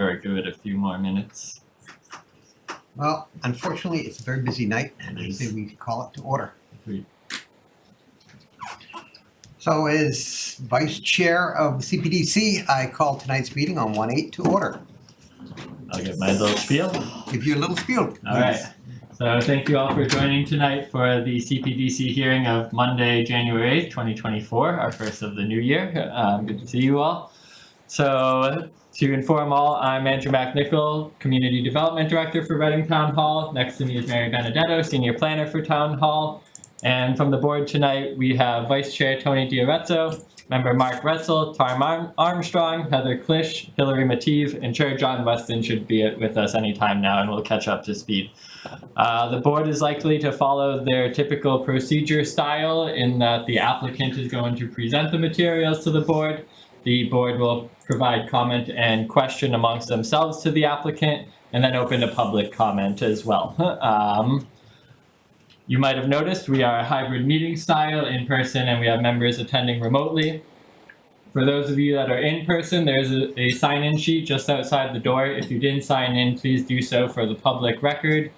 Or give it a few more minutes. Well, unfortunately, it's a very busy night, and I It say is. we call it to order. Agreed. So as Vice Chair of the CPDC, I call tonight's meeting on 1/8 to order. I'll give my little spiel. Give you a little spiel, please. All right. So thank you all for joining tonight for the CPDC hearing of Monday, January 8th, 2024, our first of the new year. Good to see you all. So to inform all, I'm Andrew McNichol, Community Development Director for Reading Town Hall. Next to me is Mary Benedetto, Senior Planner for Town Hall. And from the board tonight, we have Vice Chair Tony Diarezzo, Member Mark Retzel, Tarm Armstrong, Heather Klisch, Hillary Mative, and Chair John Weston should be with us anytime now, and we'll catch up to speed. The board is likely to follow their typical procedure style in that the applicant is going to present the materials to the board. The board will provide comment and question amongst themselves to the applicant, and then open to public comment as well. You might have noticed we are a hybrid meeting style, in person, and we have members attending remotely. For those of you that are in person, there's a sign-in sheet just outside the door. If you didn't sign in, please do so for the public record.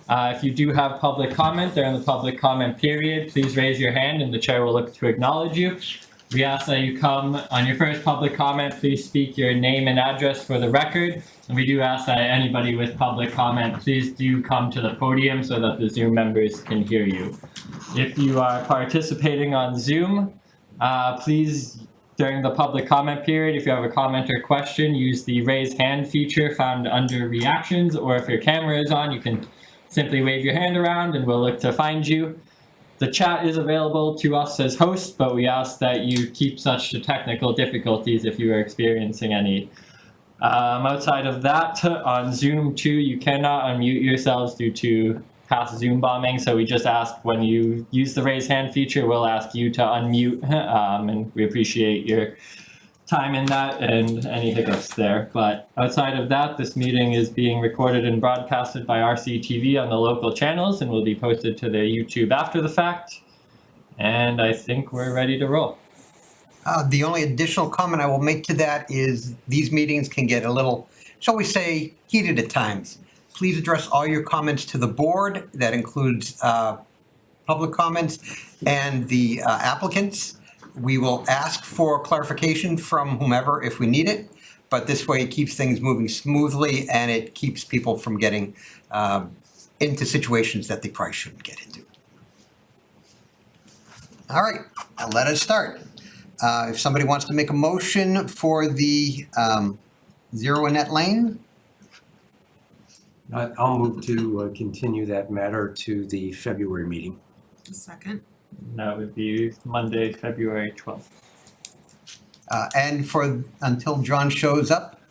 If you do have public comment during the public comment period, please raise your hand and the chair will look to acknowledge you. We ask that you come on your first public comment, please speak your name and address for the record. And we do ask that anybody with public comment, please do come to the podium so that the Zoom members can hear you. If you are participating on Zoom, please, during the public comment period, if you have a comment or question, use the raise hand feature found under reactions, or if your camera is on, you can simply wave your hand around and we'll look to find you. The chat is available to us as hosts, but we ask that you keep such to technical difficulties if you are experiencing any. Outside of that, on Zoom too, you cannot unmute yourselves due to past Zoom bombing, so we just ask when you use the raise hand feature, we'll ask you to unmute, and we appreciate your time in that and any hiccups there. But outside of that, this meeting is being recorded and broadcasted by RCTV on the local channels and will be posted to their YouTube after the fact. And I think we're ready to roll. The only additional comment I will make to that is these meetings can get a little, shall we say, heated at times. Please address all your comments to the board. That includes public comments and the applicants. We will ask for clarification from whomever if we need it, but this way it keeps things moving smoothly and it keeps people from getting into situations that they probably shouldn't get into. All right, let us start. If somebody wants to make a motion for the Zero Annette Lane. I'll move to continue that matter to the February meeting. A second. That would be Monday, February 12th. And for until John shows up,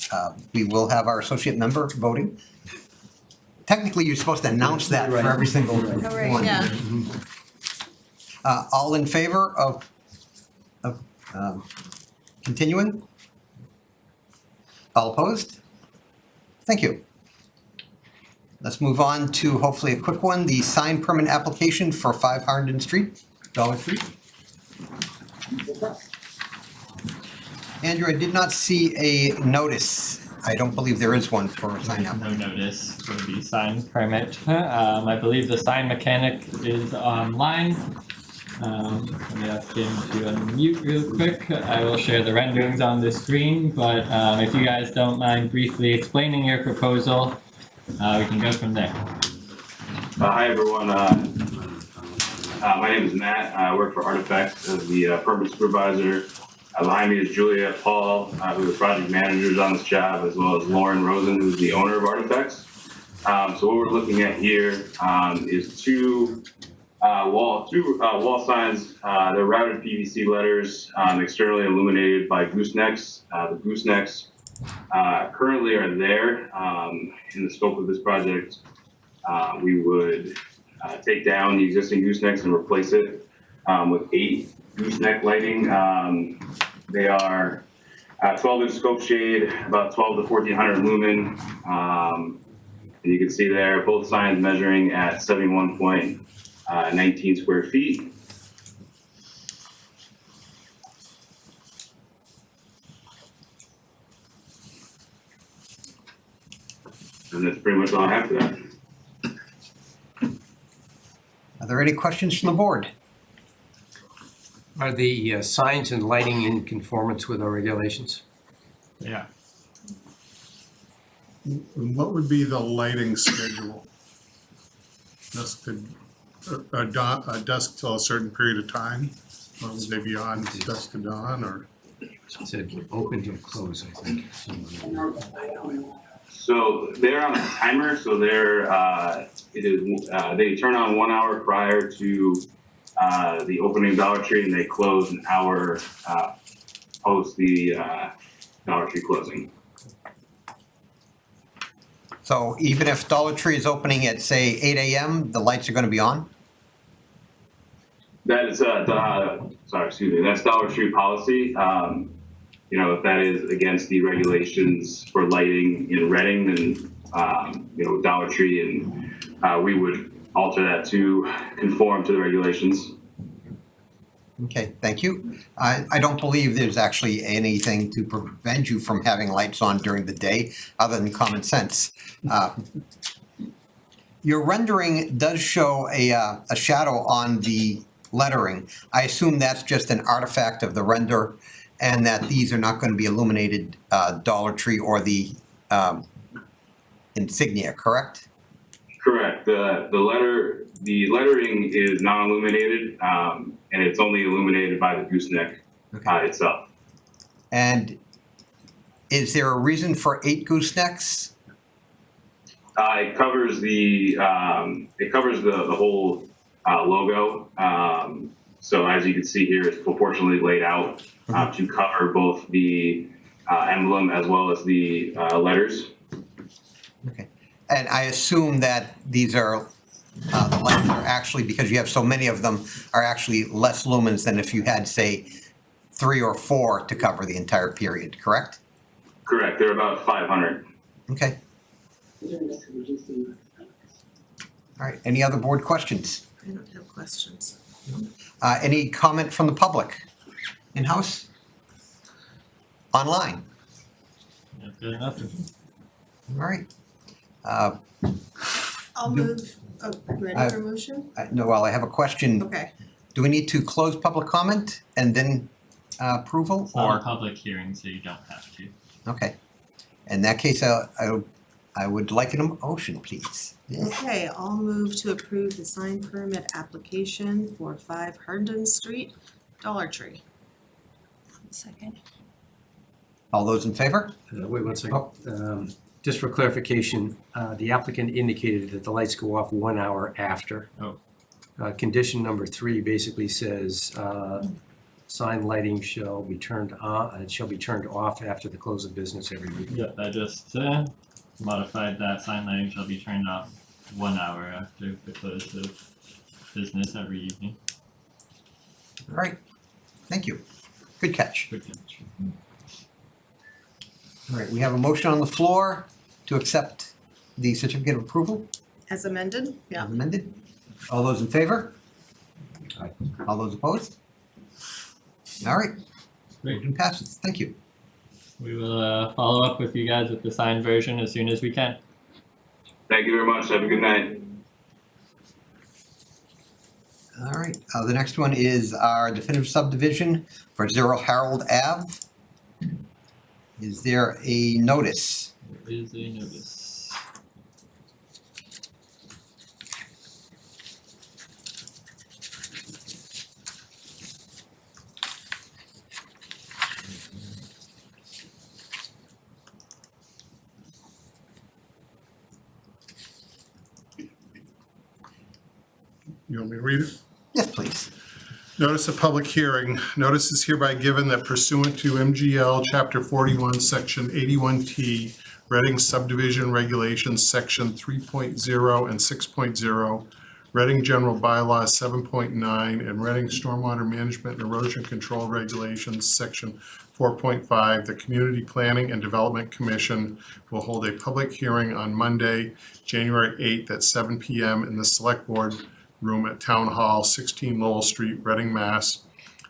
we will have our associate member voting. Technically, you're supposed to announce that for every single one. Oh, right, yeah. All in favor of continuing? All opposed? Thank you. Let's move on to hopefully a quick one, the sign permit application for 5 Harnden Street, Dollar Tree. Andrew, I did not see a notice. I don't believe there is one for a sign up. No notice for the sign permit. I believe the sign mechanic is online. Let me ask him to unmute real quick. I will share the renderings on the screen, but if you guys don't mind briefly explaining your proposal, we can go from there. Hi everyone, my name is Matt. I work for Artifacts as the permit supervisor. Behind me is Julia Paul, who are the project managers on this job, as well as Lauren Rosen, who's the owner of Artifacts. So what we're looking at here is two wall signs. They're routed PVC letters, externally illuminated by goosenecks. The goosenecks currently are there. In the scope of this project, we would take down the existing goosenecks and replace it with 8 gooseneck lighting. They are 12-inch scope shade, about 12 to 1400 lumen. And you can see there both signs measuring at 71.19 square feet. And that's pretty much all I have for that. Are there any questions from the board? Are the signs and lighting in conformance with our regulations? Yeah. And what would be the lighting schedule? Dusk to, dusk till a certain period of time? Or would they be on dusk to dawn, or? It said open to close, I think. So they're on a timer, so they're, they turn on 1 hour prior to the opening of Dollar Tree, and they close an hour post the Dollar Tree closing. So even if Dollar Tree is opening at, say, 8 a.m., the lights are going to be on? That is, that's Dollar Tree policy. You know, if that is against the regulations for lighting in Reading, then, you know, Dollar Tree, and we would alter that to conform to the regulations. Okay, thank you. I don't believe there's actually anything to prevent you from having lights on during the day, other than common sense. Your rendering does show a shadow on the lettering. I assume that's just an artifact of the render, and that these are not going to be illuminated Dollar Tree or the insignia, correct? Correct. The lettering is non-illuminated, and it's only illuminated by the gooseneck itself. And is there a reason for 8 goosenecks? It covers the whole logo. So as you can see here, it's proportionally laid out to cover both the emblem as well as the letters. Okay. And I assume that these are, the lights are actually, because you have so many of them, are actually less lumens than if you had, say, 3 or 4 to cover the entire period, correct? Correct. They're about 500. Okay. All right, any other board questions? I don't have questions. Any comment from the public? In-house? Online? Nothing. All right. I'll move, ready for motion? No, well, I have a question. Okay, Do we need to close public comment and then approval? It's not a Or public hearing, so you don't have to. okay. In that case, I would like a motion, please. okay, I'll move to approve the sign permit application for 5 Herndon Street, Dollar Tree. Second. All those in favor? Wait 1 second. Just for clarification, the applicant indicated that the lights go off 1 hour after. Oh. Condition number 3 basically says, sign lighting shall be turned on, it shall be turned off after the close of business every week. Yep, I just modified that. Sign lighting shall be turned off 1 hour after the close of business every evening. All right, thank you. Good catch. Good catch. All right, we have a motion on the floor to accept the certificate of approval As amended? Yeah. as amended. All those in favor? Aye. All those opposed? All right, Great. motion passes. Thank you. We will follow up with you guys with the signed version as soon as we can. Thank you very much. Have a good night. All right, the next one is our definitive subdivision for 0 Harold Ave. Is there a notice? There is a notice. You want me to read it? Yes, please. Notice of public hearing. Notice is hereby given that pursuant to MGL Chapter 41, Section 81T, Reading Subdivision Regulations, Section 3.0 and 6.0, Reading General Bylaws 7.9, and Reading Stormwater Management and Erosion Control Regulations, Section 4.5, the Community Planning and Development Commission will hold a public hearing on Monday, January 8th at 7 p.m. in the Select Board Room at Town Hall, 16 Lowell Street, Reading, Mass.,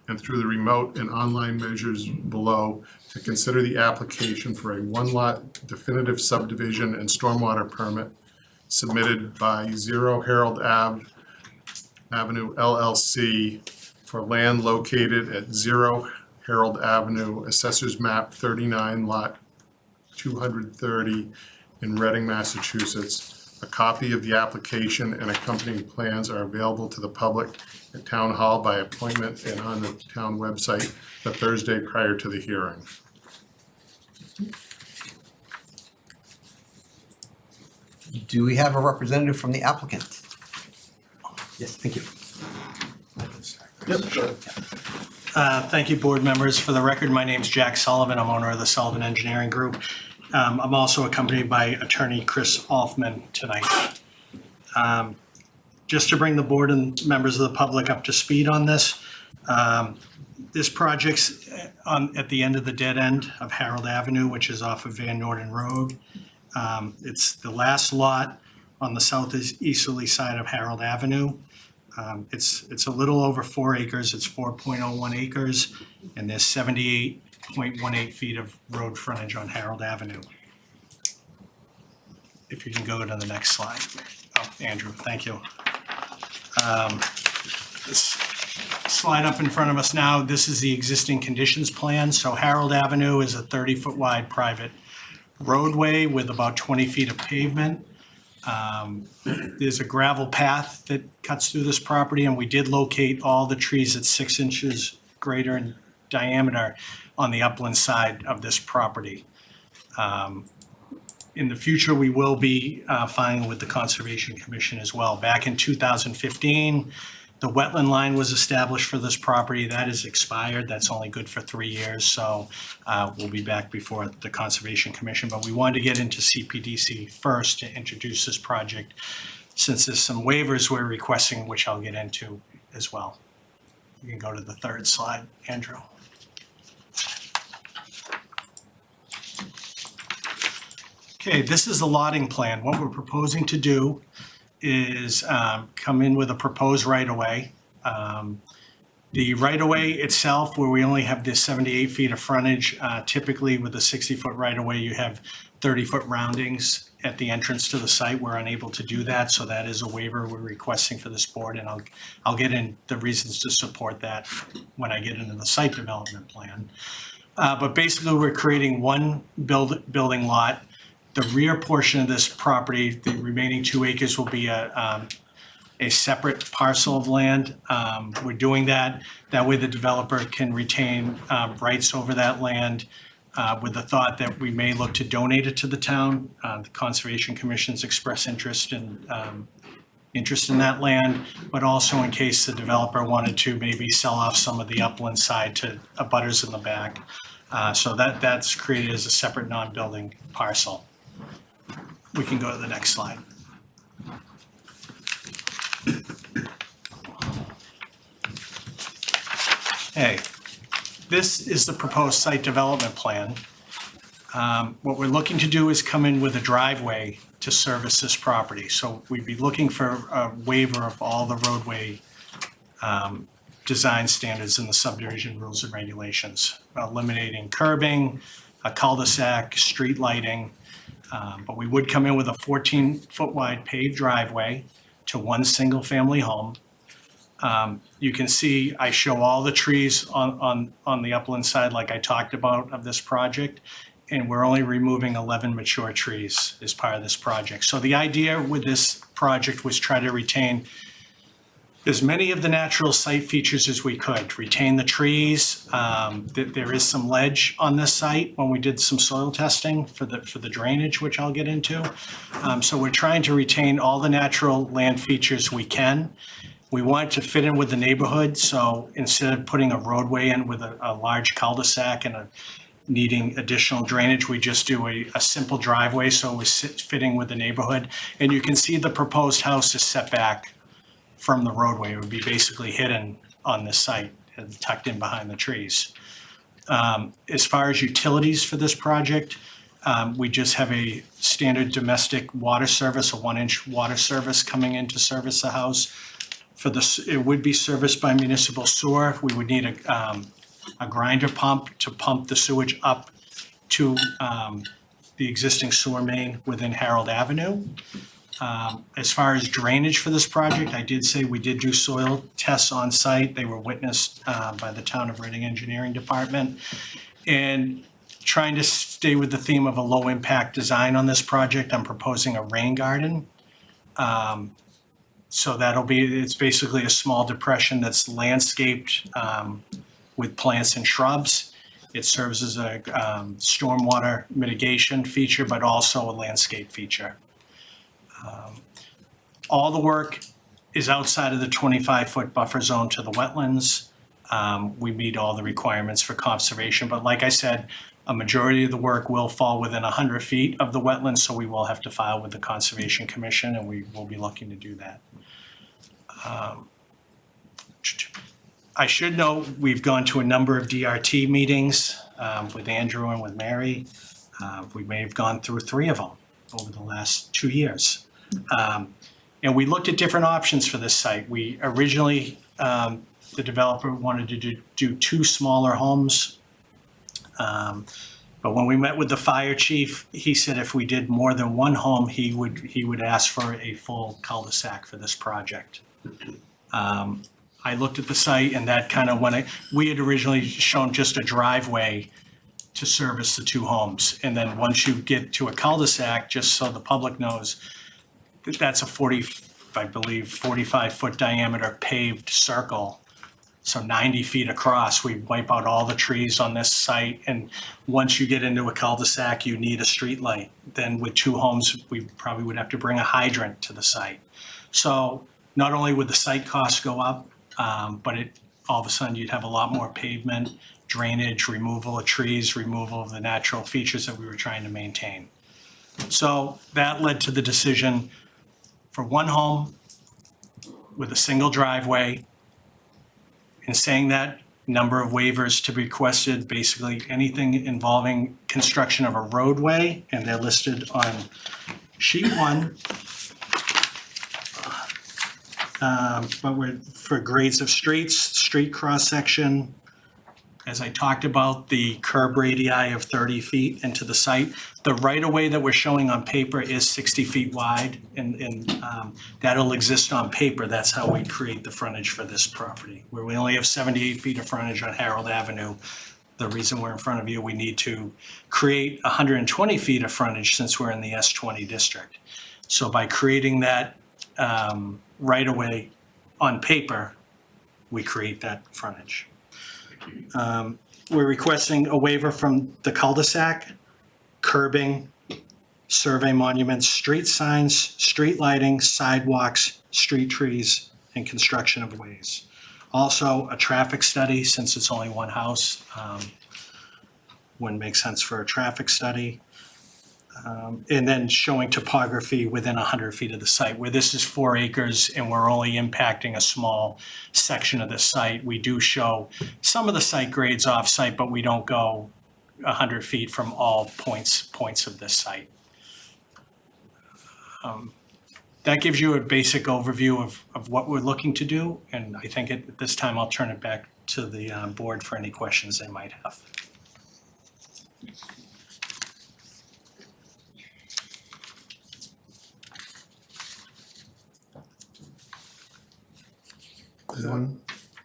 and through the remote and online measures below to consider the application for a one-lot definitive subdivision and stormwater permit submitted by Zero Harold Avenue LLC for land located at 0 Harold Avenue, Assessors Map 39, Lot 230 in Reading, Massachusetts. A copy of the application and accompanying plans are available to the public at Town Hall by appointment and on the town website the Thursday prior to the hearing. Do we have a representative from the applicant? Yes, thank you. Thank you, board members. For the record, my name's Jack Sullivan. I'm owner of the Sullivan Engineering Group. I'm also accompanied by attorney Chris Alfman tonight. Just to bring the board and members of the public up to speed on this, this project's at the end of the dead end of Harold Avenue, which is off of Van Norden Road. It's the last lot on the southeasterly side of Harold Avenue. It's a little over 4 acres. It's 4.01 acres, and there's 78.18 feet of road frontage on Harold Avenue. If you can go to the next slide. Oh, Andrew, thank you. This slide up in front of us now, this is the existing conditions plan. So Harold Avenue is a 30-foot wide private roadway with about 20 feet of pavement. There's a gravel path that cuts through this property, and we did locate all the trees at 6 inches greater in diameter on the upland side of this property. In the future, we will be filing with the Conservation Commission as well. Back in 2015, the wetland line was established for this property. That is expired. That's only good for 3 years. So we'll be back before the Conservation Commission. But we wanted to get into CPDC first to introduce this project, since there's some waivers we're requesting, which I'll get into as well. You can go to the third slide, Andrew. Okay, this is the lotting plan. What we're proposing to do is come in with a proposed right-of-way. The right-of-way itself, where we only have this 78 feet of frontage, typically with a 60-foot right-of-way, you have 30-foot roundings at the entrance to the site. We're unable to do that, so that is a waiver we're requesting for this board, and I'll get in the reasons to support that when I get into the site development plan. But basically, we're creating one building lot. The rear portion of this property, the remaining 2 acres, will be a separate parcel of land. We're doing that. That way the developer can retain rights over that land with the thought that we may look to donate it to the town. The Conservation Commission's expressed interest in that land, but also in case the developer wanted to maybe sell off some of the upland side to abutters in the back. So that's created as a separate non-building parcel. We can go to the next slide. Hey, this is the proposed site development plan. What we're looking to do is come in with a driveway to service this property. So we'd be looking for a waiver of all the roadway design standards in the subdivision rules and regulations, eliminating curbing, a cul-de-sac, street lighting. But we would come in with a 14-foot wide paved driveway to one single family home. You can see I show all the trees on the upland side like I talked about of this project, and we're only removing 11 mature trees as part of this project. So the idea with this project was try to retain as many of the natural site features as we could, retain the trees. There is some ledge on this site when we did some soil testing for the drainage, which I'll get into. So we're trying to retain all the natural land features we can. We want to fit in with the neighborhood, so instead of putting a roadway in with a large cul-de-sac and needing additional drainage, we just do a simple driveway, so we're fitting with the neighborhood. And you can see the proposed house is set back from the roadway. It would be basically hidden on this site and tucked in behind the trees. As far as utilities for this project, we just have a standard domestic water service, a 1-inch water service coming in to service the house. It would be serviced by municipal sewer. We would need a grinder pump to pump the sewage up to the existing sewer main within Harold Avenue. As far as drainage for this project, I did say we did do soil tests on site. They were witnessed by the Town of Reading Engineering Department. And trying to stay with the theme of a low-impact design on this project, I'm proposing a rain garden. So it's basically a small depression that's landscaped with plants and shrubs. It serves as a stormwater mitigation feature, but also a landscape feature. All the work is outside of the 25-foot buffer zone to the wetlands. We meet all the requirements for conservation, but like I said, a majority of the work will fall within 100 feet of the wetlands, so we will have to file with the Conservation Commission, and we will be looking to do that. I should note, we've gone to a number of DRT meetings with Andrew and with Mary. We may have gone through 3 of them over the last 2 years. And we looked at different options for this site. We originally, the developer wanted to do 2 smaller homes. But when we met with the fire chief, he said if we did more than 1 home, he would ask for a full cul-de-sac for this project. I looked at the site, and that kind of we had originally shown just a driveway to service the 2 homes. And then once you get to a cul-de-sac, just so the public knows, that's a 45-foot diameter paved circle. So 90 feet across. We wipe out all the trees on this site. And once you get into a cul-de-sac, you need a street light. Then with 2 homes, we probably would have to bring a hydrant to the site. So not only would the site costs go up, but all of a sudden you'd have a lot more pavement, drainage, removal of trees, removal of the natural features that we were trying to maintain. So that led to the decision for 1 home with a single driveway. In saying that, number of waivers to be requested, basically anything involving construction of a roadway, and they're listed on sheet 1. But for grades of streets, street cross-section, as I talked about, the curb radii of 30 feet into the site. The right-of-way that we're showing on paper is 60 feet wide, and that'll exist on paper. That's how we create the frontage for this property, where we only have 78 feet of frontage on Harold Avenue. The reason we're in front of you, we need to create 120 feet of frontage since we're in the S20 district. So by creating that right-of-way on paper, we create that frontage. We're requesting a waiver from the cul-de-sac, curbing, survey monuments, street signs, street lighting, sidewalks, street trees, and construction of ways. Also, a traffic study, since it's only 1 house, wouldn't make sense for a traffic study. And then showing topography within 100 feet of the site. Where this is 4 acres and we're only impacting a small section of the site, we do show some of the site grades off-site, but we don't go 100 feet from all points of this site. That gives you a basic overview of what we're looking to do, and I think at this time I'll turn it back to the board for any questions they might have.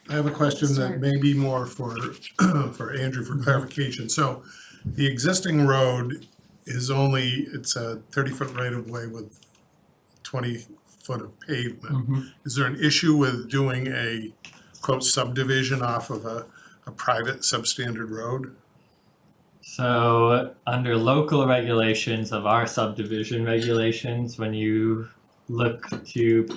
I have a question that may be more for Andrew for clarification. So the existing road is it's a 30-foot right-of-way with 20 foot of pavement. Is there an issue with doing a quote subdivision off of a private substandard road? So under local regulations of our subdivision regulations, when you look to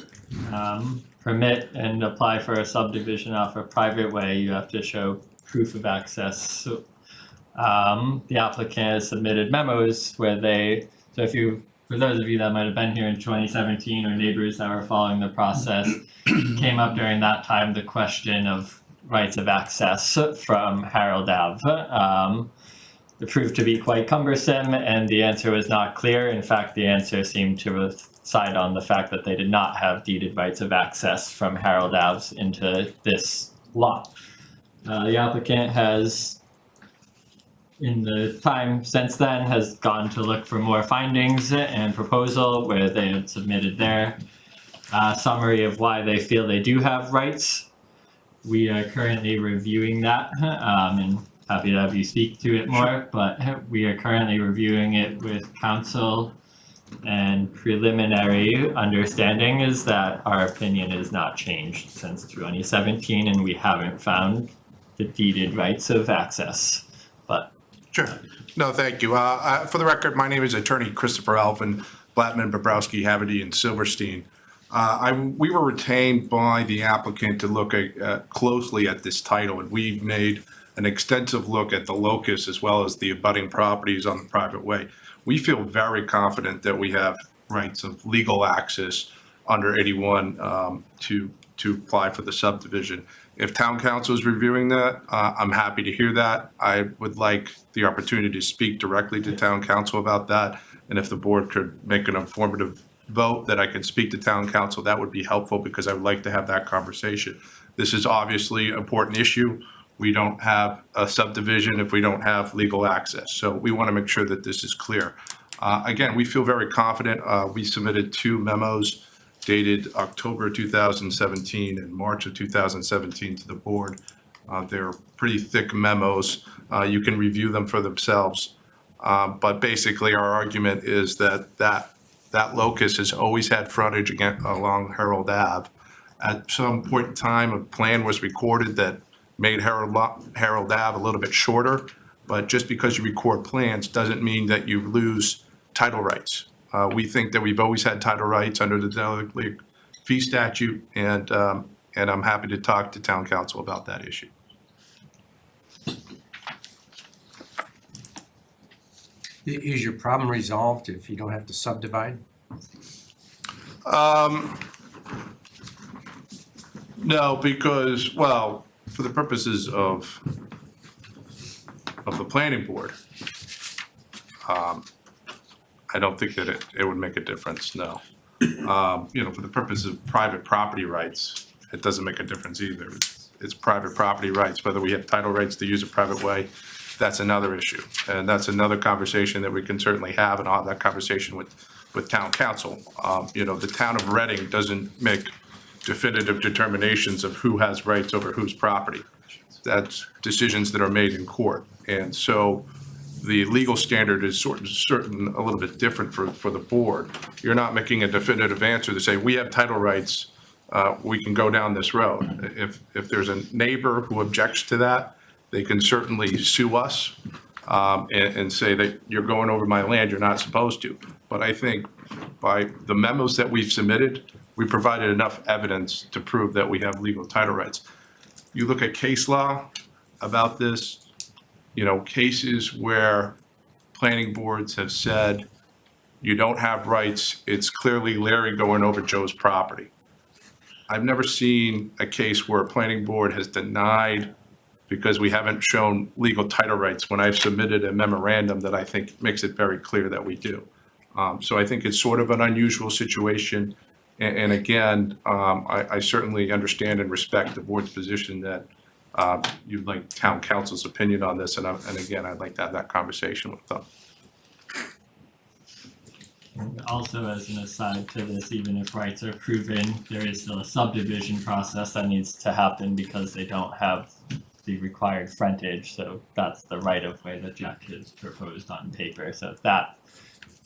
permit and apply for a subdivision off a private way, you have to show proof of access. So, the applicant has submitted memos where for those of you that might have been here in 2017 or neighbors that were following the process, came up during that time the question of rights of access from Harold Ave. It proved to be quite cumbersome and the answer was not clear. In fact, the answer seemed to reside on the fact that they did not have deeded rights of access from Harold Ave into this lot. The applicant has, in the time since then, has gone to look for more findings and proposal where they have submitted their summary of why they feel they do have rights. We are currently reviewing that, and happy to have you speak to it more, but we are currently reviewing it with council, and preliminary understanding is that our opinion has not changed since 2017, and we haven't found the deeded rights of access. But Sure. No, thank you. For the record, my name is Attorney Christopher Alvin, Blattman, Bobrowski, Haverty, and Silverstein. We were retained by the applicant to look closely at this title, and we've made an extensive look at the locus as well as the abutting properties on the private way. We feel very confident that we have rights of legal access under 81 to apply for the subdivision. If town council is reviewing that, I'm happy to hear that. I would like the opportunity to speak directly to town council about that. And if the board could make an informative vote that I could speak to town council, that would be helpful because I would like to have that conversation. This is obviously an important issue. We don't have a subdivision if we don't have legal access. So we want to make sure that this is clear. Again, we feel very confident. We submitted 2 memos dated October 2017 and March of 2017 to the board. They're pretty thick memos. You can review them for themselves. But basically, our argument is that locus has always had frontage again along Harold Ave. At some point in time, a plan was recorded that made Harold Ave a little bit shorter, but just because you record plans doesn't mean that you lose title rights. We think that we've always had title rights under the delegate fee statute, and I'm happy to talk to town council about that issue. Is your problem resolved if you don't have to subdivide? No, because, well, for the purposes of the planning board, I don't think that it would make a difference, no. For the purpose of private property rights, it doesn't make a difference either. It's private property rights, whether we have title rights to use a private way, that's another issue. And that's another conversation that we can certainly have, and I'll have that conversation with town council. The town of Reading doesn't make definitive determinations of who has rights over whose property. That's decisions that are made in court. And so the legal standard is certain a little bit different for the board. You're not making a definitive answer to say, we have title rights, we can go down this road. If there's a neighbor who objects to that, they can certainly sue us and say that you're going over my land, you're not supposed to. But I think by the memos that we've submitted, we provided enough evidence to prove that we have legal title rights. You look at case law about this, cases where planning boards have said you don't have rights, it's clearly Larry going over Joe's property. I've never seen a case where a planning board has denied because we haven't shown legal title rights when I've submitted a memorandum that I think makes it very clear that we do. So I think it's sort of an unusual situation. And again, I certainly understand and respect the board's position that you'd like town council's opinion on this. And again, I'd like to have that conversation with them. also, as an aside to this, even if rights are proven, there is still a subdivision process that needs to happen because they don't have the required frontage. So that's the right of way that Jack has proposed on paper. So that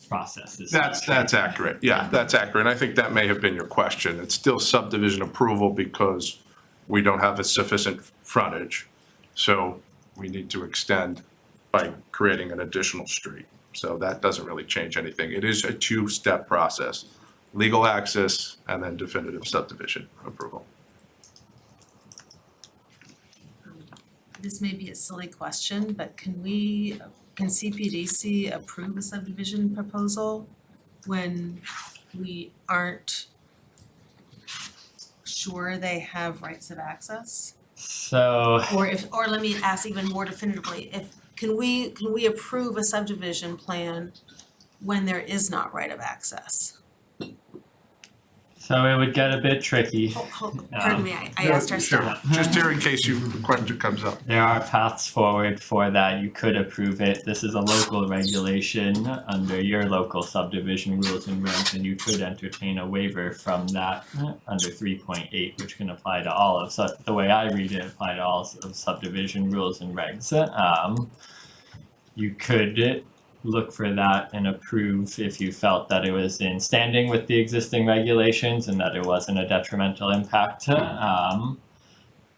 process is. That's accurate. Yeah, that's accurate. And I think that may have been your question. It's still subdivision approval because we don't have a sufficient frontage. So we need to extend by creating an additional street. So that doesn't really change anything. It is a two-step process: legal access and then definitive subdivision approval. This may be a silly question, but can CPDC approve a subdivision proposal when we aren't sure they have rights of access? So Or let me ask even more definitively, can we approve a subdivision plan when there is not right of access? So it would get a bit tricky. Pardon me, I asked our Sure. staff. Just here in case the question comes up. There are paths forward for that. You could approve it. This is a local regulation under your local subdivision rules and regs, and you could entertain a waiver from that under 3.8, which can apply to all of, so the way I read it, apply to all of subdivision rules and regs. You could look for that and approve if you felt that it was in standing with the existing regulations and that it wasn't a detrimental impact. And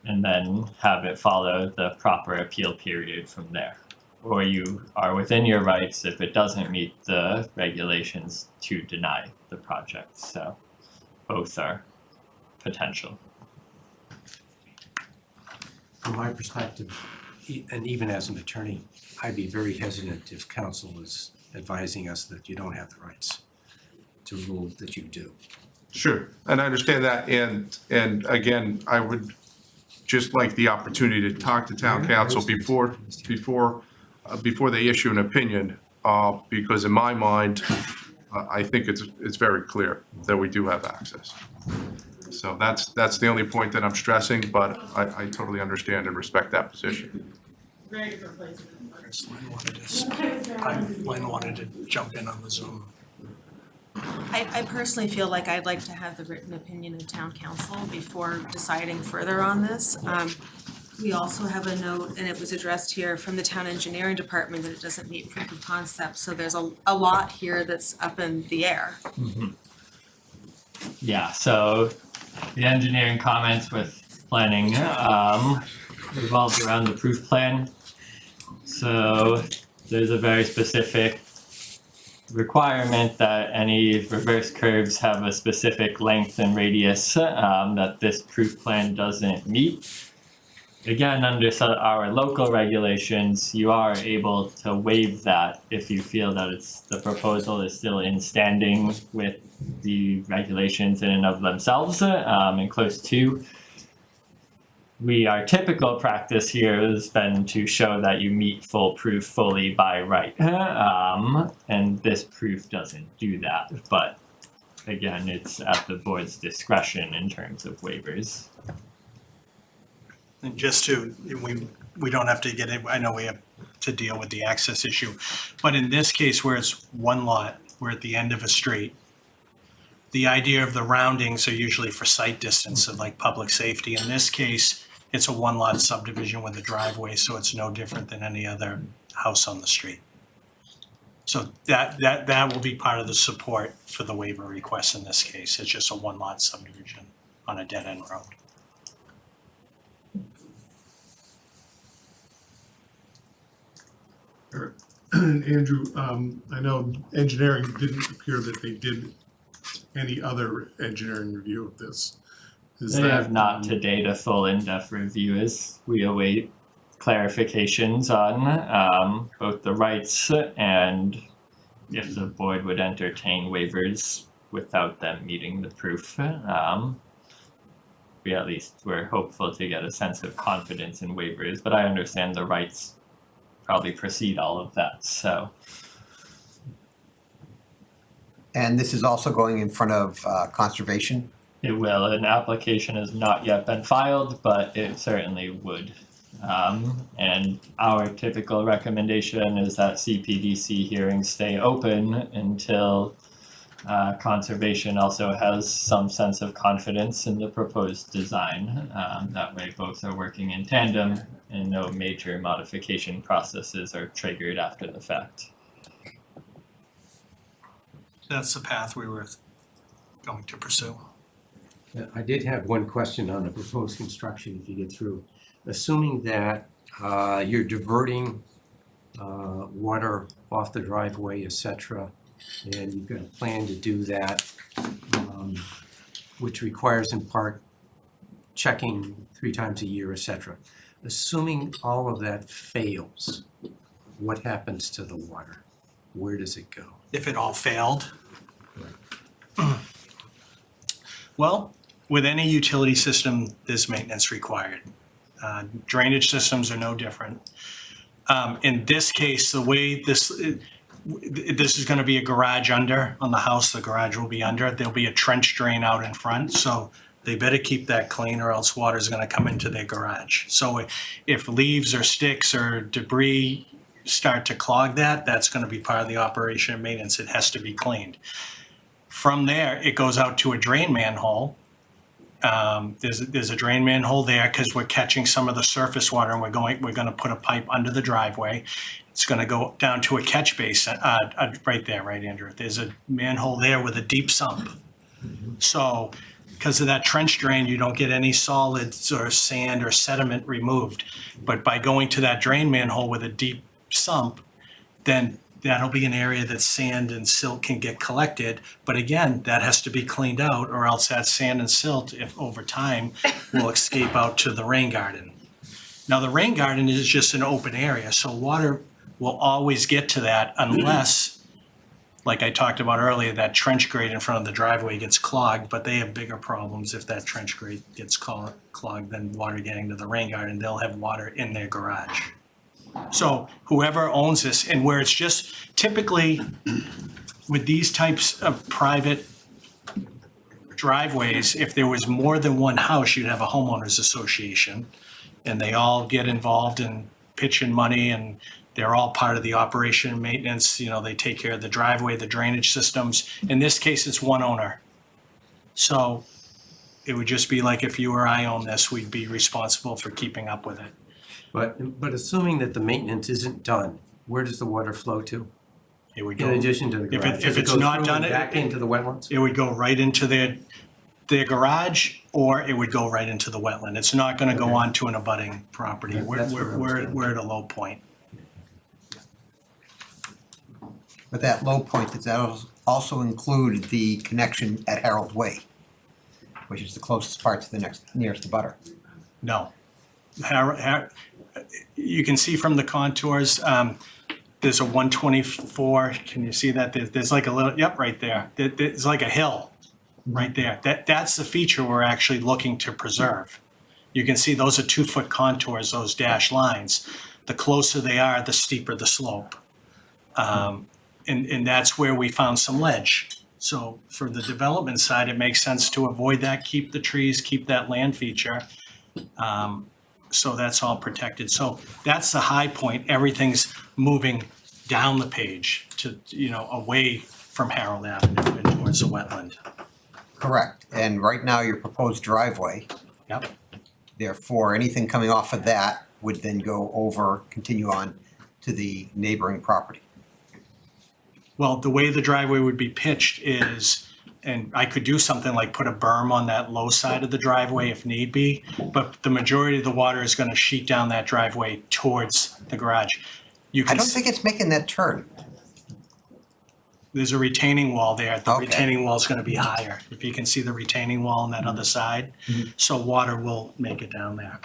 then have it follow the proper appeal period from there. Or you are within your rights if it doesn't meet the regulations to deny the project. So both are potential. From my perspective, and even as an attorney, I'd be very hesitant if counsel is advising us that you don't have the rights to rule that you do. Sure, and I understand that, and again, I would just like the opportunity to talk to town council before they issue an opinion, because in my mind, I think it's very clear that we do have access. So that's the only point that I'm stressing, but I totally understand and respect that position. Lynn wanted to jump in on the Zoom. I personally feel like I'd like to have the written opinion of town council before deciding further on this. We also have a note, and it was addressed here from the town engineering department, that it doesn't meet proof of concept, so there's a lot here that's up in the air. Yeah, so the engineering comments with planning revolved around the proof plan. So there's a very specific requirement that any reverse curves have a specific length and radius that this proof plan doesn't meet. Again, under our local regulations, you are able to waive that if you feel that the proposal is still in standing with the regulations in and of themselves and close to. Our typical practice here has been to show that you meet full proof fully by right. And this proof doesn't do that, but again, it's at the board's discretion in terms of waivers. And just to, we don't have to get it, I know we have to deal with the access issue, but in this case where it's one lot, we're at the end of a street. The idea of the roundings are usually for sight distance and like public safety. In this case, it's a one lot subdivision with a driveway, so it's no different than any other house on the street. So that will be part of the support for the waiver request in this case. It's just a one lot subdivision on a dead end road. Andrew, I know engineering didn't appear that they did any other engineering review of this. They have not to date a full in-depth review as we await clarifications on both the rights and if the board would entertain waivers without them meeting the proof. We're hopeful to get a sense of confidence in waivers, but I understand the rights probably precede all of that, so. And this is also going in front of conservation? It will. An application has not yet been filed, but it certainly would. And our typical recommendation is that CPDC hearings stay open until conservation also has some sense of confidence in the proposed design. That way both are working in tandem and no major modification processes are triggered after the fact. That's the path we were going to pursue. I did have one question on the proposed construction, if you get through. Assuming that you're diverting water off the driveway, et cetera, and you've got a plan to do that, which requires in part checking 3 times a year, et cetera. Assuming all of that fails, what happens to the water? Where does it go? If it all failed. Well, with any utility system, there's maintenance required. Drainage systems are no different. In this case, the way this is gonna be a garage under on the house, the garage will be under, there'll be a trench drain out in front, so they better keep that clean or else water's gonna come into their garage. So if leaves or sticks or debris start to clog that, that's gonna be part of the operation and maintenance, it has to be cleaned. From there, it goes out to a drain manhole. There's a drain manhole there because we're catching some of the surface water and we're gonna put a pipe under the driveway. It's gonna go down to a catch basin, right there, right, Andrew? There's a manhole there with a deep sump. So, because of that trench drain, you don't get any solids or sand or sediment removed. But by going to that drain manhole with a deep sump, then that'll be an area that sand and silt can get collected. But again, that has to be cleaned out or else that sand and silt, if over time, will escape out to the rain garden. Now, the rain garden is just an open area, so water will always get to that unless, like I talked about earlier, that trench grate in front of the driveway gets clogged, but they have bigger problems if that trench grate gets clogged than water getting to the rain garden. They'll have water in their garage. So whoever owns this, and where it's just typically with these types of private driveways, if there was more than one house, you'd have a homeowners association and they all get involved in pitching money and they're all part of the operation and maintenance. You know, they take care of the driveway, the drainage systems. In this case, it's one owner. So it would just be like if you or I own this, we'd be responsible for keeping up with it. But assuming that the maintenance isn't done, where does the water flow to? It would In go, addition to the if garage? it's Does it go not through done, and back into the wetlands? it would go right into their garage, or it would go right into the wetland. It's not gonna go Okay. onto an abutting property. That's what I was We're at a low point. But that low point, does that also include the connection at Harold Way, which is the closest part to the nearest abutter? No. You can see from the contours, there's a 124, can you see that? There's like a little, yep, right there. There's like a hill right there. That's the feature we're actually looking to preserve. You can see those are 2-foot contours, those dashed lines. The closer they are, the steeper the slope. And that's where we found some ledge. So for the development side, it makes sense to avoid that, keep the trees, keep that land feature. So that's all protected. So that's the high point. Everything's moving down the page to, away from Harold Avenue and towards the wetland. Correct. And right now, your proposed driveway, Yep. therefore, anything coming off of that would then continue on to the neighboring property. Well, the way the driveway would be pitched is, and I could do something like put a berm on that low side of the driveway if need be, but the majority of the water is gonna sheet down that driveway towards the garage. You I can don't think it's making that turn. There's a retaining wall there. The Okay. retaining wall is gonna be higher. If you can see the retaining wall on that other side, so water will make it down there.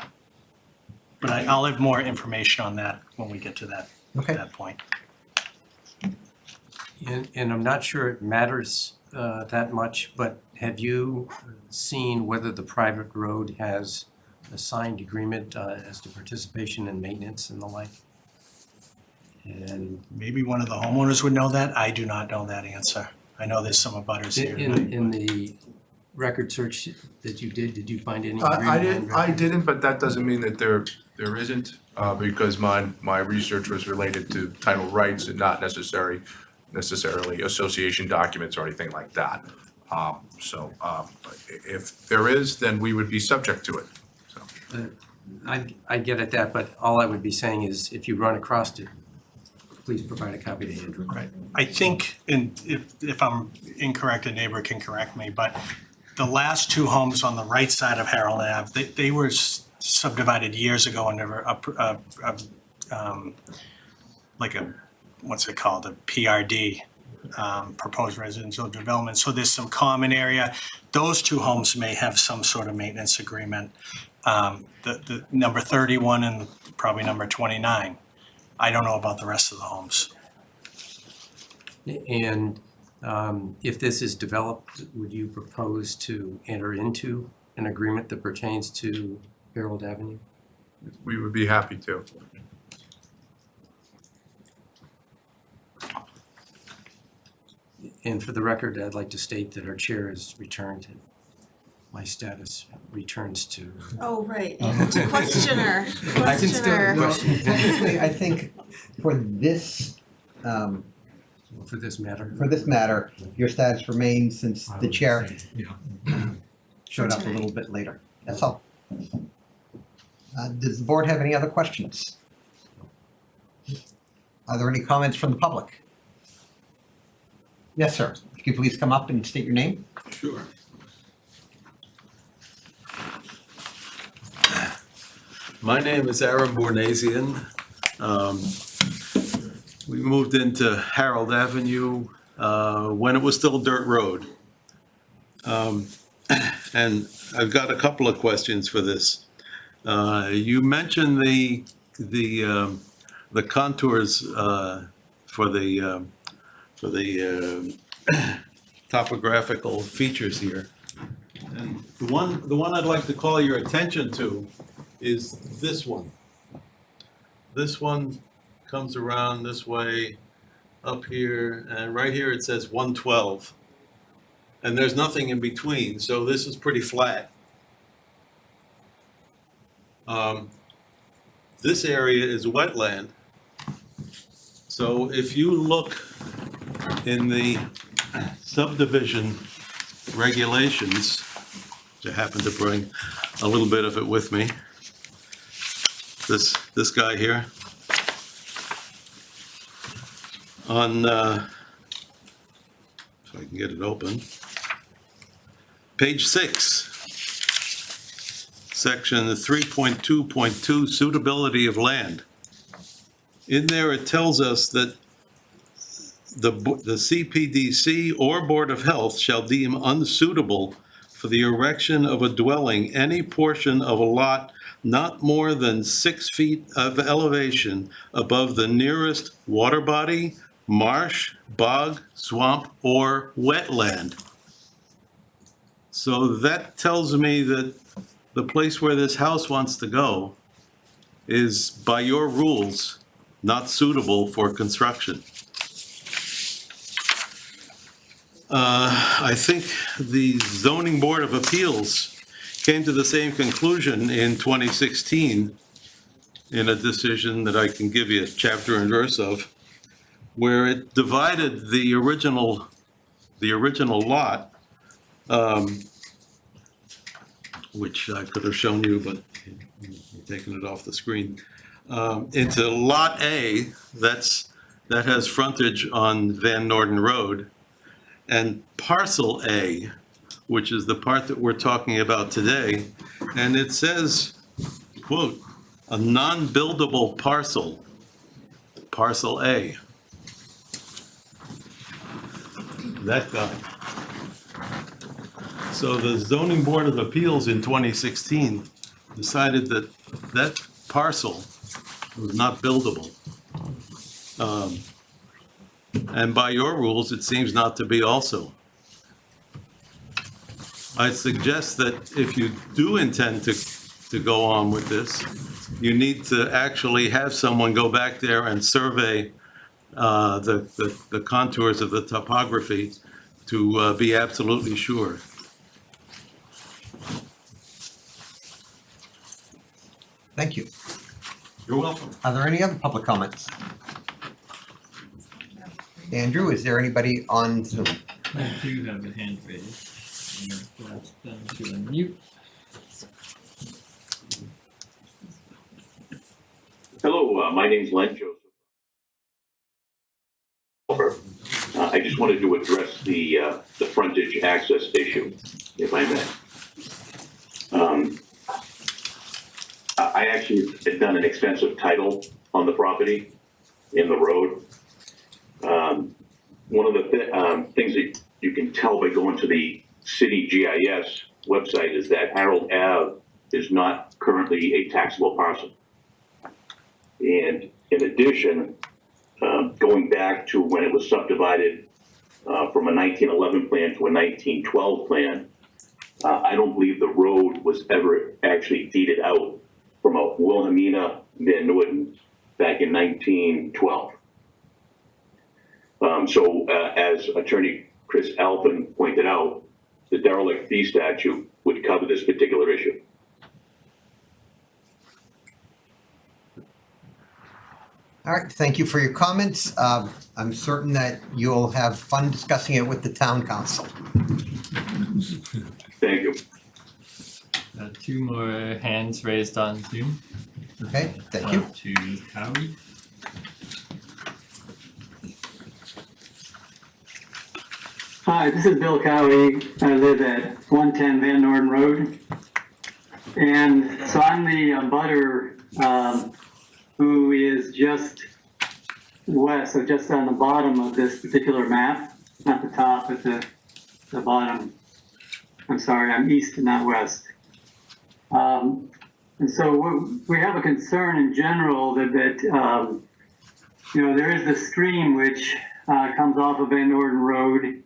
But I'll have more information on that when we get to that point. And I'm not sure it matters that much, but have you seen whether the private road has a signed agreement as to participation in maintenance and the like? And Maybe one of the homeowners would know that. I do not know that answer. I know there's some abutters here. in the record search that you did you find any I agreement? didn't, I didn't, but that doesn't mean that there isn't, because my research was related to title rights and not necessarily association documents or anything like that. So if there is, then we would be subject to it, so. I get at that, but all I would be saying is if you run across it, please provide a copy to Andrew. Right. I think, and if I'm incorrect, a neighbor can correct me, but the last two homes on the right side of Harold Ave, they were subdivided years ago under what's it called, a PRD, proposed residential development. So there's some common area. Those two homes may have some sort of maintenance agreement. The number 31 and probably number 29. I don't know about the rest of the homes. And if this is developed, would you propose to enter into an agreement that pertains to Harold Avenue? We would be happy to. And for the record, I'd like to state that our chair is returned. My status returns to. Oh, right, to questioner, I can still- questioner. No, technically, I think for this, For this matter. your status remains since the chair showed up a For tonight. little bit later. That's all. Does the board have any other questions? Are there any comments from the public? Yes, sir. Could you please come up and state your name? Sure. My name is Aaron Bornasian. We moved into Harold Avenue when it was still a dirt road. And I've got a couple of questions for this. You mentioned the contours for the topographical features here. And the one I'd like to call your attention to is this one. This one comes around this way up here, and right here it says 112. And there's nothing in between, so this is pretty flat. This area is wetland. So if you look in the subdivision regulations, which I happen to bring a little bit of it with me, this guy here, on, if I can get it open, page 6, section 3.2.2, suitability of land. In there, it tells us that the CPDC or Board of Health shall deem unsuitable for the erection of a dwelling any portion of a lot not more than 6 feet of elevation above the nearest water body, marsh, bog, swamp, or wetland. So that tells me that the place where this house wants to go is, by your rules, not suitable for construction. I think the Zoning Board of Appeals came to the same conclusion in 2016 in a decision that I can give you a chapter and verse of, where it divided the original lot, which I could have shown you, but I'm taking it off the screen, into Lot A, that has frontage on Van Norden Road, and Parcel A, which is the part that we're talking about today, and it says, quote, a non-buildable parcel, Parcel A. That guy. So the Zoning Board of Appeals in 2016 decided that that parcel was not buildable. And by your rules, it seems not to be also. I suggest that if you do intend to go on with this, you need to actually have someone go back there and survey the contours of the topography to be absolutely sure. Thank you. You're welcome. Are there any other public comments? Andrew, is there anybody on Zoom? I do have a hand raised. I'm gonna ask them to unmute. Hello, my name's Len Joseph. I just wanted to address the frontage access issue, if I may. I actually had done an extensive title on the property in the road. One of the things that you can tell by going to the city GIS website is that Harold Ave is not currently a taxable parcel. And in addition, going back to when it was subdivided from a 1911 plan to a 1912 plan, I don't believe the road was ever actually deeded out from a Wilhelmina Van Norden back in 1912. So as Attorney Chris Alpin pointed out, the derelict fee statute would cover this particular issue. All right, thank you for your comments. I'm certain that you'll have fun discussing it with the town council. Thank you. Two more hands raised on Zoom. Okay, thank you. To Cowie. Hi, this is Bill Cowie. I live at 110 Van Norden Road. And so I'm the butter who is just west, so just on the bottom of this particular map, not the top, but the bottom. I'm sorry, I'm east and not west. And so we have a concern in general that you know, there is this stream which comes off of Van Norden Road,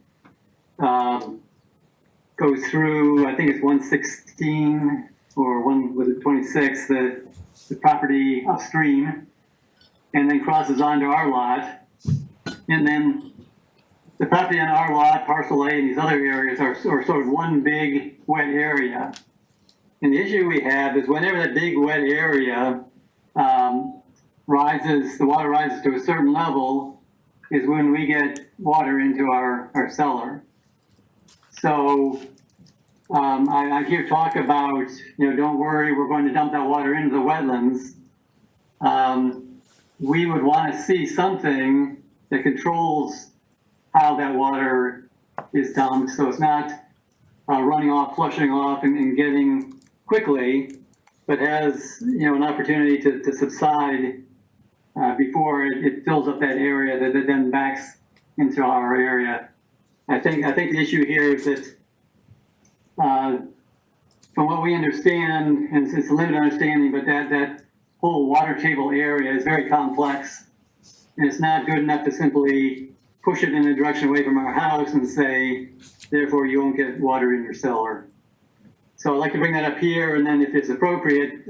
goes through, I think it's 116 or 26, the property upstream, and then crosses onto our lot. And then the property on our lot, parcel A, and these other areas are sort of one big wet area. And the issue we have is whenever that big wet area rises, the water rises to a certain level, is when we get water into our cellar. So I hear talk about, you know, don't worry, we're going to dump that water into the wetlands. We would want to see something that controls how that water is dumped, so it's not running off, flushing off, and getting quickly, but has, you know, an opportunity to subside before it fills up that area that then backs into our area. I think the issue here is that, from what we understand, and it's a limited understanding, but that whole water table area is very complex, and it's not good enough to simply push it in a direction away from our house and say, therefore you won't get water in your cellar. So I'd like to bring that up here, and then if it's appropriate,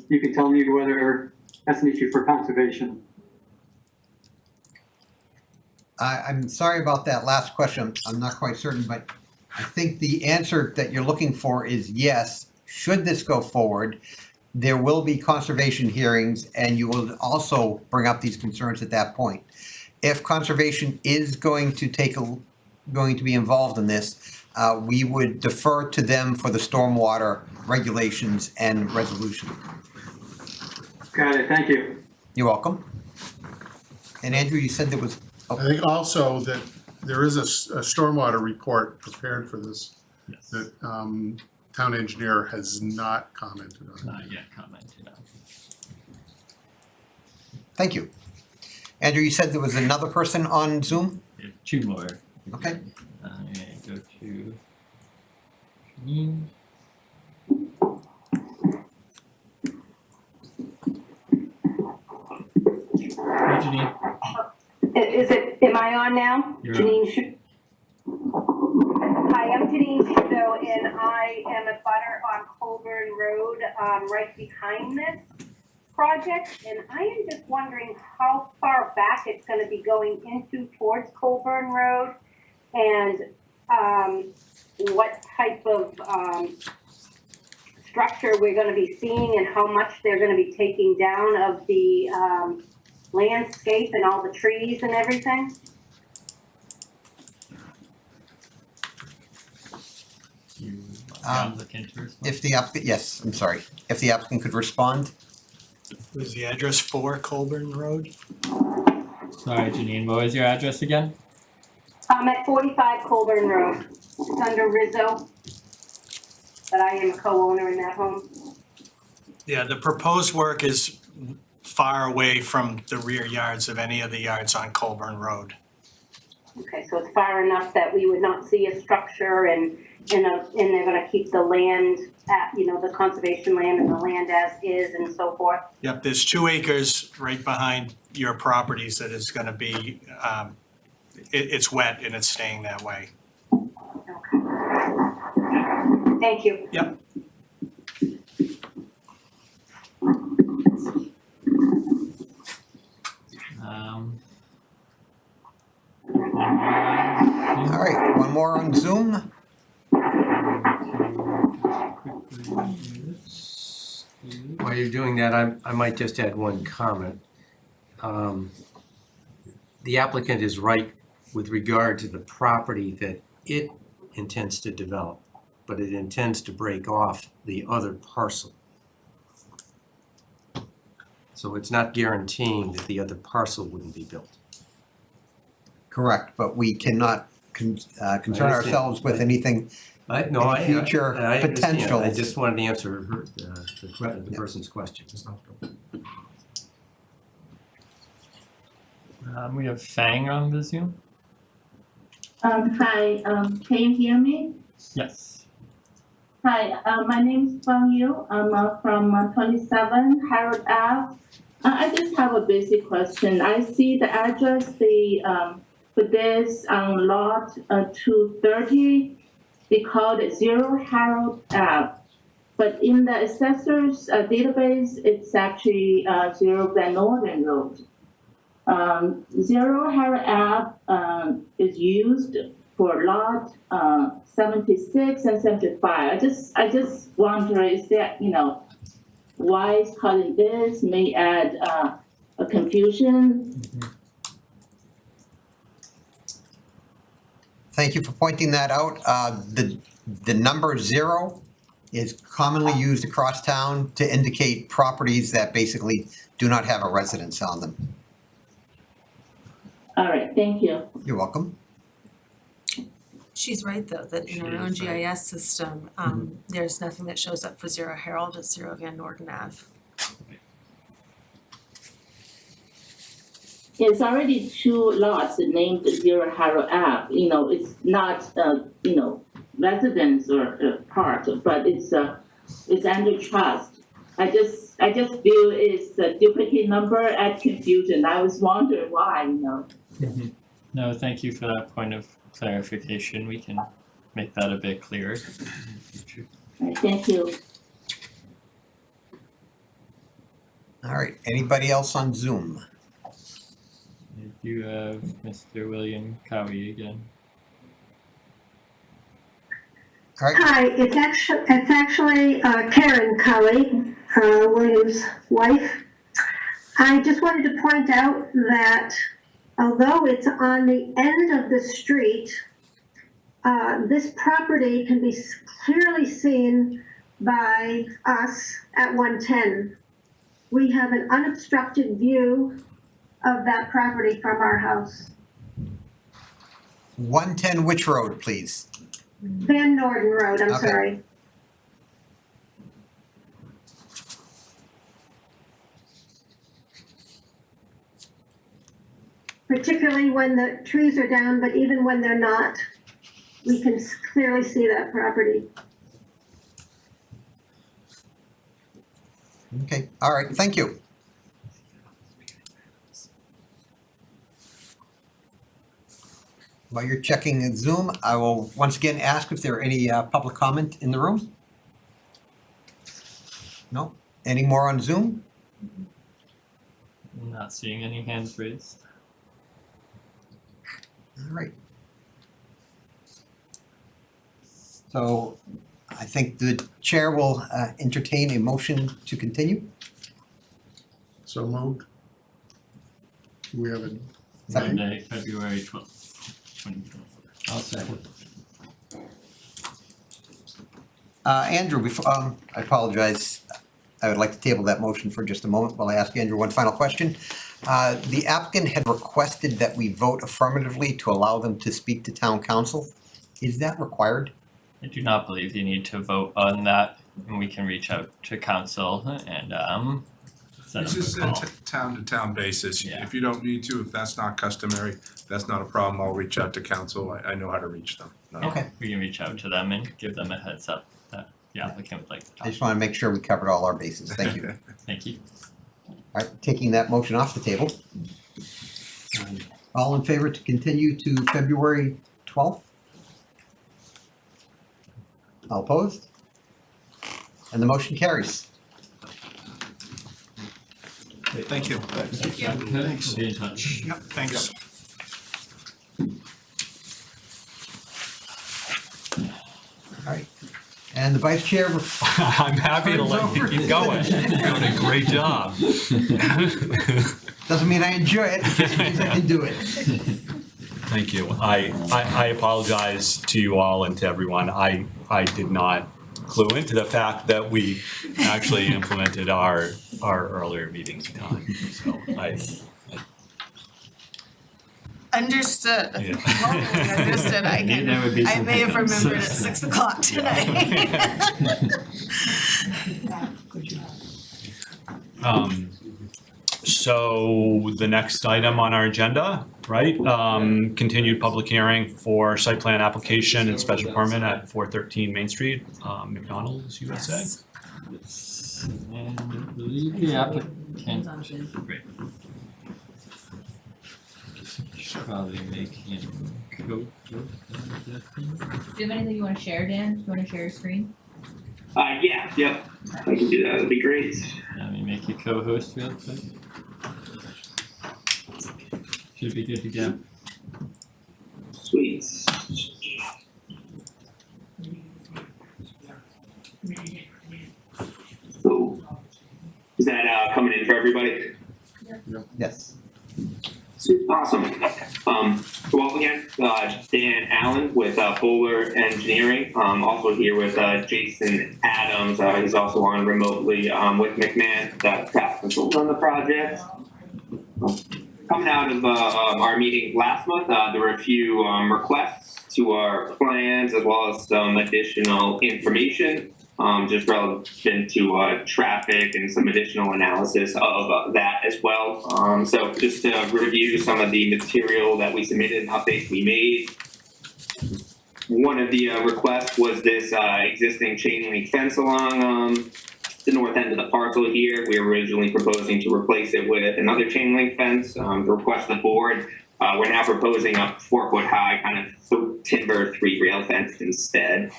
you can tell me whether that's an issue for conservation. I'm sorry about that last question. I'm not quite certain, but I think the answer that you're looking for is yes. Should this go forward, there will be conservation hearings, and you will also bring up these concerns at that point. If conservation is going to be involved in this, we would defer to them for the stormwater regulations and resolution. Got it, thank you. You're welcome. And Andrew, you said there was, I think also that there is a stormwater report prepared for this Yes. that town engineer has not commented on. Not yet commented on. thank you. Andrew, you said there was another person on Zoom? We have two more. Okay. I'm gonna go to Janine. Hey, Janine. Am I on now? You're Janine Hi, I'm Janine Shudo, and I am a butter on Colburn Road, right behind this project. And I am just wondering how far back it's gonna be going into towards Colburn Road, and what type of structure we're gonna be seeing, and how much they're gonna be taking down of the landscape and all the trees and everything. You want the Um, applicant to respond? If the applicant, yes, I'm sorry. If the applicant could respond? Was the address for Colburn Road? Sorry, Janine, what was your address again? I'm at 45 Colburn Road. It's under Rizzo, but I am a co-owner in that home. Yeah, the proposed work is far away from the rear yards of any of the yards on Colburn Road. Okay, so it's far enough that we would not see a structure, and they're gonna keep the land at, you know, the conservation land and the land as is and so forth. Yep, there's 2 acres right behind your properties that is gonna be, it's wet and it's staying that way. Okay. Thank you. Yep. All right, why more on Zoom? While you're doing that, I might just add one comment. The applicant is right with regard to the property that it intends to develop, but it intends to break off the other parcel. So it's not guaranteeing that the other parcel wouldn't be built. Correct, but we cannot concern understand. ourselves with anything. Any future I understand. I potentials. just wanted to answer the person's question. We have Fang on the Zoom. Hi, can you hear me? Yes. Hi, my name is Fang Yu. I'm from 27 Harold Ave. I just have a basic question. I see the address, for this lot 230, they called it 0 Harold Ave. But in the assessor's database, it's actually 0 Van Norden Road. 0 Harold Ave is used for lot 76 and 75. I just wonder, is that, why it's calling this, may add a confusion. Thank you for pointing that out. The number 0 is commonly used across town to indicate properties that basically do not have a residence on them. All right, thank you. You're welcome. She's right, though, that in our own GIS system, there's nothing that shows up for 0 Harold, it's 0 Van Norden Ave. It's already 2 lots named 0 Harold Ave. It's not, residence or part, but it's under trust. I just feel it's a duplicate number, add confusion. I was wondering why, No, thank you for that point of clarification. We can make that a bit clearer in the future. All right, thank you. All right, anybody else on Zoom? You have Mr. William Cowie again. All right, Hi, it's actually Karen Cully, William's wife. I just wanted to point out that although it's on the end of the street, this property can be clearly seen by us at 110. We have an unobstructed view of that property from our house. 110 which road, please? Van Norden Road, I'm Okay. sorry. Particularly when the trees are down, but even when they're not, we can clearly see that property. Okay, all right, thank you. While you're checking Zoom, I will once again ask if there are any public comment in the room. No? Any more on Zoom? I'm not seeing any hands raised. All right. So I think the chair will entertain a motion to continue. So moved. We have a Monday, February 12th, 2024. I'll second. Andrew, before, I apologize. I would like to table that motion for just a moment while I ask Andrew one final question. The applicant had requested that we vote affirmatively to allow them to speak to town council. Is that required? I do not believe you need to vote on that, and we can reach out to council and set It's up just a a call. town-to-town basis. Yeah. If you don't need to, if that's not customary, that's not a problem. I'll reach out to council. I know how to reach them. No. Okay. We can reach out to them and give them a heads up that the applicant would like to I talk. just want to make sure we covered all our bases. Thank you. Thank you. All right, taking that motion off the table. All in favor to continue to February 12th? All opposed? And the motion carries. Thank you. Thanks. Be in touch. Yep, thanks. All right. And the vice chair. I'm happy to let you keep going. You're doing a great job. Doesn't mean I enjoy it, it just means I can do it. Thank you. I apologize to you all and to everyone. I did not clue into the fact that we actually implemented our earlier meeting time. So Understood. Yeah. Totally understood. I Knew there would be I some may have hiccups. remembered at 6 o'clock tonight. So the next item on our agenda, right? Continued public hearing for site plan application and special permit at 413 Main Street, McDonald's USA. Yes. And I believe the applicant. Great. Should probably make him go. Do you have anything you want to share, Dan? Do you want to share your screen? Yep. I can do that. That'd be great. Let me make you co-host real quick. Should be good to go. Sweet. So, is that coming in for everybody? Yes. Sweet. Awesome. Well, again, Dan Allen with Bowler Engineering. Also here with Jason Adams. He's also on remotely with McMahon, the craft consultant on the project. Coming out of our meeting last month, there were a few requests to our plans as well as some additional information just relevant to traffic and some additional analysis of that as well. So just to review some of the material that we submitted and updates we made. One of the requests was this existing chain link fence along the north end of the parcel here. We were originally proposing to replace it with another chain link fence. To request the board, we're now proposing a 4-foot high kind of timber 3-rail fence instead.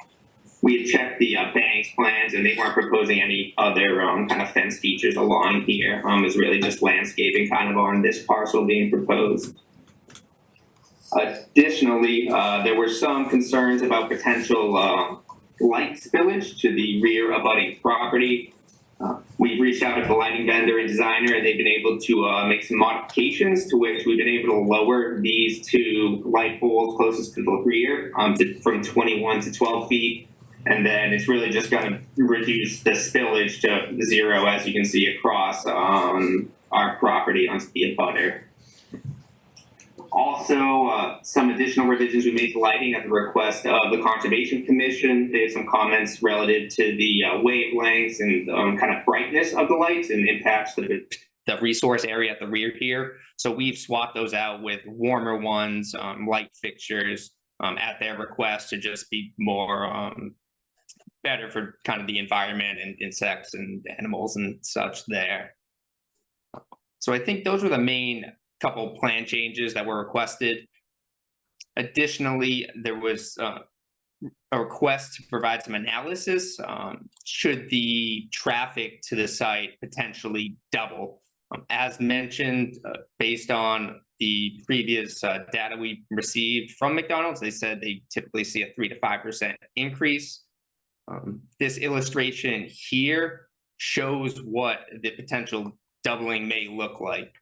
We had checked the Banks plans and they weren't proposing any other kind of fence features along here. It's really just landscaping kind of on this parcel being proposed. Additionally, there were some concerns about potential light spillage to the rear abutting property. We've reached out to the lighting vendor and designer, and they've been able to make some modifications to which we've been able to lower these two light poles closest to the rear from 21 to 12 feet. And then it's really just going to reduce the spillage to 0, as you can see across our property onto the abutter. Also, some additional revisions we made to lighting at the request of the Conservation Commission. They had some comments relative to the wavelengths and kind of brightness of the lights and impacts to the resource area at the rear here. So we've swapped those out with warmer ones, light fixtures at their request to just be more better for kind of the environment and insects and animals and such there. So I think those were the main couple plan changes that were requested. Additionally, there was a request to provide some analysis should the traffic to the site potentially double. As mentioned, based on the previous data we received from McDonald's, they said they typically see a 3 to 5% increase. This illustration here shows what the potential doubling may look like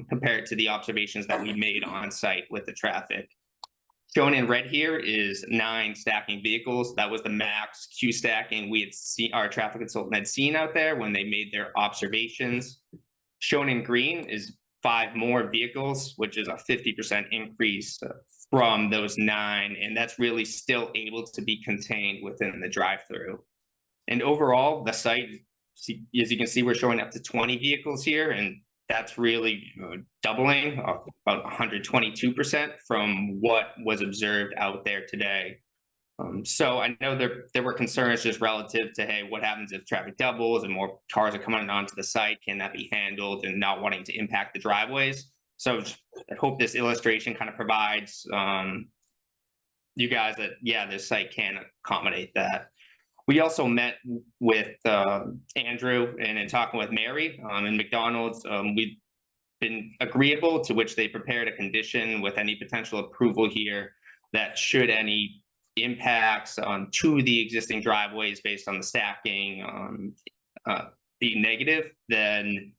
compared to the observations that we made on site with the traffic. Shown in red here is 9 stacking vehicles. That was the max queue stacking we had seen, our traffic consultant had seen out there when they made their observations. Shown in green is 5 more vehicles, which is a 50% increase from those 9, and that's really still able to be contained within the drive-through. And overall, the site, as you can see, we're showing up to 20 vehicles here, and that's really doubling, about 122% from what was observed out there today. So I know there were concerns just relative to, hey, what happens if traffic doubles and more cars are coming onto the site? Can that be handled, and not wanting to impact the driveways? So I hope this illustration kind of provides you guys that, yeah, this site can accommodate that. We also met with Andrew and in talking with Mary in McDonald's. We've been agreeable, to which they prepared a condition with any potential approval here that should any impacts to the existing driveways based on the stacking be negative, then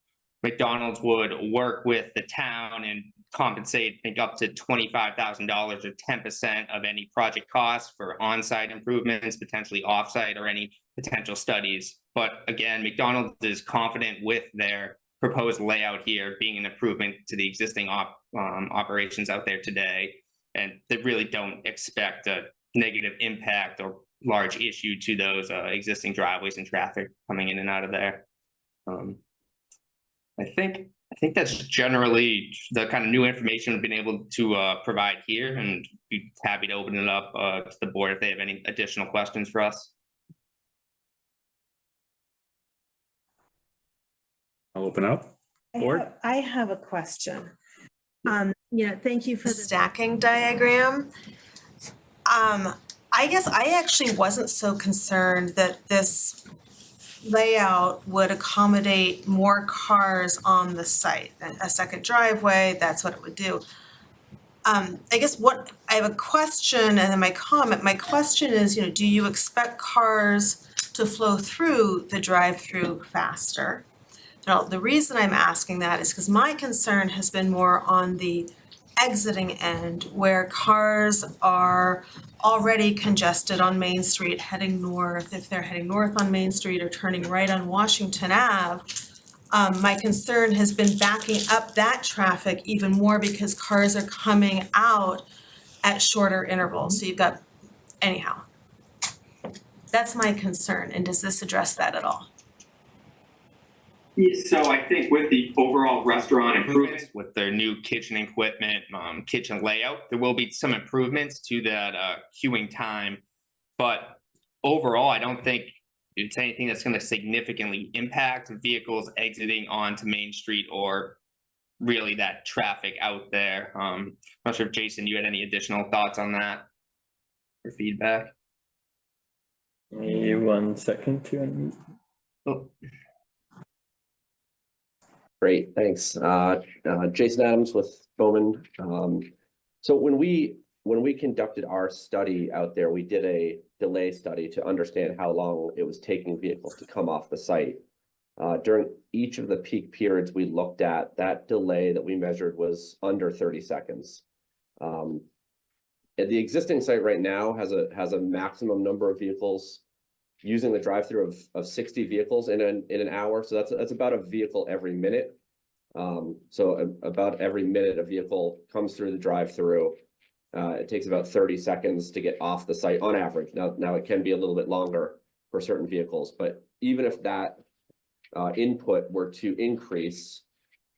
McDonald's would work with the town and compensate, I think, up to $25,000 or 10% of any project costs for on-site improvements, potentially off-site, or any potential studies. But again, McDonald's is confident with their proposed layout here being an improvement to the existing operations out there today, and they really don't expect a negative impact or large issue to those existing driveways and traffic coming in and out of there. I think that's generally the kind of new information we've been able to provide here, and be happy to open it up to the board if they have any additional questions for us. I'll open up. Board? I have a question. Thank you for the stacking diagram. I guess I actually wasn't so concerned that this layout would accommodate more cars on the site. A second driveway, that's what it would do. I guess I have a question and then my comment. My question is, do you expect cars to flow through the drive-through faster? Now, the reason I'm asking that is because my concern has been more on the exiting end, where cars are already congested on Main Street heading north. If they're heading north on Main Street or turning right on Washington Ave, my concern has been backing up that traffic even more because cars are coming out at shorter intervals. So you've got, anyhow, that's my concern. And does this address that at all? So I think with the overall restaurant improvements, with their new kitchen equipment, kitchen layout, there will be some improvements to that queuing time. But overall, I don't think it's anything that's going to significantly impact vehicles exiting onto Main Street or really that traffic out there. I'm not sure if Jason, you had any additional thoughts on that or feedback. Give me 1 second to unmute. Oh. Great, thanks. Jason Adams with Bowman. So when we conducted our study out there, we did a delay study to understand how long it was taking vehicles to come off the site. During each of the peak periods we looked at, that delay that we measured was under 30 seconds. And the existing site right now has a maximum number of vehicles using the drive-through of 60 vehicles in an hour. So that's about a vehicle every minute. So about every minute a vehicle comes through the drive-through. It takes about 30 seconds to get off the site on average. Now it can be a little bit longer for certain vehicles, but even if that input were to increase,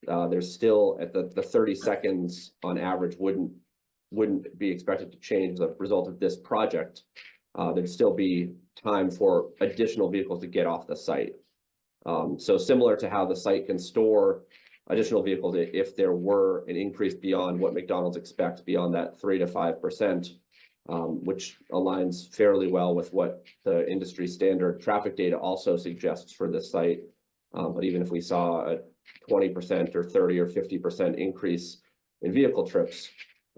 there's still at the 30 seconds on average wouldn't be expected to change as a result of this project. There'd still be time for additional vehicles to get off the site. So similar to how the site can store additional vehicles, if there were an increase beyond what McDonald's expects, beyond that 3 to 5%, which aligns fairly well with what the industry standard traffic data also suggests for this site. But even if we saw a 20% or 30 or 50% increase in vehicle trips,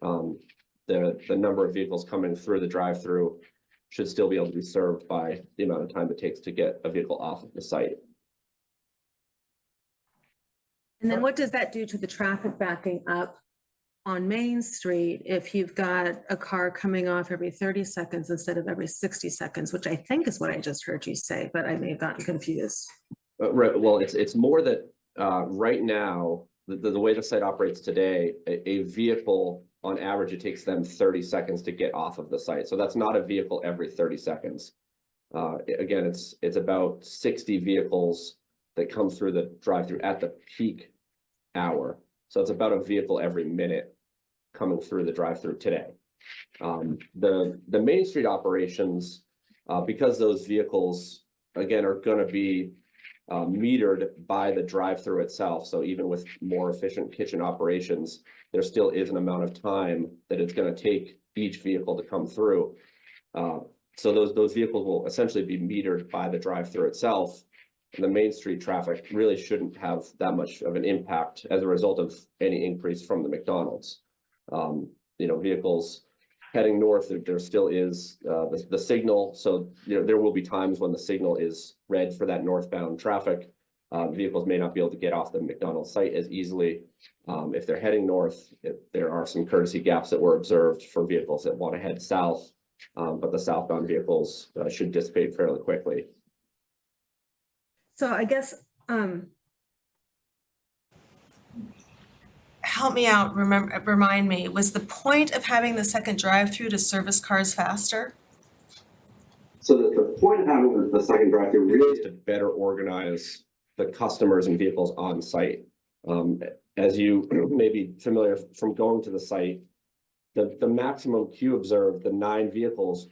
the number of vehicles coming through the drive-through should still be able to be served by the amount of time it takes to get a vehicle off of the site. And then what does that do to the traffic backing up on Main Street if you've got a car coming off every 30 seconds instead of every 60 seconds, which I think is what I just heard you say, but I may have gotten confused. Right, well, it's more that right now, the way the site operates today, a vehicle on average, it takes them 30 seconds to get off of the site. So that's not a vehicle every 30 seconds. Again, it's about 60 vehicles that come through the drive-through at the peak hour. So it's about a vehicle every minute coming through the drive-through today. The Main Street operations, because those vehicles, again, are going to be metered by the drive-through itself. So even with more efficient kitchen operations, there still is an amount of time that it's going to take each vehicle to come through. So those vehicles will essentially be metered by the drive-through itself. And the Main Street traffic really shouldn't have that much of an impact as a result of any increase from the McDonald's. Vehicles heading north, there still is the signal. So, there will be times when the signal is red for that northbound traffic. Vehicles may not be able to get off the McDonald's site as easily. If they're heading north, there are some courtesy gaps that were observed for vehicles that want to head south, but the southbound vehicles should dissipate fairly quickly. So I guess, help me out, remind me, was the point of having the second drive-through to service cars faster? So the point of having the second drive-through really is to better organize the customers and vehicles on site. As you may be familiar from going to the site, the maximum queue observed, the 9 vehicles,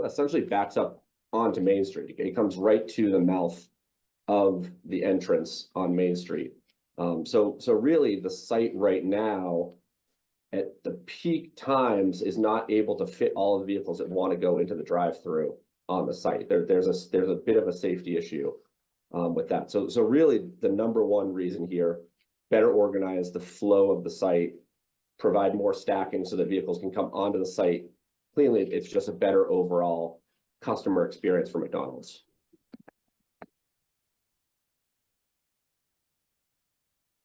essentially backs up onto Main Street. It comes right to the mouth of the entrance on Main Street. So really the site right now at the peak times is not able to fit all of the vehicles that want to go into the drive-through on the site. There's a bit of a safety issue with that. So really the number one reason here, better organize the flow of the site, provide more stacking so that vehicles can come onto the site cleanly. It's just a better overall customer experience for McDonald's.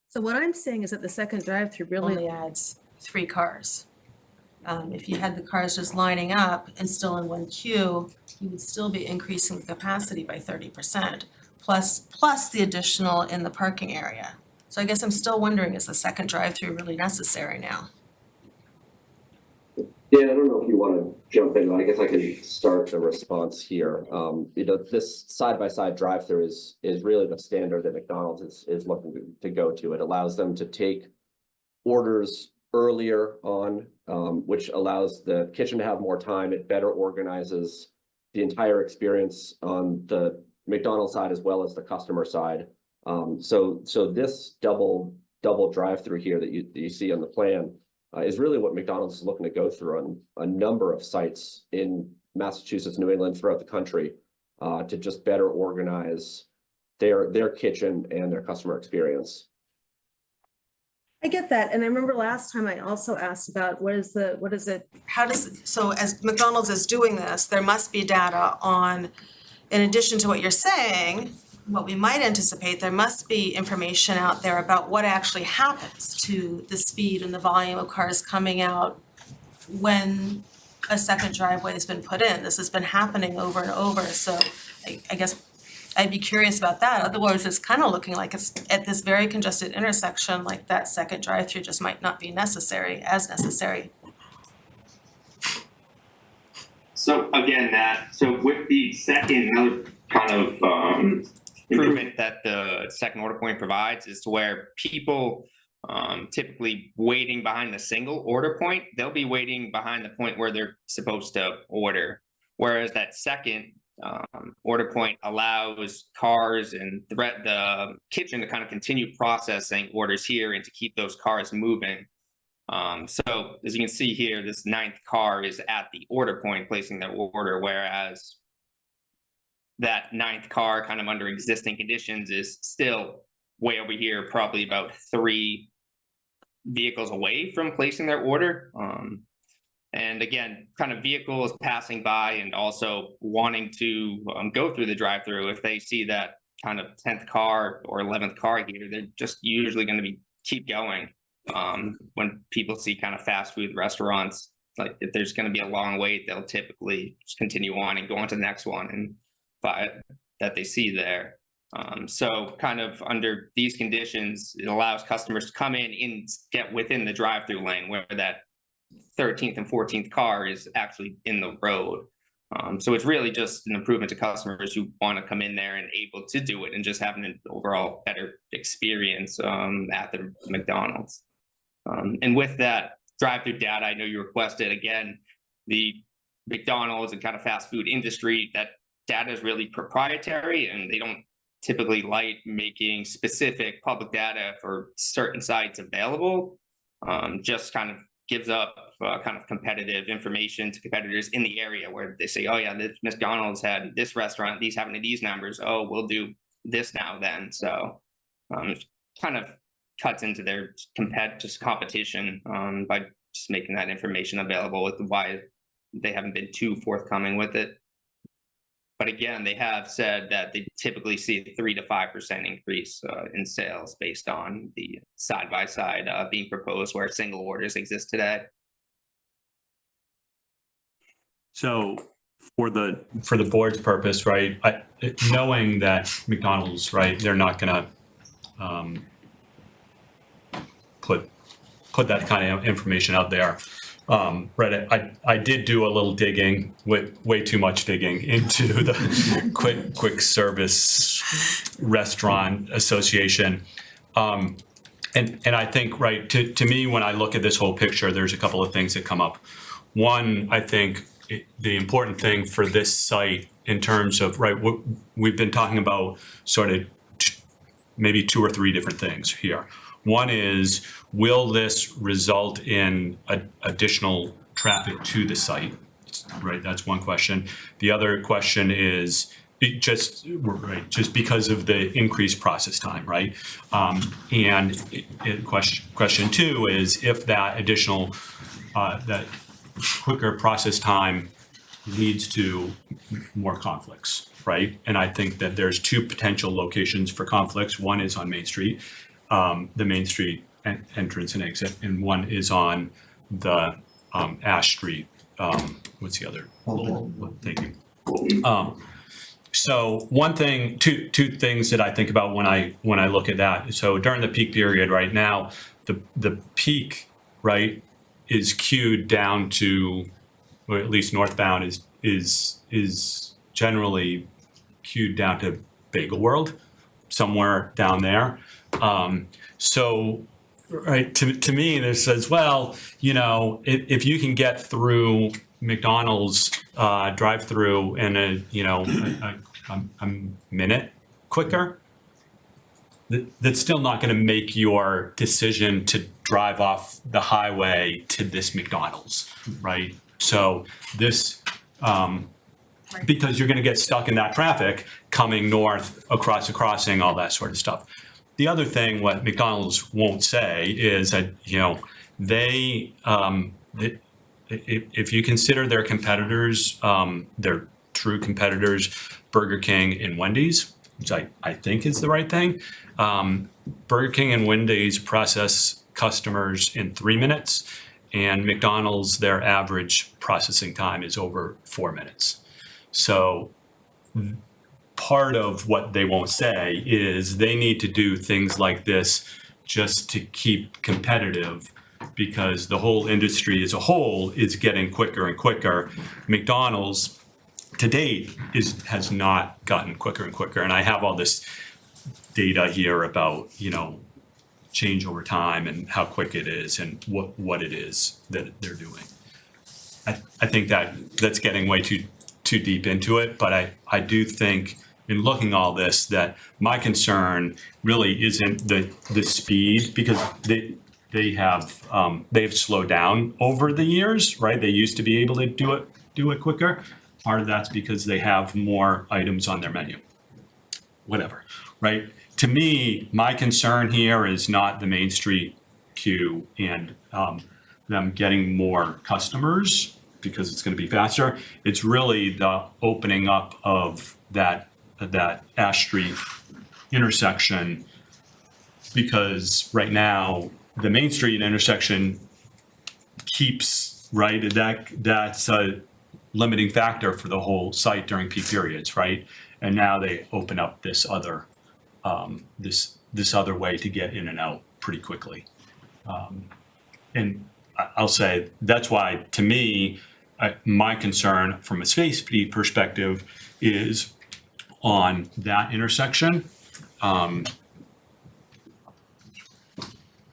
So what I'm saying is that the second drive-through really only adds 3 cars. If you had the cars just lining up and still in one queue, you would still be increasing the capacity by 30%, plus the additional in the parking area. So I guess I'm still wondering, is the second drive-through really necessary now? Yeah, I don't know if you want to jump in. I guess I can start the response here. This side-by-side drive-through is really the standard that McDonald's is looking to go to. It allows them to take orders earlier on, which allows the kitchen to have more time. It better organizes the entire experience on the McDonald's side as well as the customer side. So this double drive-through here that you see on the plan is really what McDonald's is looking to go through on a number of sites in Massachusetts, New England, throughout the country, to just better organize their kitchen and their customer experience. I get that, and I remember last time I also asked about so as McDonald's is doing this, there must be data on, in addition to what you're saying, what we might anticipate, there must be information out there about what actually happens to the speed and the volume of cars coming out when a second driveway has been put in. This has been happening over and over, so I guess I'd be curious about that. Otherwise, it's kind of looking like it's at this very congested intersection, like that second drive-through just might not be necessary. So again, so with the second, another kind of improvement that the second order point provides is to where people typically waiting behind the single order point, they'll be waiting behind the point where they're supposed to order. Whereas that second order point allows cars and the kitchen to kind of continue processing orders here and to keep those cars moving. So as you can see here, this 9th car is at the order point placing their order, whereas that 9th car kind of under existing conditions is still way over here, probably about 3 vehicles away from placing their order. And again, kind of vehicles passing by and also wanting to go through the drive-through, if they see that kind of 10th car or 11th car here, they're just usually going to keep going. When people see kind of fast food restaurants, like if there's going to be a long wait, they'll typically just continue on and go on to the next one and buy it that they see there. So kind of under these conditions, it allows customers to come in and get within the drive-through lane where that 13th and 14th car is actually in the road. So it's really just an improvement to customers who want to come in there and able to do it and just having an overall better experience at the McDonald's. And with that drive-through data, I know you requested, again, the McDonald's and kind of fast food industry, that data is really proprietary and they don't typically like making specific public data for certain sites available. Just kind of gives up kind of competitive information to competitors in the area where they say, oh yeah, this McDonald's had this restaurant, these having these numbers, oh, we'll do this now then. So it kind of cuts into their competition by just making that information available with why they haven't been too forthcoming with it. But again, they have said that they typically see a 3 to 5% increase in sales based on the side-by-side being proposed where single orders exist today. So for the board's purpose, right, knowing that McDonald's, right, they're not gonna put that kind of information out there. Right, I did do a little digging, way too much digging into the quick service restaurant association. And I think, right, to me, when I look at this whole picture, there's a couple of things that come up. One, I think the important thing for this site in terms of, right, what we've been talking about sort of maybe 2 or 3 different things here. One is, will this result in additional traffic to the site? Right, that's one question. The other question is just because of the increased process time, right? And question 2 is if that additional, that quicker process time leads to more conflicts, right? And I think that there's 2 potential locations for conflicts. One is on Main Street, the Main Street entrance and exit, and one is on the Ash Street. What's the other? Thank you. So one thing, two things that I think about when I look at that. So during the peak period right now, the peak, right, is queued down to, or at least northbound is generally queued down to Bagel World, somewhere down there. So, right, to me, this says, well, you know, if you can get through McDonald's drive-through in a minute quicker, that's still not going to make your decision to drive off the highway to this McDonald's, right? So this, because you're going to get stuck in that traffic coming north across the crossing, all that sort of stuff. The other thing, what McDonald's won't say is that, you know, they, if you consider their competitors, their true competitors, Burger King and Wendy's, which I think is the right thing. Burger King and Wendy's process customers in 3 minutes, and McDonald's, their average processing time is over 4 minutes. So part of what they won't say is they need to do things like this just to keep competitive, because the whole industry as a whole is getting quicker and quicker. McDonald's to date has not gotten quicker and quicker. And I have all this data here about, you know, change over time and how quick it is and what it is that they're doing. I think that's getting way too deep into it, but I do think in looking all this that my concern really isn't the speed, because they've slowed down over the years, right? They used to be able to do it quicker. Part of that's because they have more items on their menu. Whatever, right? To me, my concern here is not the Main Street queue and them getting more customers because it's going to be faster. It's really the opening up of that Ash Street intersection, because right now the Main Street intersection keeps, right, that's a limiting factor for the whole site during peak periods, right? And now they open up this other this other way to get in and out pretty quickly. And I'll say that's why, to me, my concern from a safety perspective is on that intersection. In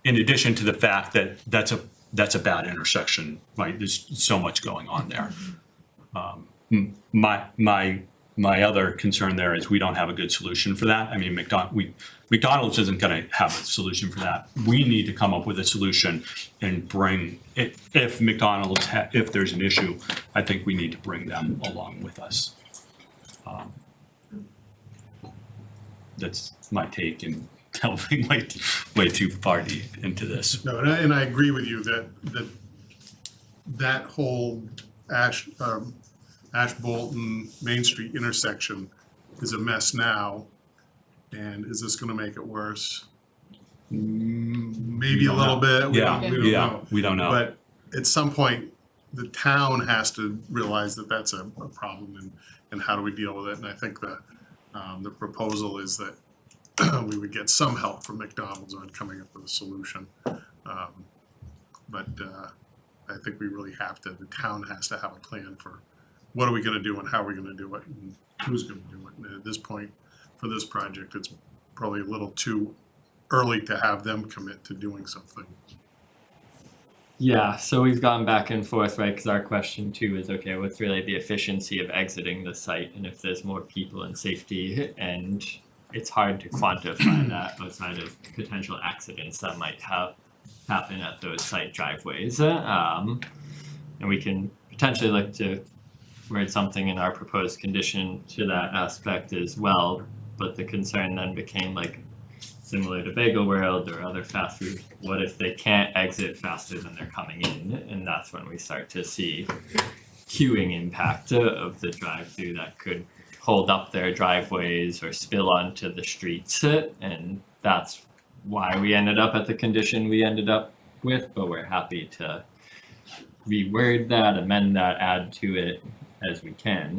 addition to the fact that that's a bad intersection, right? There's so much going on there. My other concern there is we don't have a good solution for that. I mean, McDonald's isn't going to have a solution for that. We need to come up with a solution and bring it. If McDonald's, if there's an issue, I think we need to bring them along with us. That's my take, and delving way too far deep into this. No, and I agree with you that whole Ash Bolton Main Street intersection is a mess now. And is this gonna make it worse? Maybe a don't little know. bit. We Yeah, don't yeah, know. we don't know. But at some point, the town has to realize that that's a problem and how do we deal with it? And I think the proposal is that we would get some help from McDonald's on coming up with a solution. But I think we really have to, the town has to have a plan for what are we gonna do and how are we gonna do it and who's gonna do it. And at this point, for this project, it's probably a little too early to have them commit to doing something. Yeah, so we've gone back and forth, right? Because our question too is, okay, what's really the efficiency of exiting the site, and if there's more people and safety, and it's hard to quantify that outside of potential accidents that might happen at those site driveways. And we can potentially look to word something in our proposed condition to that aspect as well. But the concern then became like, similar to Bagel World or other fast food, what if they can't exit faster than they're coming in? And that's when we start to see queuing impact of the drive-through that could hold up their driveways or spill onto the streets. And that's why we ended up at the condition we ended up with, but we're happy to reword that, amend that, add to it as we can.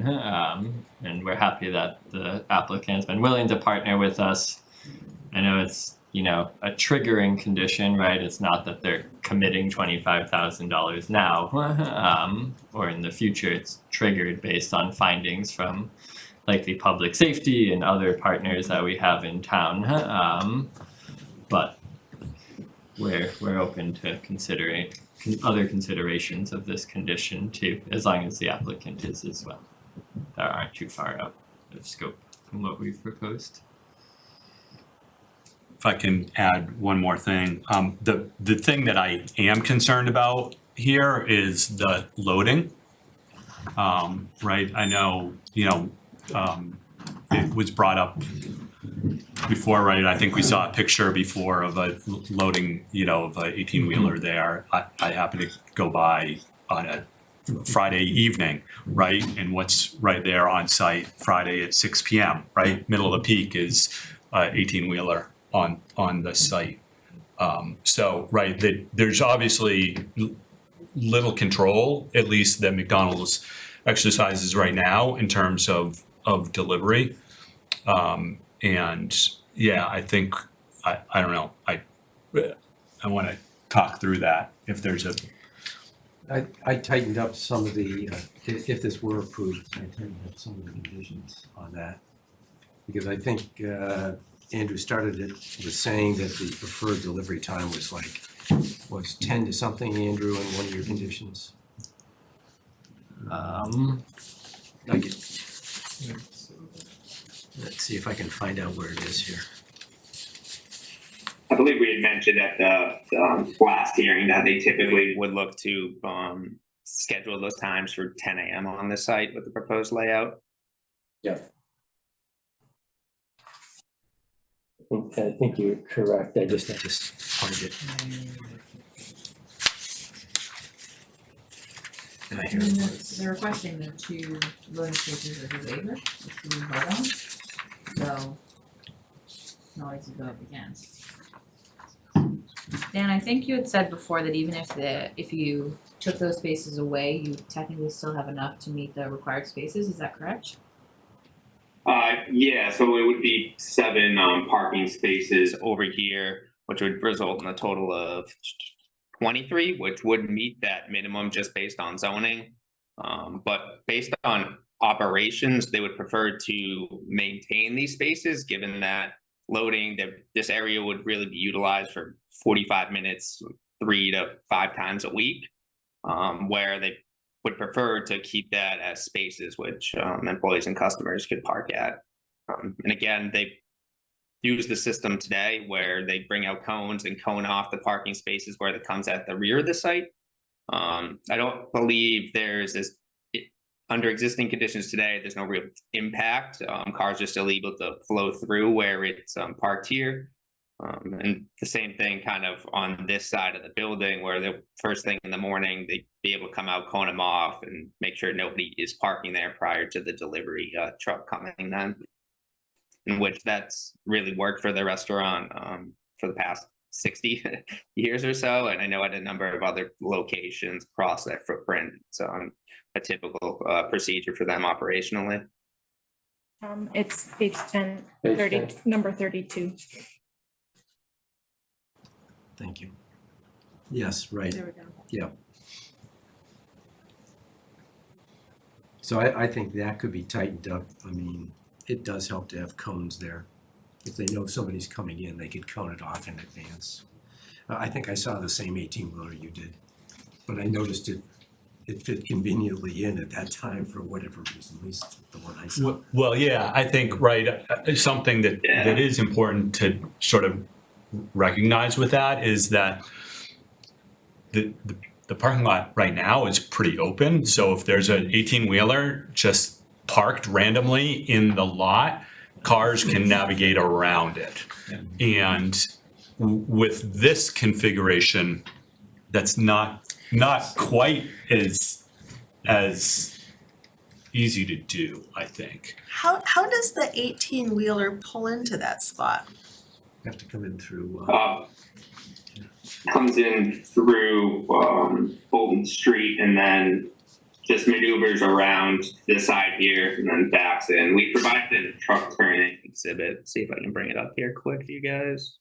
And we're happy that the applicant's been willing to partner with us. I know it's, you know, a triggering condition, right? It's not that they're committing $25,000 now, or in the future. It's triggered based on findings from likely public safety and other partners that we have in town. But we're open to considering other considerations of this condition too, as long as the applicant is as well, that aren't too far out of scope from what we've proposed. If I can add one more thing, the thing that I am concerned about here is the loading. Right, I know, you know, it was brought up before, right? I think we saw a picture before of a loading, you know, of a 18-wheeler there. I happened to go by on a Friday evening, right? And what's right there on site Friday at 6 p.m., right? Middle of the peak is 18-wheeler on the site. So, right, there's obviously little control, at least that McDonald's exercises right now in terms of delivery. And yeah, I think, I don't know, I want to talk through that if there's a. I tightened up some of the, if this were approved, I tightened up some of the conditions on that. Because I think Andrew started it with saying that the preferred delivery time was 10 to something, Andrew, in one of your conditions. Let's see if I can find out where it is here. I believe we had mentioned at the last hearing that they typically would look to schedule those times for 10 a.m. on the site with the proposed layout. Yeah. I think you're correct. I just have to find it. And I hear it was. They're requesting the 2 loading spaces as a waiver, which we vote on. So, no always vote against. Dan, I think you had said before that even if you took those spaces away, you technically still have enough to meet the required spaces. Is that correct? Yeah, so it would be 7 parking spaces over here, which would result in a total of 23, which would meet that minimum just based on zoning. But based on operations, they would prefer to maintain these spaces, given that loading, this area would really be utilized for 45 minutes, 3 to 5 times a week, where they would prefer to keep that as spaces which employees and customers could park at. And again, they use the system today where they bring out cones and cone off the parking spaces where it comes at the rear of the site. I don't believe under existing conditions today, there's no real impact. Cars are still able to flow through where it's parked here. And the same thing kind of on this side of the building where the first thing in the morning, they'd be able to come out, cone them off and make sure nobody is parking there prior to the delivery truck coming then. In which that's really worked for the restaurant for the past 60 years or so. And I know at a number of other locations across that footprint, it's a typical procedure for them operationally. It's page 10, Page 30, 10. number 32. Thank you. Yes, right. There we go. Yeah. So I think that could be tightened up. I mean, it does help to have cones there. If they know somebody's coming in, they could cone it off in advance. I think I saw the same 18-wheeler you did, but I noticed it fit conveniently in at that time for whatever reason, at least the one I saw. Well, yeah, I think, right, something that is important to sort of recognize with that is that the parking lot right now is pretty open. So if there's an 18-wheeler just parked randomly in the lot, cars can navigate around it. And with this configuration, that's not quite as easy to do, I think. How does the 18-wheeler pull into that spot? Have to come in through. Comes in through Bolton Street and then just maneuvers around this side here and then backs in. We provided a truck turning exhibit. See if I can bring it up here quick for you guys.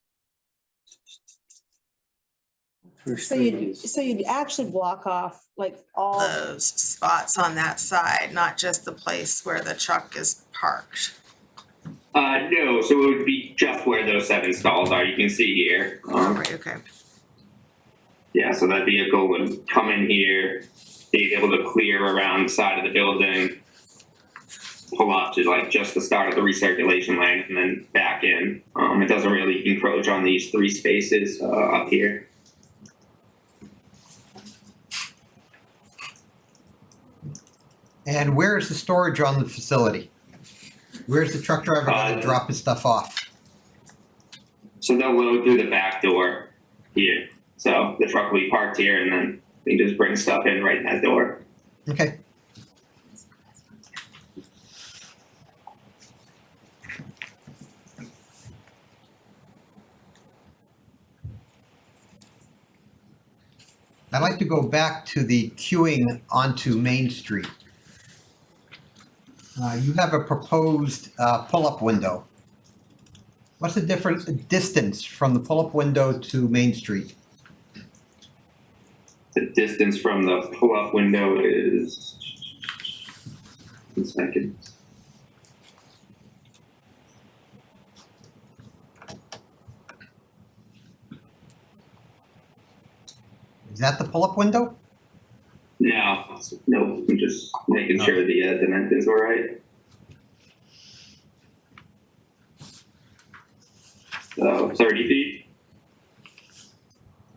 So you'd actually block off like all those spots on that side, not just the place where the truck is parked. No, so it would be just where those 7 stalls are. You can see here. Right, okay. Yeah, so that vehicle would come in here, be able to clear around the side of the building, pull up to like just the start of the recirculation lane, and then back in. It doesn't really encroach on these 3 spaces up here. And where is the storage on the facility? Where's the truck driver gonna drop his stuff off? So they'll load through the back door here. So the truck will be parked here and then they just bring stuff in right in that door. Okay. I'd like to go back to the queuing onto Main Street. You have a proposed pull-up window. What's the different distance from the pull-up window to Main Street? The distance from the pull-up window is 1 second. Is that the pull-up window? No, I'm just making sure the dimensions are right. So 30 feet.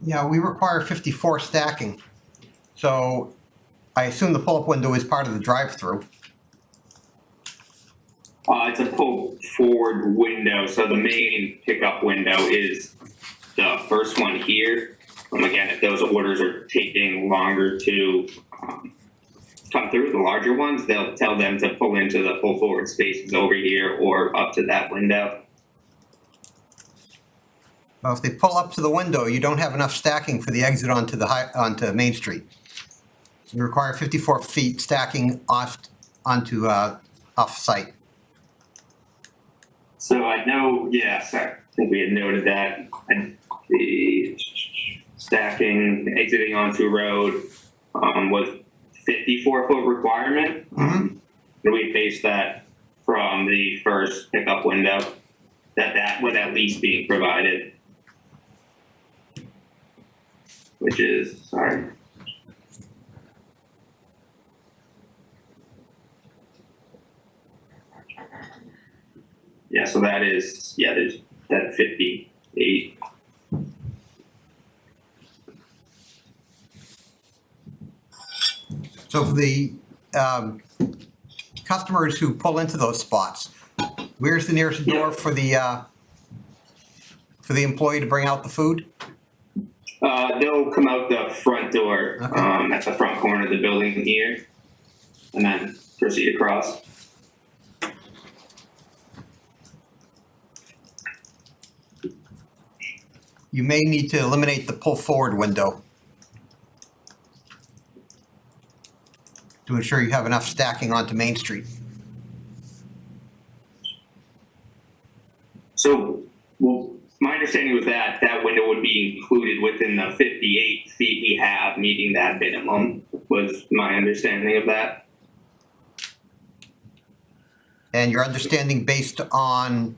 Yeah, we require 54 stacking. So I assume the pull-up window is part of the drive-through. It's a pull forward window, so the main pickup window is the first one here. Again, if those orders are taking longer to come through, the larger ones, they'll tell them to pull into the pull forward spaces over here or up to that window. Well, if they pull up to the window, you don't have enough stacking for the exit onto onto Main Street. So you require 54 feet stacking onto off-site. So I know, yes, I think we had noted that. And the stacking exiting onto road was 54-foot requirement. And we based that from the first pickup window that would at least be provided. Which is, sorry. Yeah, so that is, there's that 58. So for the customers who pull into those spots, where's the nearest door for the for the employee to bring out the food? They'll come out the front door, at the front corner of the building here, and then proceed across. You may need to eliminate the pull forward window to ensure you have enough stacking onto Main Street. So, well, my understanding was that that window would be included within the 58 feet we have, meeting that minimum, was my understanding of that. And your understanding based on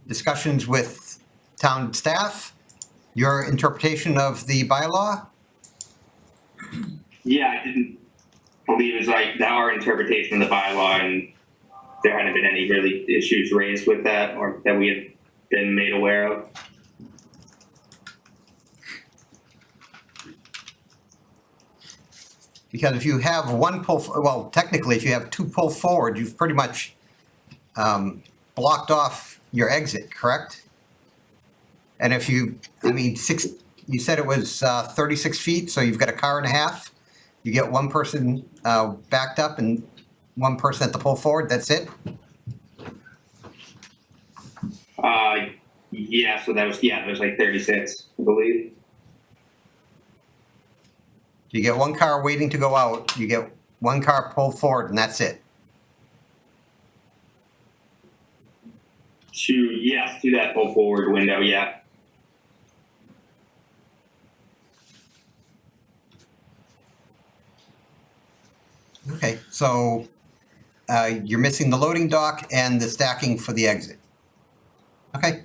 discussions with town staff, your interpretation of the bylaw? Yeah, I didn't believe it was like our interpretation of the bylaw, and there hadn't been any really issues raised with that or that we had been made aware of. Because if you have one well, technically, if you have two pull forward, you've pretty much blocked off your exit, correct? And if you, I mean, you said it was 36 feet, so you've got a car and a half. You get one person backed up and one person at the pull forward, that's it? Yeah, so that was, it was like 36, I believe. You get one car waiting to go out, you get one car pulled forward, and that's it. To that pull forward window, yeah. Okay, so you're missing the loading dock and the stacking for the exit. Okay.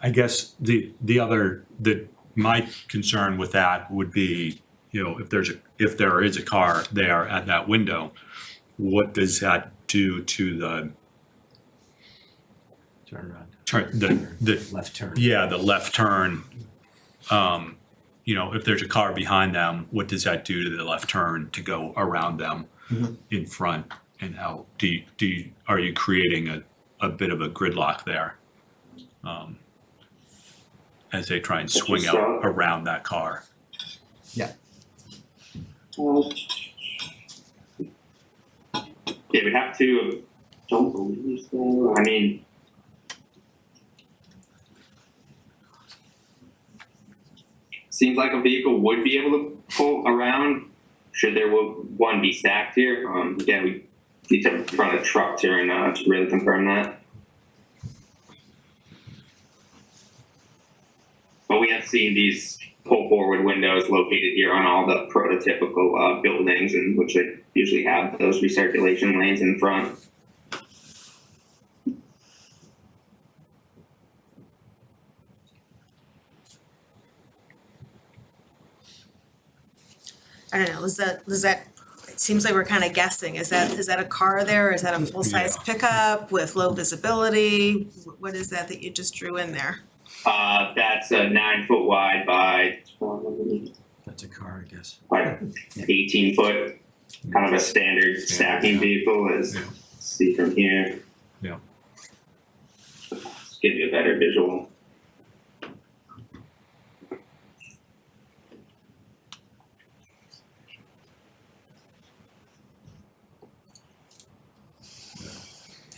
I guess my concern with that would be, if there is a car there at that window, what does that do to the Left turn. Yeah, the left turn. If there's a car behind them, what does that do to the left turn to go around them in front and out? Are you creating a bit of a gridlock there? As they try and swing out around that car. Yeah. They would have to, don't believe so. I mean, seems like a vehicle would be able to pull around should there one be stacked here. Again, we need to run a truck here and to really confirm that. But we have seen these pull forward windows located here on all the prototypical buildings, in which they usually have those recirculation lanes in front. I don't know, is that, it seems like we're kind of guessing, is that a car there, is that a full-size pickup with low visibility? What is that you just drew in there? That's a 9 foot wide by That's a car, I guess. like 18 foot, kind of a standard stacking vehicle, as see from here. Yeah. Let's give you a better visual.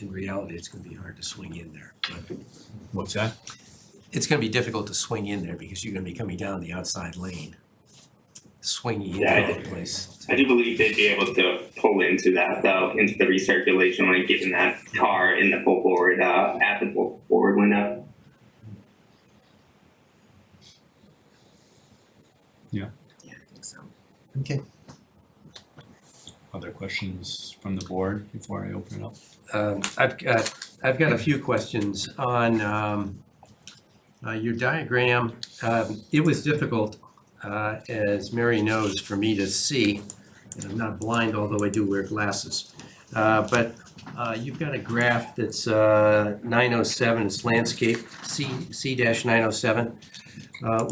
In reality, it's gonna be hard to swing in there. But What's that? it's gonna be difficult to swing in there because you're gonna be coming down the outside lane. Swinging into the place. I do believe they'd be able to pull into that, though, into the recirculation lane, given that car in the pull forward, at the pull forward window. Yeah. Yeah, I think so. Okay. Other questions from the board before I open it up? I've got a few questions on your diagram. It was difficult, as Mary knows, for me to see. And I'm not blind, although I do wear glasses. But you've got a graph that's 907, it's landscape, C-907.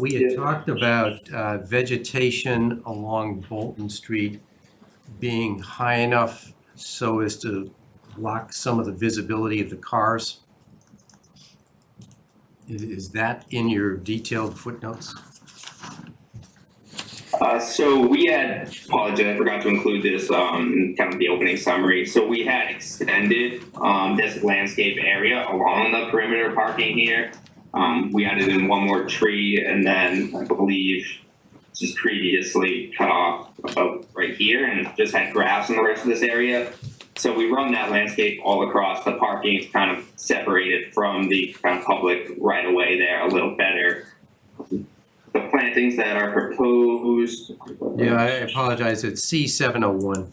We had talked about vegetation along Bolton Street being high enough so as to block some of the visibility of the cars? Is that in your detailed footnotes? So we had, apologize, I forgot to include this, in kind of the opening summary. So we had extended, this landscape area along the perimeter parking here. We added in one more tree, and then I believe just previously cut off about right here, and just had grass in the rest of this area. So we run that landscape all across. The parking is kind of separated from the kind of public right of way there a little better. The plantings that are proposed. Yeah, I apologize, it's C701,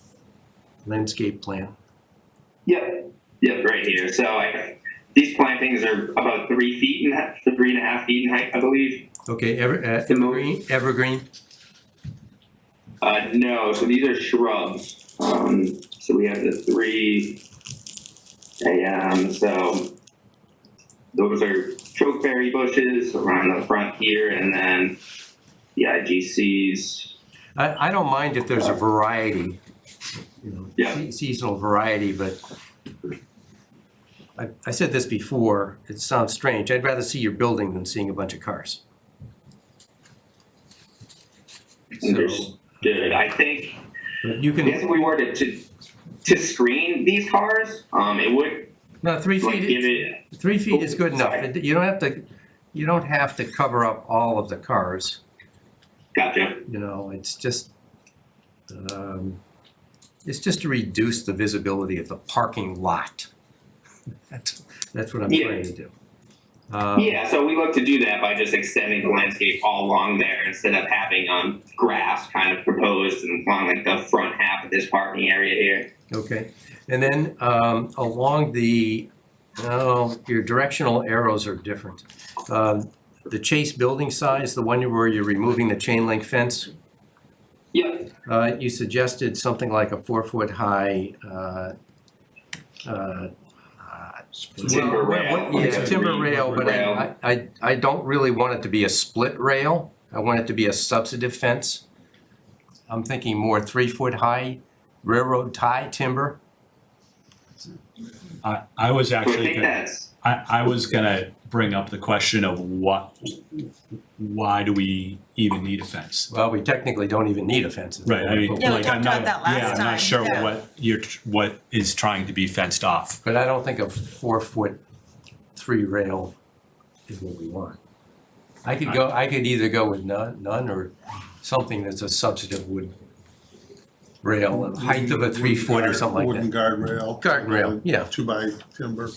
landscape plan. Yep, right here. So these plantings are about 3 feet in 3.5 feet in height, I believe. Okay, evergreen? No, so these are shrubs. So we have the 3 AM, so those are chokeberry bushes around the front here, and then the IGCs. I don't mind if there's a variety, you know, Yeah. seasonal variety, but I said this before, it sounds strange. I'd rather see your building than seeing a bunch of cars. Understood. I think, you can. if we were to screen these cars, it would. No, 3 like, feet, give it. 3 feet is good enough. Sorry. You don't have to cover up all of the cars. Gotcha. You know, it's just to reduce the visibility of the parking lot. That's what I'm trying to do. Yeah, so we look to do that by just extending the landscape all along there instead of having grass kind of proposed and along like the front half of this parking area here. Okay, and then along your directional arrows are different. The Chase building size, the one where you're removing the chain link fence. Yep. You suggested something like a 4-foot high. Timber rail. Yeah, timber rail, but I don't really want it to be a split rail. I want it to be a substantive fence. I'm thinking more 3-foot high railroad tie timber. I was actually I was gonna bring up the question of why do we even need a fence? Well, we technically don't even need a fence. Right, I mean, Yeah, we like, talked I'm about not, that last I'm time, not sure yeah. what is trying to be fenced off. But I don't think a 4-foot 3 rail is what we want. I could either go with none or something that's a substantive wood rail, a height of a 3 foot or something like Wooden that. guardrail. Guardrail, yeah. 2x timber.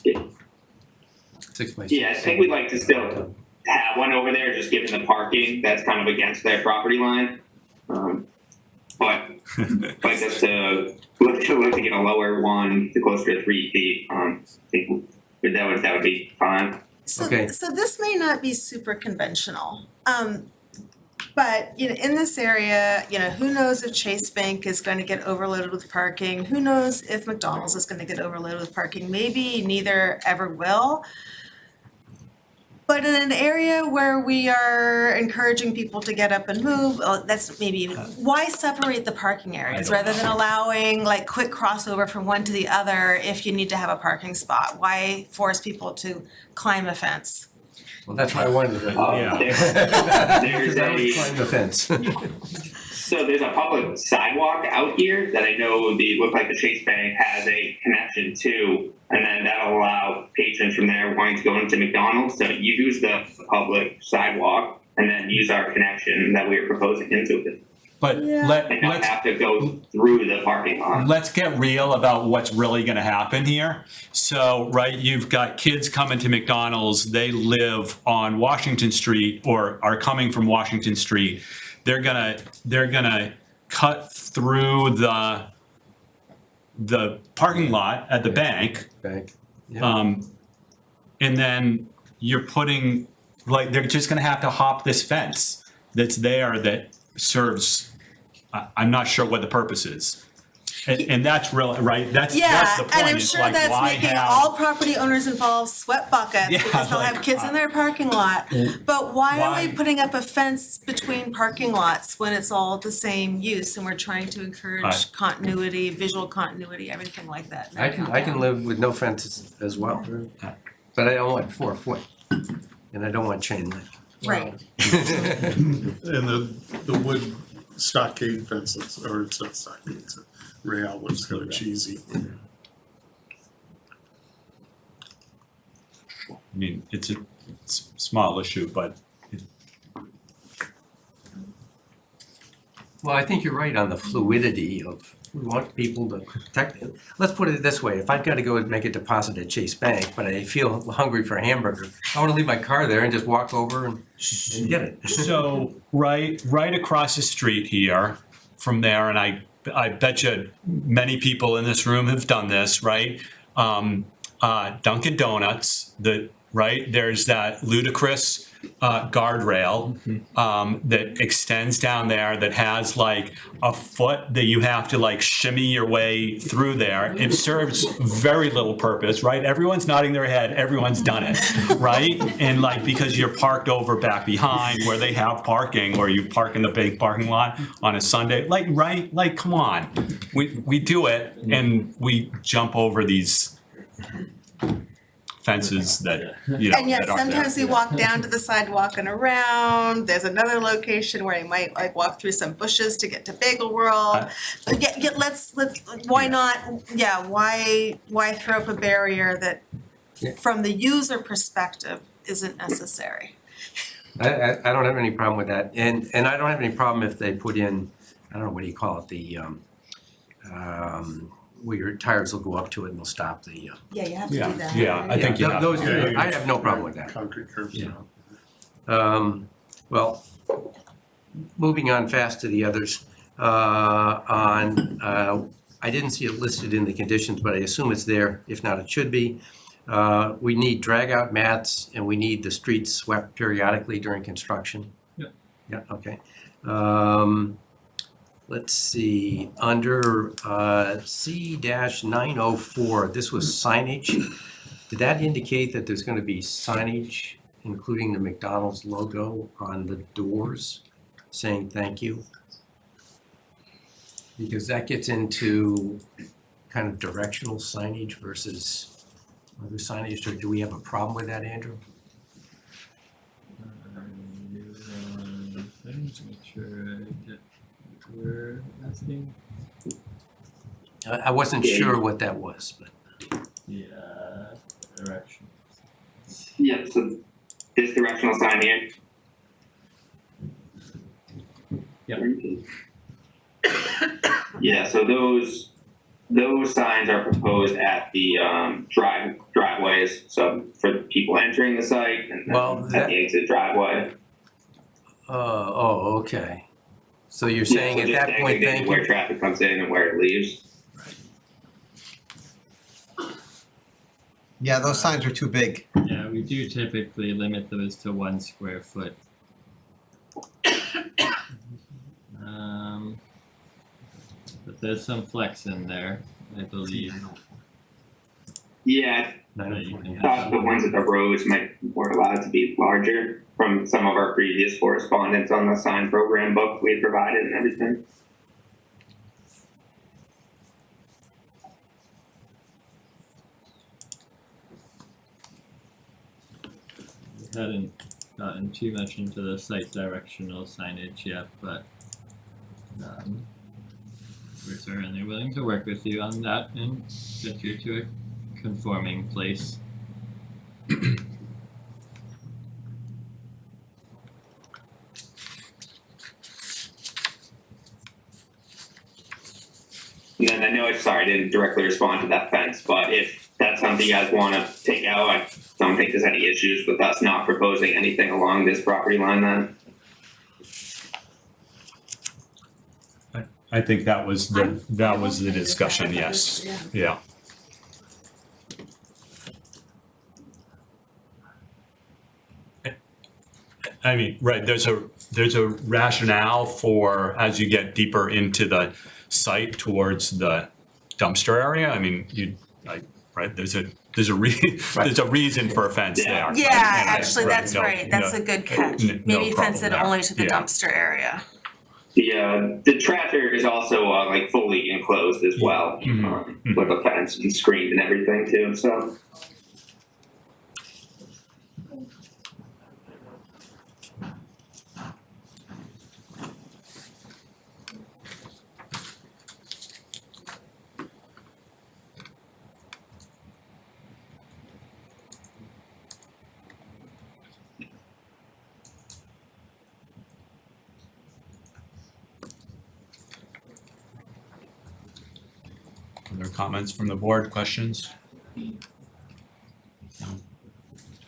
6x6. Yeah, I think we'd like to still have one over there, just given the parking that's kind of against their property line. But just to look to get a lower one to closer to 3 feet, I think that would be fine. So this may not be super conventional. But in this area, who knows if Chase Bank is going to get overloaded with parking? Who knows if McDonald's is going to get overloaded with parking? Maybe neither ever will. But in an area where we are encouraging people to get up and move, that's maybe, why separate the parking areas rather than allowing like quick crossover from one to the other if you need to have a parking spot? Why force people to climb a fence? Well, that's why I wanted to. There's climb the fence. So there's a public sidewalk out here that I know look like the Chase Bank has a connection to, and then that'll allow patrons from there wanting to go into McDonald's to use the public sidewalk and then use our connection that we are proposing into it. But And not have to go through the parking lot. Let's get real about what's really gonna happen here. So, right, you've got kids coming to McDonald's, they live on Washington Street or are coming from Washington Street. They're gonna cut through the parking lot at the bank. Yeah. And then you're putting, like, they're just gonna have to hop this fence that's there that serves, I'm not sure what the purpose is. And that's really, right, that's the Yeah, point. and I'm It's sure like, that's why making have- all property owners involved sweat buckets Yeah, because they'll like, have kids in their parking lot. But why are we why- putting up a fence between parking lots when it's all the same use and we're trying to encourage continuity, visual continuity, everything like that? in our I can downtown? live with no fences as well, but I don't want 4 foot, and I don't want chain link. Right. And the wood stockade fences, or it's not stockade, it's a rail, which is kind of cheesy. I mean, it's a small issue, but Well, I think you're right on the fluidity of, we want people to protect it. Let's put it this way, if I've got to go and make a deposit at Chase Bank, but I feel hungry for a hamburger, I want to leave my car there and just walk over and get it. so right across the street here from there, and I bet you many people in this room have done this, right? Dunkin' Donuts, there's that ludicrous guardrail that extends down there that has like a foot that you have to like shimmy your way through there. It serves very little purpose, right? Everyone's nodding their head, everyone's done it, right? And like, because you're parked over back behind where they have parking, or you park in the big parking lot on a Sunday, like, right? Like, come on. We do it and we jump over these fences that, you know, And yet that aren't there. sometimes we walk down to the sidewalk and around. There's another location where you might like walk through some bushes to get to Bagel World. But let's why not? Yeah, why throw up a barrier that, from the user perspective, isn't necessary? I don't have any problem with that, and I don't have any problem if they put in, I don't know, what do you call it, the, where your tires will go up to it and they'll stop the. Yeah, you have to do that. Yeah, I think you have. Those, Yeah. I have no problem with that. Concrete curbs. Yeah. Well, moving on fast to the others, I didn't see it listed in the conditions, but I assume it's there. If not, it should be. We need drag out mats and we need the streets swept periodically during construction. Yeah. Yeah, okay. Let's see, under C-904, this was signage. Did that indicate that there's going to be signage, including the McDonald's logo on the doors, saying thank you? Because that gets into kind of directional signage versus other signage, or do we have a problem with that, Andrew? Let me just make sure I get what we're asking. I wasn't sure what that was, but. Yeah, direction. Yeah, so this directional sign here. Yep. Yeah, so those signs are proposed at the driveways, so for people entering the site and Well, at the exit driveway. Oh, okay. So you're saying Yeah, so at just that point, designating thank where you? traffic comes in and where it leaves. Yeah, those signs are too big. Yeah, we do typically limit those to 1 square foot. But there's some flex in there, I believe. Yeah, that you can thought the ones at the roads were allowed to be larger from some of our previous correspondence on the sign program book we had provided and everything. We hadn't gotten too much into the site directional signage yet, but we're certainly willing to work with you on that and get you to a conforming place. And then I know I didn't directly respond to that fence, but if that's something you guys want to take out, I don't think there's any issues with us not proposing anything along this property line then. I think that was the discussion, yes, yeah. I mean, right, there's a rationale for, as you get deeper into the site towards the dumpster area, I mean, right, there's a reason for a fence there. Yeah, actually, that's no, right. That's a good catch. no Maybe fence problem it there. only to the Yeah. dumpster area. The traffic is also like fully enclosed as well, with a fence and screened and everything too. So Other comments from the board, questions? No.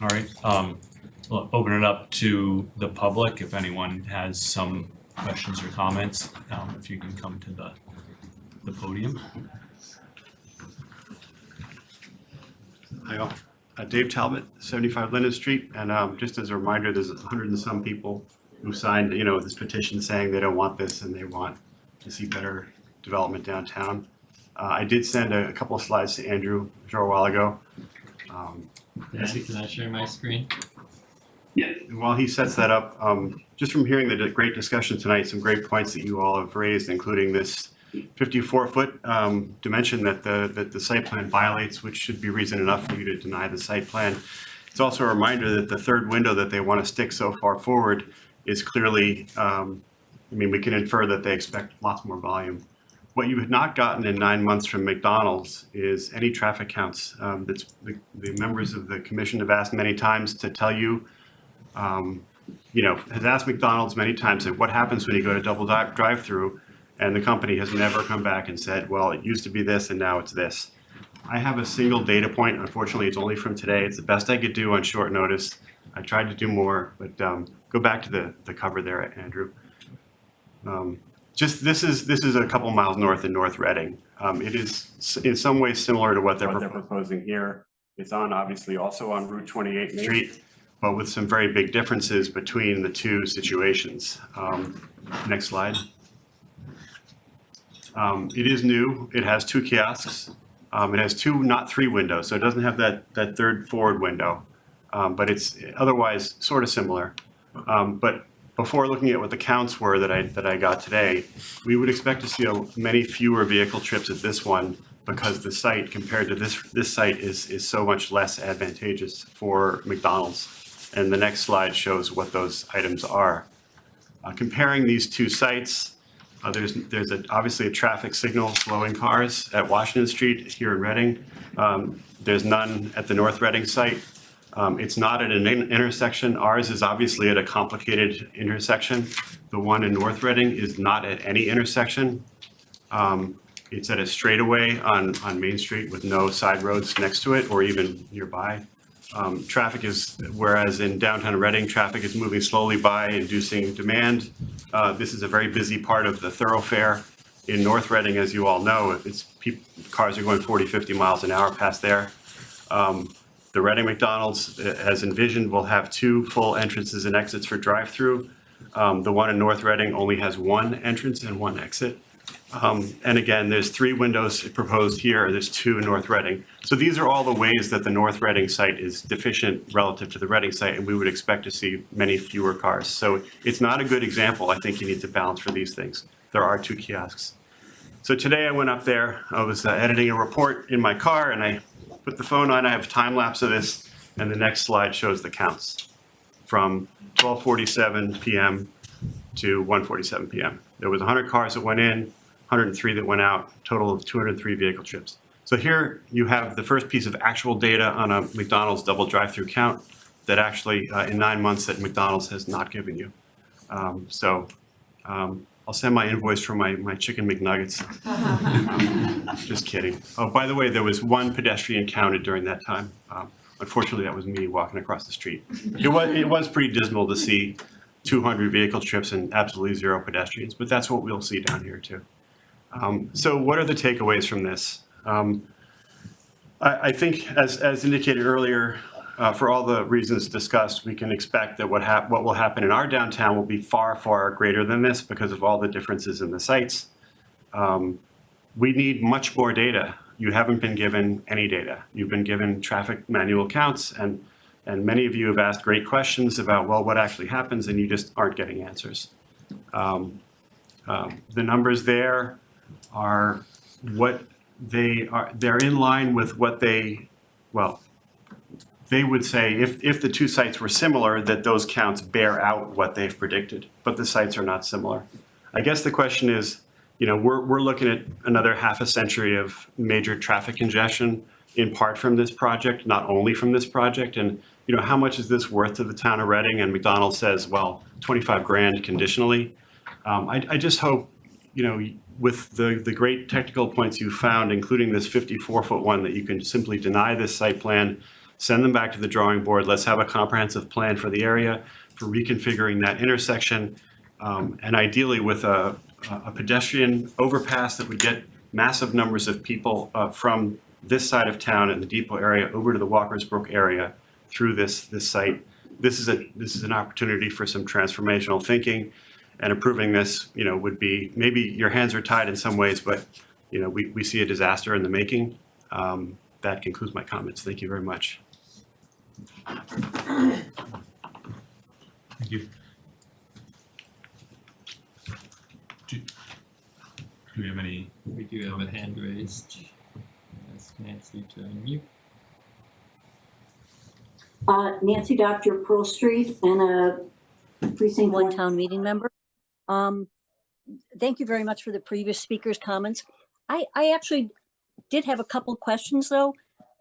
All right, we'll open it up to the public if anyone has some questions or comments, if you can come to the podium. Hi, all. Dave Talbot, 75 Linden Street, and just as a reminder, there's 100 and some people who signed, this petition saying they don't want this and they want to see better development downtown. I did send a couple of slides to Andrew a short while ago. Can I share my screen? Yeah. And while he sets that up, just from hearing the great discussion tonight, some great points that you all have raised, including this 54-foot dimension that the site plan violates, which should be reason enough for you to deny the site plan. It's also a reminder that the third window that they want to stick so far forward is clearly, we can infer that they expect lots more volume. What you have not gotten in 9 months from McDonald's is any traffic counts. The members of the commission have asked many times to tell you, has asked McDonald's many times, that what happens when you go to double drive-through, and the company has never come back and said, well, it used to be this and now it's this. I have a single data point. Unfortunately, it's only from today. It's the best I could do on short notice. I tried to do more, but go back to the cover there, Andrew. This is a couple miles north in North Reading. It is in some ways similar to what they're proposing here. It's obviously also on Route 28 Main Street, but with some very big differences between the two situations. Next slide. It is new. It has 2 kiosks. It has 2, not 3 windows, so it doesn't have that third forward window, but it's otherwise sort of similar. But before looking at what the counts were that I got today, we would expect to see many fewer vehicle trips at this one, because the site compared to this site is so much less advantageous for McDonald's. And the next slide shows what those items are. Comparing these 2 sites, there's obviously a traffic signal slowing cars at Washington Street here in Reading. There's none at the North Reading site. It's not at an intersection. Ours is obviously at a complicated intersection. The one in North Reading is not at any intersection. It's at a straightaway on Main Street with no side roads next to it or even nearby. Whereas in downtown Reading, traffic is moving slowly by, inducing demand. This is a very busy part of the thoroughfare. In North Reading, as you all know, cars are going 40, 50 miles an hour past there. The Reading McDonald's, as envisioned, will have 2 full entrances and exits for drive-through. The one in North Reading only has 1 entrance and 1 exit. And again, there's 3 windows proposed here. There's 2 in North Reading. So these are all the ways that the North Reading site is deficient relative to the Reading site, and we would expect to see many fewer cars. So it's not a good example. I think you need to balance for these things. There are 2 kiosks. So today I went up there. I was editing a report in my car, and I put the phone on. I have a time lapse of this, and the next slide shows the counts from 12:47 p.m. to 1:47 p.m. There was 100 cars that went in, 103 that went out, total of 203 vehicle trips. So here you have the first piece of actual data on a McDonald's double drive-through count that actually in 9 months that McDonald's has not given you. I'll send my invoice for my chicken McNuggets. Just kidding. Oh, by the way, there was 1 pedestrian counted during that time. Unfortunately, that was me walking across the street. It was pretty dismal to see 200 vehicle trips and absolutely 0 pedestrians, but that's what we'll see down here too. So what are the takeaways from this? I think, as indicated earlier, for all the reasons discussed, we can expect that what will happen in our downtown will be far, far greater than this because of all the differences in the sites. we need much more data. You haven't been given any data. You've been given traffic manual counts, and many of you have asked great questions about, well, what actually happens, and you just aren't getting answers. The numbers there are what they are. They're in line with what they would say if the two sites were similar, that those counts bear out what they've predicted, but the sites are not similar. I guess the question is, we're looking at another half a century of major traffic congestion, in part from this project, not only from this project. And, how much is this worth to the town of Reading? And McDonald says, well, 25 grand conditionally. I just hope, with the great technical points you found, including this 54-foot one, that you can simply deny this site plan, send them back to the drawing board. Let's have a comprehensive plan for the area, for reconfiguring that intersection, and ideally with a pedestrian overpass that would get massive numbers of people from this side of town in the depot area over to the Walker's Brook area through this site. This is an opportunity for some transformational thinking, and approving this, would be, maybe your hands are tied in some ways, but we see a disaster in the making. That concludes my comments. Thank you very much. Thank you. Do we have any? We do have a hand raised. Ask Nancy to unmute. Nancy Dr. Pearl Street and a precinct 1 town meeting member. Thank you very much for the previous speaker's comments. I actually did have a couple of questions though.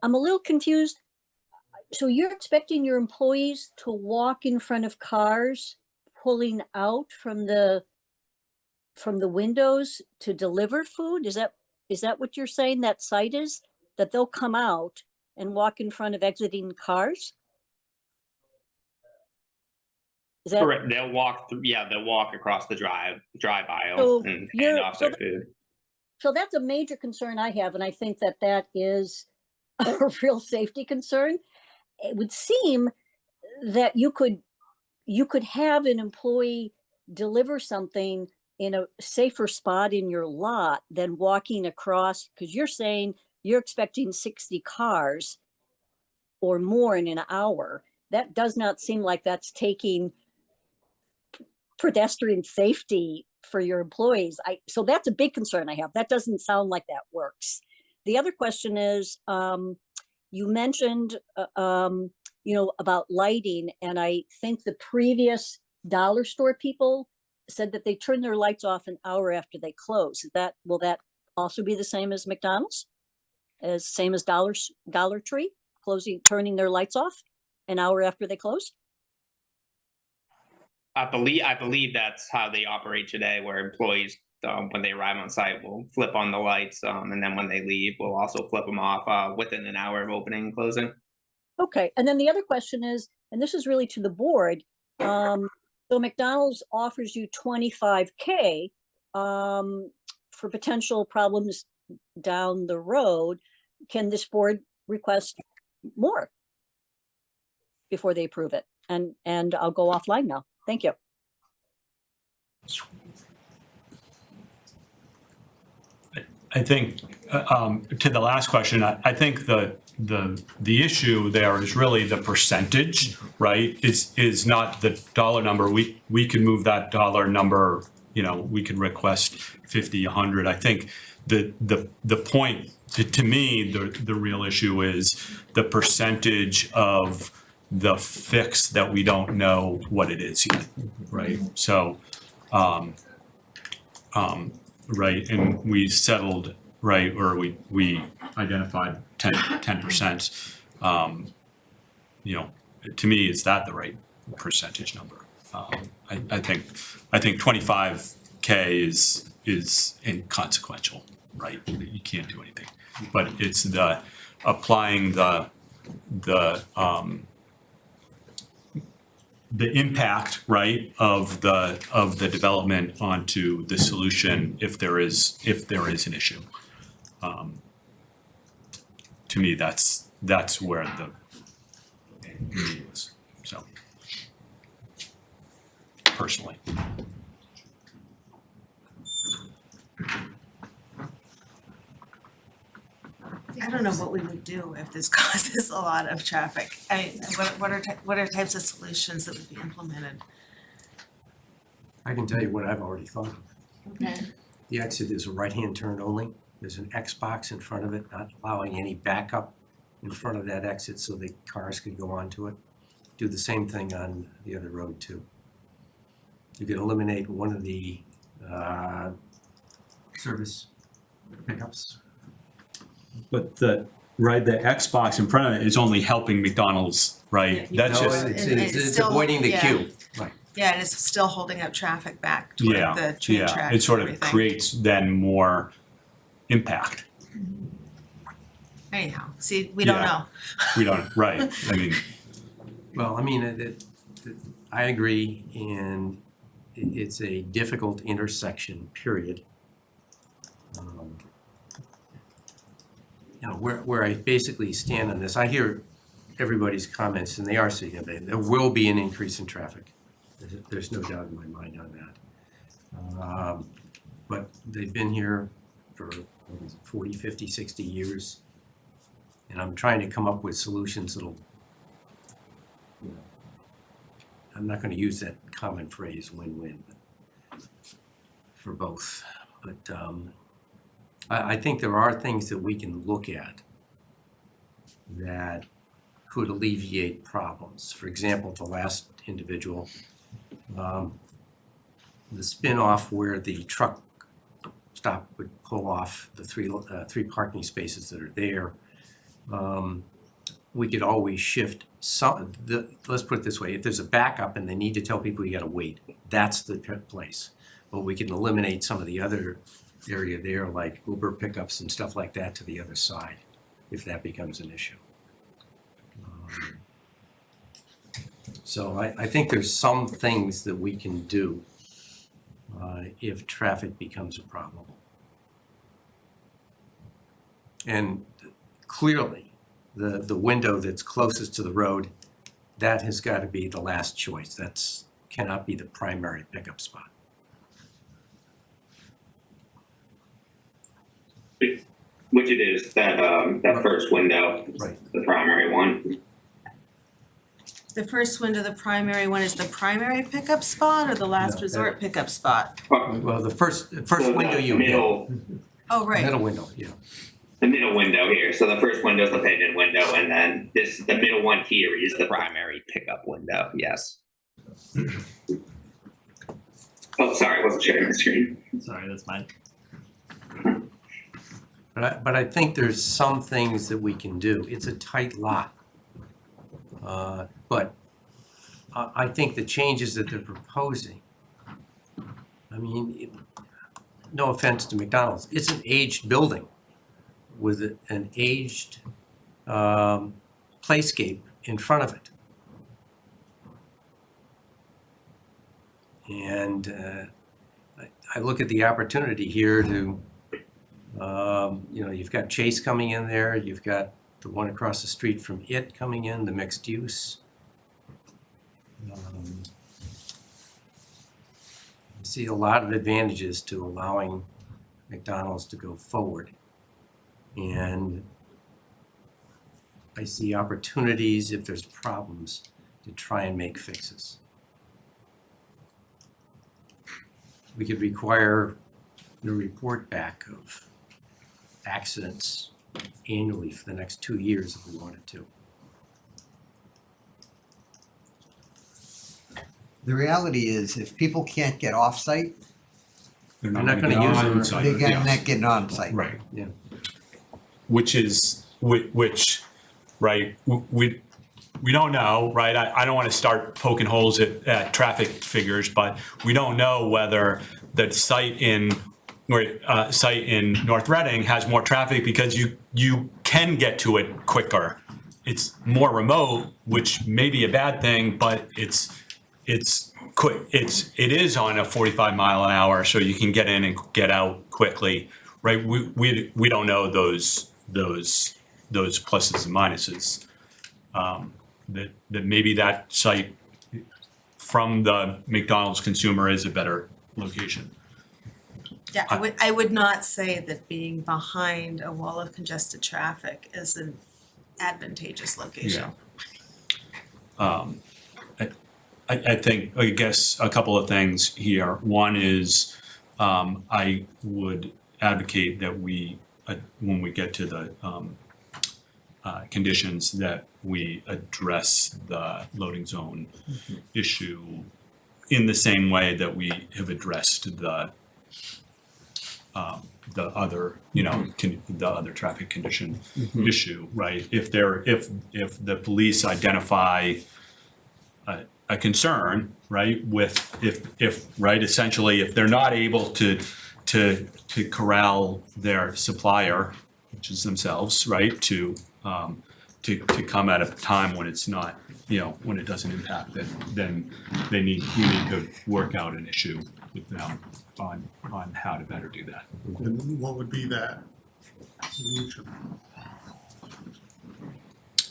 I'm a little confused. So you're expecting your employees to walk in front of cars pulling out from the windows to deliver food? Is that what you're saying that site is? That they'll come out and walk in front of exiting cars? Is that correct? They'll walk through, they'll walk across the drive aisle and hand off their food. So that's a major concern I have, and I think that is a real safety concern. It would seem that you could have an employee deliver something in a safer spot in your lot than walking across, because you're saying you're expecting 60 cars or more in an hour. That does not seem like that's taking pedestrian safety for your employees. So that's a big concern I have. That doesn't sound like that works. The other question is, you mentioned, about lighting, and I think the previous dollar store people said that they turn their lights off an hour after they close. Will that also be the same as McDonald's? Same as Dollar Tree, turning their lights off an hour after they close? I believe that's how they operate today, where employees, when they arrive on site, will flip on the lights, and then when they leave, we'll also flip them off within an hour of opening and closing. Okay, and then the other question is, and this is really to the board, so McDonald's offers you $25K for potential problems down the road. Can this board request more before they approve it? And I'll go offline now. Thank you. I think to the last question, I think the issue there is really the percentage, right? Is not the dollar number. We can move that dollar number. We can request 50, 100. I think the point to me, the real issue is the percentage of the fix that we don't know what it is yet, right? So, right, and we settled, right, or we identified 10%. To me, is that the right percentage number? I think 25K is inconsequential, right? You can't do anything, but it's applying the impact, right, of the development onto the solution if there is an issue. To me, that's where the need is. So, personally. don't know what we would do if this causes a lot of traffic. I mean, what are types of solutions that would be implemented? I can tell you what I've already thought of. Okay. The exit is a right-hand turn only. There's an X box in front of it, not allowing any backup in front of that exit so the cars could go onto it. Do the same thing on the other road too. You could eliminate one of the service pickups. But the Xbox in front of it is only helping McDonald's, right? That's No, just, it's still- avoiding the yeah. queue. Right. Yeah, and it's still holding up traffic back toward yeah, the train yeah. tracks It sort and of everything. creates then more impact. Anyhow, see, we don't Yeah. know. We don't, right, I mean, Well, I mean, I agree, and it's a difficult intersection, period. You know, where I basically stand on this, I hear everybody's comments, and they are significant. There will be an increase in traffic. There's no doubt in my mind on that. But they've been here for 40, 50, 60 years. And I'm trying to come up with solutions that'll, you know, I'm not gonna use that common phrase, win-win, for both. But I think there are things that we can look at that could alleviate problems. For example, the last individual, the spin-off where the truck stop would pull off the three parking spaces that are there. We could always shift let's put it this way, if there's a backup and they need to tell people you gotta wait, that's the place. But we can eliminate some of the other area there, like Uber pickups and stuff like that, to the other side, if that becomes an issue. So I think there's some things that we can do if traffic becomes a problem. And clearly, the window that's closest to the road, that has got to be the last choice. That's cannot be the primary pickup spot. Which it is, that first window, Right. the primary one. The first window, the primary one, is the primary pickup spot or the last No, resort pickup spot? Well, the first So window the you middle, Oh, right. middle window, yeah. the middle window here. So the first window is the pigeon window, and then the middle one here is the primary pickup window. Yes. Oh, sorry, I wasn't sharing the screen. Sorry, that's mine. But I think there's some things that we can do. It's a tight lot. But I think the changes that they're proposing, I mean, no offense to McDonald's, it's an aged building with an aged playscape in front of it. And I look at the opportunity here to, you know, you've got Chase coming in there, you've got the one across the street from it coming in, the mixed use. I see a lot of advantages to allowing McDonald's to go forward. And I see opportunities, if there's problems, to try and make fixes. We could require the report back of accidents annually for the next 2 years if we wanted to. The reality is, if people can't get off-site, they're not not gonna gonna use it. use it. they're not getting on-site. Right. Yeah. Which, right, we don't know, right? I don't want to start poking holes at traffic figures, but we don't know whether the site in North Reading has more traffic because you can get to it quicker. It's more remote, which may be a bad thing, but it's quick. It is on a 45 mile an hour, so you can get in and get out quickly, right? We don't know those pluses and minuses. That maybe that site from the McDonald's consumer is a better location. Yeah, I would not say that being behind a wall of congested traffic is an advantageous location. I think, I guess, a couple of things here. One is, I would advocate that we, when we get to the conditions, that we address the loading zone issue in the same way that we have addressed the other, the other traffic condition issue, right? If the police identify a concern, right, with essentially, if they're not able to corral their supplier, which is themselves, right, to come at a time when it's not, when it doesn't impact it, then you need to work out an issue with them on how to better do that. And what would be that solution?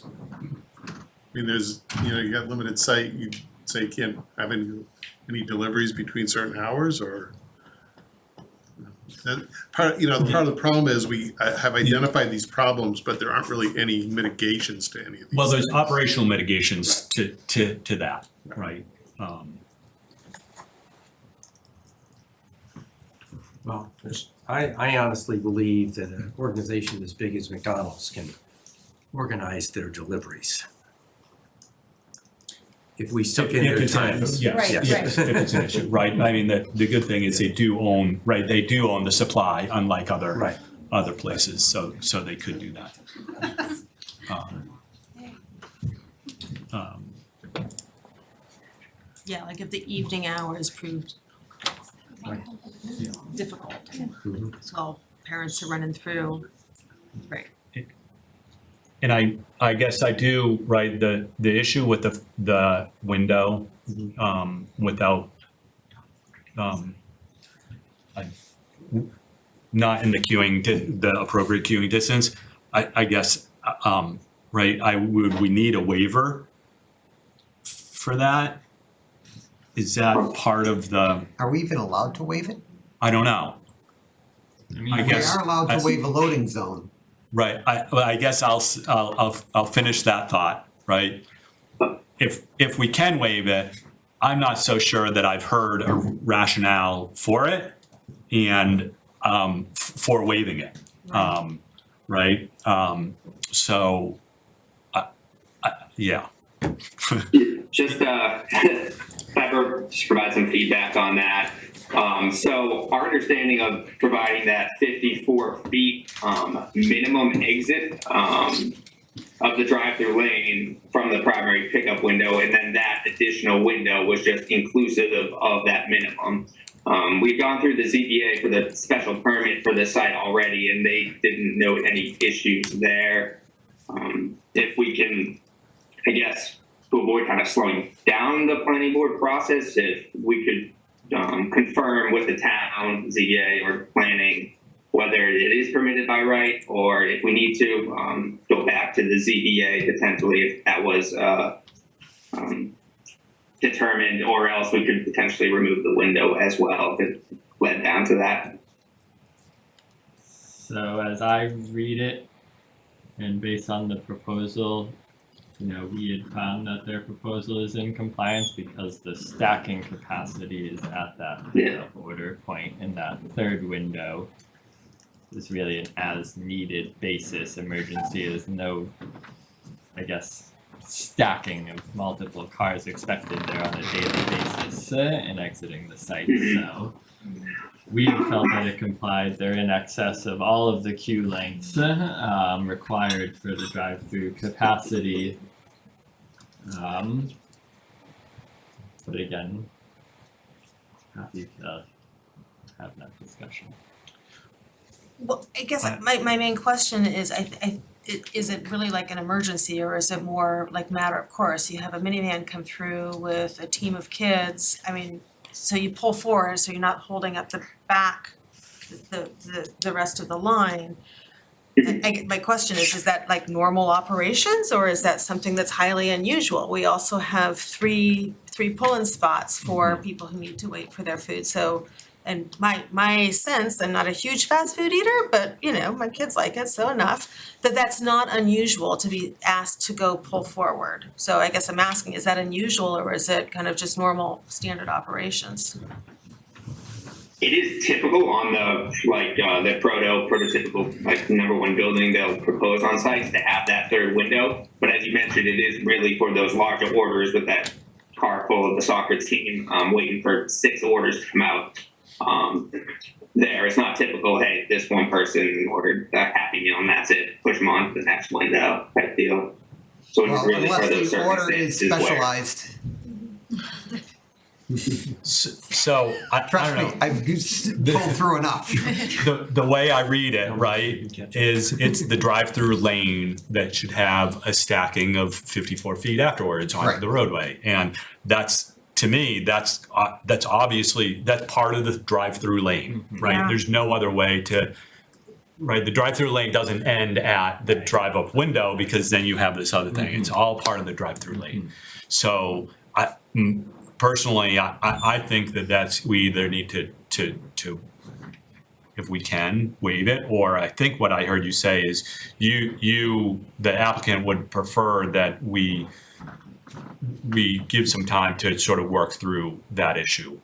I mean, there's, you got limited site, you say you can't have any deliveries between certain hours, or? That part of the problem is we have identified these problems, but there aren't really any mitigations to any of these. Well, there's operational mitigations to that, right? Well, I honestly believe that an organization as big as McDonald's can organize their deliveries. If we took in their time. Yes, if it's an issue, right? I mean, the good thing is they do own the supply, unlike other places, so they could do that. Yeah, like if the evening hours proved difficult, so parents are running through, right? And I guess I do, right, the issue with the window, without, not in the appropriate queuing distance, I guess, right, we need a waiver for that? Is that part of the? Are we even allowed to waive it? I don't know. I guess We are allowed to waive a loading zone. Right. I guess I'll finish that thought. Right. If we can waive it, I'm not so sure that I've heard a rationale for it and for waiving it. Right. So, yeah. Just provide some feedback on that. So our understanding of providing that 54 feet minimum exit of the drive-through lane from the primary pickup window, and then that additional window was just inclusive of that minimum. We've gone through the ZBA for the special permit for the site already, and they didn't note any issues there. If we can, I guess, to avoid kind of slowing down the planning board process, if we could confirm with the town, ZBA, or planning whether it is permitted by right, or if we need to go back to the ZBA potentially if that was determined, or else we could potentially remove the window as well if it led down to that. So as I read it, and based on the proposal, we had found that their proposal is in compliance because the stacking capacity is at that order point, and that third window is really an as-needed basis. Emergency is no, I guess, stacking of multiple cars expected there on a daily basis and exiting the site. So we felt that it complied. They're in excess of all of the queue lengths required for the drive-through capacity. But again, happy to have that discussion. Well, I guess my main question is, is it really like an emergency, or is it more like matter of course? You have a minivan come through with a team of kids. I mean, so you pull forward, so you're not holding up the back, the rest of the line. My question is that like normal operations, or is that something that's highly unusual? We also have three pull-in spots for people who need to wait for their food. So and my sense, I'm not a huge fast food eater, but you know, my kids like it, so enough, that's not unusual to be asked to go pull forward. So I guess I'm asking, is that unusual or is it kind of just normal standard operations? It is typical on the prototypical like number one building they'll propose on sites to have that third window. But as you mentioned, it is really for those larger orders with that car full of the soccer team waiting for 6 orders to come out. There, it's not typical, hey, this one person ordered a Happy Meal and that's it, push them on to the next window type deal. So it's really for those Unless the order is circumstances where. specialized. So I don't Trust know. me, I've pulled through enough. The way I read it, right, is it's the drive-through lane that should have a stacking of 54 feet afterwards onto Right. the roadway. And that's, to me, that's obviously, that's part of the drive-through lane, right? Yeah. There's no other way to, right, the drive-through lane doesn't end at the drive-up window because then you have this other thing. It's all part of the drive-through lane. So personally, I think we either need to, if we can, waive it, or I think what I heard you say is the applicant would prefer that we give some time to sort of work through that issue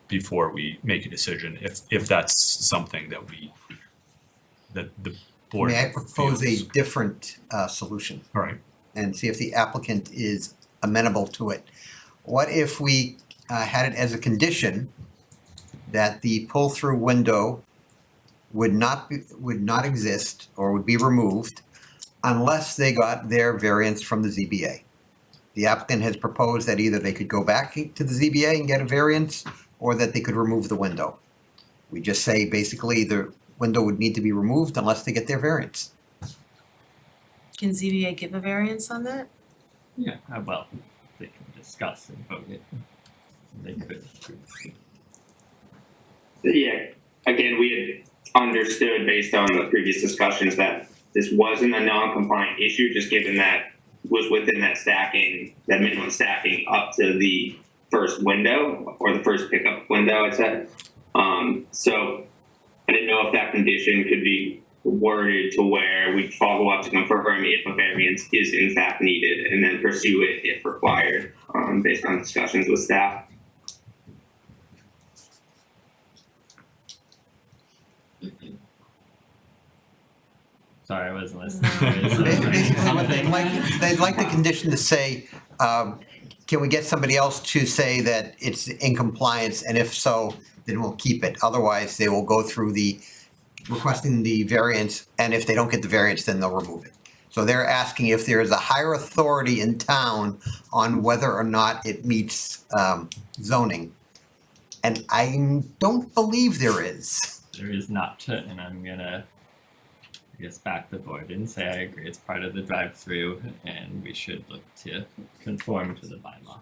before we make a decision, if that's something that the board May I propose feels. a different solution? All right. And see if the applicant is amenable to it. What if we had it as a condition that the pull-through window would not exist or would be removed unless they got their variance from the ZBA? The applicant has proposed that either they could go back to the ZBA and get a variance or that they could remove the window. We just say basically the window would need to be removed unless they get their variance. Can ZBA give a variance on that? Yeah, well, they can discuss and vote it. They could. Yeah, again, we had understood based on the previous discussions that this wasn't a non-compliant issue, just given that was within that stacking, that minimum stacking up to the first window or the first pickup window, I said. So I didn't know if that condition could be worded to where we follow up to confirm if a variance is in fact needed and then pursue it if required, based on discussions with staff. Sorry, I wasn't listening. Basically, what they'd like the condition to say, can we get somebody else to say that it's in compliance, and if so, then we'll keep it. Otherwise, they will go through the requesting the variance, and if they don't get the variance, then they'll remove it. So they're asking if there is a higher authority in town on whether or not it meets zoning. And I don't believe there is. There is not, and I'm gonna, I guess, back the board and say I agree it's part of the drive-through and we should look to conform to the bylaw.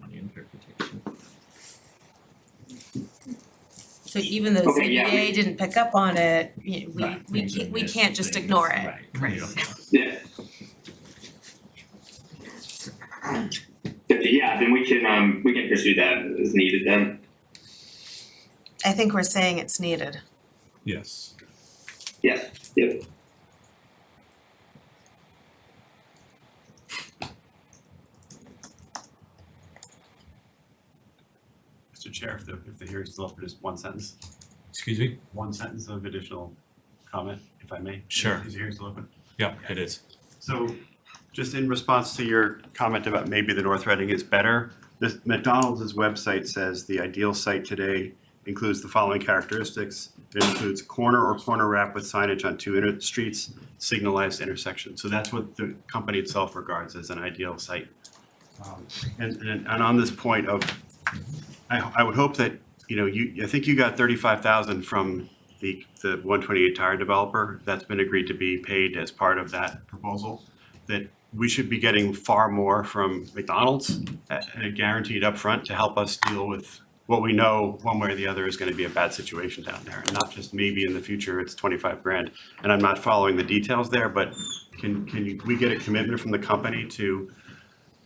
Any interpretation. So even though Okay, yeah, ZBA we- didn't pick up on it, Right, we can't just ignore it. Right. Yeah. Yeah, then we can pursue that as needed then. I think we're saying it's needed. Yes. Yes, yep. Mr. Chair, if the hearing's still up for just one sentence, Excuse me? one sentence of additional comment, if I may. Sure. Is the hearing still open? Yeah, it is. So just in response to your comment about maybe the North Reading is better, the McDonald's website says the ideal site today includes the following characteristics. It includes corner or corner wrap with signage on two streets, signalized intersections. So that's what the company itself regards as an ideal site. And on this point of, I would hope that, I think you got 35,000 from the 128 tire developer. That's been agreed to be paid as part of that proposal. That we should be getting far more from McDonald's and guaranteed upfront to help us deal with what we know one way or the other is going to be a bad situation down there, and not just maybe in the future it's 25 grand. And I'm not following the details there, but can we get a commitment from the company to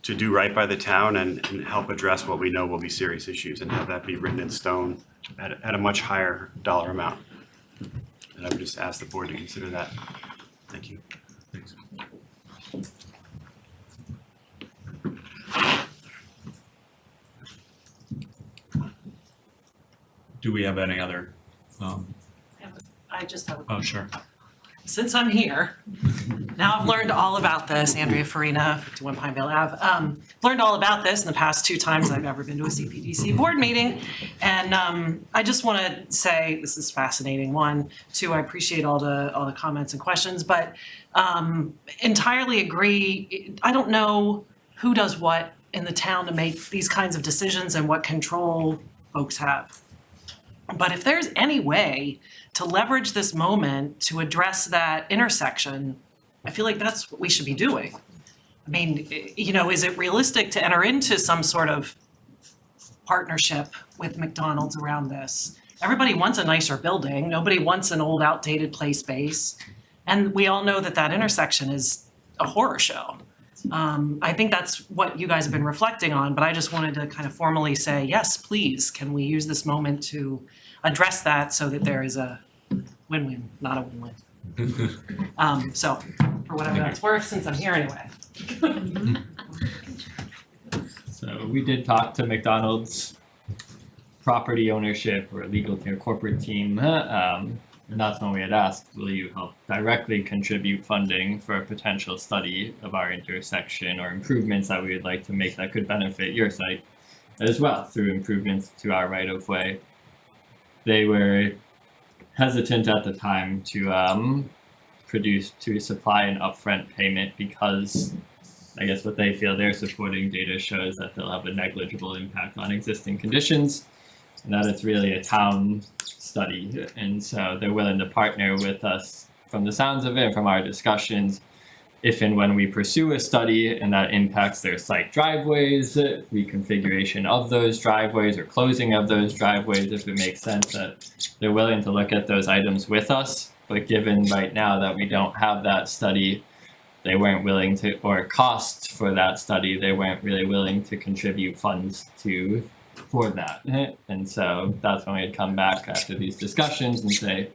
to do right by the town and help address what we know will be serious issues and have that be written in stone at a much higher dollar amount. And I would just ask the board to consider that. Thank you. Thanks. Do we have any other? I just have a Oh, sure. since I'm here, now I've learned all about this, Andrea Farina, 51 Pineville Ave. Learned all about this in the past 2 times I've ever been to a CPDC board meeting. And I just want to say, this is fascinating. 1, 2, I appreciate all the comments and questions, but entirely agree. I don't know who does what in the town to make these kinds of decisions and what control folks have. But if there's any way to leverage this moment to address that intersection, I feel like that's what we should be doing. I mean, you know, is it realistic to enter into some sort of partnership with McDonald's around this? Everybody wants a nicer building. Nobody wants an old outdated play space. And we all know that that intersection is a horror show. I think that's what you guys have been reflecting on, but I just wanted to kind of formally say, yes, please, can we use this moment to address that so that there is a win-win, not a win-win. So for whatever that's worth, since I'm here anyway. So we did talk to McDonald's property ownership or legal or corporate team, and that's when we had asked, will you help directly contribute funding for a potential study of our intersection or improvements that we would like to make that could benefit your site as well through improvements to our right-of-way. They were hesitant at the time to supply an upfront payment because I guess what they feel their supporting data shows that they'll have a negligible impact on existing conditions and that it's really a town study. And so they're willing to partner with us from the sounds of it, from our discussions, if and when we pursue a study and that impacts their site driveways, reconfiguration of those driveways or closing of those driveways, if it makes sense, that they're willing to look at those items with us. But given right now that we don't have that study, they weren't willing to, or costs for that study, they weren't really willing to contribute funds for that. And so that's when we'd come back after these discussions and say,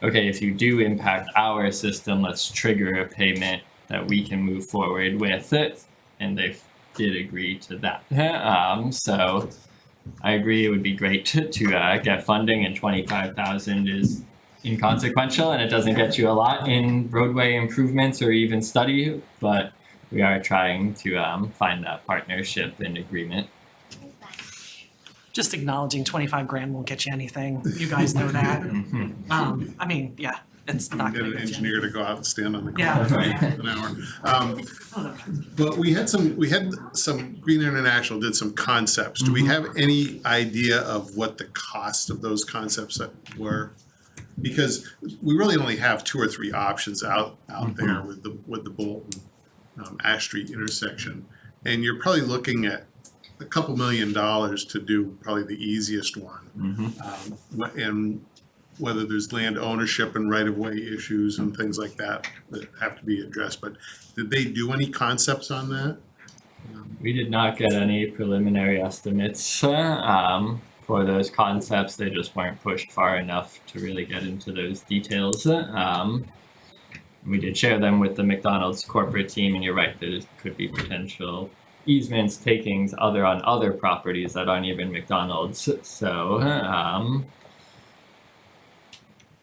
okay, if you do impact our system, let's trigger a payment that we can move forward with it. And they did agree to that. So I agree it would be great to get funding, and 25,000 is inconsequential and it doesn't get you a lot in roadway improvements or even study, but we are trying to find that partnership and agreement. Just acknowledging 25 grand won't get you anything. You guys know that. I mean, yeah, it's not Get gonna an get you engineer to go out and stand on the Yeah. corner for an hour. But we had some Green International did some concepts. Do we have any idea of what the cost of those concepts were? Because we really only have 2 or 3 options out there with the Bolton Ash Street intersection, and you're probably looking at a couple $1 million to do probably the easiest one. And whether there's land ownership and right-of-way issues and things like that that have to be addressed. But did they do any concepts on that? We did not get any preliminary estimates for those concepts. They just weren't pushed far enough to really get into those details. We did share them with the McDonald's corporate team, and you're right, there could be potential easements, takings on other properties that aren't even McDonald's. So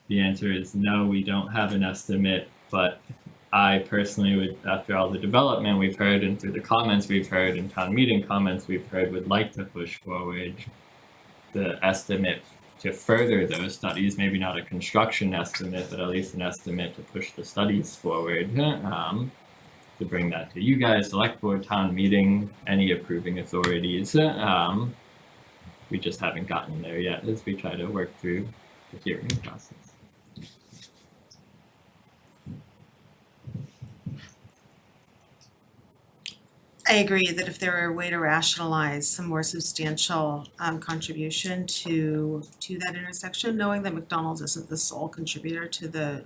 the answer is no, we don't have an estimate, but I personally would, after all the development we've heard and through the comments we've heard and town meeting comments we've heard, would like to push forward the estimate to further those studies, maybe not a construction estimate, but at least an estimate to push the studies forward, to bring that to you guys, select board, town meeting, any approving authorities. We just haven't gotten there yet as we try to work through the hearing process. I agree that if there were a way to rationalize some more substantial contribution to that intersection, knowing that McDonald's isn't the sole contributor to the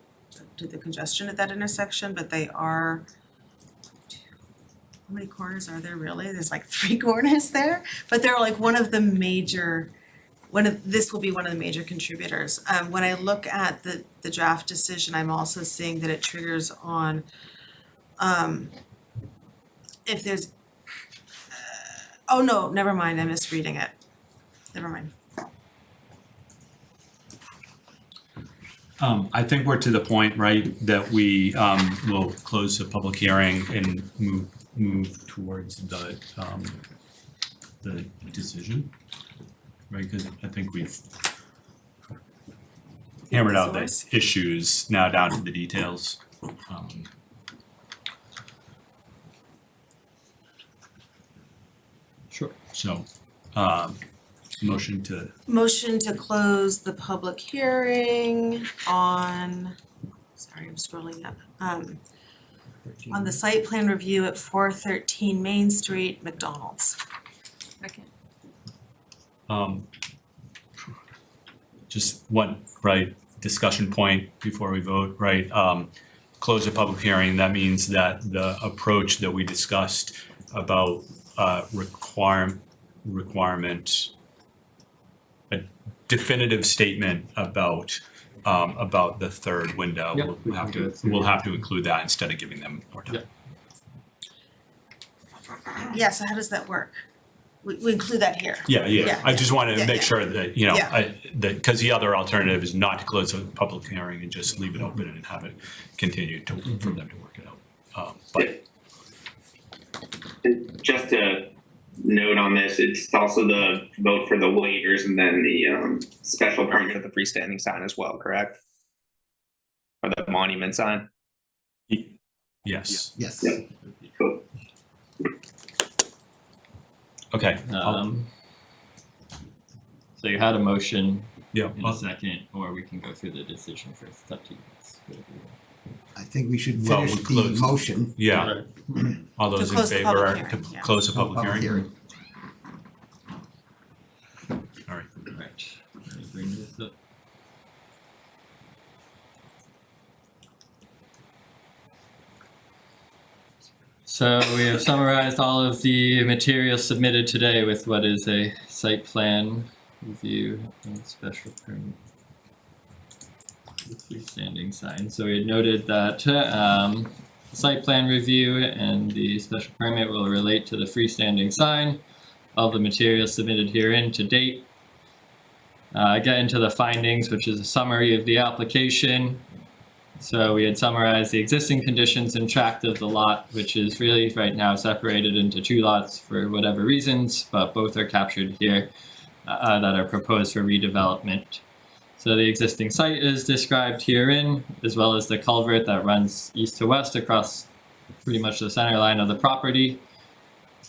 congestion at that intersection, but they are many corners are there really? There's like 3 corners there, but they're like this will be one of the major contributors. When I look at the draft decision, I'm also seeing that it triggers on, if there's, oh no, never mind, I'm misreading it. Never mind. I think we're to the point, right, that we will close the public hearing and move towards the decision, right? Because I think we've hammered out the issues, now down to the details. Sure. So, motion to Motion to close the public hearing on, sorry, I'm scrolling up, on the site plan review at 413 Main Street, McDonald's. Second. just one, right, discussion point before we vote, right? Close the public hearing, that means that the approach that we discussed about requirement, a definitive statement about the third window. Yep, We'll have to include that instead of giving them more time. Yeah, so how does that work? We include that here? Yeah. I just wanted to Yeah, make yeah. sure that, you know, Yeah. because the other alternative is not to close the public hearing and just leave it open and have it continue for them to work it out. But Just to note on this, it's also the vote for the waivers and then the special permit for the freestanding sign as well, correct? Or the monument sign? yes. Yes. Yep. Cool. Okay. So you had a motion Yeah. in a second, or we can go through the decision first. It's up to you guys. Whatever you want. I think we should Well, finish we'll the close. motion. Yeah. All those in close the favor public to hearing, yeah. close the public Public hearing? All right. Right. Let me bring this up. So we have summarized all of the materials submitted today with what is a site plan review and special permit. With freestanding sign. So we had noted that the site plan review and the special permit will relate to the freestanding sign. All the materials submitted herein to date. Get into the findings, which is a summary of the application. So we had summarized the existing conditions and tract of the lot, which is really right now separated into 2 lots for whatever reasons, but both are captured here that are proposed for redevelopment. So the existing site is described herein, as well as the culvert that runs east to west across pretty much the center line of the property.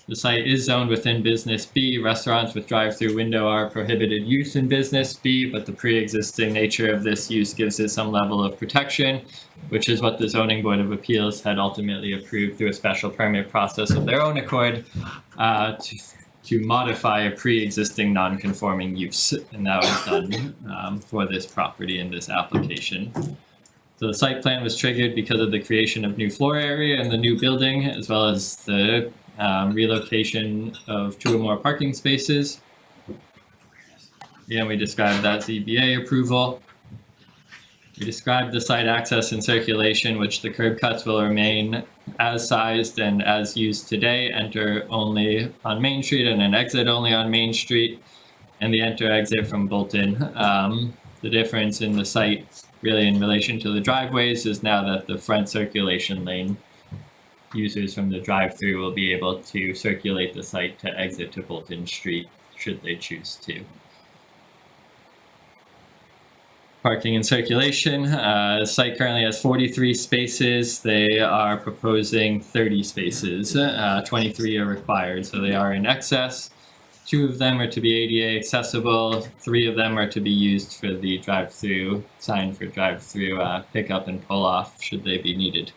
The site is zoned within Business B. Restaurants with drive-through window are prohibited use in Business B, but the pre-existing nature of this use gives it some level of protection, which is what the Zoning Board of Appeals had ultimately approved through a special permit process of their own accord to modify a pre-existing non-conforming use, and that was done for this property in this application. So the site plan was triggered because of the creation of new floor area in the new building, as well as the relocation of 2 or more parking spaces. Again, we described that ZBA approval. We described the site access and circulation, which the curb cuts will remain as sized and as used today, enter only on Main Street and an exit only on Main Street, and the enter exit from Bolton. The difference in the site really in relation to the driveways is now that the front circulation lane users from the drive-through will be able to circulate the site to exit to Bolton Street should they choose to. Parking and circulation, the site currently has 43 spaces. They are proposing 30 spaces, 23 are required, so they are in excess. 2 of them are to be ADA accessible, 3 of them are to be used for the drive-through, sign for drive-through pickup and pull-off should they be needed.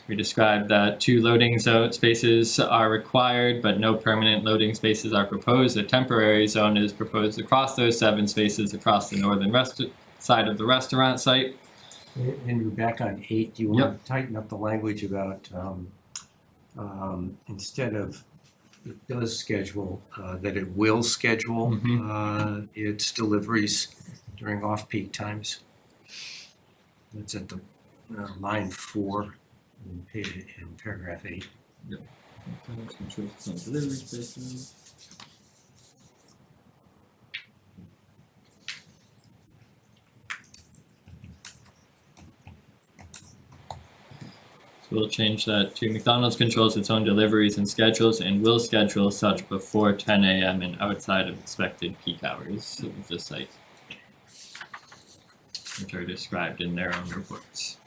We described that 2 loading zone spaces are required, but no permanent loading spaces are proposed. A temporary zone is proposed across those 7 spaces across the northern side of the restaurant site. And you're back on 8, do you want to tighten up the language about, instead of it does schedule, that it will schedule its deliveries during off-peak times? That's at the line 4 in paragraph 8. Yep. Delivery spaces. So we'll change that to McDonald's controls its own deliveries and schedules and will schedule such before 10 a.m. and outside of expected peak hours of the site, which are described in their own reports.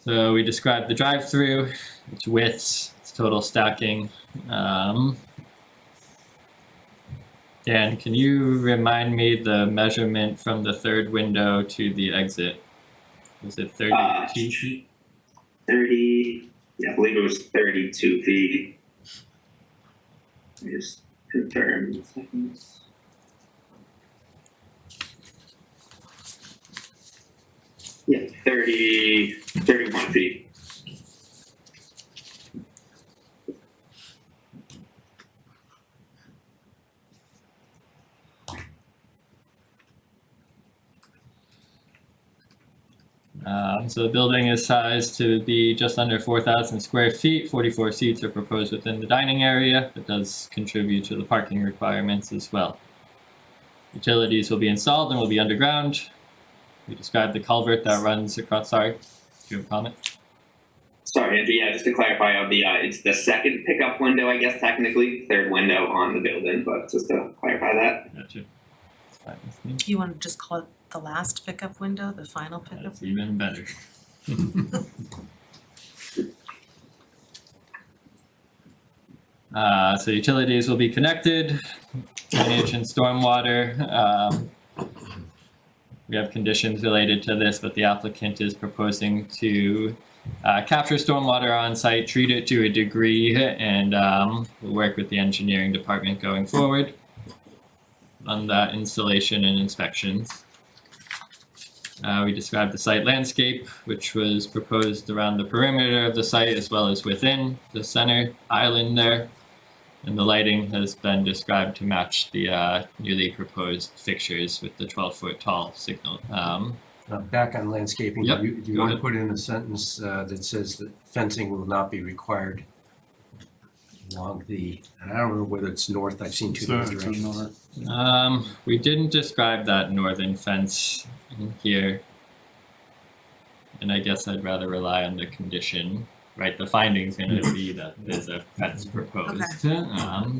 So we described the drive-through, its widths, its total stacking. Dan, can you remind me the measurement from the third window to the exit? Was it 32 feet? 30, yeah, I believe it was 32 feet. Let me just confirm in seconds. Yeah, 31 feet. So the building is sized to be just under 4,000 square feet. 44 seats are proposed within the dining area. It does contribute to the parking requirements as well. Utilities will be installed and will be underground. We described the culvert that runs across. Sorry, do you have a comment? Sorry, Andrew. Yeah, just to clarify, on the it's the second pickup window, I guess technically, third window on the building, but just to clarify that. Gotcha. That's fine with me. Do you want to just call it the last pickup window, the final pickup? That's even better. So utilities will be connected, drainage and stormwater. We have conditions related to this, but the applicant is proposing to capture stormwater on site, treat it to a degree, and we'll work with the engineering department going forward on that installation and inspections. We described the site landscape, which was proposed around the perimeter of the site as well as within the center island there. And the lighting has been described to match the newly proposed fixtures with the 12-foot tall signal. Back on landscaping, Yep, do you go want to ahead. put in a sentence that says that fencing will not be required along the, and I don't know whether it's north, I've seen two different directions. We didn't describe that northern fence in here. And I guess I'd rather rely on the condition, right? The finding's gonna be that there's a fence proposed,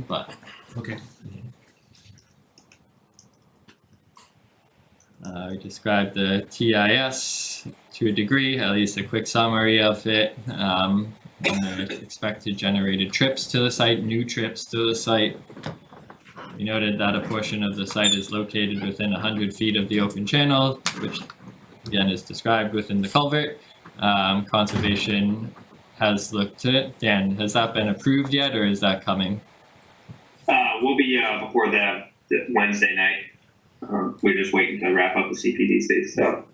but. Okay. We described the TIS to a degree, at least a quick summary of it. Expected generated trips to the site, new trips to the site. We noted that a portion of the site is located within 100 feet of the open channel, which again is described within the culvert. Conservation has looked at it. Dan, has that been approved yet, or is that coming? We'll be before the Wednesday night. We're just waiting to wrap up the CPDC. So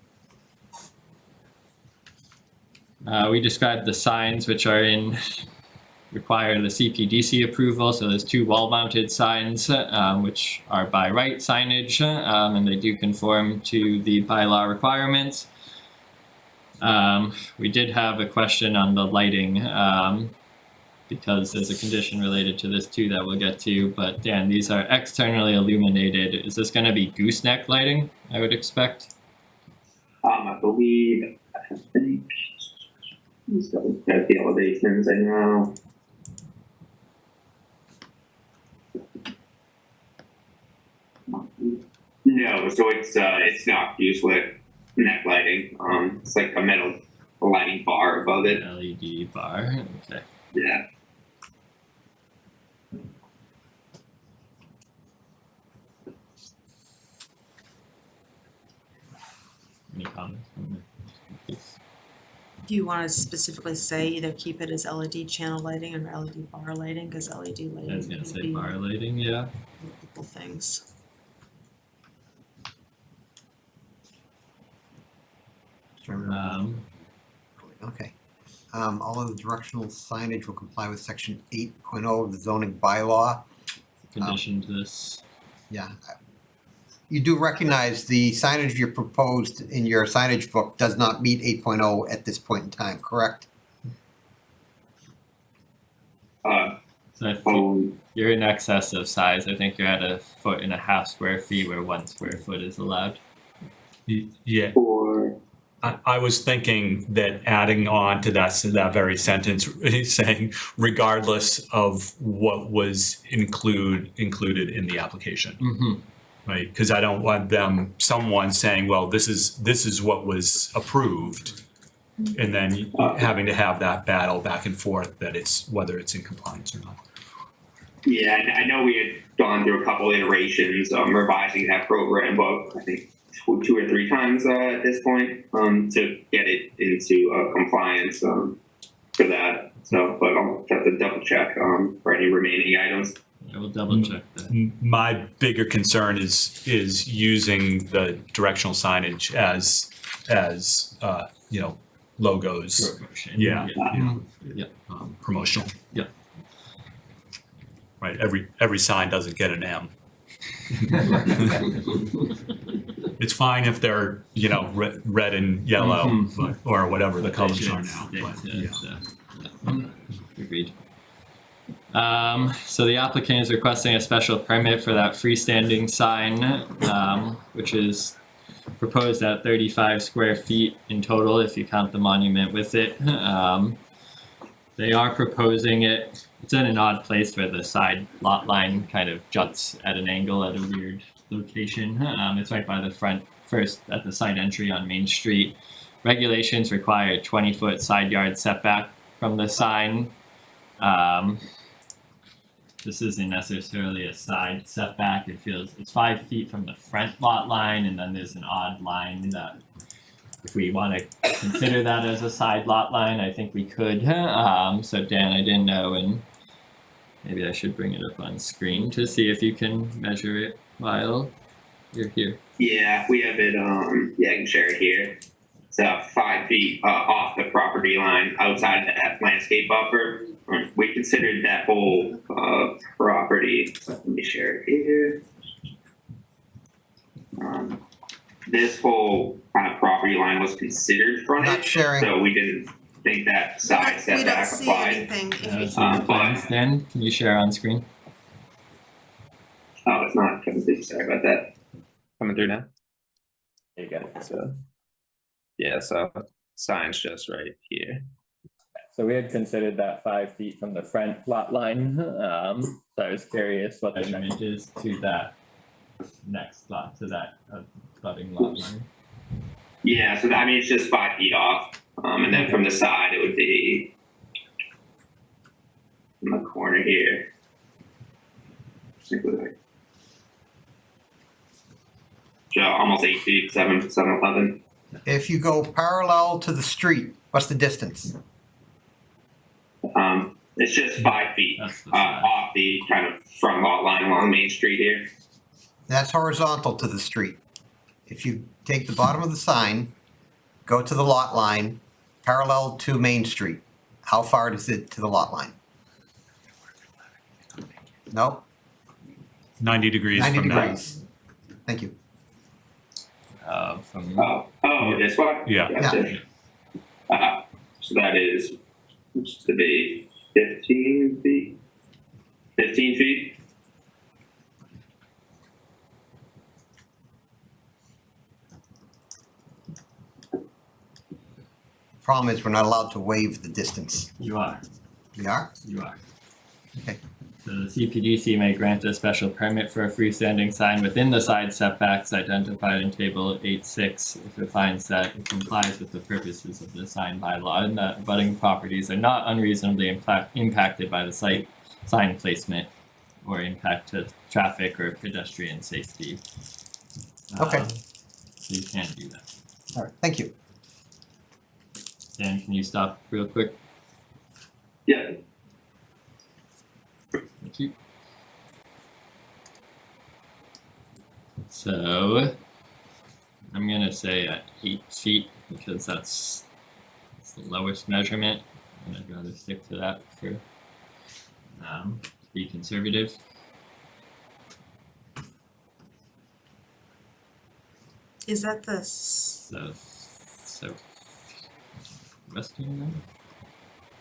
we described the signs which are require the CPDC approval. So there's 2 wall-mounted signs which are by right signage, and they do conform to the bylaw requirements. We did have a question on the lighting because there's a condition related to this too that we'll get to. But Dan, these are externally illuminated. Is this going to be gooseneck lighting, I would expect? I believe, I think, let's double check the elevations. I know. No, so it's not gooseneck lighting. It's like a metal lighting bar above it. LED bar. Okay. Yeah. Any comments on that? Do you want to specifically say either keep it as LED channel lighting or LED bar lighting? Because LED lighting I was gonna could say be bar lighting, yeah. multiple things. Okay. All of the directional signage will comply with section 8.0 of the zoning bylaw. Condition to this. Yeah. You do recognize the signage you proposed in your signage book does not meet 8.0 at this point in time, correct? So I think you're in excess of size. I think you're at 1.5 square feet where 1 square foot is allowed. Yeah. I was thinking that adding on to that very sentence, saying regardless of what was included in the application. Mm-hmm. Right, because I don't want someone saying, well, this is what was approved, and then having to have that battle back and forth that it's whether it's in compliance or not. Yeah, and I know we had gone through a couple iterations revising that program, but I think 2 or 3 times at this point to get it into compliance for that. So, but I'll have to double check for any remaining items. I will double check that. My bigger concern is using the directional signage as logos. Promotion. Yeah. Yeah. Promotional. Yeah. Right. Every sign doesn't get an M. It's fine if they're red and yellow or whatever the colors are now. But, Agreed. So the applicant is requesting a special permit for that freestanding sign, which is proposed at 35 square feet in total if you count the monument with it. They are proposing it. It's in an odd place where the side lot line kind of juts at an angle at a weird location. It's right by the front, first at the side entry on Main Street. Regulations require a 20-foot side yard setback from the sign. This isn't necessarily a side setback. It's 5 feet from the front lot line, and then there's an odd line that if we want to consider that as a side lot line, I think we could. So Dan, I didn't know, and maybe I should bring it up on screen to see if you can measure it while you're here. Yeah, we have it. Yeah, I can share it here. It's 5 feet off the property line outside that landscape buffer. We considered that whole property. Let me share it here. This whole kind of property line was considered frontage. Not sharing. So we didn't think that side setback applied. But Dan, can you share on screen? Oh, it's not coming through. Sorry about that. Coming through now? There you go. So, yeah, so sign's just right here. So we had considered that 5 feet from the front lot line. So I was curious what the measurement is to that next lot, to that budding lot line. Yeah, so I mean, it's just 5 feet off. And then from the side, it would be in the corner here. So almost 8 feet, 7'11". If you go parallel to the street, what's the distance? It's just 5 feet off the kind of front lot line along Main Street here. That's horizontal to the street. If you take the bottom of the sign, go to the lot line, parallel to Main Street, how far is it to the lot line? No? 90 degrees 90 from degrees. Thank you. This one? Yeah. Gotcha. So that is, which to be 15 feet? 15 feet? Problem is, we're not allowed to waive the distance. You are. We are? You are. Okay. So the CPDC may grant a special permit for a freestanding sign within the side setbacks identified in Table 8.6 if it finds that it complies with the purposes of the sign bylaw and that abutting properties are not unreasonably impacted by the site sign placement or impact to traffic or pedestrian safety. Okay. So you can do that. All right, thank you. Dan, can you stop real quick? Yeah. Thank you. So I'm gonna say at 8 feet because that's the lowest measurement, and I'd rather stick to that for be conservative. Is that the, So western line?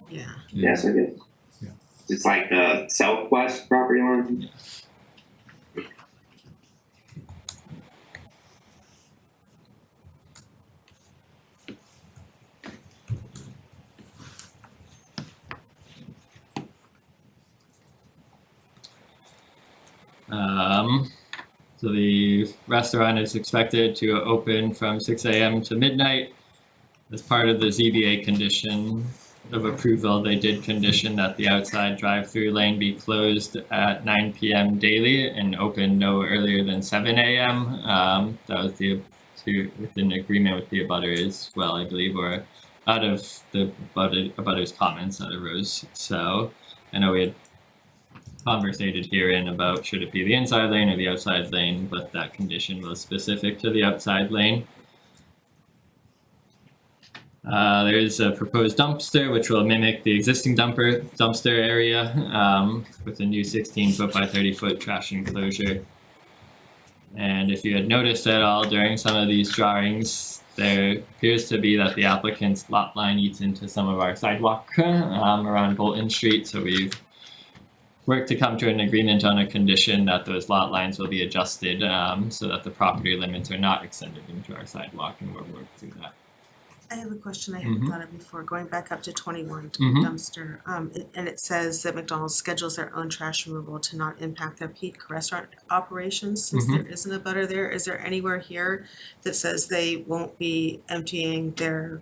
yeah. Yes, it is. Yeah. It's like the southwest property line. Yeah. So the restaurant is expected to open from 6 a.m. to midnight. As part of the ZBA condition of approval, they did condition that the outside drive-through lane be closed at 9 p.m. daily and open no earlier than 7 a.m. That was within agreement with the abutter as well, I believe, or out of the abutter's comments that arose. So I know we had conversated herein about should it be the inside lane or the outside lane, but that condition was specific to the outside lane. There is a proposed dumpster which will mimic the existing dumpster area with a new 16-foot by 30-foot trash enclosure. And if you had noticed at all during some of these drawings, there appears to be that the applicant's lot line eats into some of our sidewalk around Bolton Street. So we've worked to come to an agreement on a condition that those lot lines will be adjusted so that the property limits are not extended into our sidewalk, and we'll work through that. I have a question I hadn't thought of before, going back up to 21 to Mhm. the dumpster. And it says that McDonald's schedules their own trash removal to not impact their peak restaurant operations. Since there isn't a butter there, is there anywhere here that says they won't be emptying their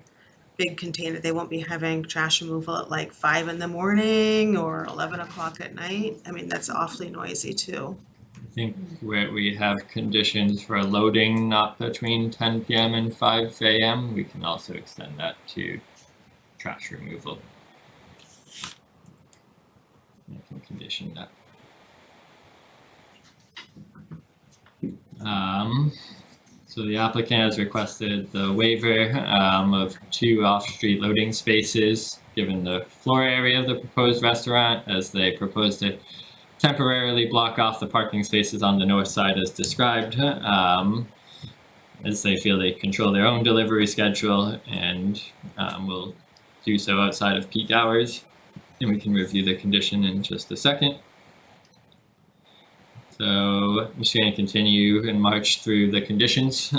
big container, they won't be having trash removal at like 5 in the morning or 11 o'clock at night? I mean, that's awfully noisy too. I think where we have conditions for loading not between 10 p.m. and 5 a.m., we can also extend that to trash removal. I can condition that. So the applicant has requested the waiver of 2 off-street loading spaces given the floor area of the proposed restaurant, as they propose to temporarily block off the parking spaces on the north side as described, as they feel they control their own delivery schedule and will do so outside of peak hours. And we can review the condition in just a second. So I'm just going to continue and march through the conditions.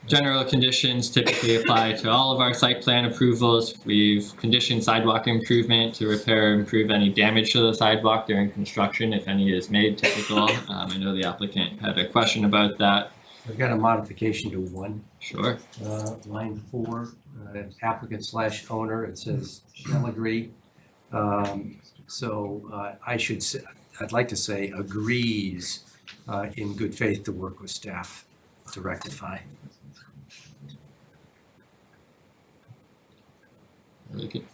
General conditions typically apply to all of our site plan approvals. We've conditioned sidewalk improvement to repair or improve any damage to the sidewalk during construction, if any is made, typical. I know the applicant had a question about that. I've got a modification to 1. Sure. Line 4, applicant / owner, it says shall agree. I should say, I'd like to say agrees in good faith to work with staff to rectify. Really good.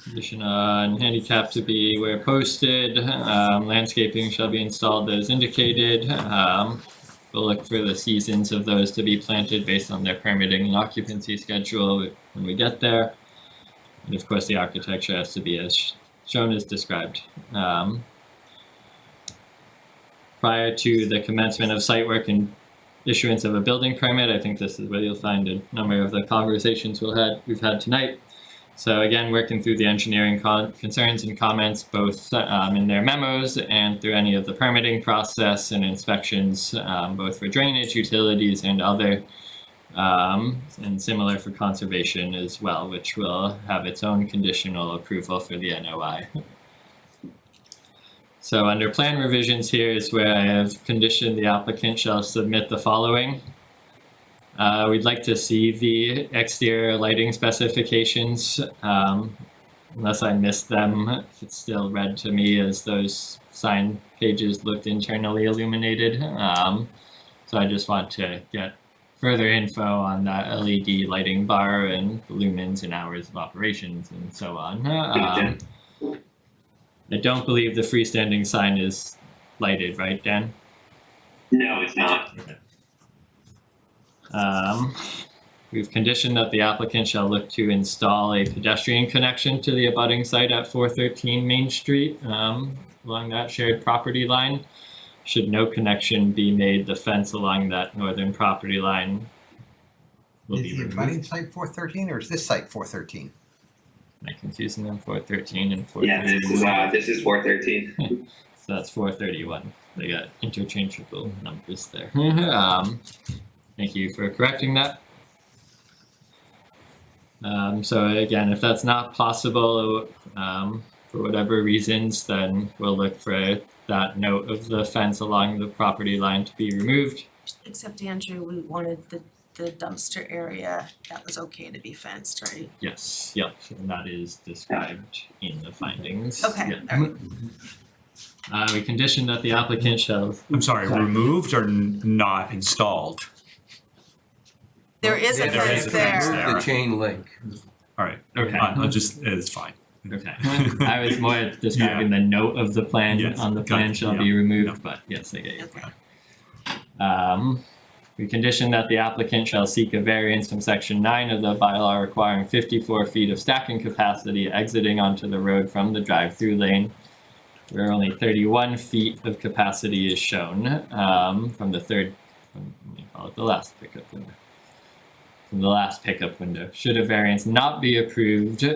Condition on handicap to be where posted. Landscaping shall be installed as indicated. We'll look for the seasons of those to be planted based on their permitting and occupancy schedule when we get there. And of course, the architecture has to be as shown as described. Prior to the commencement of site work and issuance of a building permit, I think this is where you'll find a number of the conversations we've had tonight. So again, working through the engineering concerns and comments, both in their memos and through any of the permitting process and inspections, both for drainage, utilities, and other, and similar for conservation as well, which will have its own conditional approval for the NOI. So under plan revisions here is where I have conditioned the applicant shall submit the following. We'd like to see the exterior lighting specifications, unless I missed them. It's still read to me as those sign pages looked internally illuminated. So I just want to get further info on that LED lighting bar and lumens and hours of operations and so on. I don't believe the freestanding sign is lighted, right, Dan? No, it's not. We've conditioned that the applicant shall look to install a pedestrian connection to the abutting site at 413 Main Street along that shared property line. Should no connection be made, the fence along that northern property line will Is be the removed. abutting site 413 or is this site 413? Am I confusing them? 413 and Yeah, 431? this is 413. So that's 431. They got interchangeable numbers there. Thank you for correcting that. So again, if that's not possible, for whatever reasons, then we'll look for that note of the fence along the property line to be removed. Except Andrew, we wanted the dumpster area, that was okay to be fenced, right? Yes, yep, and that is described in the findings. Okay, Yep. alright. We condition that the applicant shall. I'm sorry, removed or not installed? There is a fence there. Remove the chain link. All right, Okay. I'll just, it's fine. Okay, I was more describing the note of the plan Yes, on the got plan it, shall yeah, be removed, yeah. but yes, I get your Okay. point. We condition that the applicant shall seek a variance from section 9 of the bylaw requiring 54 feet of stacking capacity exiting onto the road from the drive-through lane, where only 31 feet of capacity is shown from the last pickup window. From the last pickup window. Should a variance not be approved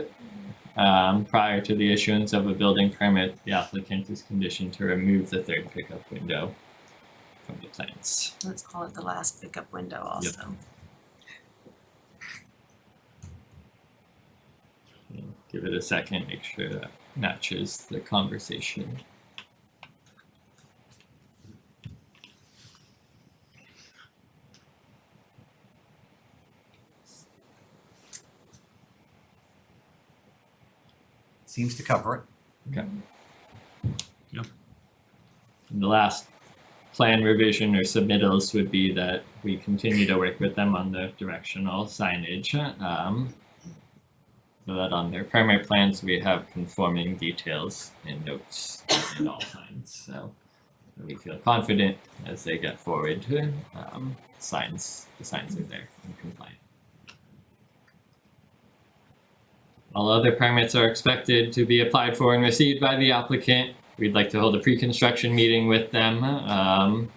prior to the issuance of a building permit, the applicant is conditioned to remove the third pickup window from the plans. Let's call it the last pickup window also. Give it a second, make sure that matches the conversation. Seems to cover it. Okay. Yep. And the last plan revision or submittals would be that we continue to work with them on the directional signage. So that on their permit plans, we have conforming details and notes in all signs. So we feel confident as they get forward, the signs are there and compliant. All other permits are expected to be applied for and received by the applicant. We'd like to hold a pre-construction meeting with them,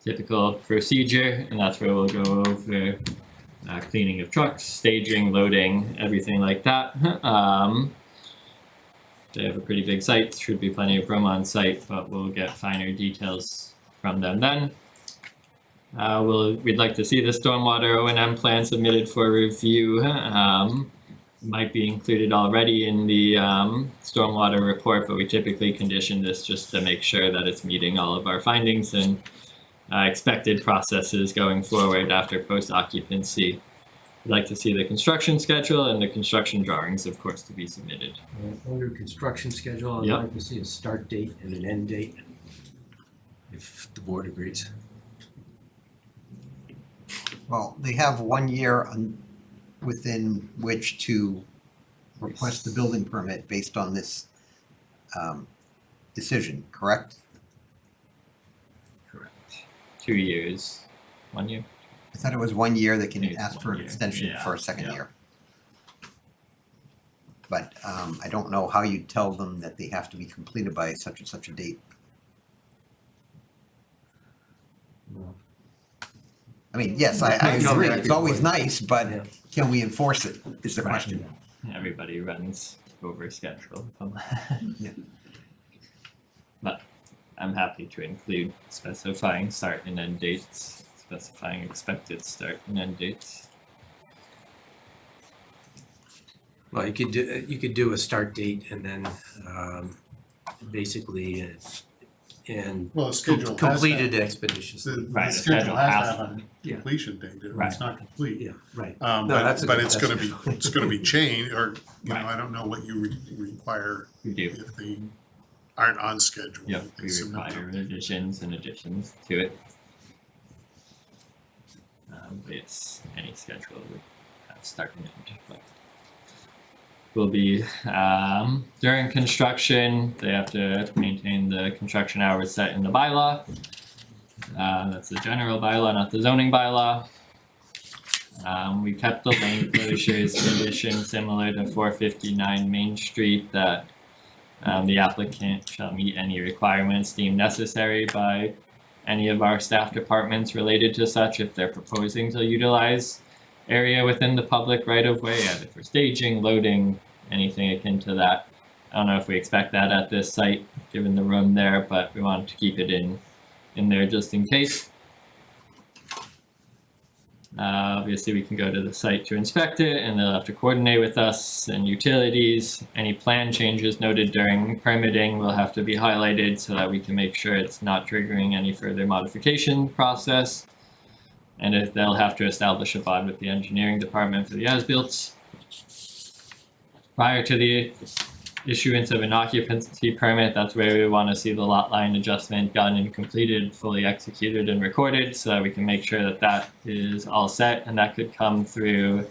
typical procedure, and that's where we'll go over cleaning of trucks, staging, loading, everything like that. They have a pretty big site, should be plenty of room on site, but we'll get finer details from them then. We'd like to see the stormwater O&M plan submitted for review. Might be included already in the stormwater report, but we typically condition this just to make sure that it's meeting all of our findings and expected processes going forward after post-occupancy. We'd like to see the construction schedule and the construction drawings, of course, to be submitted. Under construction schedule, I'd Yep. like to see a start date and an end date, if the board agrees. Well, they have 1 year within which to request the building permit based on this decision, correct? Correct. 2 years, 1 year? I thought it was 1 year, they can Maybe it's ask for 1 an year. extension Yeah, for a second yeah. year. But I don't know how you tell them that they have to be completed by such and such a date. I mean, yes, I agree, it's always nice, but can we enforce it, is the question. Everybody runs over schedule. Yeah. But I'm happy to include specifying start and end dates, specifying expected start and end dates. Well, you could do a start date and then basically and Well, the schedule has completed that. expeditiously. The Right, the schedule schedule has has that to. on Yeah. completion date, if Right. it's not complete. Yeah, right. But that's it's gonna be changed, or, you know, Right. I don't know what you require We do. if they aren't on schedule. Yep, if they we submit require them. additions and additions to it. But yes, any schedule would have start and end, but will be during construction, they have to maintain the construction hours set in the bylaw. That's the general bylaw, not the zoning bylaw. We kept the lane closures condition similar to 459 Main Street, that the applicant shall meet any requirements deemed necessary by any of our staff departments related to such if they're proposing to utilize area within the public right of way, either for staging, loading, anything akin to that. I don't know if we expect that at this site, given the room there, but we wanted to keep it in there just in case. Obviously, we can go to the site to inspect it, and they'll have to coordinate with us and utilities. Any plan changes noted during permitting will have to be highlighted so that we can make sure it's not triggering any further modification process. And if they'll have to establish a bond with the engineering department for the as-built. Prior to the issuance of an occupancy permit, that's where we want to see the lot line adjustment done and completed, fully executed and recorded, so that we can make sure that that is all set, and that could come through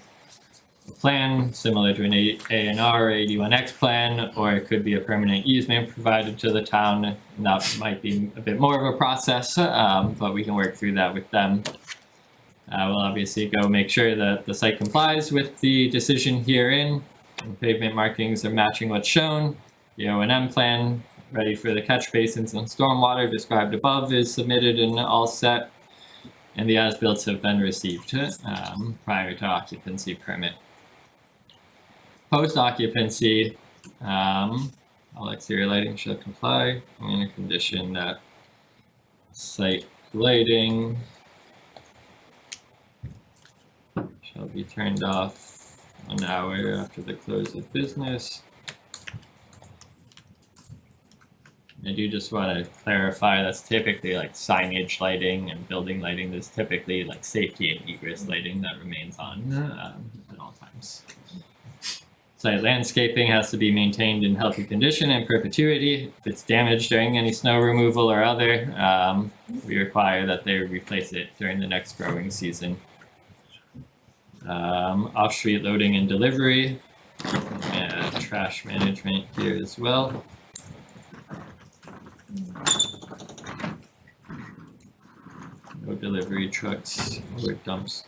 a plan similar to an A&R or 81X plan, or it could be a permanent easement provided to the town, and that might be a bit more of a process, but we can work through that with them. We'll obviously go make sure that the site complies with the decision herein. And pavement markings are matching what's shown. The O&M plan ready for the catch basins and stormwater described above is submitted and all set. And the as-built have been received prior to occupancy permit. Post-occupancy, all exterior lighting shall comply. I'm going to condition that site lighting shall be turned off an hour after the close of business. I do just want to clarify that's typically like signage lighting and building lighting. There's typically like safety and egress lighting that remains on at all times. Site landscaping has to be maintained in healthy condition and perpetuity. If it's damaged during any snow removal or other, we require that they replace it during the next growing season. Off-street loading and delivery, and trash management here as well. No delivery trucks or dumps,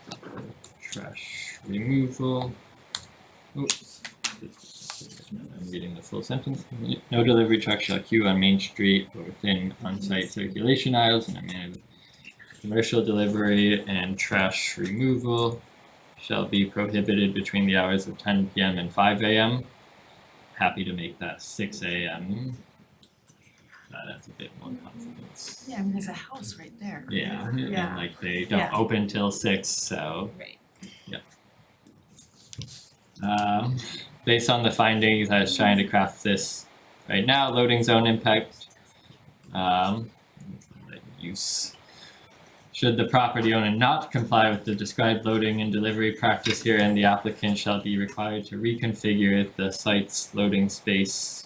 trash removal. Oops, I'm reading the full sentence. No delivery truck shall queue on Main Street or within on-site circulation aisles, and I mean commercial delivery and trash removal shall be prohibited between the hours of 10 p.m. and 5 a.m. Happy to make that 6 a.m. That's a bit more confidence. Yeah, I mean, there's a house right there. Yeah, and like they don't open till 6, so. Right. Yeah. Based on the findings, I was trying to craft this right now. Loading zone impact. Use. Should the property owner not comply with the described loading and delivery practice herein, the applicant shall be required to reconfigure the site's loading space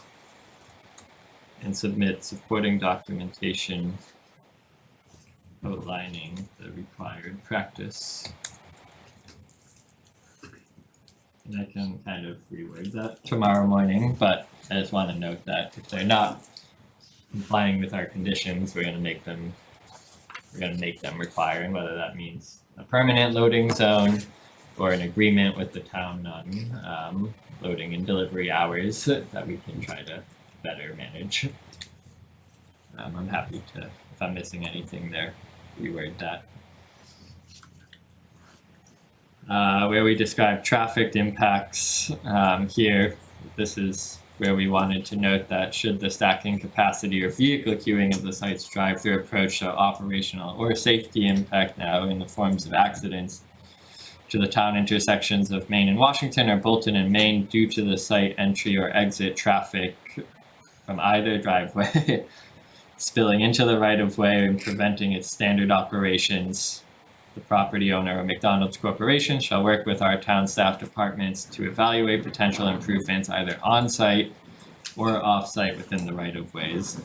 and submit supporting documentation outlining the required practice. And I can kind of reword that tomorrow morning, but I just want to note that if they're not complying with our conditions, we're going to make them requiring, whether that means a permanent loading zone or an agreement with the town on loading and delivery hours that we can try to better manage. I'm happy to, if I'm missing anything there, reword that. Where we describe traffic impacts here, this is where we wanted to note that should the stacking capacity or vehicle queuing of the site's drive-through approach show operational or safety impact now in the forms of accidents to the town intersections of Main and Washington or Bolton and Main due to the site entry or exit traffic from either driveway spilling into the right-of-way and preventing its standard operations, the property owner or McDonald's Corporation shall work with our town staff departments to evaluate potential improvements either on-site or off-site within the right-of-ways.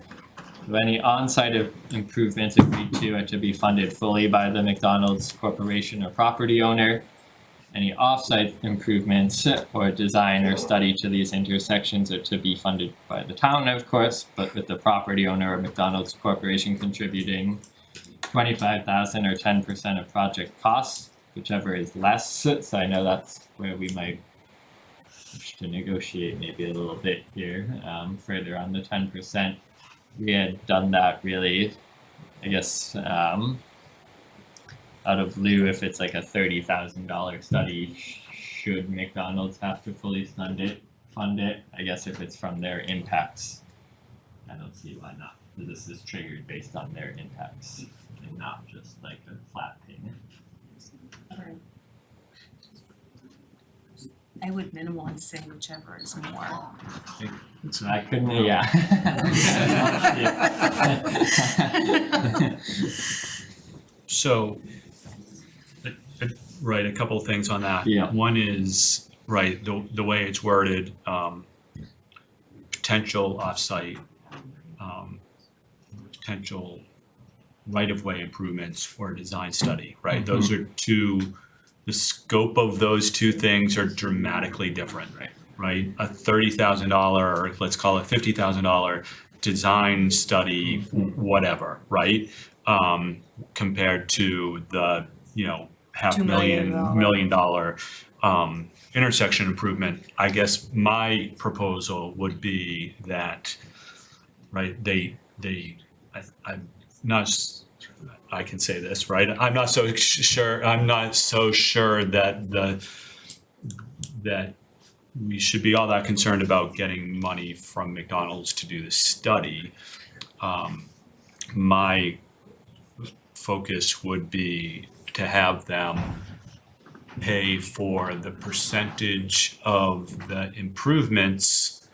Any on-site improvements agreed to are to be funded fully by the McDonald's corporation or property owner. Any off-site improvements or design or study to these intersections are to be funded by the town, of course, but with the property owner or McDonald's corporation contributing 25,000 or 10% of project costs, whichever is less. So I know that's where we might wish to negotiate maybe a little bit here, further on the 10%. We had done that really, I guess, out of lieu if it's like a $30,000 study, should McDonald's have to fully fund it? I guess if it's from their impacts, I don't see why not. This is triggered based on their impacts and not just like a flat payment. I would minimally say whichever is more. So I couldn't, yeah. So, right, a couple of things on that. Yeah. One is, right, the way it's worded, potential offsite, potential right-of-way improvements or design study, right? Those are two, the scope of those two things are dramatically different, right? A $30,000, or let's call it $50,000 design study, whatever, right? Compared to the, $500,000, $1 million intersection improvement. I guess my proposal would be that, right, I'm not, I can say this, right? I'm not so sure that that we should be all that concerned about getting money from McDonald's to do the study. My focus would be to have them pay for the percentage of the improvements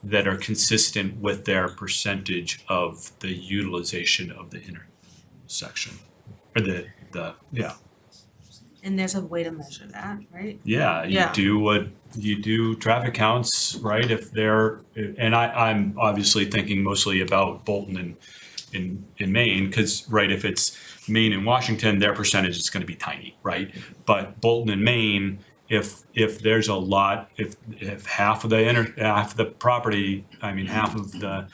that are consistent with their percentage of the utilization of the intersection, or yeah. And there's a way to measure that, right? Yeah, you do traffic counts, right? If they're, and I'm obviously thinking mostly about Bolton in Maine, because, right, if it's Maine and Washington, their percentage is going to be tiny, right? But Bolton and Maine, if there's a lot, if half of the property, I mean half of the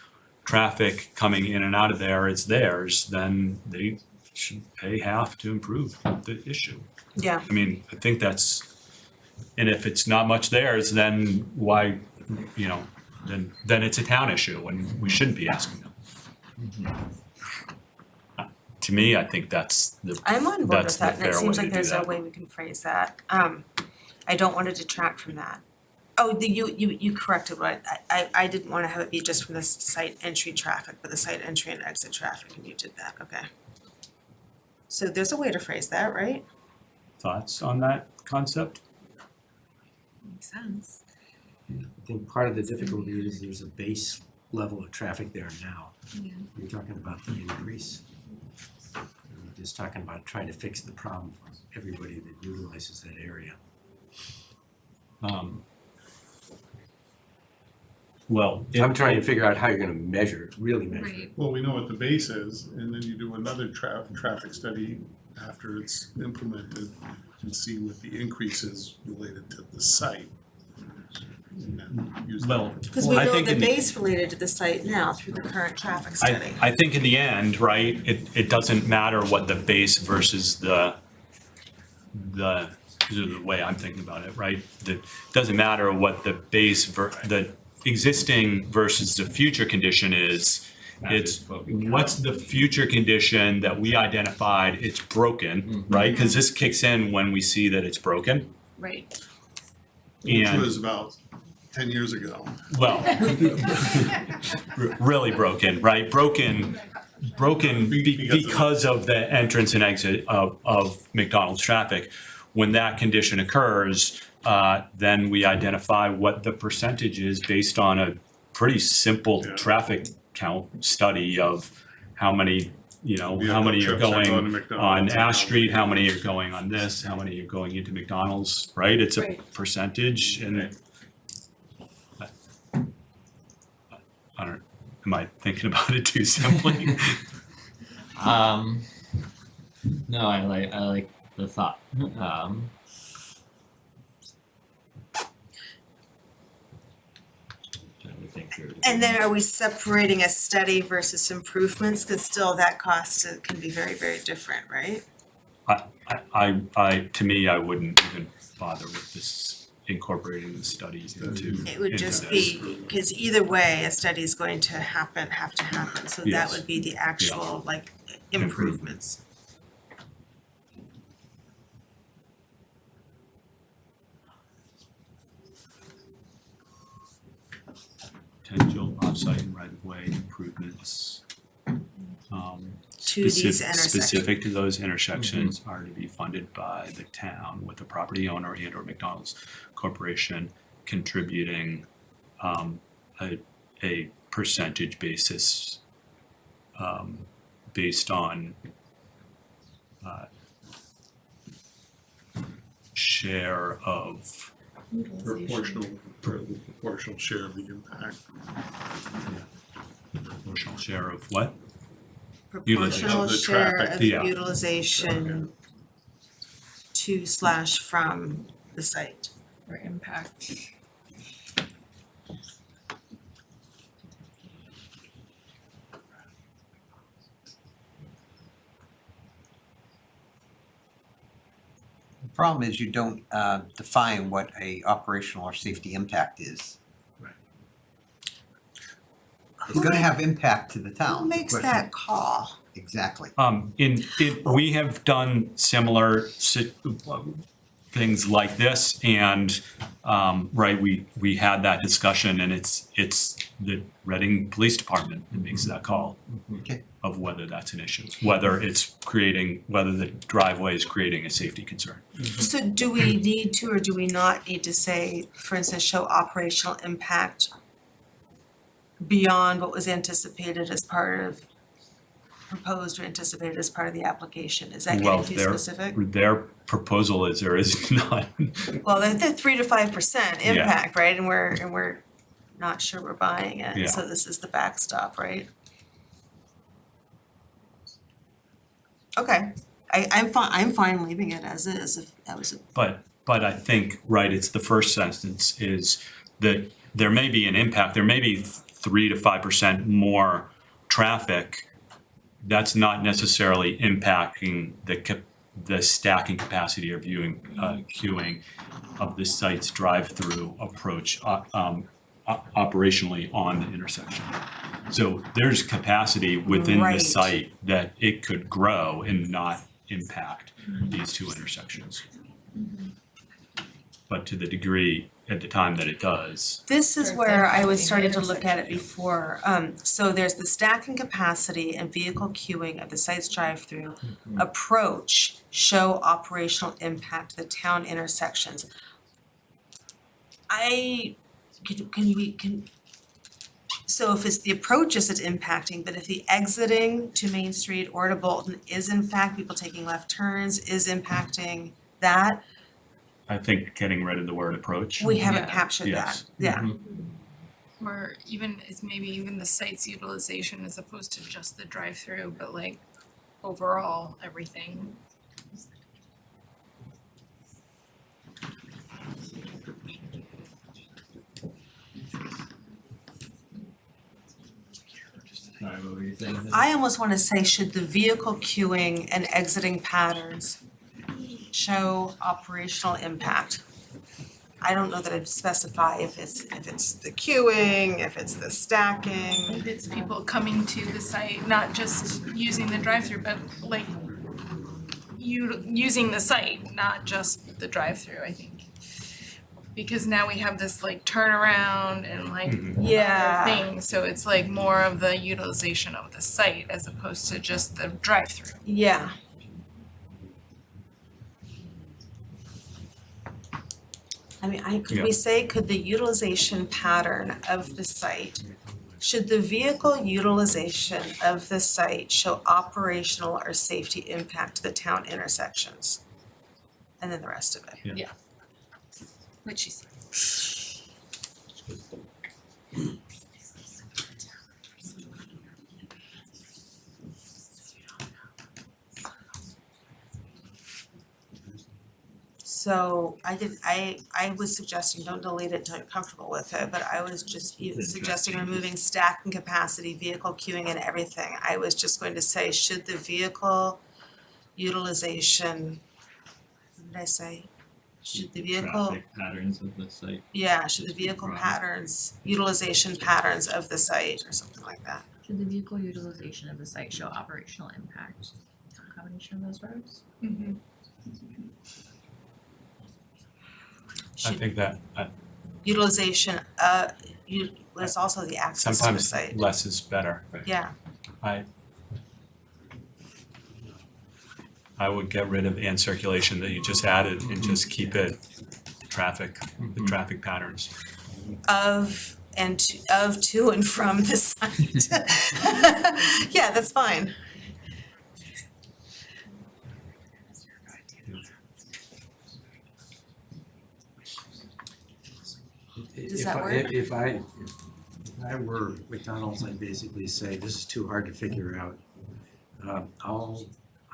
traffic coming in and out of there is theirs, then they should pay half to improve the issue. Yeah. I mean, I think that's, and if it's not much theirs, then why, then it's a town issue and we shouldn't be asking them. To me, I think that's I'm on board with that, and it fair seems way like to do there's a that. way we can phrase that. I don't want to detract from that. Oh, you corrected what, I didn't want to have it be just from the site entry traffic, but the site entry and exit traffic, and you did that, okay. So there's a way to phrase that, right? Thoughts on that concept? Makes sense. I think part of the difficulty is there's a base level of traffic there now. Yeah. You're talking about the increase. We're just talking about trying to fix the problem for everybody that utilizes that area. Well, I'm trying to figure out how you're gonna measure it, really measure it. Well, we know what the base is, and then you do another traffic study after it's implemented and see what the increase is related to the site. And then use that. Well, Because we I know think the in base related to the site now through the current traffic study. I think in the end, right, it doesn't matter what the base versus the way I'm thinking about it, right? It doesn't matter what the base the existing versus the future condition is. It's what's the future condition that we identified, it's broken, right? Because this kicks in when we see that it's broken. Right. Which And was about 10 years ago. well, really broken, right? Broken because of the entrance and exit of McDonald's traffic. When that condition occurs, then we identify what the percentage is based on a pretty simple traffic count study of how many, how many are going on Ash Street, how many are going on this, how many are going into McDonald's, right? It's a percentage, and I don't, am I thinking about it too simply? No, I like the thought. Trying to think through. And then are we separating a study versus improvements? Because still that cost can be very, very different, right? To me, I wouldn't even bother with this, incorporating the studies into. It would into just this. be, because either way, a study is going to have to happen. So that Yes. would be the actual like improvements. Potential offsite and right-of-way improvements. To these intersections. Specific to those intersections are to be funded by the town, with the property owner and or McDonald's Corporation contributing a percentage basis based on share of Proportional share of the impact. proportional share of what? Proportional The share traffic. of Yeah. utilization to/from the site. Or impact. The problem is you don't define what a operational or safety impact is. Right. It's gonna have impact to the town. Who makes Question- that call? Exactly. We have done similar things like this, and right, we had that discussion, and it's the Reading Police Department that makes that call Okay. of whether that's an issue, whether the driveway is creating a safety concern. So do we need to, or do we not need to say, for instance, show operational impact beyond what was anticipated as part of, proposed or anticipated as part of the application? Is that Well, getting too specific? their proposal is there is none. Well, they're 3 to 5% Yeah. impact, right? And we're not sure we're buying it, Yeah. so this is the backstop, right? Okay, I'm fine leaving it as is, if that was a. But I think, right, it's the first sentence is that there may be an impact, there may be 3 to 5% more traffic. That's not necessarily impacting the stacking capacity or queuing of the site's drive-through approach operationally on the intersection. So there's capacity within the Right. site that it could grow and not impact these two intersections. But to the degree at the time that it does. This is For where I was example, starting the to look at it before. So there's the stacking capacity and vehicle queuing of the site's drive-through. Approach, show operational impact to the town intersections. So if it's the approaches that's impacting, but if the exiting to Main Street or to Bolton is in fact people taking left turns, is impacting that, I think getting rid of the word approach. we haven't Yeah. captured that, Yes. yeah. Or even, it's maybe even the site's utilization as opposed to just the drive-through, but like overall, everything. Sorry, what were you saying? I almost wanna say, should the vehicle queuing and exiting patterns show operational impact? I don't know that I'd specify if it's the queuing, if it's the stacking. If it's people coming to the site, not just using the drive-through, but like using the site, not just the drive-through, I think. Because now we have this like turnaround and like Yeah. other things, so it's like more of the utilization of the site as opposed to just the drive-through. Yeah. I mean, could we say, could the utilization pattern of the site, should the vehicle utilization of the site show operational or safety impact to the town intersections? And then the rest of it. Yeah. What she said. So I was suggesting don't delete it until you're comfortable with it, but I was just suggesting removing stacking capacity, vehicle queuing and everything. I was just going to say, should the vehicle utilization, what did I say? Should the vehicle, Traffic patterns of the site. yeah, should the vehicle patterns, utilization patterns of the site or something like that. Should the vehicle utilization of the site show operational impact? Some combination of those words? I think that, Utilization, there's also the access to the sometimes site. less is better. Yeah, I would get rid of and circulation that you just added and just keep it traffic, the traffic patterns. of to and from the site. Yeah, that's fine. Does that work? If I were McDonald's, I'd basically say, this is too hard to figure out.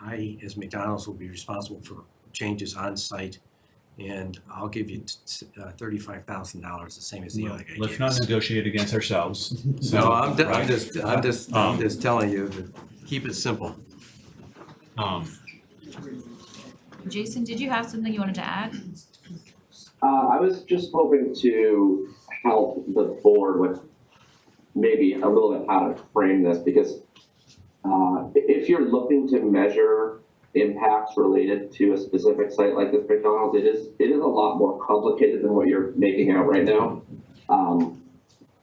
I, as McDonald's, will be responsible for changes on site, and I'll give you $35,000, the same as the other guy. Let's not negotiate against ourselves. So, No, I'm right? just telling you that keep it simple. Jason, did you have something you wanted to add? I was just hoping to help the board with maybe a little bit how to frame this, because if you're looking to measure impacts related to a specific site like this McDonald's, it is a lot more complicated than what you're making out right now.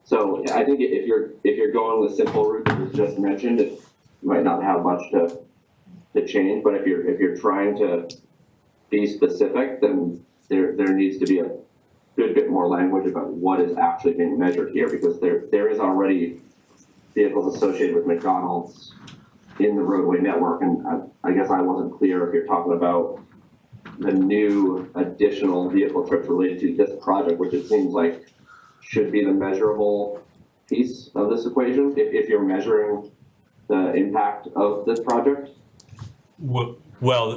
So I think if you're going the simple route that was just mentioned, it might not have much to change. But if you're trying to be specific, then there needs to be a good bit more language about what is actually being measured here, because there is already vehicles associated with McDonald's in the roadway network, and I guess I wasn't clear if you're talking about the new additional vehicle trips related to this project, which it seems like should be the measurable piece of this equation, if you're measuring the impact of this project. Well,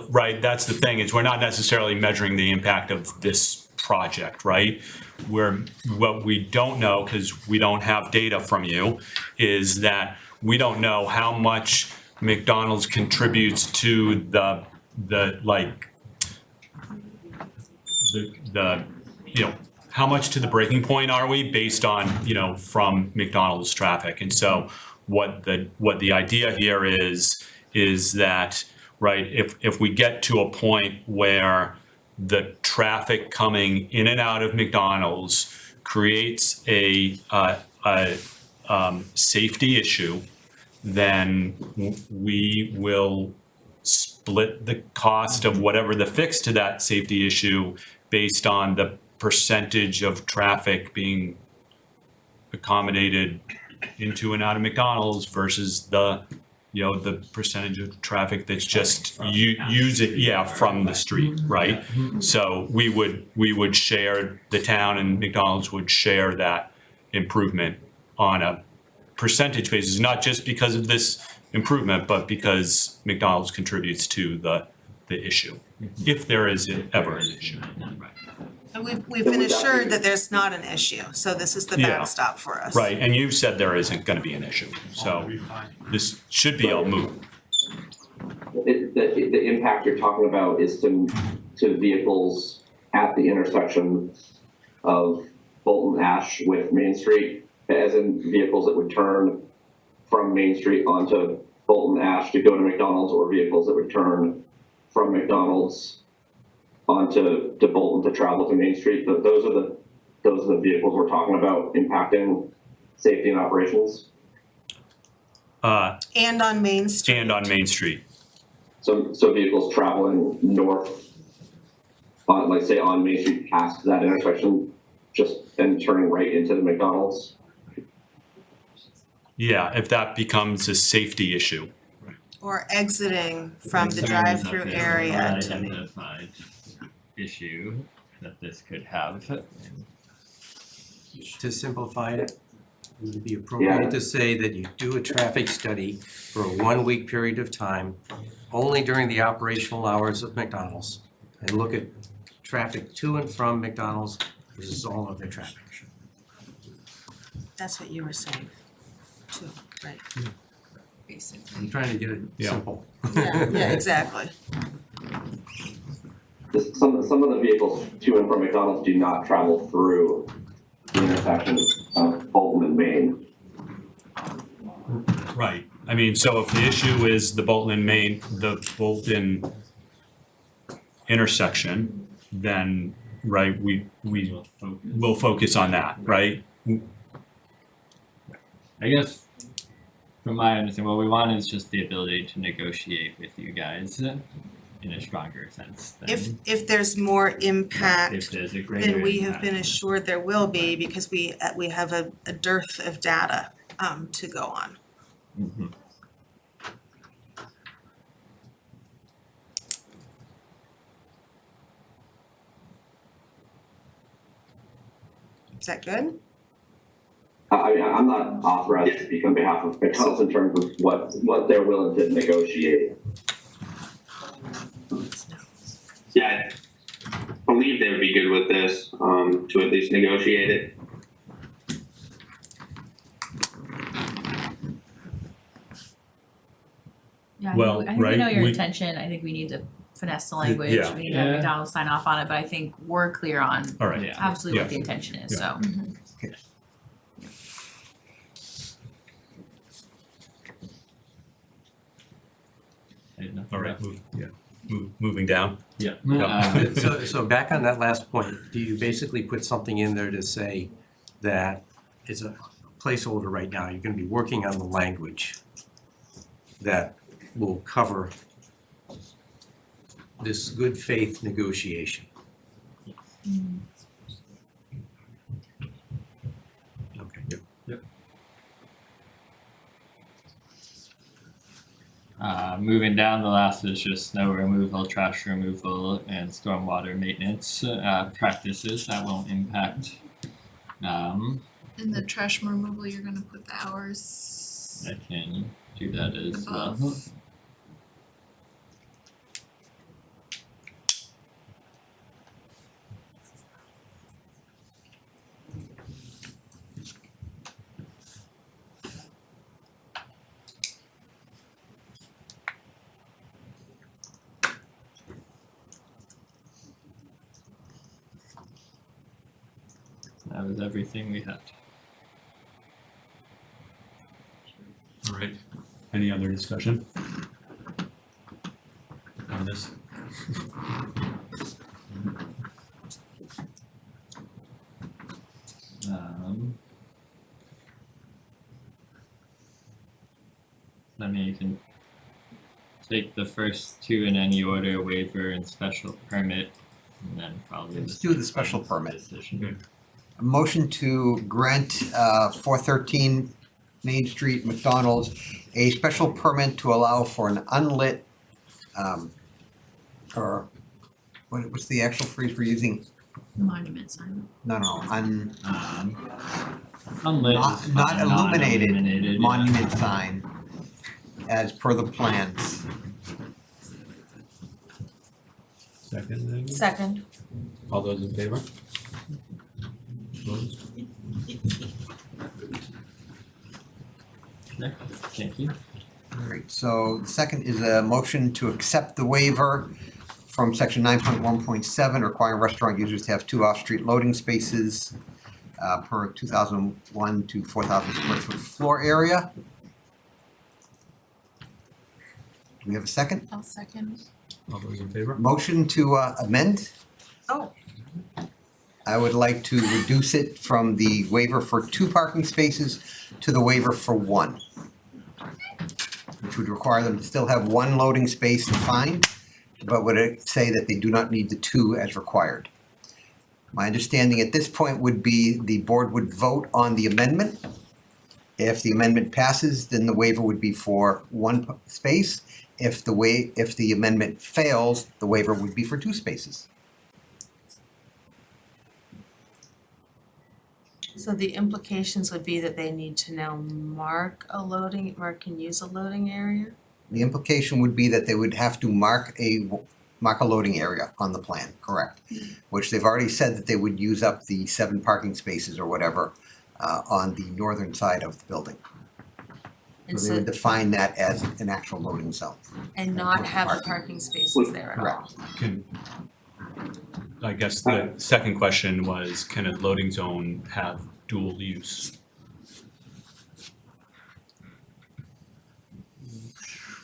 right, that's the thing, is we're not necessarily measuring the impact of this project, right? What we don't know, because we don't have data from you, is that we don't know how much McDonald's contributes to the how much to the breaking point are we based on, from McDonald's traffic. And so what the idea here is that, right, if we get to a point where the traffic coming in and out of McDonald's creates a safety issue, then we will split the cost of whatever the fix to that safety issue based on the percentage of traffic being accommodated into and out of McDonald's versus the percentage of traffic that's just using from the street, right? So we would share, the town and McDonald's would share that improvement on a percentage basis, not just because of this improvement, but because McDonald's contributes to the issue, if there is ever an issue. And we've been assured that there's not an issue, so this is the backstop for us. Right, and you said there isn't going to be an issue, so this should be a moot. The impact you're talking about is to vehicles at the intersection of Bolton Ash with Main Street, as in vehicles that would turn from Main Street onto Bolton Ash to go to McDonald's, or vehicles that would turn from McDonald's onto Bolton to travel to Main Street. Those are the vehicles we're talking about impacting safety and operations. And on Main Street. And on Main Street. So vehicles traveling north, like say on Main Street past that intersection, and turning right into the McDonald's. Yeah, if that becomes a safety issue. Or exiting from the drive-through area. Identified issue that this could have. To simplify it, would it be appropriate to say that you do a traffic study for a 1-week period of time, only during the operational hours of McDonald's, and look at traffic to and from McDonald's versus all other traffic. That's what you were saying too, right? Basically. I'm trying to get it Yeah. simple. Yeah, exactly. Some of the vehicles to and from McDonald's do not travel through the intersection of Bolton and Main. Right. I mean, so if the issue is the Bolton Bolton intersection, then, right, we will focus on that, right? I guess, from my understanding, what we want is just the ability to negotiate with you guys in a stronger sense than If there's more if impact, there's a greater then we have impact. been assured there will be because we have a dearth of data to go on. Mhm. Is that good? I mean, I'm not authorized to speak on behalf of McDonald's in terms of what they're willing to negotiate. Yeah, I believe they would be good with this, to at least negotiate it. Yeah, Well, I think we right, know your we- intention. I think we need to finesse the language. Yeah. We need to have Yeah. McDonald's sign off on it, but I think we're clear on All right. Yeah. absolutely what Yeah. the intention is, Yeah. so. I didn't know. All right, moving down. Yeah. Yeah. So back on that last point, do you basically put something in there to say that it's a placeholder right now, you're gonna be working on the language that will cover this good faith negotiation? Okay. Moving down, the last is just snow removal, trash removal, and stormwater maintenance practices that won't impact. In the trash removal, you're gonna put the hours I can do that as well. above. That was everything we had. All right. Any other discussion on this? I mean, you can take the first two in any order, waiver and special permit, and then probably. Let's do the special permit. Decision. A motion to grant 413 Main Street McDonald's a special permit to allow for an unlit, or what's the actual phrase we're using? Monument sign. No, Unlit. is not fine, illuminated non-illuminated, yeah. monument sign as per the plans. Second, then? Second. All those in favor? Opposed? Okay, thank you. Great, so the second is a motion to accept the waiver from section 9.1.7 requiring restaurant users to have 2 off-street loading spaces per 2,001 to 4,000 square foot floor area. Do we have a second? I'll second. All those in favor? Motion to amend? Oh. I would like to reduce it from the waiver for 2 parking spaces to the waiver for 1, which would require them to still have 1 loading space defined, but would it say that they do not need the 2 as required. My understanding at this point would be the board would vote on the amendment. If the amendment passes, then the waiver would be for 1 space. If the amendment fails, the waiver would be for 2 spaces. So the implications would be that they need to now mark and use a loading area? The implication would be that they would have to mark mark a loading area on the plan, correct? Which they've already said that they would use up the 7 parking spaces or whatever on the northern side of the building. And So they would define that as an actual loading zone. and not have the parking spaces there at all. Can, I guess the second question was, can a loading zone have dual use?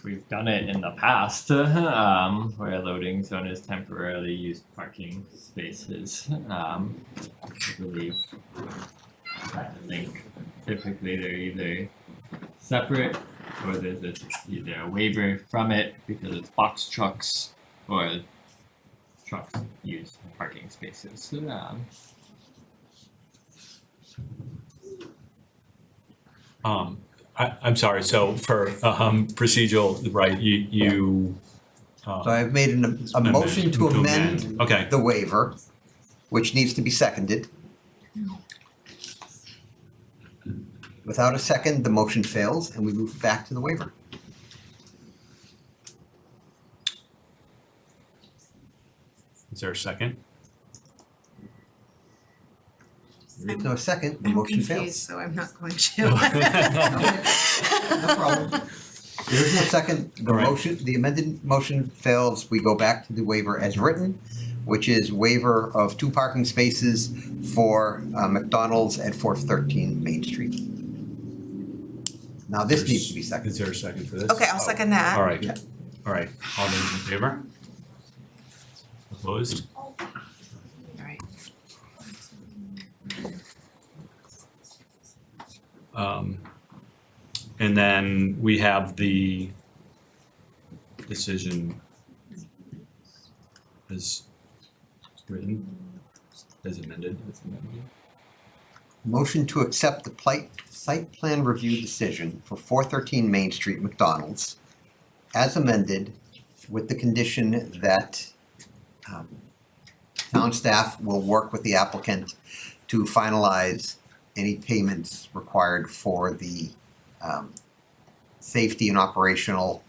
We've done it in the past, where a loading zone is temporarily used parking spaces. I believe I think typically they're either separate or there's either a waiver from it because it's box trucks or trucks use parking spaces. I'm sorry, so for procedural, right, you So I've made a motion to amend Okay. the waiver, which needs to be seconded. Without a second, the motion fails and we move back to the waiver. Is there a second? There is no second, the I'm motion confused, fails. so I'm not going to. No problem. There is no second, the All right. motion, the amended motion fails, we go back to the waiver as written, which is waiver of 2 parking spaces for McDonald's at 413 Main Street. Now, this needs to be Is seconded. there a second for this? Okay, I'll second that. All right, Yeah. all right, all those in favor? Opposed? All right. And then we have the decision as written, as amended. Motion to accept the site plan review decision for 413 Main Street McDonald's as amended with the condition that town staff will work with the applicant to finalize any payments required for the safety and operational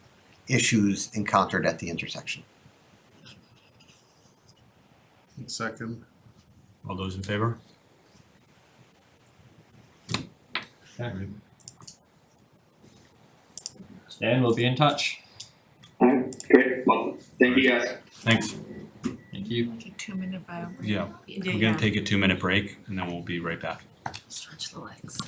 issues encountered at the intersection. Second. All those in favor? Okay. And we'll be in touch. Alright, great, well, thank you guys. Thanks. Thank you. Like a 2-minute bio break. Yeah, Yeah, we're gonna take a 2-minute break and then we'll be right back. Stretch the legs.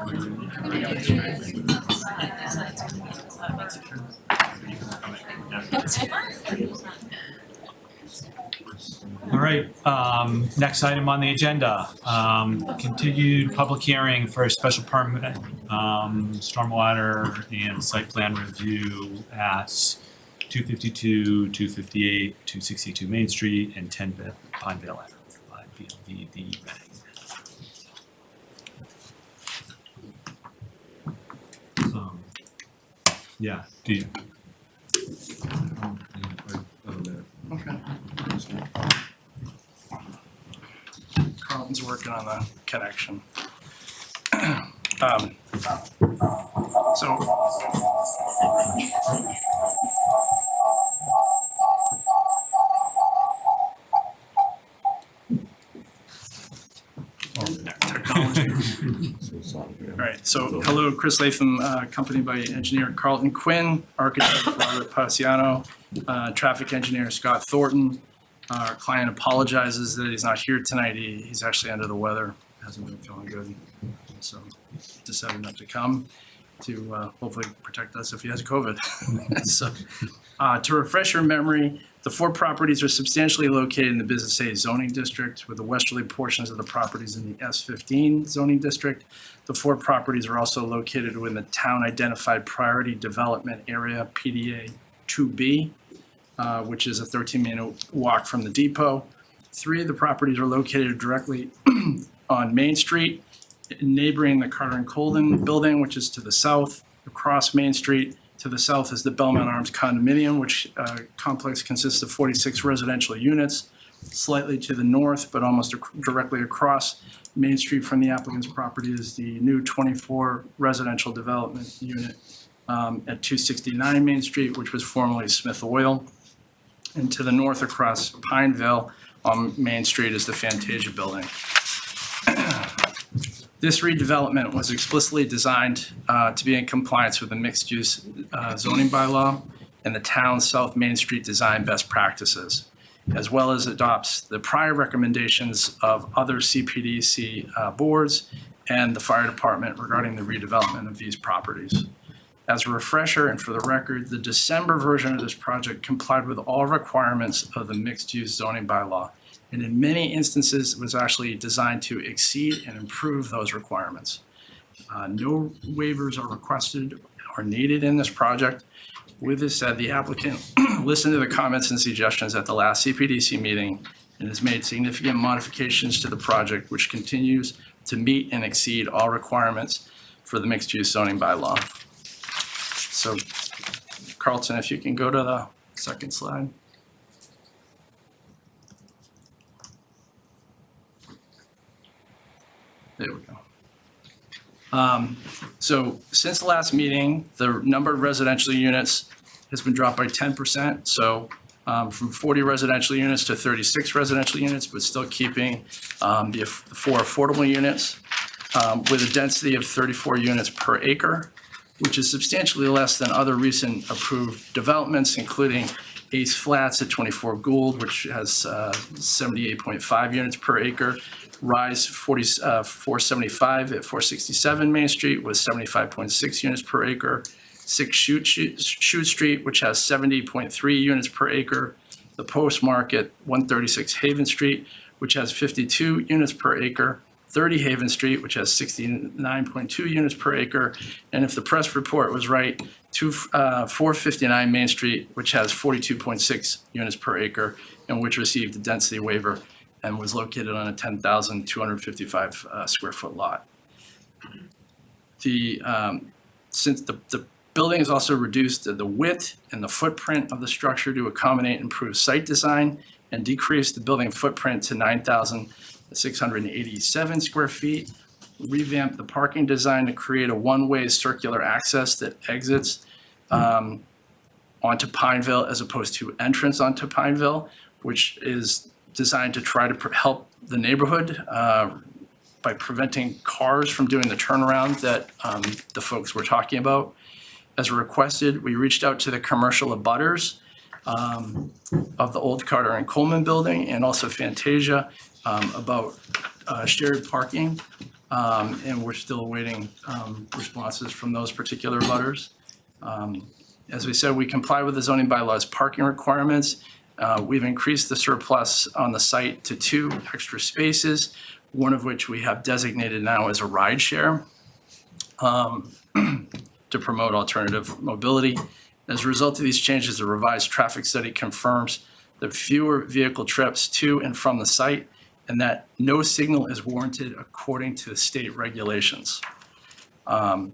All right, next item on the agenda, continued public hearing for a special permit, stormwater and site plan review at 252, 258, 262 Main Street and 10 Pineville Ave by BLVD Reading. Yeah, do you? Okay. Carlton's working on the connection. So. Technology. All right, so hello, Chris Latham, accompanied by engineer Carlton Quinn, architect Robert Passiano, traffic engineer Scott Thornton. Our client apologizes that he's not here tonight. He's actually under the weather, hasn't been feeling good. So decided not to come to hopefully protect us if he has COVID. So to refresh your memory, the 4 properties are substantially located in the Business A zoning district, with the westerly portions of the properties in the S15 zoning district. The 4 properties are also located within the town identified priority development area, PDA 2B, which is a 13-minute walk from the depot. 3 of the properties are located directly on Main Street, neighboring the Carter and Colden building, which is to the south. Across Main Street to the south is the Belmont Arms condominium, which complex consists of 46 residential units. Slightly to the north, but almost directly across Main Street from the applicant's property is the new 24 residential development unit at 269 Main Street, which was formerly Smith Oil. And to the north across Pineville on Main Street is the Fantasia building. This redevelopment was explicitly designed to be in compliance with the mixed-use zoning bylaw and the town's South Main Street design best practices, as well as adopts the prior recommendations of other CPDC boards and the fire department regarding the redevelopment of these properties. As a refresher and for the record, the December version of this project complied with all requirements of the mixed-use zoning bylaw, and in many instances it was actually designed to exceed and improve those requirements. No waivers are requested or needed in this project. With this said, the applicant listened to the comments and suggestions at the last CPDC meeting and has made significant modifications to the project, which continues to meet and exceed all requirements for the mixed-use zoning bylaw. So, Carlton, if you can go to the second slide. There we go. So since the last meeting, the number of residential units has been dropped by 10%. So from 40 residential units to 36 residential units, but still keeping the 4 affordable units with a density of 34 units per acre, which is substantially less than other recent approved developments, including Ace Flats at 24 Gould, which has 78.5 units per acre. Rise 475 at 467 Main Street with 75.6 units per acre. 6 Shoot Street, which has 70.3 units per acre. The Post Market, 136 Haven Street, which has 52 units per acre. 30 Haven Street, which has 69.2 units per acre. And if the press report was right, 459 Main Street, which has 42.6 units per acre, and which received a density waiver and was located on a 10,255 square foot lot. Since the building has also reduced the width and the footprint of the structure to accommodate improved site design and decrease the building footprint to 9,687 square feet, revamp the parking design to create a one-way circular access that exits onto Pineville as opposed to entrance onto Pineville, which is designed to try to help the neighborhood by preventing cars from doing the turnaround that the folks were talking about. As requested, we reached out to the commercial abutters of the old Carter and Coleman building and also Fantasia about shared parking and we're still awaiting responses from those particular butters. As we said, we comply with the zoning bylaws parking requirements. We've increased the surplus on the site to 2 extra spaces, one of which we have designated now as a ride share to promote alternative mobility. As a result of these changes, the revised traffic study confirms that fewer vehicle trips to and from the site and that no signal is warranted according to the state regulations. If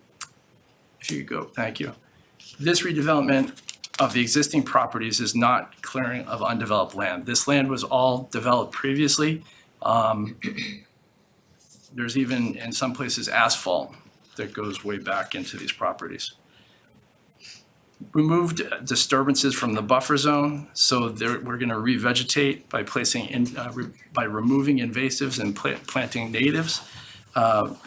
you could go, thank you. This redevelopment of the existing properties is not clearing of undeveloped land. This land was all developed previously. There's even, in some places, asphalt that goes way back into these properties. Removed disturbances from the buffer zone, so we're going to revegetate by by removing invasives and planting natives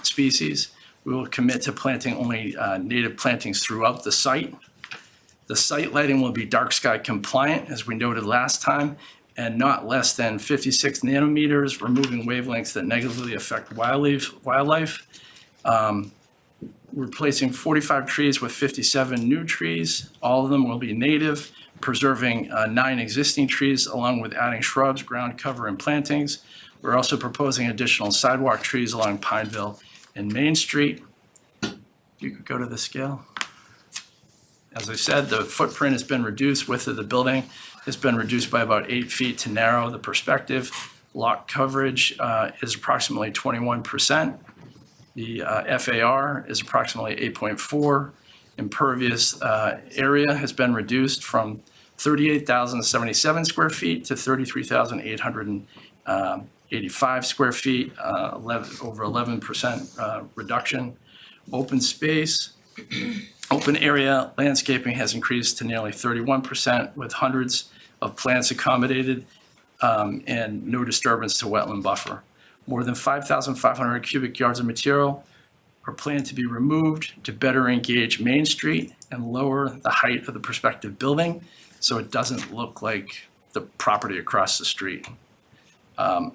species. We will commit to planting only native plantings throughout the site. The site lighting will be dark sky compliant, as we noted last time, and not less than 56 nanometers, removing wavelengths that negatively affect wildlife. Replacing 45 trees with 57 new trees. All of them will be native, preserving 9 existing trees, along with adding shrubs, ground cover, and plantings. We're also proposing additional sidewalk trees along Pineville and Main Street. You could go to the scale. As I said, the footprint has been reduced. Width of the building has been reduced by about 8 feet to narrow the perspective. Lot coverage is approximately 21%. The FAR is approximately 8.4. Impervious area has been reduced from 38,077 square feet to 33,885 square feet, over 11% reduction. Open space, open area landscaping has increased to nearly 31% with hundreds of plants accommodated and no disturbance to wetland buffer. More than 5,500 cubic yards of material are planned to be removed to better engage Main Street and lower the height of the prospective building so it doesn't look like the property across the street.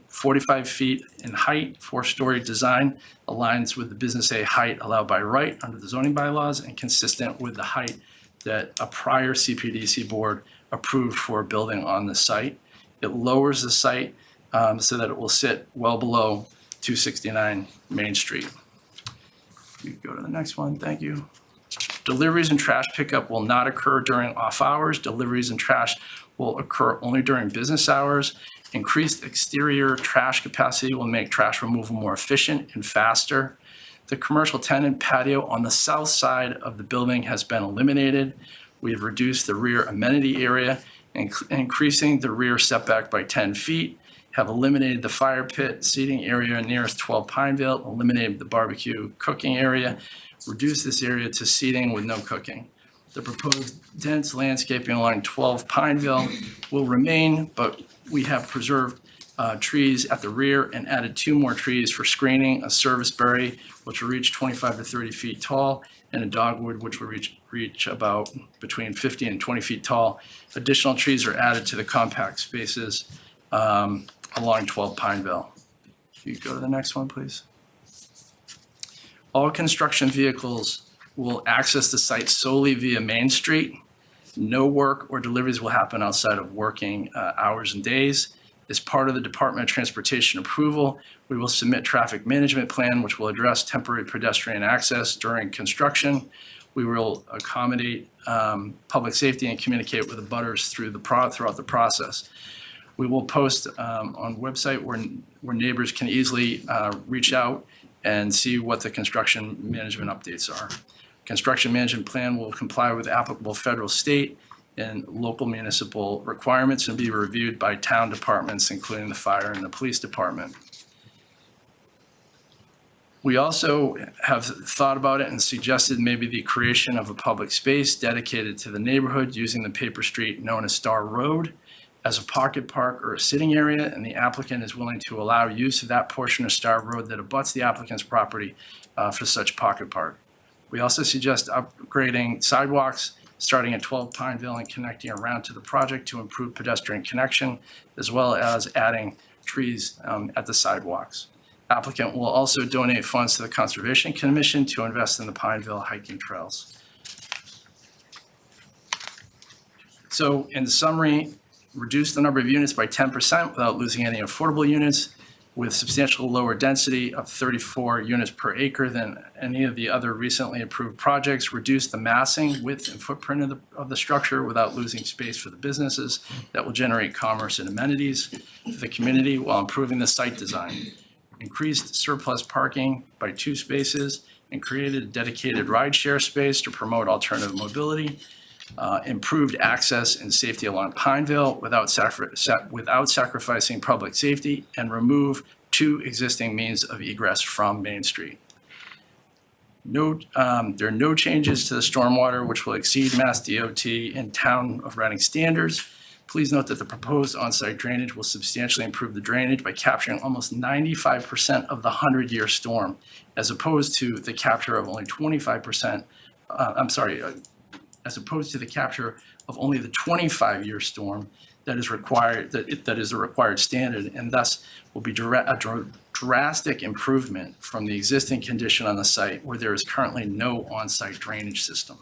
45 feet in height, 4-story design aligns with the Business A height allowed by right under the zoning bylaws and consistent with the height that a prior CPDC board approved for a building on the site. It lowers the site so that it will sit well below 269 Main Street. You can go to the next one, thank you. Deliveries and trash pickup will not occur during off hours. Deliveries and trash will occur only during business hours. Increased exterior trash capacity will make trash removal more efficient and faster. The commercial tenant patio on the south side of the building has been eliminated. We have reduced the rear amenity area, increasing the rear setback by 10 feet. Have eliminated the fire pit seating area nearest 12 Pineville, eliminated the barbecue cooking area, reduced this area to seating with no cooking. The proposed dense landscaping along 12 Pineville will remain, but we have preserved trees at the rear and added 2 more trees for screening, a service berry, which will reach 25 to 30 feet tall, and a dogwood, which will reach about between 50 and 20 feet tall. Additional trees are added to the compact spaces along 12 Pineville. If you go to the next one, please. All construction vehicles will access the site solely via Main Street. No work or deliveries will happen outside of working hours and days. As part of the Department of Transportation approval, we will submit traffic management plan, which will address temporary pedestrian access during construction. We will accommodate public safety and communicate with the butters throughout the process. We will post on website where neighbors can easily reach out and see what the construction management updates are. Construction management plan will comply with applicable federal, state, and local municipal requirements and be reviewed by town departments, including the fire and the police department. We also have thought about it and suggested maybe the creation of a public space dedicated to the neighborhood using the paper street known as Star Road as a pocket park or a sitting area, and the applicant is willing to allow use of that portion of Star Road that abuts the applicant's property for such pocket park. We also suggest upgrading sidewalks starting at 12 Pineville and connecting around to the project to improve pedestrian connection, as well as adding trees at the sidewalks. Applicant will also donate funds to the Conservation Commission to invest in the Pineville hiking trails. So in summary, reduce the number of units by 10% without losing any affordable units, with substantial lower density of 34 units per acre than any of the other recently approved projects. Reduce the massing, width, and footprint of the structure without losing space for the businesses that will generate commerce and amenities for the community while improving the site design. Increased surplus parking by 2 spaces and created a dedicated rideshare space to promote alternative mobility. Improved access and safety along Pineville without sacrificing public safety, and remove 2 existing means of egress from Main Street. There are no changes to the stormwater, which will exceed Mass DOT and Town of Reading standards. Please note that the proposed on-site drainage will substantially improve the drainage by capturing almost 95% of the 100-year storm, as opposed to the capture of only 25%, as opposed to the capture of only the 25-year storm that is required, that is the required standard, and thus will be a drastic improvement from the existing condition on the site where there is currently no on-site drainage system.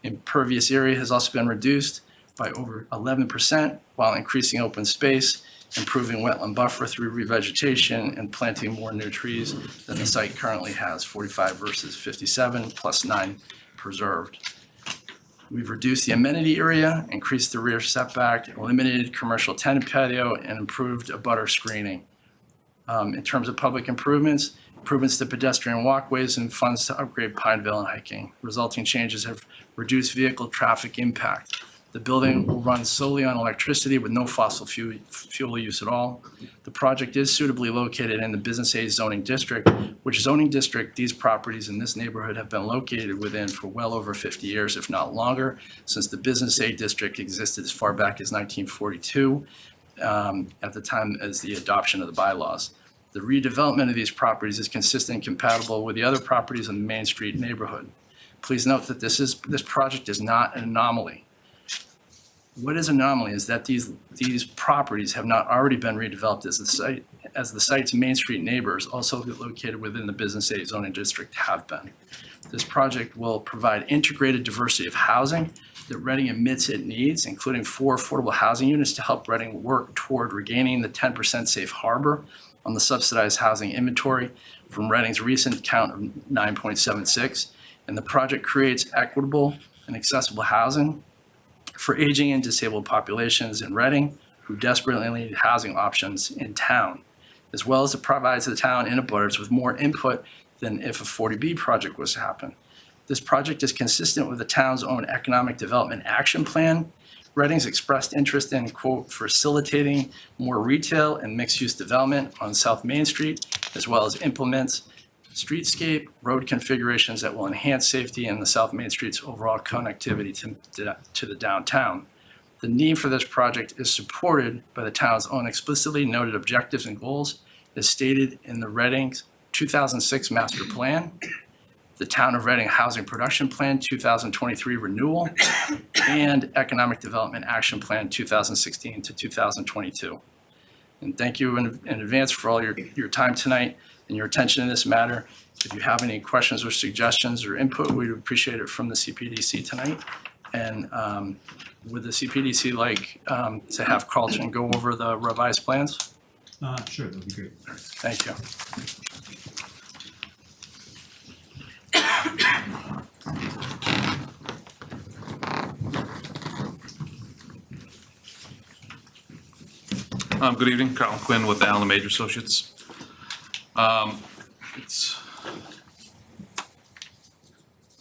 Impervious area has also been reduced by over 11% while increasing open space, improving wetland buffer through revegetation, and planting more new trees than the site currently has, 45 versus 57 plus 9 preserved. We've reduced the amenity area, increased the rear setback, eliminated commercial tenant patio, and improved abutter screening. In terms of public improvements to pedestrian walkways and funds to upgrade Pineville and hiking. Resulting changes have reduced vehicle traffic impact. The building will run solely on electricity with no fossil fuel use at all. The project is suitably located in the Business A zoning district, which zoning district these properties in this neighborhood have been located within for well over 50 years, if not longer, since the Business A district existed as far back as 1942, at the time as the adoption of the bylaws. The redevelopment of these properties is consistent and compatible with the other properties in the Main Street neighborhood. Please note that this project is not an anomaly. What is anomaly is that these properties have not already been redeveloped as the site's Main Street neighbors, also located within the Business A zoning district, have been. This project will provide integrated diversity of housing that Reading admits it needs, including 4 affordable housing units to help Reading work toward regaining the 10% safe harbor on the subsidized housing inventory from Reading's recent count of 9.76. And the project creates equitable and accessible housing for aging and disabled populations in Reading who desperately need housing options in town, as well as it provides the town and abutters with more input than if a 40B project was to happen. This project is consistent with the town's own economic development action plan. Reading's expressed interest in, quote, facilitating more retail and mixed-use development on South Main Street, as well as implements streetscape road configurations that will enhance safety and the South Main Street's overall connectivity to the downtown. The need for this project is supported by the town's own explicitly noted objectives and goals as stated in the Reading's 2006 master plan, the Town of Reading Housing Production Plan 2023 renewal, and Economic Development Action Plan 2016 to 2022. And thank you in advance for all your time tonight and your attention in this matter. If you have any questions or suggestions or input, we'd appreciate it from the CPDC tonight. And would the CPDC like to have Carlton go over the revised plans? Sure, that'd be great. Thank you. Good evening, Carl Quinn with Allen Major Associates.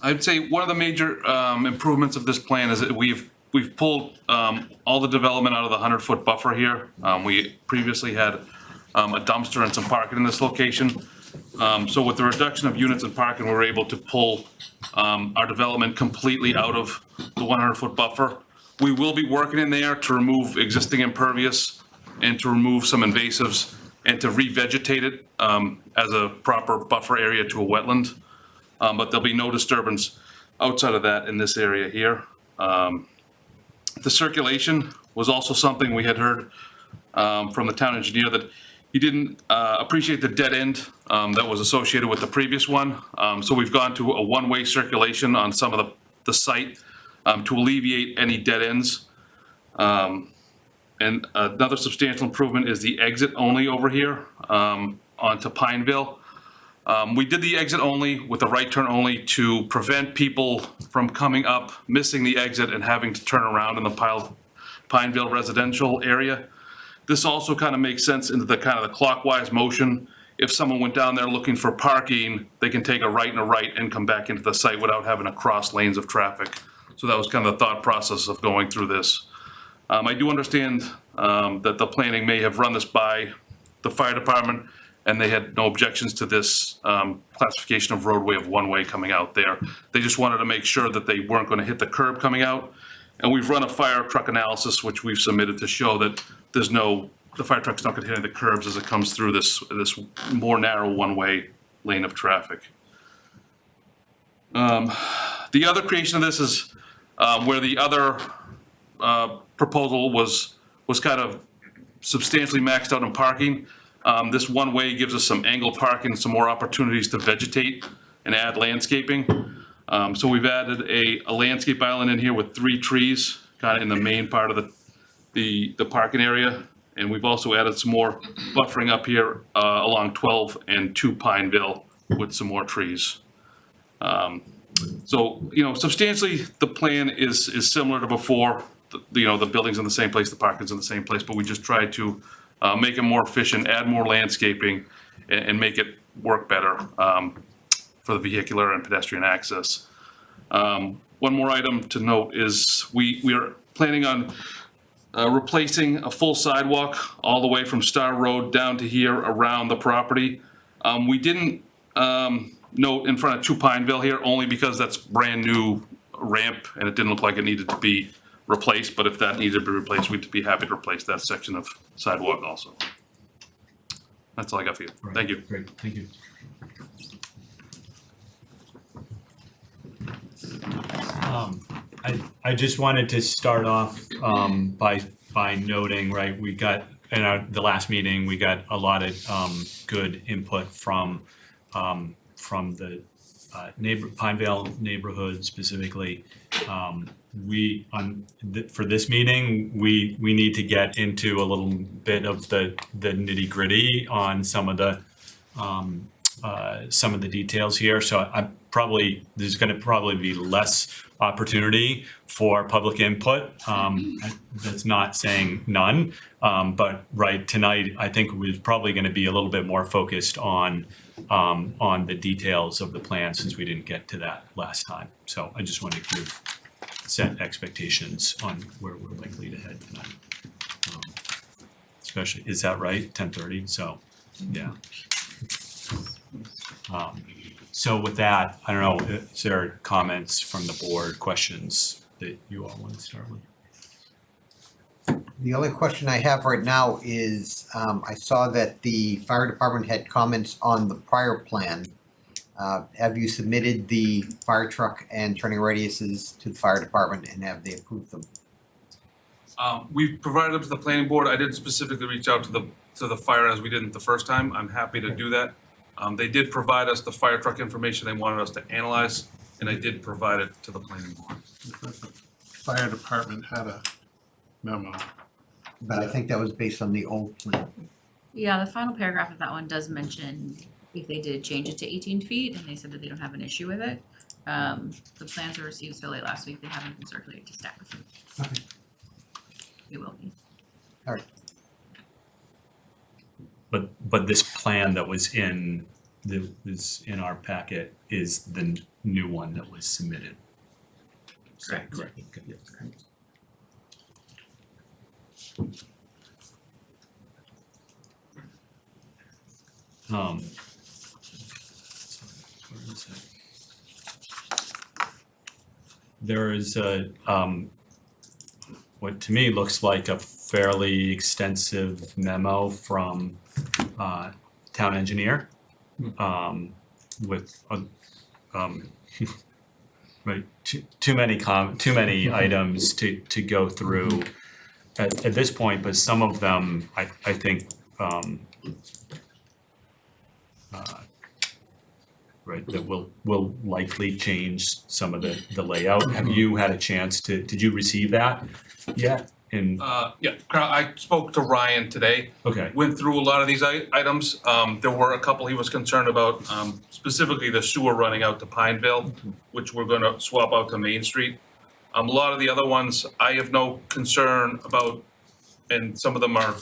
I'd say one of the major improvements of this plan is that we've pulled all the development out of the 100-foot buffer here. We previously had a dumpster and some parking in this location. So with the reduction of units and parking, we're able to pull our development completely out of the 100-foot buffer. We will be working in there to remove existing impervious and to remove some invasives and to revegetate it as a proper buffer area to a wetland. But there'll be no disturbance outside of that in this area here. The circulation was also something we had heard from the town engineer that He didn't appreciate the dead end that was associated with the previous one. So we've gone to a one-way circulation on some of the site to alleviate any dead ends. And another substantial improvement is the exit only over here onto Pineville. We did the exit only with the right turn only to prevent people from coming up, missing the exit and having to turn around in the Pineville residential area. This also kind of makes sense into the kind of the clockwise motion. If someone went down there looking for parking, they can take a right and a right and come back into the site without having to cross lanes of traffic. So that was kind of the thought process of going through this. I do understand that the planning may have run this by the fire department and they had no objections to this classification of roadway of one way coming out there. They just wanted to make sure that they weren't going to hit the curb coming out. And we've run a fire truck analysis, which we've submitted to show that the fire truck's not going to hit any of the curbs as it comes through this more narrow one-way lane of traffic. The other creation of this is where the other proposal was kind of substantially maxed out in parking. This one way gives us some angled parking, some more opportunities to vegetate and add landscaping. So we've added a landscape island in here with 3 trees, kind of in the main part of the parking area. And we've also added some more buffering up here along 12 and 2 Pineville with some more trees. So, substantially, the plan is similar to before. The building's in the same place, the parking's in the same place, but we just tried to make it more efficient, add more landscaping, and make it work better for the vehicular and pedestrian access. One more item to note is we are planning on replacing a full sidewalk all the way from Star Road down to here around the property. We didn't note in front of 2 Pineville here only because that's brand new ramp and it didn't look like it needed to be replaced, but if that needed to be replaced, we'd be happy to replace that section of sidewalk also. That's all I got for you. Right. Thank you. Great, thank you. I just wanted to start off by noting, right, we got, in the last meeting, we got a lot of good input from the Pineville neighborhood specifically. For this meeting, we need to get into a little bit of the nitty gritty on some of the details here. So there's going to probably be less opportunity for public input. That's not saying none, but right tonight, I think we're probably going to be a little bit more focused on the details of the plan since we didn't get to that last time. So I just wanted to set expectations on where we're likely to head tonight. Especially, is that right? 10:30. So, yeah. So with that, I don't know, is there comments from the board, questions that you all want to start with? The only question I have right now is, I saw that the fire department had comments on the prior plan. Have you submitted the fire truck and turning radiuses to the fire department and have they approved them? We've provided them to the planning board. I didn't specifically reach out to the fire as we didn't the first time. I'm happy to do that. They did provide us the fire truck information they wanted us to analyze, and I did provide it to the planning board. Fire department had a memo. But I think that was based on the old plan. Yeah, the final paragraph of that one does mention if they did change it to 18 feet and they said that they don't have an issue with it. The plans were received so late last week, they haven't been circulated to staff. Okay. They will be. All right. But this plan that was in our packet is the new one that was submitted. Correct. Correct. Okay, yes, correct. There is what to me looks like a fairly extensive memo from town engineer with right, too many items to go through at this point, but some of them I think right, that will likely change some of the layout. Have you had a chance did you receive that yet? Yeah, I spoke to Ryan today. Okay. Went through a lot of these items. There were a couple he was concerned about, specifically the sewer running out to Pineville, which we're gonna swap out to Main Street. A lot of the other ones, I have no concern about, and some of them are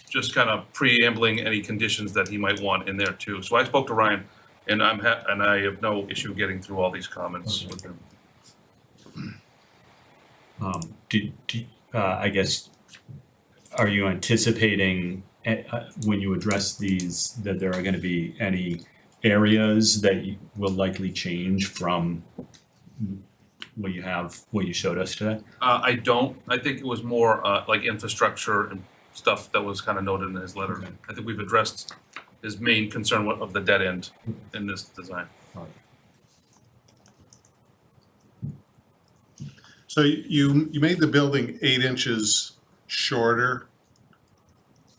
just kind of preambling any conditions that he might want in there too. So I spoke to Ryan, and and I have no issue getting through all these comments with him. I guess, are you anticipating when you address these that there are going to be any areas that will likely change from what you showed us today? I don't. I think it was more like infrastructure and stuff that was kind of noted in his letter. Okay. I think we've addressed his main concern of the dead end in this design. So you made the building 8 inches shorter.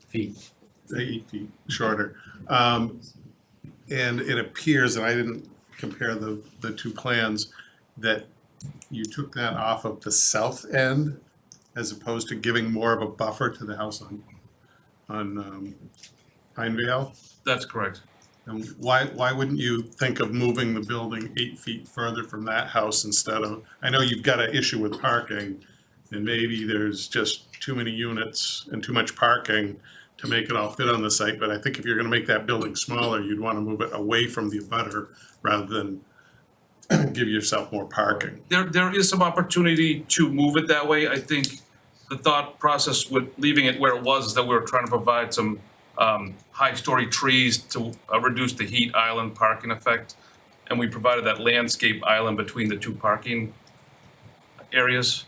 Feet. 8 feet shorter. And it appears, and I didn't compare the two plans, that you took that off of the south end as opposed to giving more of a buffer to the house on Pinevale. That's correct. And why wouldn't you think of moving the building 8 feet further from that house instead of, I know you've got an issue with parking, and maybe there's just too many units and too much parking to make it all fit on the site, but I think if you're gonna make that building smaller, you'd wanna move it away from the abutter rather than give yourself more parking. There is some opportunity to move it that way. I think the thought process with leaving it where it was is that we were trying to provide some high-story trees to reduce the heat island parking effect. And we provided that landscape island between the two parking areas.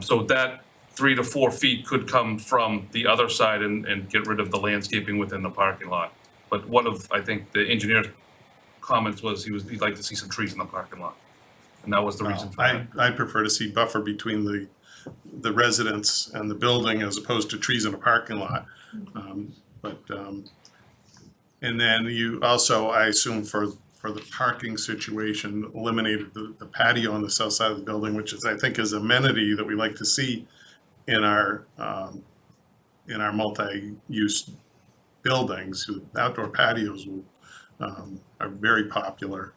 So that 3 to 4 feet could come from the other side and get rid of the landscaping within the parking lot. But one of, I think, the engineer's comments was he'd like to see some trees in the parking lot. And that was the reason for that. I'd prefer to see buffer between the residents and the building as opposed to trees in a parking lot. And then you also, I assume for the parking situation, eliminated the patio on the south side of the building, which is, I think, is amenity that we like to see in our multi-use buildings. Outdoor patios are very popular.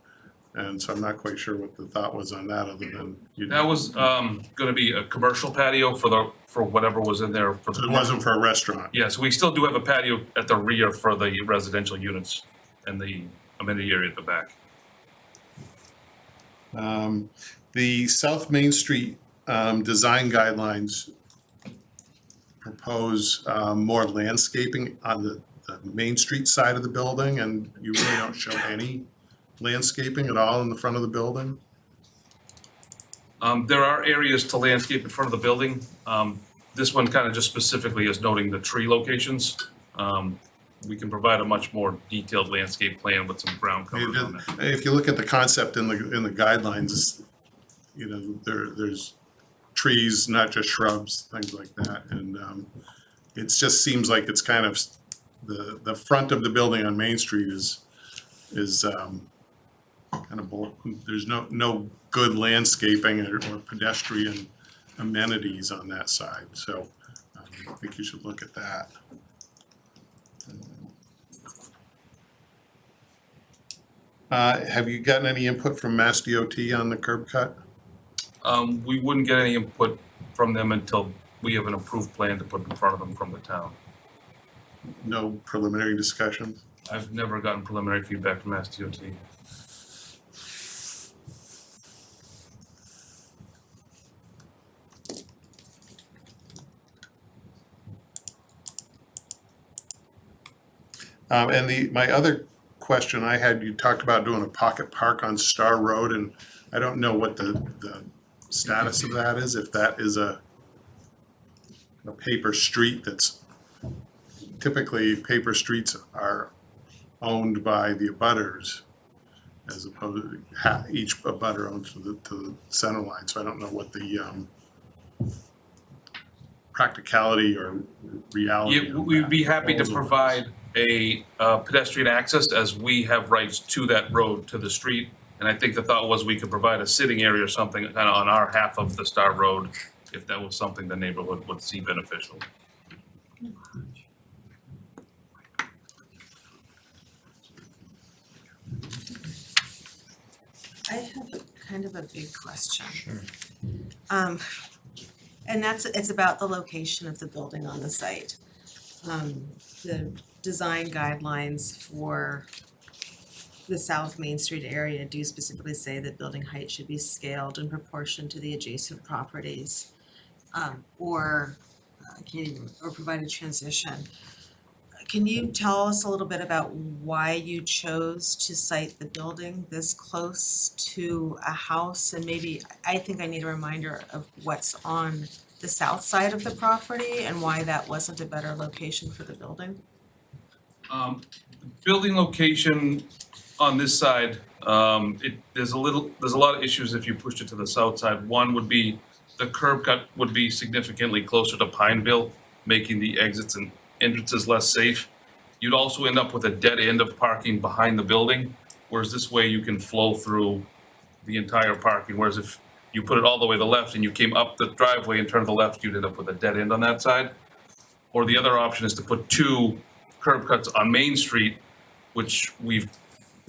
And so I'm not quite sure what the thought was on that, other than That was gonna be a commercial patio for whatever was in there for the. So it wasn't for a restaurant. Yeah, so we still do have a patio at the rear for the residential units and the amenity area at the back. The South Main Street design guidelines propose more landscaping on the Main Street side of the building, and you really don't show any landscaping at all in the front of the building? There are areas to landscape in front of the building. This one kind of just specifically is noting the tree locations. We can provide a much more detailed landscape plan with some ground cover on that. If you look at the concept in the guidelines, you know, there's trees, not just shrubs, things like that. And it just seems like it's kind of, the front of the building on Main Street is kind of, there's no good landscaping or pedestrian amenities on that side. So I think you should look at that. Have you gotten any input from Mass DOT on the curb cut? We wouldn't get any input from them until we have an approved plan to put in front of them from the town. No preliminary discussions? I've never gotten preliminary feedback from Mass DOT. And my other question I had, you talked about doing a pocket park on Star Road, and I don't know what the status of that is, if that is a paper street. That's typically, paper streets are owned by the abutters as opposed to each abutter owns to the center line. So I don't know what the practicality or reality. Yeah, of we'd that. be happy to Proposal is. provide a pedestrian access as we have rights to that road, to the street. And I think the thought was we could provide a sitting area or something kind of on our half of the Star Road, if that was something the neighborhood would see beneficial. I have kind of a big question. Sure. And it's about the location of the building on the site. The design guidelines for the South Main Street area do specifically say that building height should be scaled in proportion to the adjacent properties. Or provide a transition. Can you tell us a little bit about why you chose to site the building this close to a house? And maybe, I think I need a reminder of what's on the south side of the property and why that wasn't a better location for the building? Building location on this side, there's a lot of issues if you pushed it to the south side. One would be the curb cut would be significantly closer to Pineville, making the exits and entrances less safe. You'd also end up with a dead end of parking behind the building, whereas this way you can flow through the entire parking. Whereas if you put it all the way to the left and you came up the driveway and turned to the left, you'd end up with a dead end on that side. Or the other option is to put two curb cuts on Main Street, which we've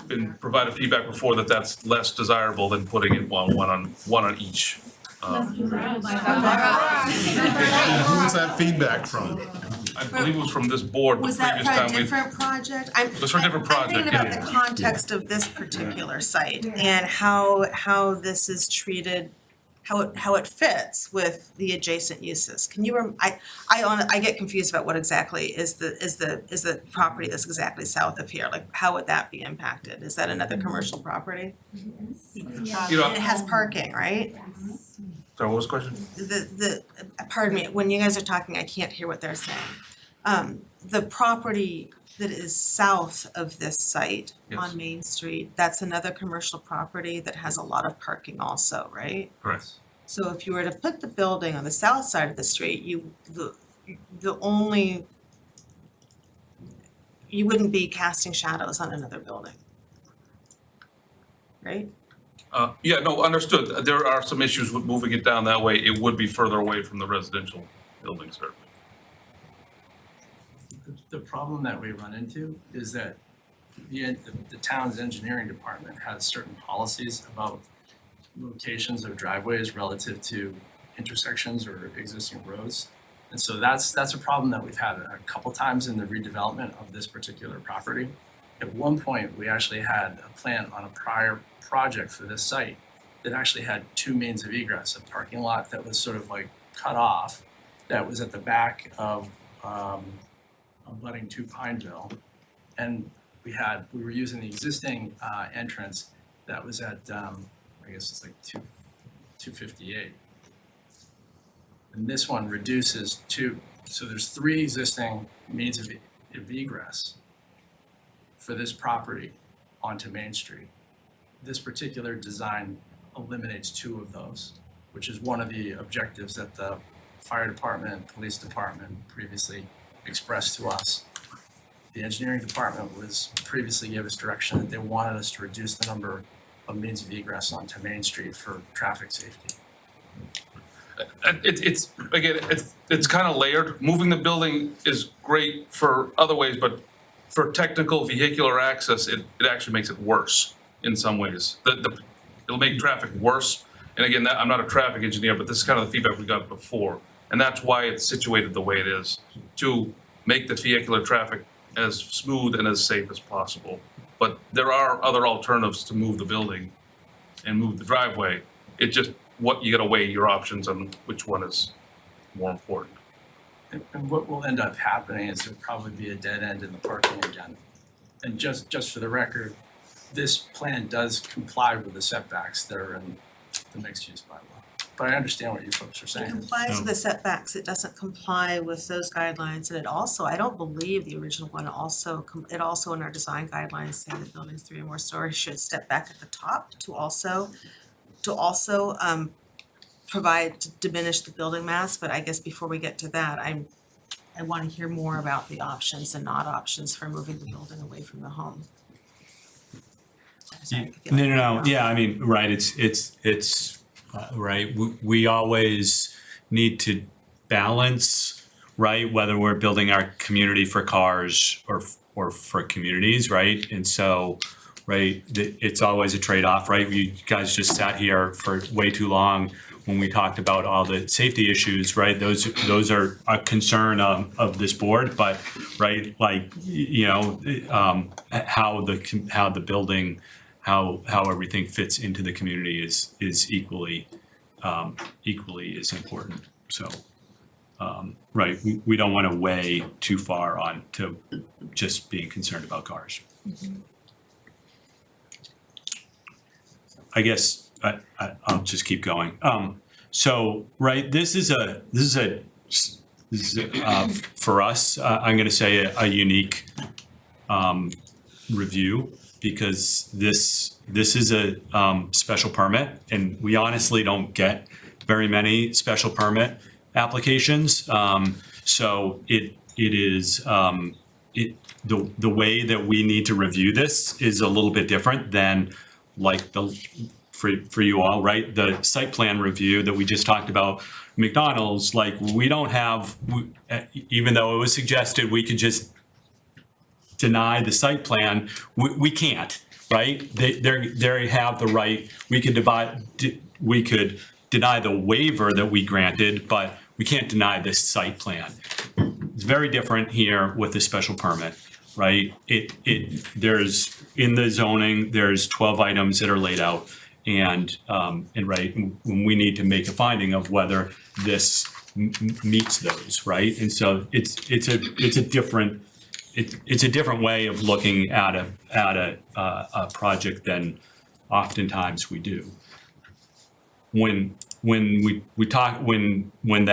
been provided feedback before that that's less desirable than putting it one on each. Who was that feedback from? I believe it was from this board the Was that previous for a time we. different project? It was for a different I'm thinking project, about the context of this particular site and how this is treated, how it fits with the adjacent uses. Can you, I get confused about what exactly is the property that's exactly south of here, like how would that be impacted? Is that another commercial property? You know- And it has parking, right? Sorry, what was the question? Pardon me, when you guys are talking, I can't hear what they're saying. The property that is south of this site Yes. on Main Street, that's another commercial property that has a lot of parking also, right? Correct. So if you were to put the building on the south side of the street, you wouldn't be casting shadows on another building. Right? Yeah, no, understood. There are some issues with moving it down that way. It would be further away from the residential buildings, certainly. The problem that we run into is that the town's engineering department has certain policies about locations of driveways relative to intersections or existing roads. And so that's a problem that we've had a couple times in the redevelopment of this particular property. At one point, we actually had a plan on a prior project for this site that actually had two means of egress, a parking lot that was sort of like cut off, that was at the back of abutting to Pineville. And we were using the existing entrance that was at, I guess it's like 258. And this one reduces so there's three existing means of egress for this property onto Main Street. This particular design eliminates two of those, which is one of the objectives that the fire department, police department previously expressed to us. The engineering department was previously gave us direction that they wanted us to reduce the number of means of egress onto Main Street for traffic safety. It's kind of layered. Moving the building is great for other ways, but for technical vehicular access, it actually makes it worse in some ways. It'll make traffic worse. And again, I'm not a traffic engineer, but this is kind of the feedback we got before. And that's why it's situated the way it is, to make the vehicular traffic as smooth and as safe as possible. But there are other alternatives to move the building and move the driveway. It just, you gotta weigh your options on which one is more important. And what will end up happening is there'll probably be a dead end in the parking again. And just for the record, this plan does comply with the setbacks that are in the mixed use bylaw. But I understand what you folks are It saying. complies with the setbacks, it doesn't comply with those guidelines, and it also, I don't believe the original one also, it also in our design guidelines say that buildings 3 or more stories should step back at the top to also provide, to diminish the building mass, but I guess before we get to that, I I want to hear more about the options and not options for moving the building away from the home. Sorry, I feel like No. Yeah, I mean, right, it's right, we always need to balance, right, whether we're building our community for cars or for communities, right? And so, right, it's always a trade-off, right? You guys just sat here for way too long when we talked about all the safety issues, right? Those are a concern of this board, but, right, like, you know, how the building, how everything fits into the community is equally as important. So, right, we don't want to weigh too far on to just being concerned about cars. I guess I'll just keep going. So, right, this is for us, I'm going to say a unique review, because this is a special permit, and we honestly don't get very many special permit applications. So it is the way that we need to review this is a little bit different than like for you all, right? The site plan review that we just talked about, McDonald's, like we don't have, even though it was suggested we could just deny the site plan, we can't, right? They have the right, we could deny the waiver that we granted, but we can't deny this site plan. It's very different here with the special permit, right? There's, in the zoning, there's 12 items that are laid out, and right, when we need to make a finding of whether this meets those, right? And so it's a different way of looking at a project than oftentimes we do. When the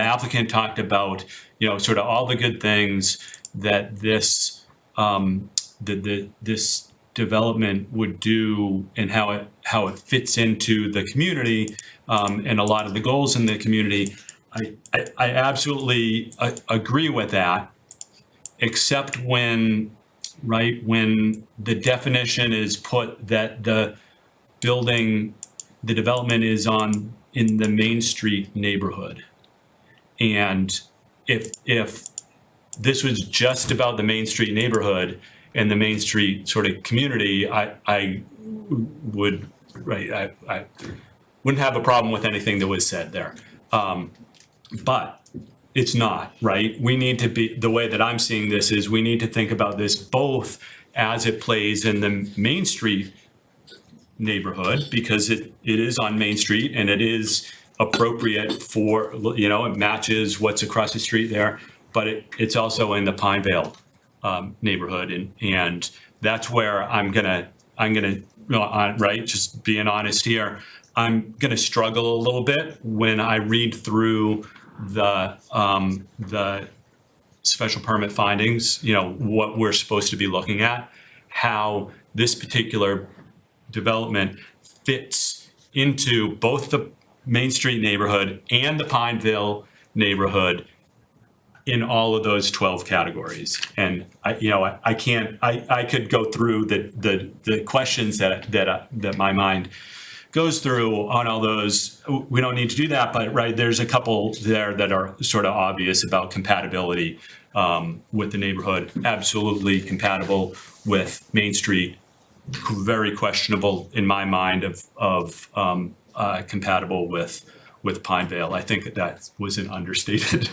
applicant talked about, you know, sort of all the good things that this this development would do and how it fits into the community, and a lot of the goals in the community, I absolutely agree with that, except when the definition is put that the development is in the Main Street neighborhood. And if this was just about the Main Street neighborhood and the Main Street sort of community, I wouldn't have a problem with anything that was said there. But it's not, right? We need to be, the way that I'm seeing this is we need to think about this both as it plays in the Main Street neighborhood, because it is on Main Street and it is appropriate for, you know, it matches what's across the street there, but it's also in the Pinevale neighborhood, and that's where I'm gonna, right, just being honest here, I'm gonna struggle a little bit when I read through the special permit findings, you know, what we're supposed to be looking at, how this particular development fits into both the Main Street neighborhood and the Pineville neighborhood in all of those 12 categories. And I could go through the questions that my mind goes through on all those. We don't need to do that, but right, there's a couple there that are sort of obvious about compatibility with the neighborhood. Absolutely compatible with Main Street. Very questionable in my mind of compatible with Pinevale. I think that was an understated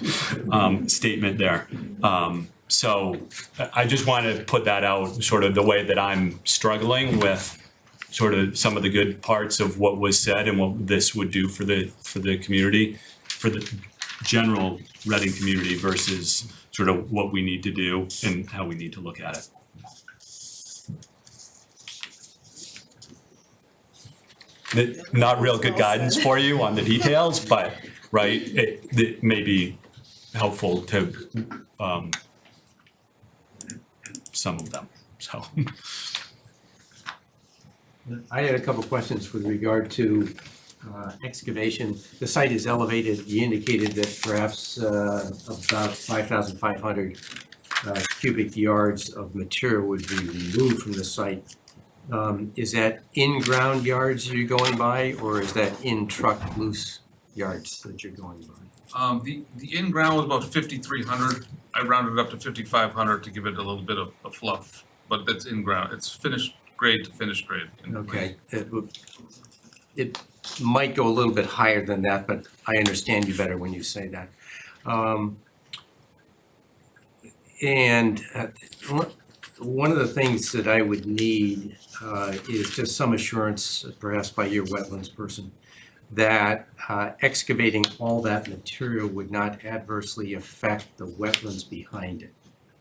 statement there. So I just want to put that out, sort of the way that I'm struggling with sort of some of the good parts of what was said and what this would do for the community, for the general Reading community, versus sort of what we need to do and how we need to look at it. Not real good guidance for you on the details, but right, it may be helpful to some of them, so. I had a couple questions with regard to excavation. The site is elevated. You indicated that perhaps about 5,500 cubic yards of material would be removed from the site. Is that in-ground yards you're going by, or is that in-truck loose yards that you're going by? The in-ground was about 5,300. I rounded it up to 5,500 to give it a little bit of fluff, but that's in-ground. It's finished grade to finished grade. Okay, it might go a little bit higher than that, but I understand you better when you say that. And one of the things that I would need is just some assurance, perhaps by your wetlands person, that excavating all that material would not adversely affect the wetlands behind it.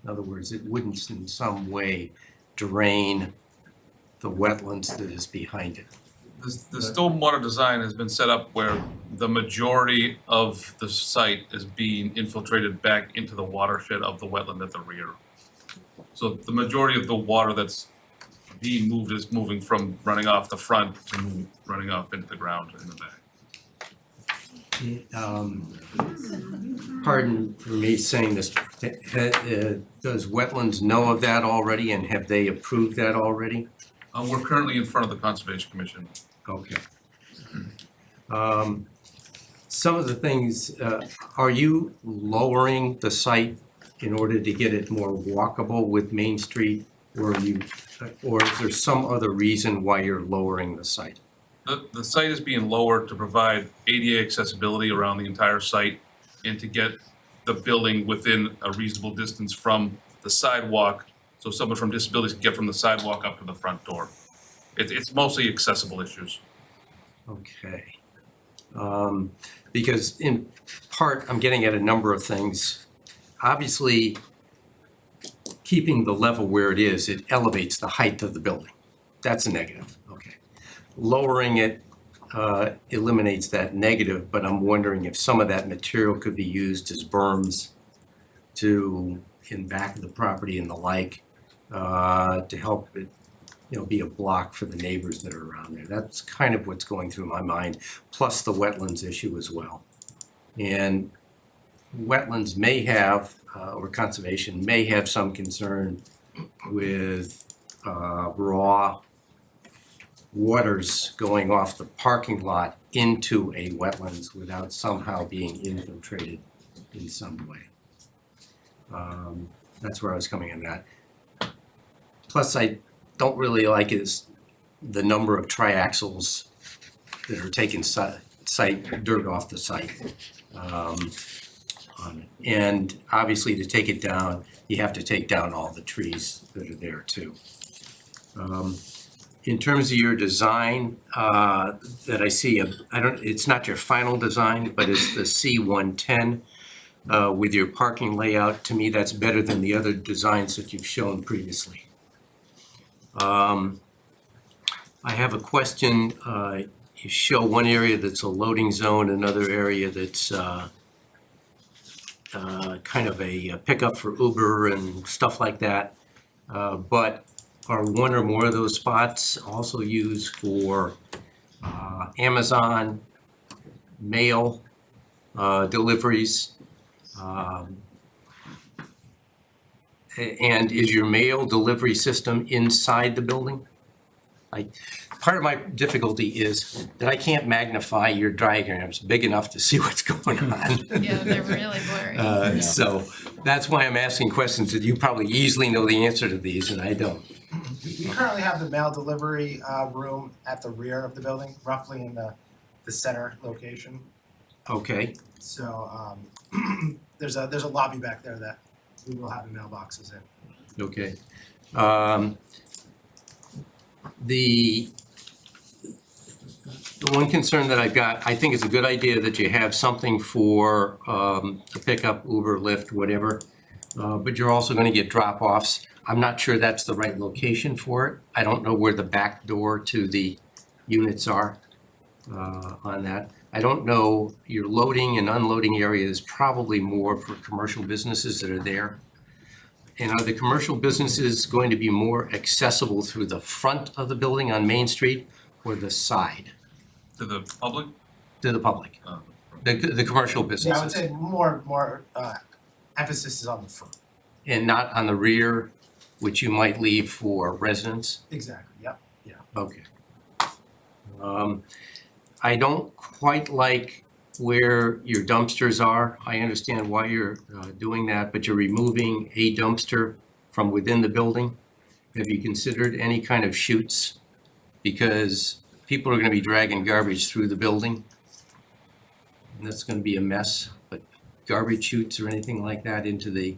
In other words, it wouldn't in some way drain the wetlands that is behind it. The stormwater design has been set up where the majority of the site is being infiltrated back into the watershed of the wetland at the rear. So the majority of the water that's being moved is moving from running off the front to running off into the ground in the back. Pardon for me saying this, does wetlands know of that already, and have they approved that already? We're currently in front of the Conservation Commission. Okay. Some of the things, are you lowering the site in order to get it more walkable with Main Street? Or is there some other reason why you're lowering the site? The site is being lowered to provide ADA accessibility around the entire site and to get the building within a reasonable distance from the sidewalk, so someone from disabilities can get from the sidewalk up to the front door. It's mostly accessible issues. Okay. Because in part, I'm getting at a number of things. Obviously, keeping the level where it is, it elevates the height of the building. That's a negative. Okay. Lowering it eliminates that negative, but I'm wondering if some of that material could be used as berms in back of the property and the like, to help it, be a block for the neighbors that are around there. That's kind of what's going through my mind, plus the wetlands issue as well. And wetlands may have, or conservation may have some concern with raw waters going off the parking lot into a wetlands without somehow being infiltrated in some way. That's where I was coming on that. Plus, I don't really like is the number of triaxles that are taking site dirt off the site. And obviously, to take it down, you have to take down all the trees that are there too. In terms of your design, that I see, it's not your final design, but it's the C110 with your parking layout. To me, that's better than the other designs that you've shown previously. I have a question. You show one area that's a loading zone, another area that's kind of a pickup for Uber and stuff like that. But are one or more of those spots also used for Amazon, mail deliveries? And is your mail delivery system inside the building? Part of my difficulty is that I can't magnify your diagrams big enough to see what's going on. Yeah, they're really blurry. So that's why I'm asking questions that you probably easily know the answer to these, and I don't. We currently have the mail delivery room at the rear of the building, roughly in the center location. Okay. So there's a lobby back there that we will have the mailboxes in. Okay. The one concern that I've got, I think it's a good idea that you have something for a pickup, Uber, Lyft, whatever, but you're also going to get drop-offs. I'm not sure that's the right location for it. I don't know where the back door to the units are on that. I don't know, your loading and unloading area is probably more for commercial businesses that are there. And are the commercial businesses going to be more accessible through the front of the building on Main Street or the side? To the public? To the public, the commercial Yeah, I would businesses, say more emphasis is on the front. and not on the rear, which you might leave for residents? Exactly, yep, yeah. Okay. I don't quite like where your dumpsters are. I understand why you're doing that, but you're removing a dumpster from within the building. Have you considered any kind of chutes? Because people are gonna be dragging garbage through the building. And that's gonna be a mess, but garbage chutes or anything like that into the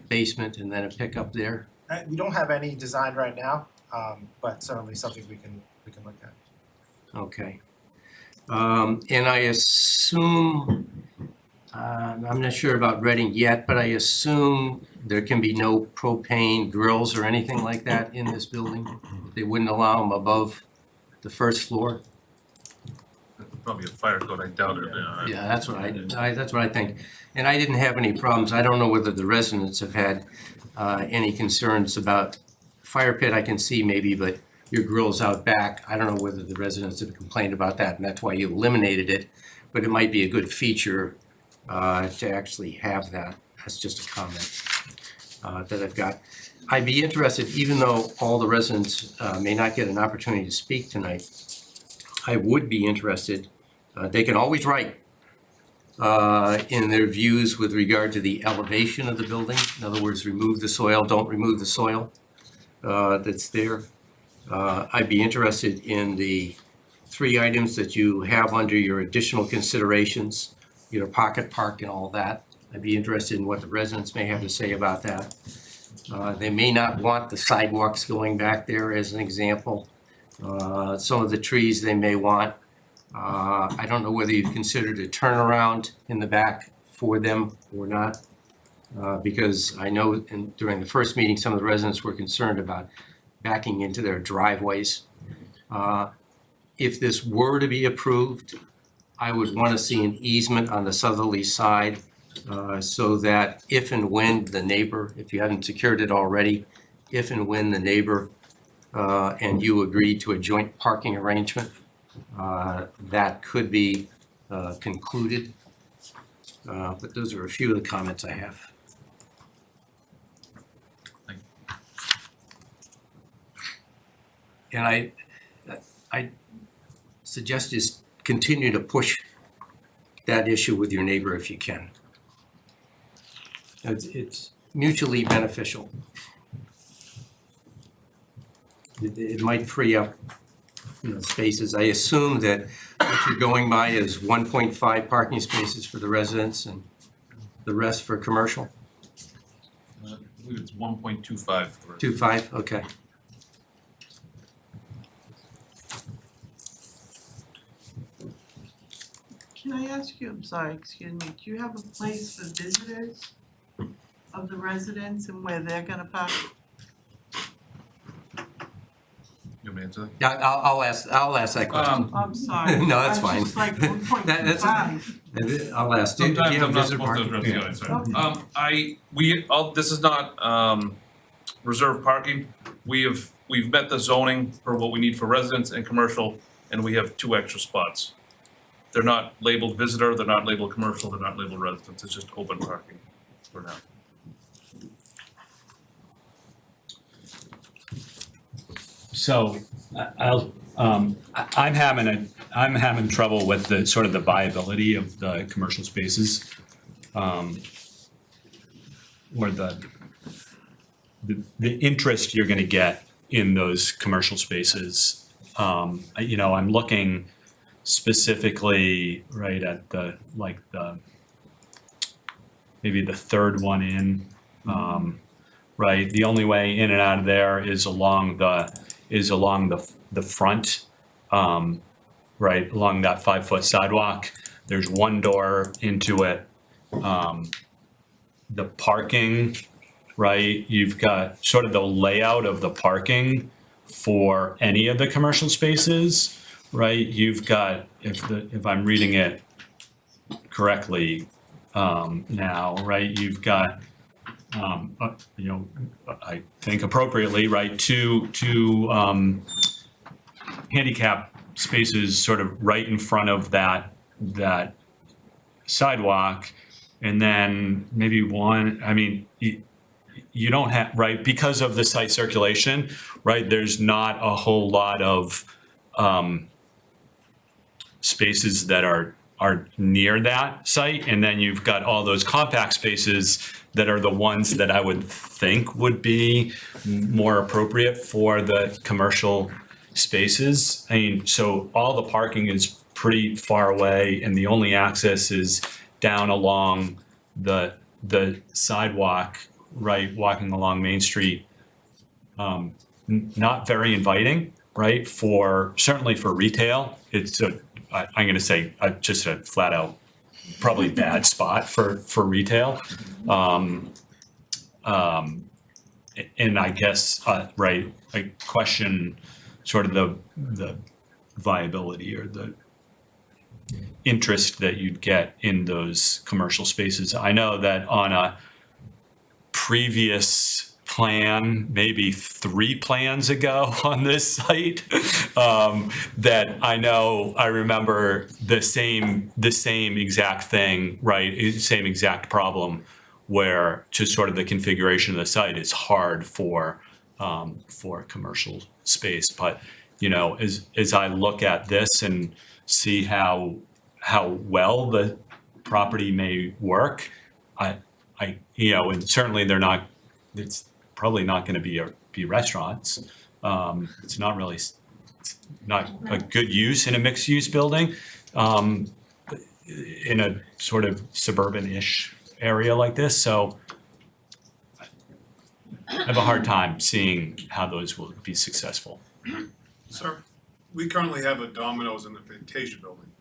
basement and then a pickup there? We don't have any designed right now, but certainly something we can look at. Okay. And I assume, I'm not sure about Reading yet, but I assume there can be no propane grills or anything like that in this building? They wouldn't allow them above the first floor? Probably a fire code, I doubt it. Yeah, that's what that's what I think. And I didn't have any problems. I don't know whether the residents have had any concerns about fire pit. I can see maybe, but your grill's out back. I don't know whether the residents have complained about that, and that's why you eliminated it. But it might be a good feature to actually have that. That's just a comment that I've got. I'd be interested, even though all the residents may not get an opportunity to speak tonight, I would be interested, they can always write in their views with regard to the elevation of the building. In other words, remove the soil, don't remove the soil that's there. I'd be interested in the 3 items that you have under your additional considerations, your pocket park and all that. I'd be interested in what the residents may have to say about that. They may not want the sidewalks going back there as an example. Some of the trees they may want. I don't know whether you've considered a turnaround in the back for them or not. Because I know during the first meeting, some of the residents were concerned about backing into their driveways. If this were to be approved, I would want to see an easement on the southerly side so that if and when the neighbor, if you haven't secured it already, if and when the neighbor and you agree to a joint parking arrangement, that could be concluded. But those are a few of the comments I have. And I suggest you continue to push that issue with your neighbor if you can. It's mutually beneficial. It might free up, spaces. I assume that what you're going by is 1.5 parking spaces for the residents and the rest for commercial? I believe it's 1.25. 2.5, okay. Can I ask you, I'm sorry, excuse me, do you have a place for visitors of the residents and where they're gonna park? You want me to answer that? Yeah, I'll ask that question. I'm sorry. No, that's fine. I was just like 1.25. I'll ask. Do you Sometimes have I'm not visitor supposed to parking? address the audience, sorry. This is not reserved parking. We've met the zoning for what we need for residents and commercial, and we have 2 extra spots. They're not labeled visitor, they're not labeled commercial, they're not labeled residents, it's just open parking for now. So I'm having trouble with the sort of the viability of the commercial spaces. Or the interest you're gonna get in those commercial spaces. I'm looking specifically right at maybe the third one in, right? The only way in and out of there is along the front, right, along that 5-foot sidewalk. There's one door into it. The parking, right, you've got sort of the layout of the parking for any of the commercial spaces, right? You've got, if I'm reading it correctly now, right, you've got I think appropriately, right, two handicap spaces sort of right in front of that sidewalk, and then maybe one, I mean, you don't have, right, because of the site circulation, right, there's not a whole lot of spaces that are near that site, and then you've got all those compact spaces that are the ones that I would think would be more appropriate for the commercial spaces. I mean, so all the parking is pretty far away, and the only access is down along the sidewalk, right, walking along Main Street. Not very inviting, right, certainly for retail. It's I'm gonna say just a flat out probably bad spot for retail. And I guess, right, I question sort of the viability or the interest that you'd get in those commercial spaces. I know that on a previous plan, maybe 3 plans ago on this site, that I remember the same exact thing, right? Same exact problem, where just sort of the configuration of the site is hard for commercial space. But, you know, as I look at this and see how well the property may work, I you know, and certainly it's probably not going to be restaurants. It's not really, it's not a good use in a mixed use building, in a sort of suburban-ish area like this. So I have a hard time seeing how those will be successful. Sir, we currently have a Domino's in the Fantasia building.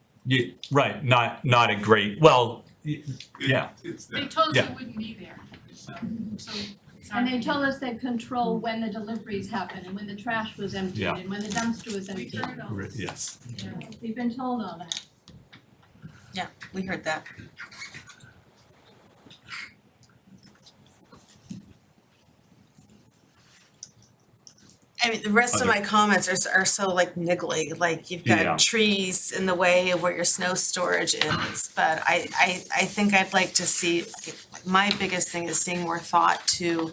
Right, not a great, well, yeah. It's They there. told us Yeah. it wouldn't be there, so. And they told us they control when the deliveries happen and when the trash was emptied Yeah. and when the dumpster was emptied. Yes. We've been told all that. Yeah, we heard that. I mean, the rest of my comments are so like niggly, like you've Yeah. got trees in the way of where your snow storage is. But I think I'd like to see, my biggest thing is seeing more thought to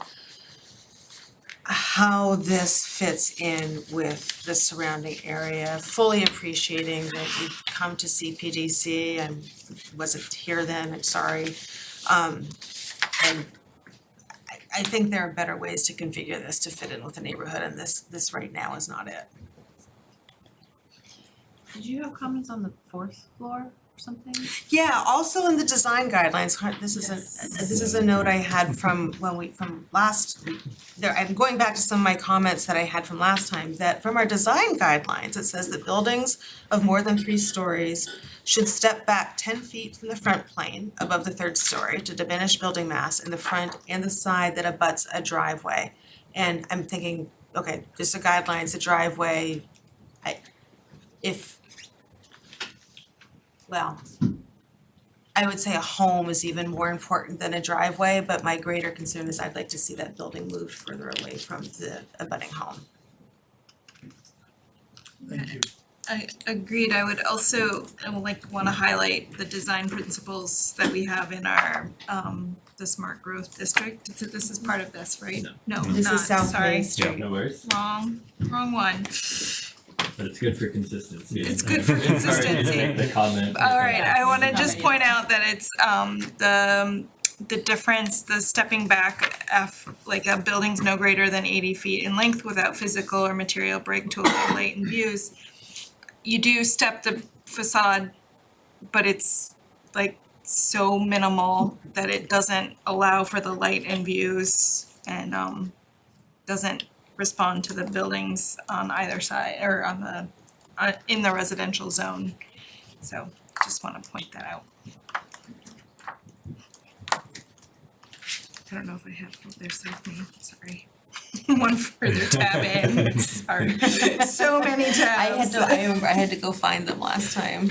how this fits in with the surrounding area, fully appreciating that you've come to CPDC and wasn't here then, I'm sorry. And I think there are better ways to configure this to fit in with the neighborhood, and this right now is not it. Did you have comments on the 4th floor or something? Yeah, also in the design guidelines, this is a note I had from last week. I'm going back to some of my comments that I had from last time, that from our design guidelines, it says that buildings of more than 3 stories should step back 10 feet from the front plane above the 3rd story to diminish building mass in the front and the side that abuts a driveway. And I'm thinking, okay, just the guidelines, the driveway, I would say a home is even more important than a driveway, but my greater concern is I'd like to see that building moved further away from the abutting home. Thank you. I agreed. I would also, wanna highlight the design principles that we have in our, the smart growth district. This is part of this, right? No, This is not, South sorry. Main Street. No worries, Wrong one. but it's good for consistency. It's good for consistency. The comment. All right, I wanna just point out that it's, the difference, the stepping back, like a building's no greater than 80 feet in length without physical or material break to avoid light and views. You do step the facade, but it's like so minimal that it doesn't allow for the light and views and doesn't respond to the buildings on either side or on the in the residential zone. So just wanna point that out. I don't know if I have, there's something, sorry. One further tab in, sorry. So many tabs. I remember I had to go find them last time.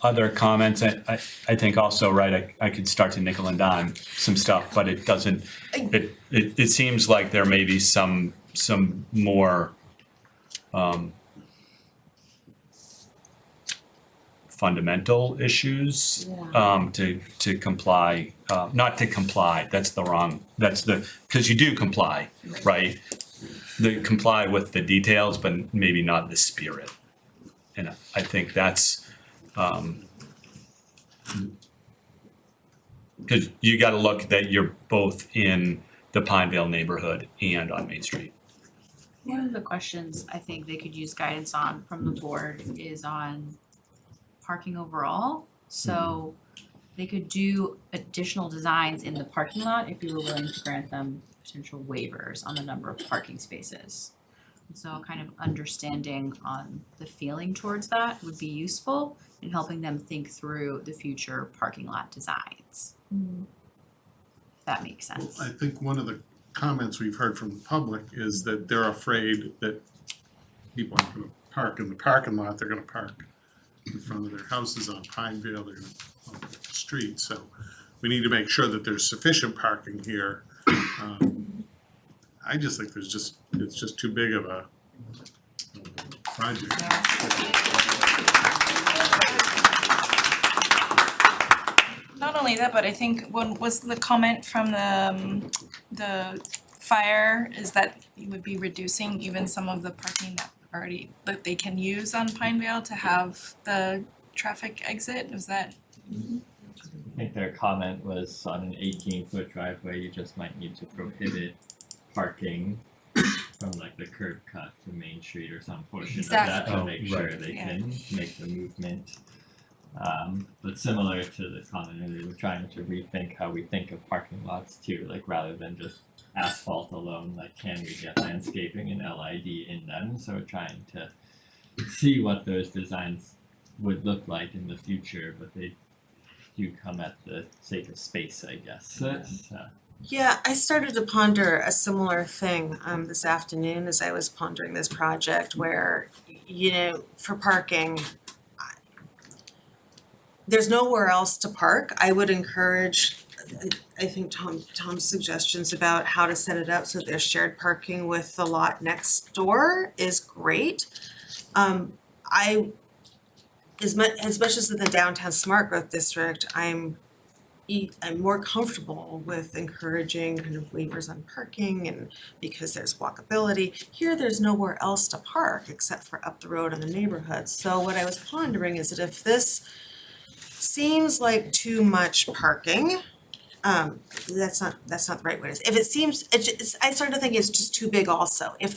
Other comments, I think also, right, I could start to nickel and dime some stuff, but it doesn't, it seems like there may be some more fundamental issues to comply, not to comply, because you do comply, right? The comply with the details, but maybe not the spirit. And I think that's, because you gotta look that you're both in the Pinevale neighborhood and on Main Street. One of the questions I think they could use guidance on from the board is on parking overall. So they could do additional designs in the parking lot if you were willing to grant them potential waivers on the number of parking spaces. And so kind of understanding on the feeling towards that would be useful in helping them think through the future parking lot designs. If that makes sense. I think one of the comments we've heard from the public is that they're afraid that people aren't gonna park in the parking lot, they're gonna park in front of their houses on Pinevale, they're gonna on the street, so we need to make sure that there's sufficient parking here. I just think it's just too big of a project. Not only that, but I think what was the comment from the fire is that you would be reducing even some of the parking that they can use on Pinevale to have the traffic exit, is that? I think their comment was on an 18-foot driveway, you just might need to prohibit parking from like the curb cut to Main Street or some portion of that to make sure they can make the movement. But similar to the comment earlier, we're trying to rethink how we think of parking lots too, like rather than just asphalt alone, like can we get landscaping and LID in them? So we're trying to see what those designs would look like in the future, but they do come at the sake of space, I guess. So, Yeah, I started to ponder a similar thing this afternoon as I was pondering this project where, you know, for parking, there's nowhere else to park. I would encourage, I think Tom's suggestions about how to set it up so there's shared parking with the lot next door is great. As much as in the downtown smart growth district, I'm more comfortable with encouraging kind of waivers on parking and because there's walkability. Here, there's nowhere else to park except for up the road in the neighborhood. So what I was pondering is that if this seems like too much parking, that's not the right way to say. If it seems, I started to think it's just too big also. If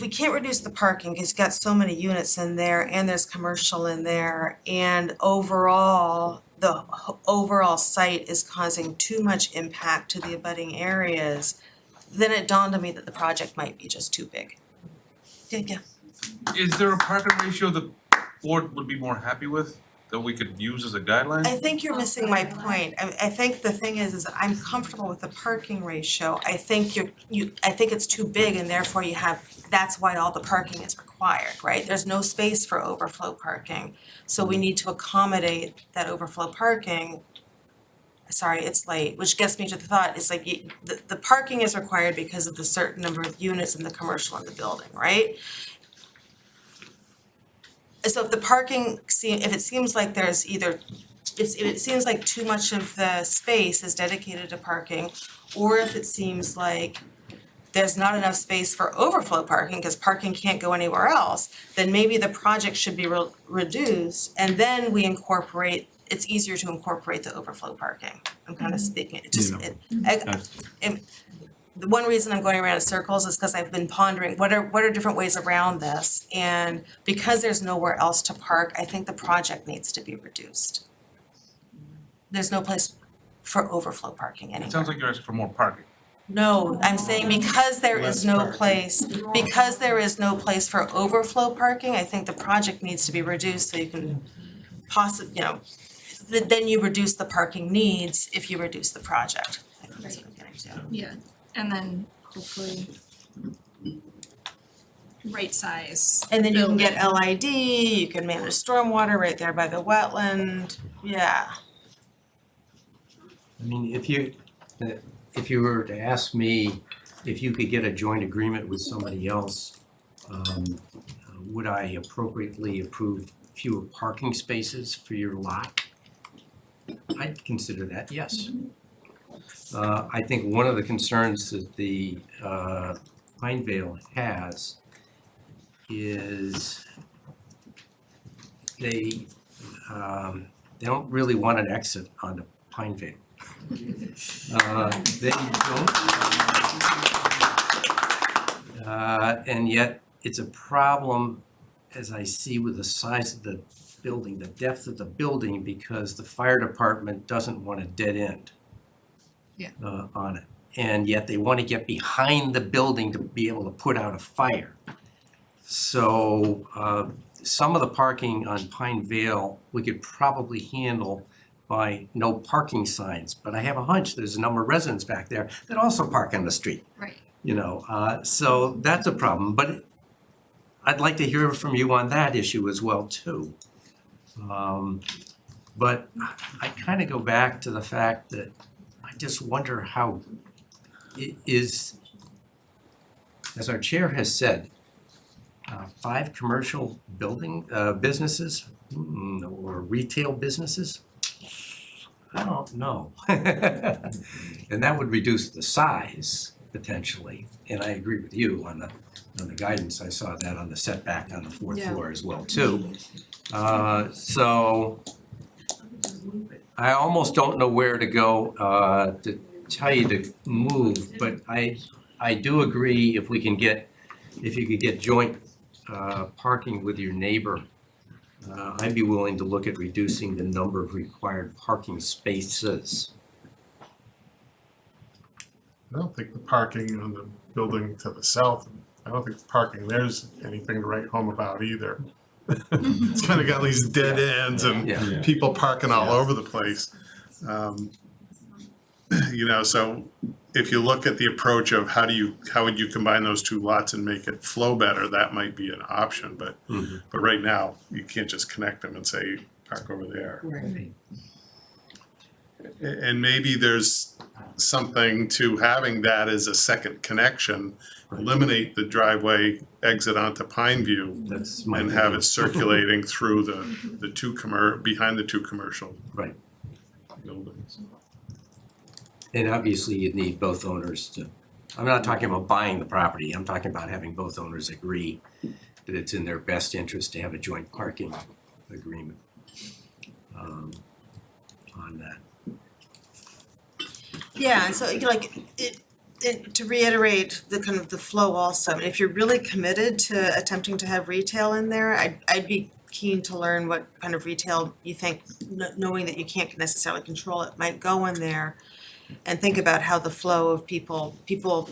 we can't reduce the parking, because you've got so many units in there and there's commercial in there, and overall, the overall site is causing too much impact to the abutting areas, then it dawned on me that the project might be just too big. Yeah. Is there a parking ratio the board would be more happy with, that we could use as a guideline? I think you're missing my point. I think the thing is I'm comfortable with the parking ratio. I think I think it's too big and therefore that's why all the parking is required, right? There's no space for overflow parking. So we need to accommodate that overflow parking. Sorry, it's late, which gets me to the thought, it's like the parking is required because of the certain number of units in the commercial in the building, right? So if the parking, if it seems like there's if it seems like too much of the space is dedicated to parking, or if it seems like there's not enough space for overflow parking because parking can't go anywhere else, then maybe the project should be reduced and then we incorporate, it's easier to incorporate the overflow parking. I'm kind of speaking, the one reason I'm going around in circles is because I've been pondering what are different ways around this, and because there's nowhere else to park, I think the project needs to be reduced. There's no place for overflow parking anymore. It sounds like you're asking for more parking. No, I'm saying because there is no place for overflow parking, I think the project needs to be reduced so you can then you reduce the parking needs if you reduce the project. I think that's what I'm getting to. Yeah, and then hopefully right size. And then you can get LID, you can manage stormwater right there by the wetland, yeah. I mean, if you were to ask me if you could get a joint agreement with somebody else, would I appropriately approve fewer parking spaces for your lot? I'd consider that, yes. I think one of the concerns that the Pinevale has is they don't really want an exit onto Pinevale. They don't. And yet, it's a problem, as I see with the size of the building, the depth of the building, because the fire department doesn't want a dead end on it. And yet they want to get behind the building to be able to put out a fire. So some of the parking on Pinevale, we could probably handle by no parking signs. But I have a hunch there's a number of residents back there that also park on the street. Right. You know, so that's a problem. But I'd like to hear from you on that issue as well, too. But I kind of go back to the fact that I just wonder how it is, as our chair has said, 5 commercial businesses or retail businesses? I don't know. And that would reduce the size potentially. And I agree with you on the guidance. I saw that on the setback on the 4th floor as well too. So I almost don't know where to go to tell you to move, but I do agree if you could get joint parking with your neighbor, I'd be willing to look at reducing the number of required parking spaces. I don't think the parking on the building to the south, I don't think the parking there's anything to write home about either. It's kind of got these dead ends and people parking all over the place. You know, so if you look at the approach of how would you combine those two lots and make it flow better, that might be an option, but right now you can't just connect them and say park over there. Right. And maybe there's something to having that as a second connection, eliminate the driveway exit onto Pineview and have it circulating through the two behind the 2 commercial buildings. And obviously you'd need both owners to, I'm not talking about buying the property, I'm talking about having both owners agree that it's in their best interest to have a joint parking agreement on that. Yeah, and so like to reiterate the kind of the flow also, if you're really committed to attempting to have retail in there, I'd be keen to learn what kind of retail you think, knowing that you can't necessarily control it, might go in there. And think about how the flow of people,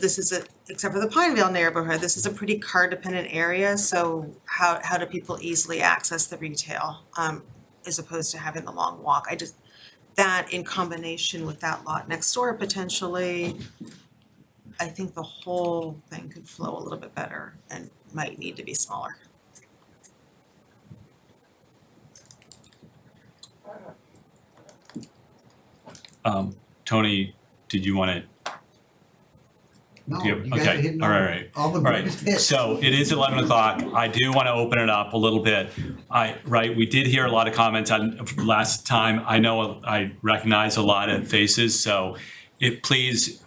this is except for the Pinevale neighborhood, this is a pretty car dependent area, so how do people easily access the retail, as opposed to having the long walk? That in combination with that lot next door potentially, I think the whole thing could flow a little bit better and might need to be smaller. Tony, did you want to? No, you guys are Okay, hitting all right. all the biggest hits. So it is 11 o'clock. I do want to open it up a little bit. We did hear a lot of comments on last time. I know I recognize a lot of faces, so please,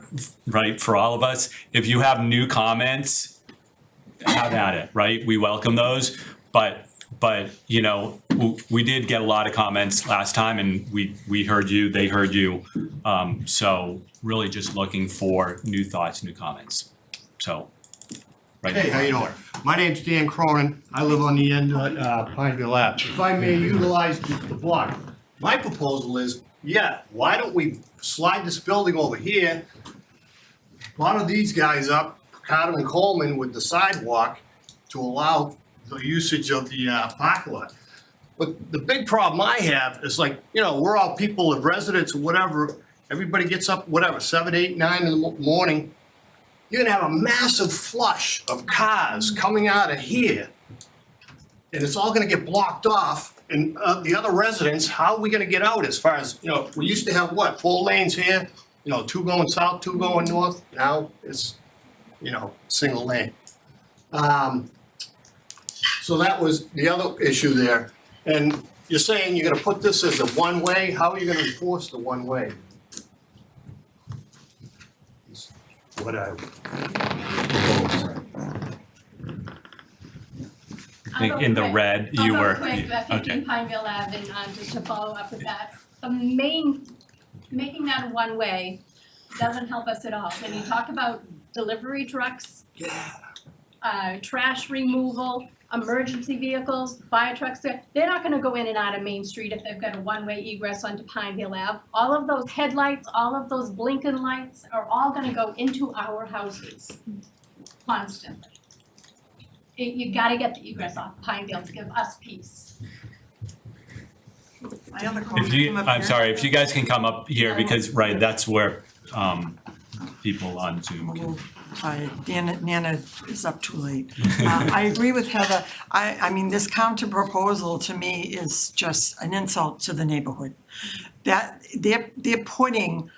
for all of us, if you have new comments, have at it, right? We welcome those, but you know, we did get a lot of comments last time, and we heard you, they heard you. So really just looking for new thoughts, new comments. So. Hey, how you doing? My name's Dan Cronin. I live on the end of Pineville Ave. If I may utilize the block, my proposal is, why don't we slide this building over here, a lot of these guys up, Cardam and Coleman with the sidewalk to allow the usage of the parking lot. But the big problem I have is we're all people of residents or whatever, everybody gets up, 7, 8, 9 in the morning. You're gonna have a massive flush of cars coming out of here. And it's all gonna get blocked off. And the other residents, how are we gonna get out as far as, we used to have 4 lanes here, 2 going south, 2 going north. Now it's single lane. So that was the other issue there. And you're saying you're gonna put this as a one-way, how are you gonna enforce the one-way? Is what I propose. I think in the red, you were, I'll go quick, that's okay. 15 Pineville Ave, and just to follow up with that, making that a one-way doesn't help us at all. When you talk about delivery trucks, trash removal, emergency vehicles, fire trucks, they're not gonna go in and out of Main Street if they've got a one-way egress onto Pineville Ave. All of those headlights, all of those blinking lights are all gonna go into our houses constantly. You gotta get the egress off Pineville to give us peace. My other comment. If you, come up I'm here. sorry, if you guys can come up here, because, right, that's where, people on Zoom can. Hi, Nana is up too late. I agree with Heather. I mean, this counter proposal to me is just an insult to the neighborhood. That, they're putting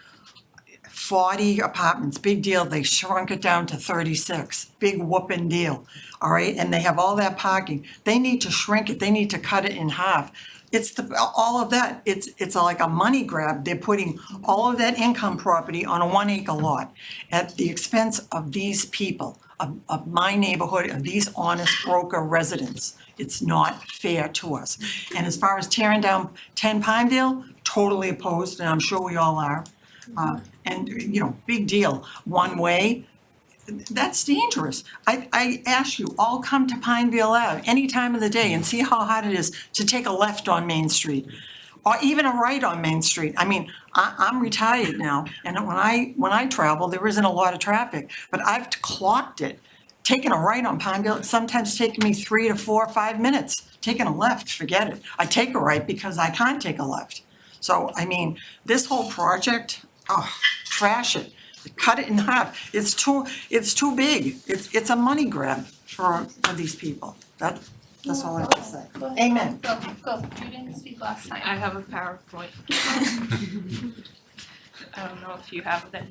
40 apartments, big deal, they shrunk it down to 36, big whooping deal, all right? And they have all that parking. They need to shrink it, they need to cut it in half. It's all of that, it's like a money grab. They're putting all of that income property on a 1 acre lot at the expense of these people, of my neighborhood, of these honest broker residents. It's not fair to us. And as far as tearing down 10 Pineville, totally opposed, and I'm sure we all are. And, big deal, one way, that's dangerous. I ask you, all come to Pineville Ave any time of the day and see how hard it is to take a left on Main Street. Or even a right on Main Street. I mean, I'm retired now, and when I travel, there isn't a lot of traffic, but I've clocked it. Taking a right on Pineville, it's sometimes taking me 3 to 4 or 5 minutes. Taking a left, forget it. I take a right because I can't take a left. So, I mean, this whole project, trash it. Cut it in half. It's too big. It's a money grab for these people. That's all I have to say. Amen. Go, you didn't speak last time. I have a PowerPoint. I don't know if you have that.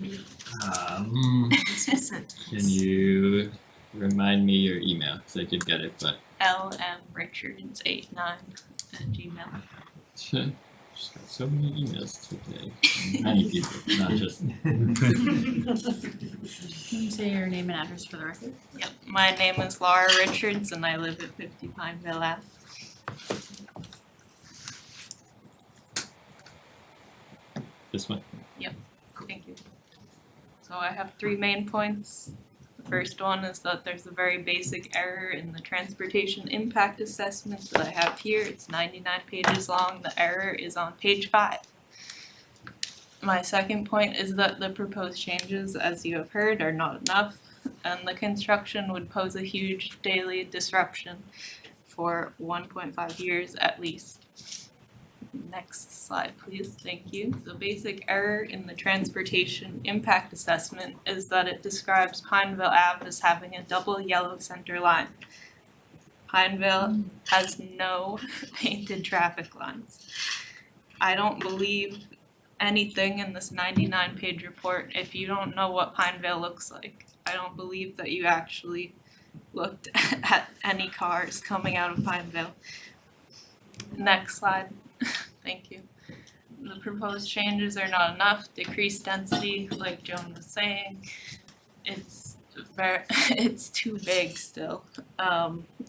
Can you remind me your email? Because I did get it, but. lmrichards89@gmail. Just got so many emails today. Many people, not just. Can you say your name and address for the record? Yep, my name is Laura Richards and I live at 50 Pineville Ave. This one? Yep, thank you. So I have 3 main points. The first one is that there's a very basic error in the transportation impact assessment that I have here. It's 99 pages long. The error is on page 5. My second point is that the proposed changes, as you have heard, are not enough, and the construction would pose a huge daily disruption for 1.5 years at least. Next slide, please. Thank you. The basic error in the transportation impact assessment is that it describes Pineville Ave as having a double yellow center line. Pineville has no painted traffic lines. I don't believe anything in this 99-page report if you don't know what Pineville looks like. I don't believe that you actually looked at any cars coming out of Pineville. Next slide. Thank you. The proposed changes are not enough. Decreased density, like Joan was saying, it's too big still.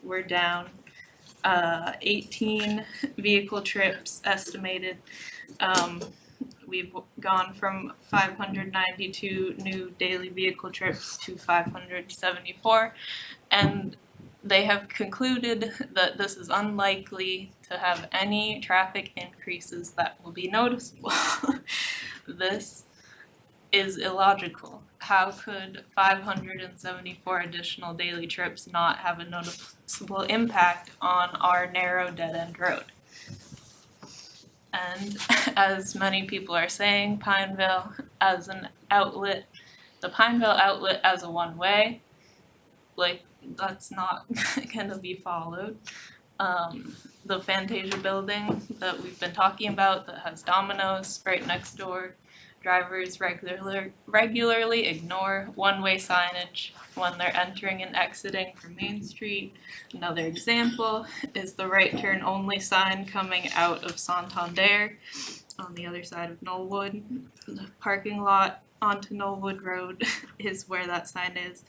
We're down 18 vehicle trips estimated. We've gone from 592 new daily vehicle trips to 574, and they have concluded that this is unlikely to have any traffic increases that will be noticeable. This is illogical. How could 574 additional daily trips not have a noticeable impact on our narrow dead-end road? And as many people are saying, Pineville as an outlet, the Pineville outlet as a one-way, like, that's not gonna be followed. The Fantasia building that we've been talking about that has Domino's right next door, Drivers regularly ignore one-way signage when they're entering and exiting from Main Street. Another example is the right turn only sign coming out of Santander on the other side of Knollwood. The parking lot onto Knollwood Road is where that sign is,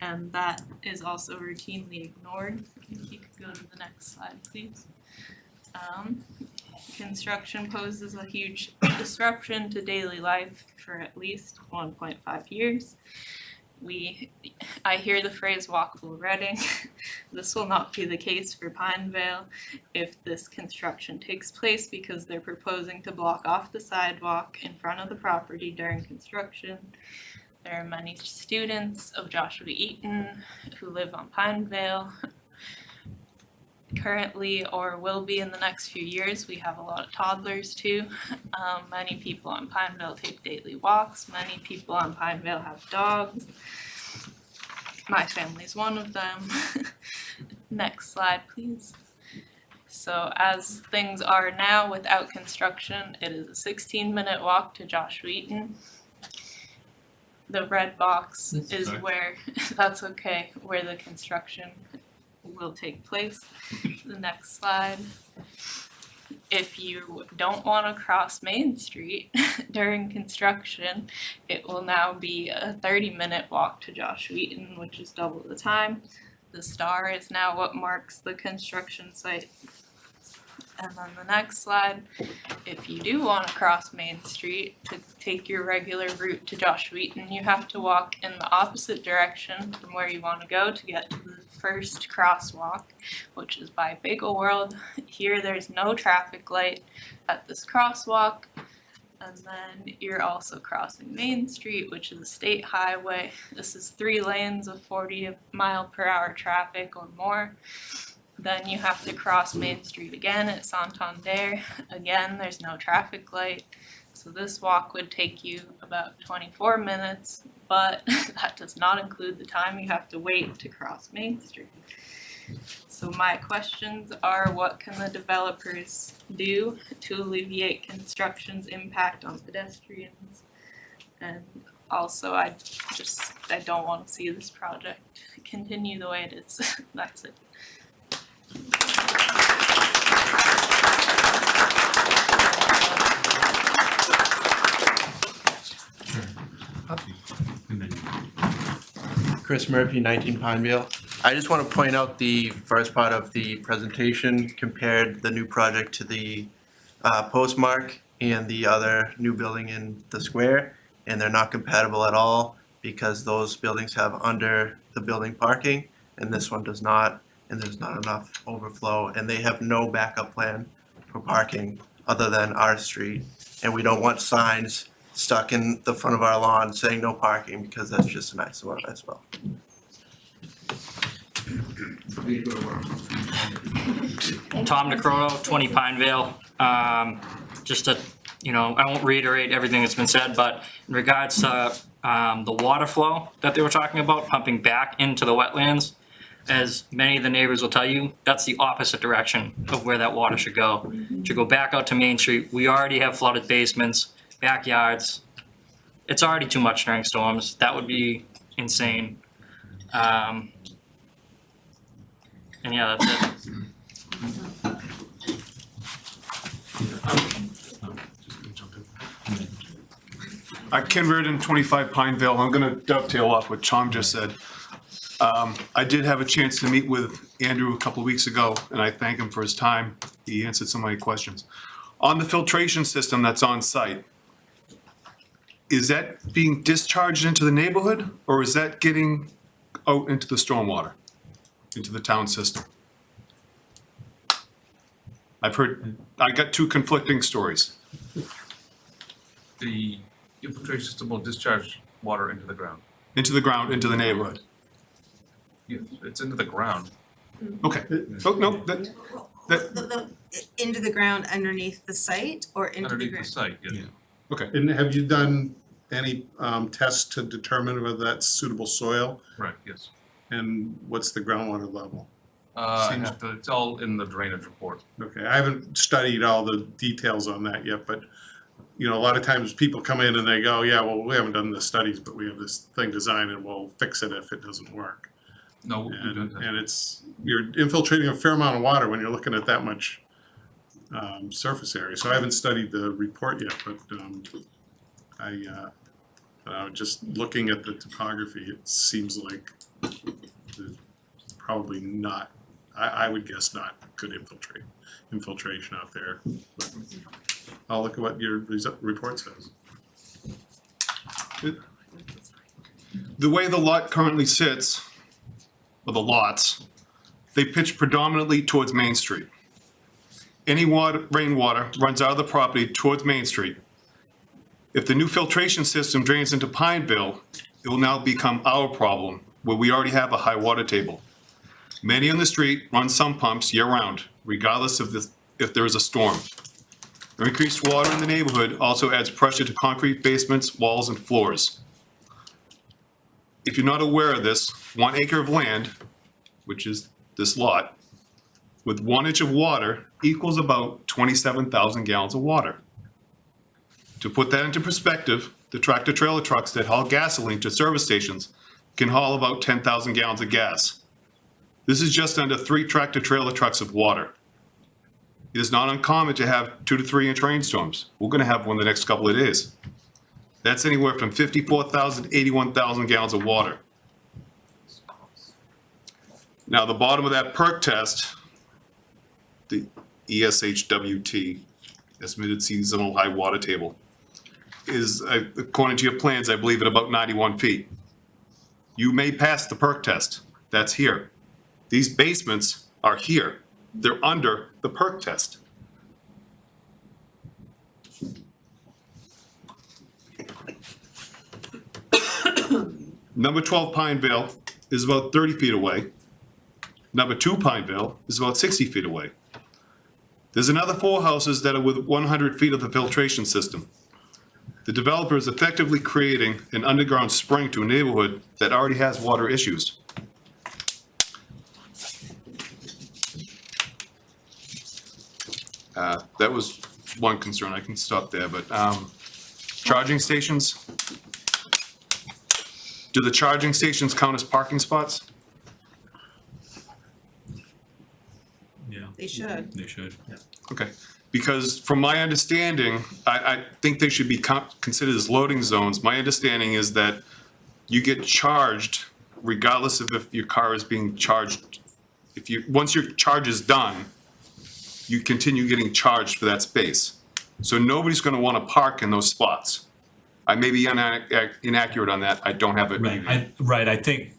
and that is also routinely ignored. If you could go to the next slide, please. Construction poses a huge disruption to daily life for at least 1.5 years. I hear the phrase walkable Reading. This will not be the case for Pinevale if this construction takes place, because they're proposing to block off the sidewalk in front of the property during construction. There are many students of Joshua Eaton who live on Pinevale currently or will be in the next few years. We have a lot of toddlers too. Many people on Pinevale take daily walks. Many people on Pinevale have dogs. My family's one of them. Next slide, please. So as things are now without construction, it is a 16-minute walk to Joshua Eaton. The red box is where, that's okay, where the construction will take place. The next slide. If you don't want to cross Main Street during construction, it will now be a 30-minute walk to Joshua Eaton, which is double the time. The star is now what marks the construction site. And then the next slide, if you do want to cross Main Street to take your regular route to Joshua Eaton, you have to walk in the opposite direction from where you want to go to get to the first crosswalk, which is by Bagel World. Here there's no traffic light at this crosswalk. And then you're also crossing Main Street, which is a state highway. This is 3 lanes of 40-mile-per-hour traffic or more. Then you have to cross Main Street again at Santander. Again, there's no traffic light. So this walk would take you about 24 minutes, but that does not include the time you have to wait to cross Main Street. So my questions are, what can the developers do to alleviate construction's impact on pedestrians? And also, I don't want to see this project continue the way it is. That's it. Chris Murphy, 19 Pineville. I just want to point out the first part of the presentation compared the new project to the postmark and the other new building in the square, and they're not compatible at all because those buildings have under the building parking and this one does not, and there's not enough overflow, and they have no backup plan for parking other than our street. And we don't want signs stuck in the front of our lawn saying no parking, because that's just a nice one as well. Tom DeCroto, 20 Pinevale. Just to, I won't reiterate everything that's been said, but in regards to the water flow that they were talking about, pumping back into the wetlands, as many of the neighbors will tell you, that's the opposite direction of where that water should go. It should go back out to Main Street. We already have flooded basements, backyards. It's already too much during storms. That would be insane. And yeah, that's it. Ken Reardon, 25 Pineville. I'm going to dovetail off what Tom just said. I did have a chance to meet with Andrew a couple of weeks ago, and I thank him for his time. He answered some of my questions. On the filtration system that's on site, is that being discharged into the neighborhood, or is that getting out into the stormwater, into the town system? I got 2 conflicting stories. The infiltration system will discharge water into the ground. Into the ground, into the neighborhood. Yes, it's into the ground. Okay. Oh, no, Into the ground underneath the site or into the Underneath ground? the site, yes. Okay. And have you done any tests to determine whether that's suitable soil? Right, yes. And what's the groundwater level? It's all in the drainage report. Okay, I haven't studied all the details on that yet, but you know, a lot of times people come in and they go, yeah, well, we haven't done the studies, but we have this thing designed and we'll fix it if it doesn't work. No, we And, don't. and you're infiltrating a fair amount of water when you're looking at that much surface area. So I haven't studied the report yet, but just looking at the topography, it seems like probably not, I would guess not good infiltration out there. But I'll look at what your report says. The way the lot currently sits, or the lots, they pitch predominantly towards Main Street. Any rainwater runs out of the property towards Main Street. If the new filtration system drains into Pineville, it will now become our problem, where we already have a high water table. Many on the street run sump pumps year-round, regardless of if there is a storm. The increased water in the neighborhood also adds pressure to concrete basements, walls, and floors. If you're not aware of this, 1 acre of land, which is this lot, with 1 inch of water equals about 27,000 gallons of water. To put that into perspective, the tractor-trailer trucks that haul gasoline to service stations can haul about 10,000 gallons of gas. This is just under 3 tractor-trailer trucks of water. It is not uncommon to have 2 to 3 inch rainstorms. We're gonna have one the next couple of days. That's anywhere from 54,000 to 81,000 gallons of water. Now, the bottom of that perk test, the ESHWT, estimated seasonal high water table, is, according to your plans, I believe at about 91 feet. You may pass the perk test. That's here. These basements are here. They're under the perk test. Number 12 Pineville is about 30 feet away. Number 2 Pineville is about 60 feet away. There's another 4 houses that are within 100 feet of the filtration system. The developer is effectively creating an underground spring to a neighborhood that already has water issues. That was one concern. I can stop there, but charging stations. Do the charging stations count as parking spots? Yeah, They should. they should. Okay, because from my understanding, I think they should be considered as loading zones. My understanding is that you get charged regardless of if your car is being charged. Once your charge is done, you continue getting charged for that space. So nobody's gonna wanna park in those spots. I may be inaccurate on that. I don't have it. I think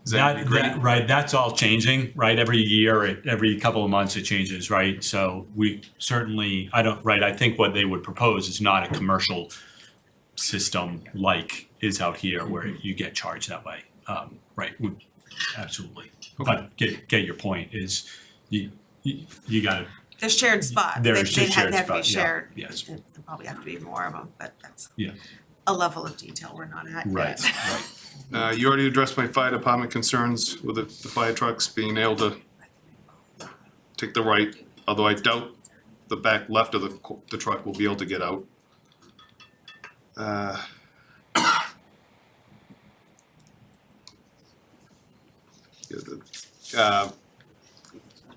Is that agree? right, that's all changing, right? Every year, every couple of months it changes, right? So we certainly, I think what they would propose is not a commercial system like is out here where you get charged that way. Right, absolutely. But get your point is you gotta. They're shared spots. There's They just have shared to be spots, yeah, shared. yes. There probably have to be more of them, but that's Yeah. a level of detail we're not at Right, yet. right. You already addressed my fire department concerns with the fire trucks being able to take the right, although I doubt the back left of the truck will be able to get out.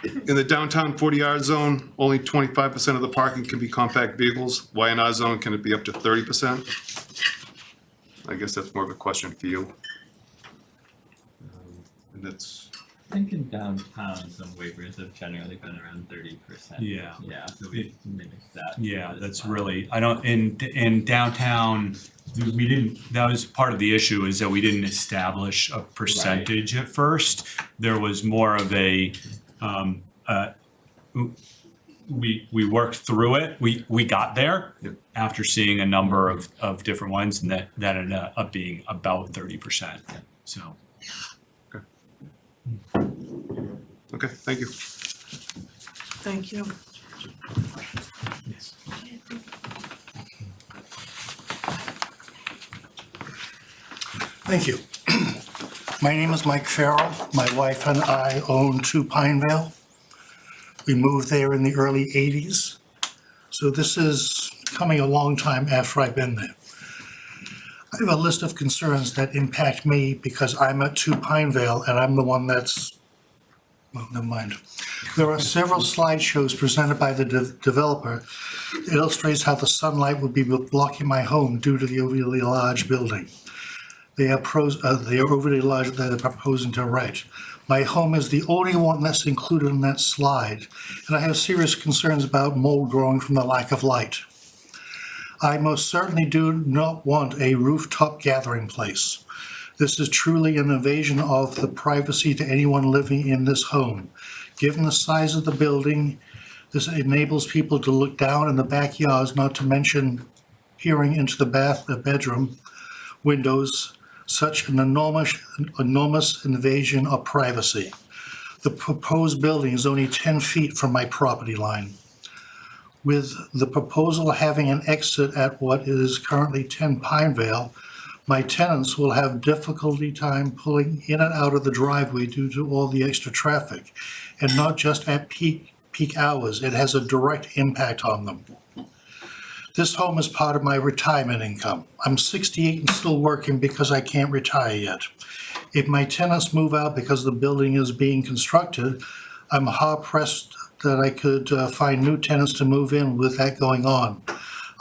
In the downtown 40R zone, only 25% of the parking can be compact vehicles. Why in our zone can it be up to 30%? I guess that's more of a question for you. And that's, I think in downtown, some waivers have generally been around 30%. Yeah. Yeah, so we mimicked that. Yeah, as that's well. really, in downtown, we didn't, that was part of the issue is that we didn't establish a percentage at first. There was more of a, we worked through it. We got there after seeing a number of different ones and that ended up being about 30%, so. okay, thank you. Thank you. Yes. Thank you. My name is Mike Farrell. My wife and I own 2 Pineville. We moved there in the early 80s. So this is coming a long time after I've been there. I have a list of concerns that impact me because I'm at 2 Pinevale and I'm the one that's, well, never mind. There are several slideshows presented by the developer that illustrates how the sunlight would be blocking my home due to the overly large building. They are overly large that they're proposing to erect. My home is the only one that's included in that slide, and I have serious concerns about mold growing from the lack of light. I most certainly do not want a rooftop gathering place. This is truly an invasion of the privacy to anyone living in this home. Given the size of the building, this enables people to look down in the backyards, not to mention peering into the bedroom windows, such an enormous invasion of privacy. The proposed building is only 10 feet from my property line. With the proposal having an exit at what is currently 10 Pinevale, my tenants will have difficulty time pulling in and out of the driveway due to all the extra traffic, and not just at peak hours. It has a direct impact on them. This home is part of my retirement income. I'm 68 and still working because I can't retire yet. If my tenants move out because the building is being constructed, I'm hard pressed that I could find new tenants to move in with that going on.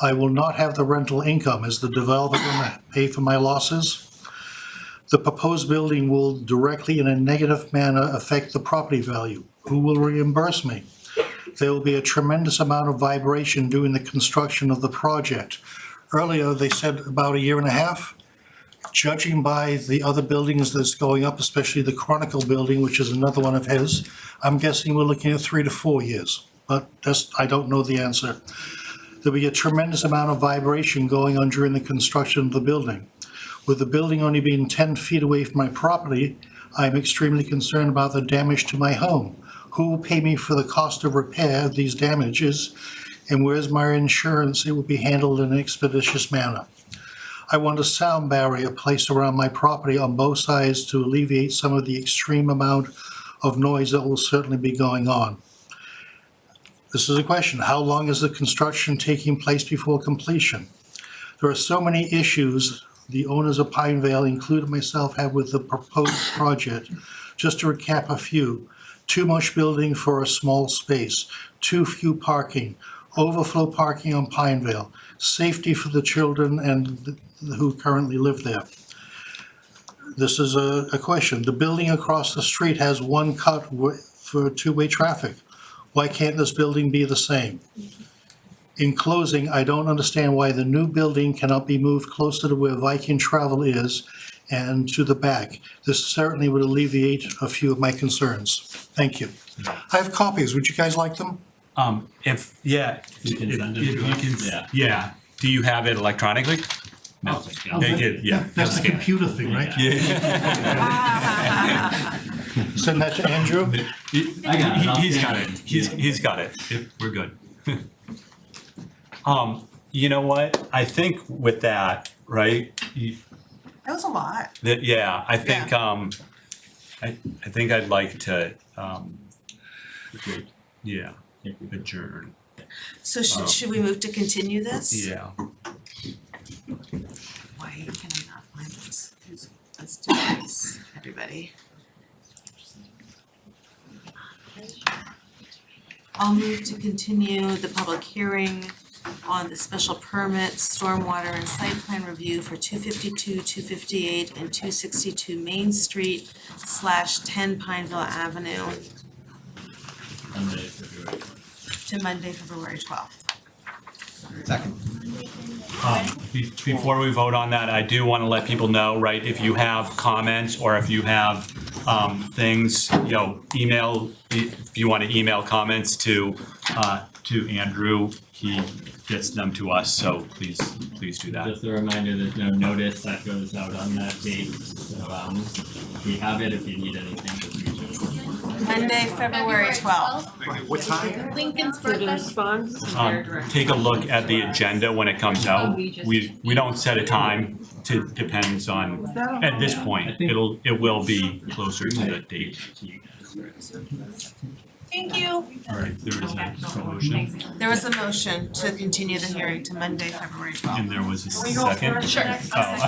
I will not have the rental income. Is the developer going to pay for my losses? The proposed building will directly in a negative manner affect the property value. Who will reimburse me? There will be a tremendous amount of vibration during the construction of the project. Earlier, they said about 1.5 years. Judging by the other buildings that's going up, especially the Chronicle building, which is another one of his, I'm guessing we're looking at 3 to 4 years, but I don't know the answer. There'll be a tremendous amount of vibration going on during the construction of the building. With the building only being 10 feet away from my property, I'm extremely concerned about the damage to my home. Who will pay me for the cost of repair of these damages? And where's my insurance? It will be handled in an expeditious manner. I want a sound barrier placed around my property on both sides to alleviate some of the extreme amount of noise that will certainly be going on. This is a question. How long is the construction taking place before completion? There are so many issues the owners of Pinevale, including myself, have with the proposed project. Just to recap a few: too much building for a small space, too few parking, overflow parking on Pinevale, safety for the children and who currently live there. This is a question. The building across the street has one cut for two-way traffic. Why can't this building be the same? In closing, I don't understand why the new building cannot be moved closer to where Viking travel is and to the back. This certainly would alleviate a few of my concerns. Thank you. I have copies. Would you guys like them? If, yeah. You can send it to us. Yeah. Do you have it electronically? No. That's the computer thing, right? Yeah. Send that to Andrew? I got it. I'll He's scan got it. it. He's got it. We're good. You know what? I think with that, right? That was a lot. I think I think I'd like to adjourn. So should we move to continue this? Yeah. Why can I not find this? Let's do this, everybody. I'll move to continue the public hearing on the special permit, stormwater and site plan review for 252, 258, and 262 Main Street / 10 Pineville Avenue to Monday, February 12th. Second. Before we vote on that, I do want to let people know, right, if you have comments or if you have things, email, if you want to email comments to Andrew, he gets them to us, so please do that. Just a reminder, there's no notice that goes out on that date, so we have it if you need anything, just reach out. Monday, February 12th. What time? Lincoln's birthday. Take a look at the agenda when it comes out. We don't set a time. It depends on, at this point, it will be closer to the date. Thank you. All right, there was a motion, There was a motion to continue the hearing to Monday, February 12th. and there was a second. Sure. Oh,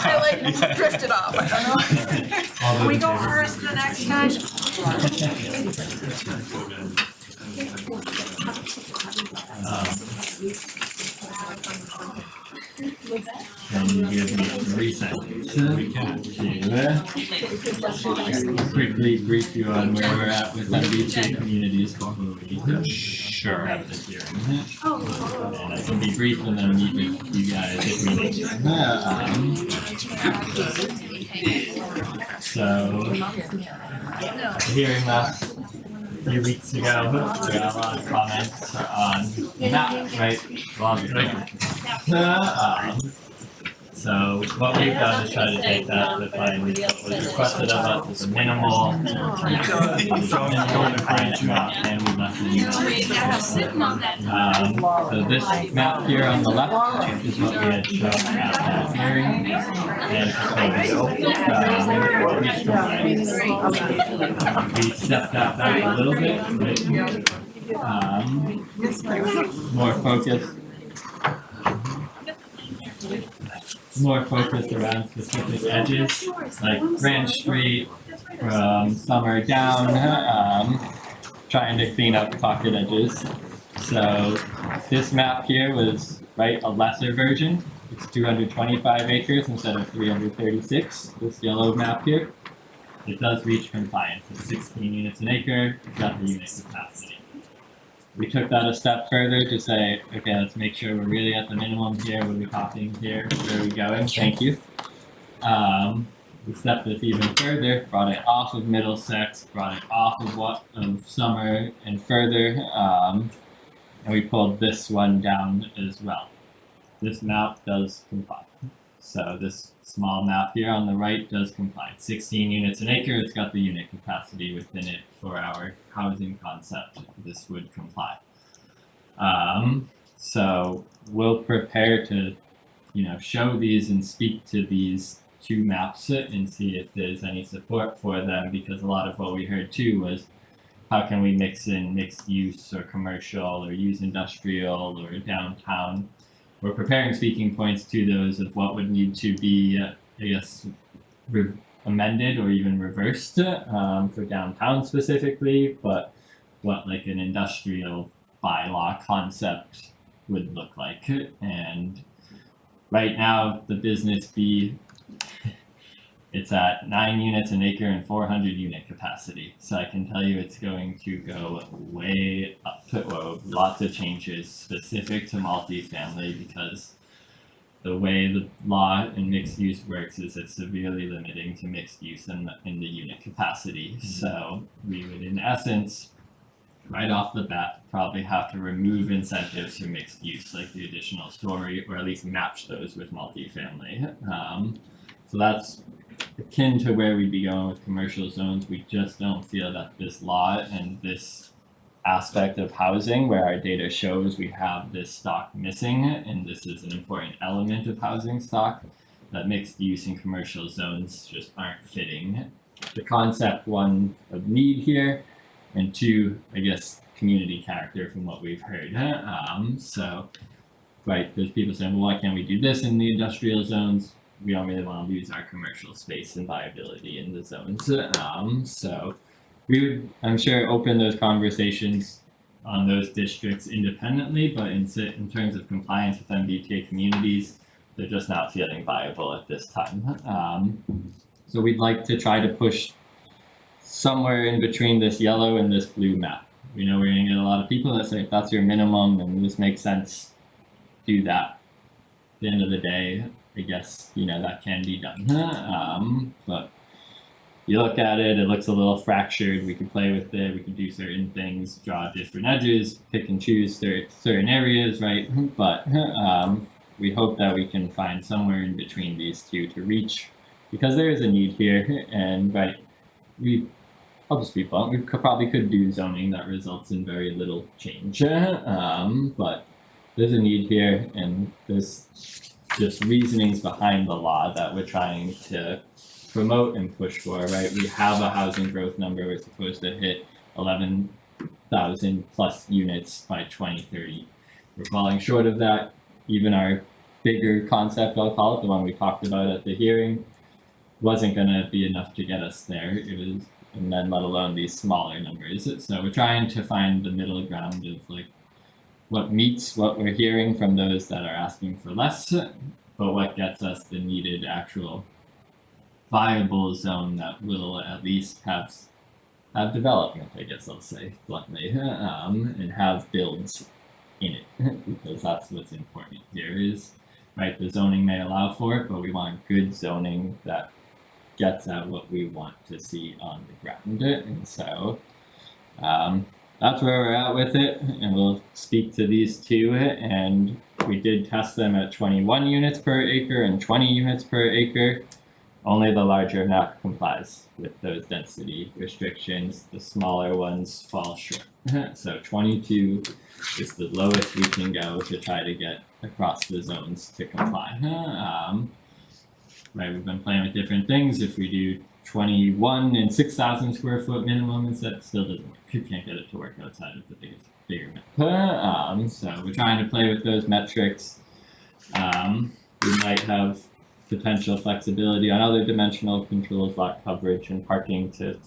I like drifted off, I don't know. All those Can we in go favor? first the next time? Can you give me a recent? We can. Quickly brief you on where we're at with MBTA communities before we Sure. have this hearing. And I can be brief and then meet with you guys if we need to. So, the hearing last few weeks ago, we got a lot of comments on the map, right? So what we've done is try to take that to find what was requested of us as a minimal. And we've left it in so this map here on the left is what we had shown at the hearing. And we stepped that back a little bit, more focused around specific edges, like Grand Street from Summer down, trying to clean up pocket edges. So this map here was, right, a lesser version. It's 225 acres instead of 336, this yellow map here. It does reach compliance, it's 16 units an acre, it's got the unit capacity. We took that a step further to say, okay, let's make sure we're really at the minimum here. What are we copying here? Where are we going? Thank you. We stepped this even further, brought it off of Middlesex, brought it off of Summer and further, and we pulled this one down as well. This map does comply. So this small map here on the right does comply. 16 units an acre, it's got the unit capacity within it for our housing concept. This would comply. So we'll prepare to, show these and speak to these two maps and see if there's any support for them, because a lot of what we heard too was how can we mix in mixed use or commercial or use industrial or downtown. We're preparing speaking points to those of what would need to be, amended or even reversed for downtown specifically, but what like an industrial bylaw concept would look like. And right now, the business B, it's at 9 units an acre and 400 unit capacity. So I can tell you it's going to go way up, lots of changes specific to multifamily, because the way the law in mixed use works is it's severely limiting to mixed use in the unit capacity. So we would, in essence, right off the bat, probably have to remove incentives for mixed use, like the additional story, or at least match those with multifamily. So that's akin to where we'd be going with commercial zones. We just don't feel that this law and this aspect of housing, where our data shows we have this stock missing, and this is an important element of housing stock, that mixed use and commercial zones just aren't fitting the concept, one, of need here, and two, community character from what we've heard. So, right, there's people saying, well, why can't we do this in the industrial zones? We don't really want to lose our commercial space and viability in the zones. So we would, I'm sure, open those conversations on those districts independently, but in terms of compliance with MBTA communities, they're just not feeling viable at this time. So we'd like to try to push somewhere in between this yellow and this blue map. We know we're gonna get a lot of people that say, if that's your minimum and this makes sense, do that. At the end of the day, I guess, that can be done. But you look at it, it looks a little fractured. We could play with it, we could do certain things, draw different edges, pick and choose certain areas, right? But we hope that we can find somewhere in between these two to reach, because there is a need here. And right, I'll just be blunt, we probably could do zoning that results in very little change. But there's a need here, and there's just reasonings behind the law that we're trying to promote and push for, right? We have a housing growth number, we're supposed to hit 11,000 plus units by 2030. We're falling short of that. Even our bigger concept, I'll call it, the one we talked about at the hearing, wasn't gonna be enough to get us there. It was, and then let alone these smaller numbers. So we're trying to find the middle ground of like what meets what we're hearing from those that are asking for less, but what gets us the needed actual viable zone that will at least have development, I guess I'll say bluntly, and have builds in it, because that's what's important here is, right, the zoning may allow for it, but we want good zoning that gets at what we want to see on the ground. And so that's where we're at with it, and we'll speak to these two, and we did test them at 21 units per acre and 20 units per acre. Only the larger map complies with those density restrictions. The smaller ones fall short. So 22 is the lowest we can go to try to get across the zones to comply. Right, we've been playing with different things. If we do 21 and 6,000 square foot minimum, that still doesn't work. You can't get it to work outside of the bigger map. So we're trying to play with those metrics. We might have potential flexibility on other dimensional controls, lot coverage and parking to,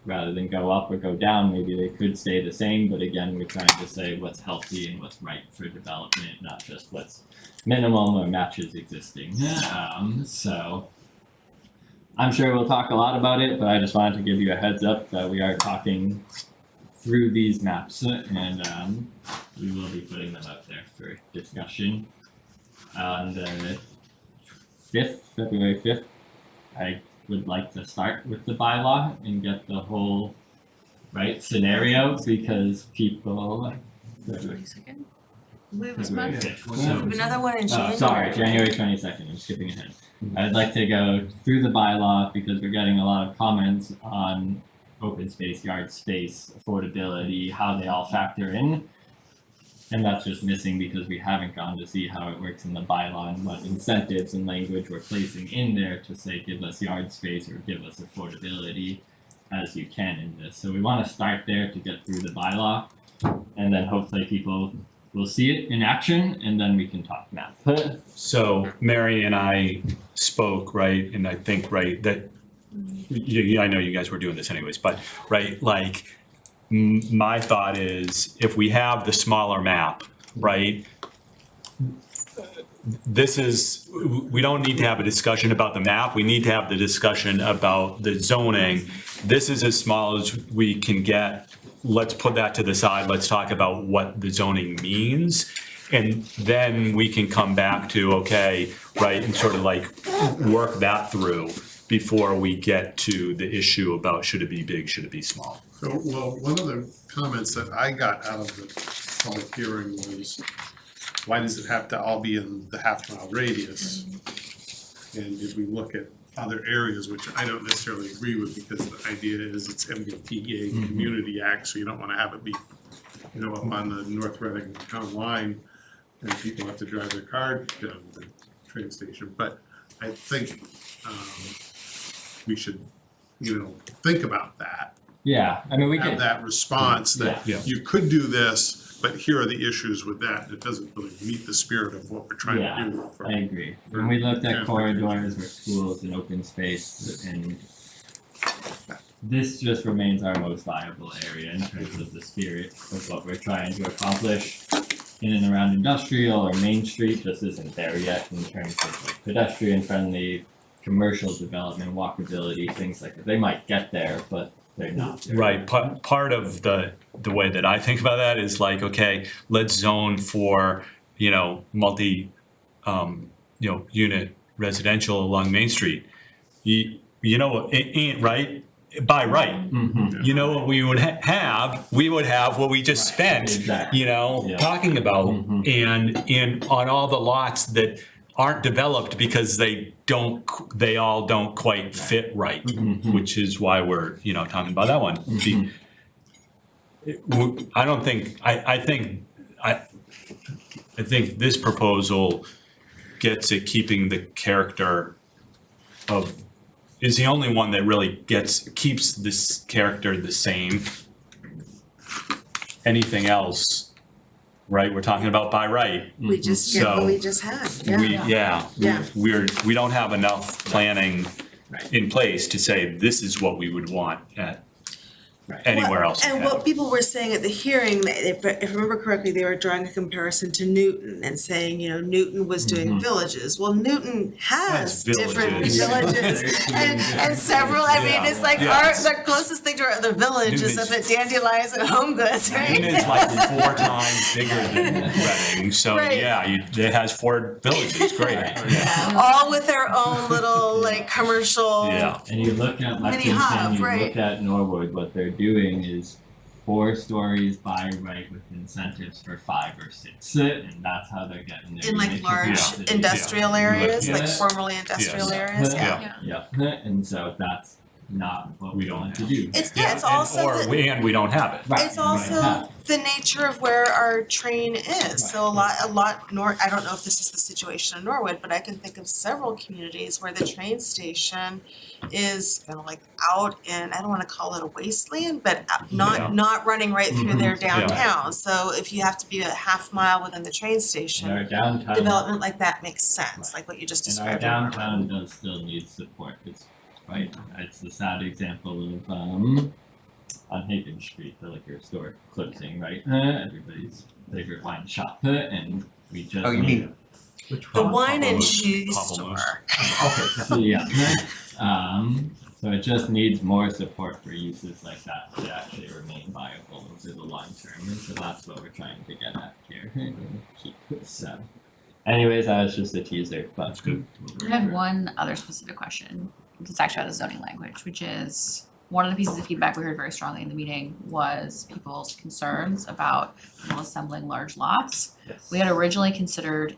rather than go up or go down, maybe they could stay the same, but again, we're trying to say what's healthy and what's right for development, not just what's minimum or matches existing. So I'm sure we'll talk a lot about it, but I just wanted to give you a heads up that we are talking through these maps, and we will be putting them out there for discussion on the 5th, February 5th. I would like to start with the bylaw and get the whole scenario, because people. February 2nd? Wait, was February mine? 5th. We have another one in January. Sorry, January 22nd, I'm skipping ahead. I'd like to go through the bylaw because we're getting a lot of comments on open space, yard space, affordability, how they all factor in. And that's just missing because we haven't gone to see how it works in the bylaw and what incentives and language we're placing in there to say give us yard space or give us affordability as you can in this. So we want to start there to get through the bylaw, and then hopefully people will see it in action, and then we can talk map. So Mary and I spoke, right, and I think, right, that I know you guys were doing this anyways, but right, like my thought is if we have the smaller map, right, we don't need to have a discussion about the map. We need to have the discussion about the zoning. This is as small as we can get. Let's put that to the side. Let's talk about what the zoning means. And then we can come back to, okay, right, and sort of like work that through before we get to the issue about should it be big, should it be small. So, well, one of the comments that I got out of the public hearing was, why does it have to all be in the half-mile radius? And if we look at other areas, which I don't necessarily agree with, because the idea is it's MBTA Community Act, so you don't wanna have it be, up on the North Reading town line, and people have to drive their car down to the train station. But I think we should, think about that. Yeah, I mean, we have can that response that Yeah. you could do this, but here are the issues with that. It doesn't really meet the spirit of what we're trying to do. I agree. When we looked at Yeah. corridors or schools and open space, and this just remains our most viable area in terms of the spirit of what we're trying to accomplish in and around industrial or Main Street just isn't there yet in terms of like pedestrian friendly, commercial development, walkability, things like that. They might get there, but they're not there. Right, part of the way that I think about that is like, okay, let's zone for, multi, unit residential along Main Street. It ain't right, by right. Mm-hmm. You know what we would have? We would have what we just spent, Exactly. talking about, and on all the lots that aren't developed because they all don't quite fit right, which is why we're, talking about that one. I think this proposal gets at keeping the character is the only one that really keeps this character the same. Anything else, right, we're talking about by right. We just get what we just had, yeah. We don't have enough planning in place to say this is what we would want at anywhere else. in And town. what people were saying at the hearing, if I remember correctly, they were drawing a comparison to Newton and saying, Newton was doing villages. Well, Newton has different villages and several, I mean, it's like the closest thing to our other village is up at Dandelions and Home Goods, right? Newton is like 4 times bigger than Reading, so it has 4 villages, great. All with their own little commercial. Yeah. And you look at Mini Lexington, hub, you right. look at Norwood, what they're doing is 4 stories by right with incentives for 5 or 6, and that's how they're getting their In unit large capacity. industrial areas, Yeah. formerly industrial areas, Yeah, and so that's not what we want to do. It's also And we don't have it. It's also the nature of where our train is. So a lot I don't know if this is the situation in Norwood, but I can think of several communities where the train station is kind of out in, I don't wanna call it a wasteland, but not running right through their downtown. So if you have to be a half mile within the train station, Our downtown. development like that makes sense, like what you just And our described. downtown does still need support, it's the sad example of, on Haven Street, the liquor store closing, right? Everybody's favorite wine shop, and we just Oh, you need mean- The wine and shoe Pablo's. store. So it just needs more support for uses like that to actually remain viable over the long term, and so that's what we're trying to get at here. So, anyways, that was just a teaser, but that's good. I have one other specific question. It's actually out of zoning language, which is one of the pieces of feedback we heard very strongly in the meeting was people's concerns about people assembling large lots. We had originally considered,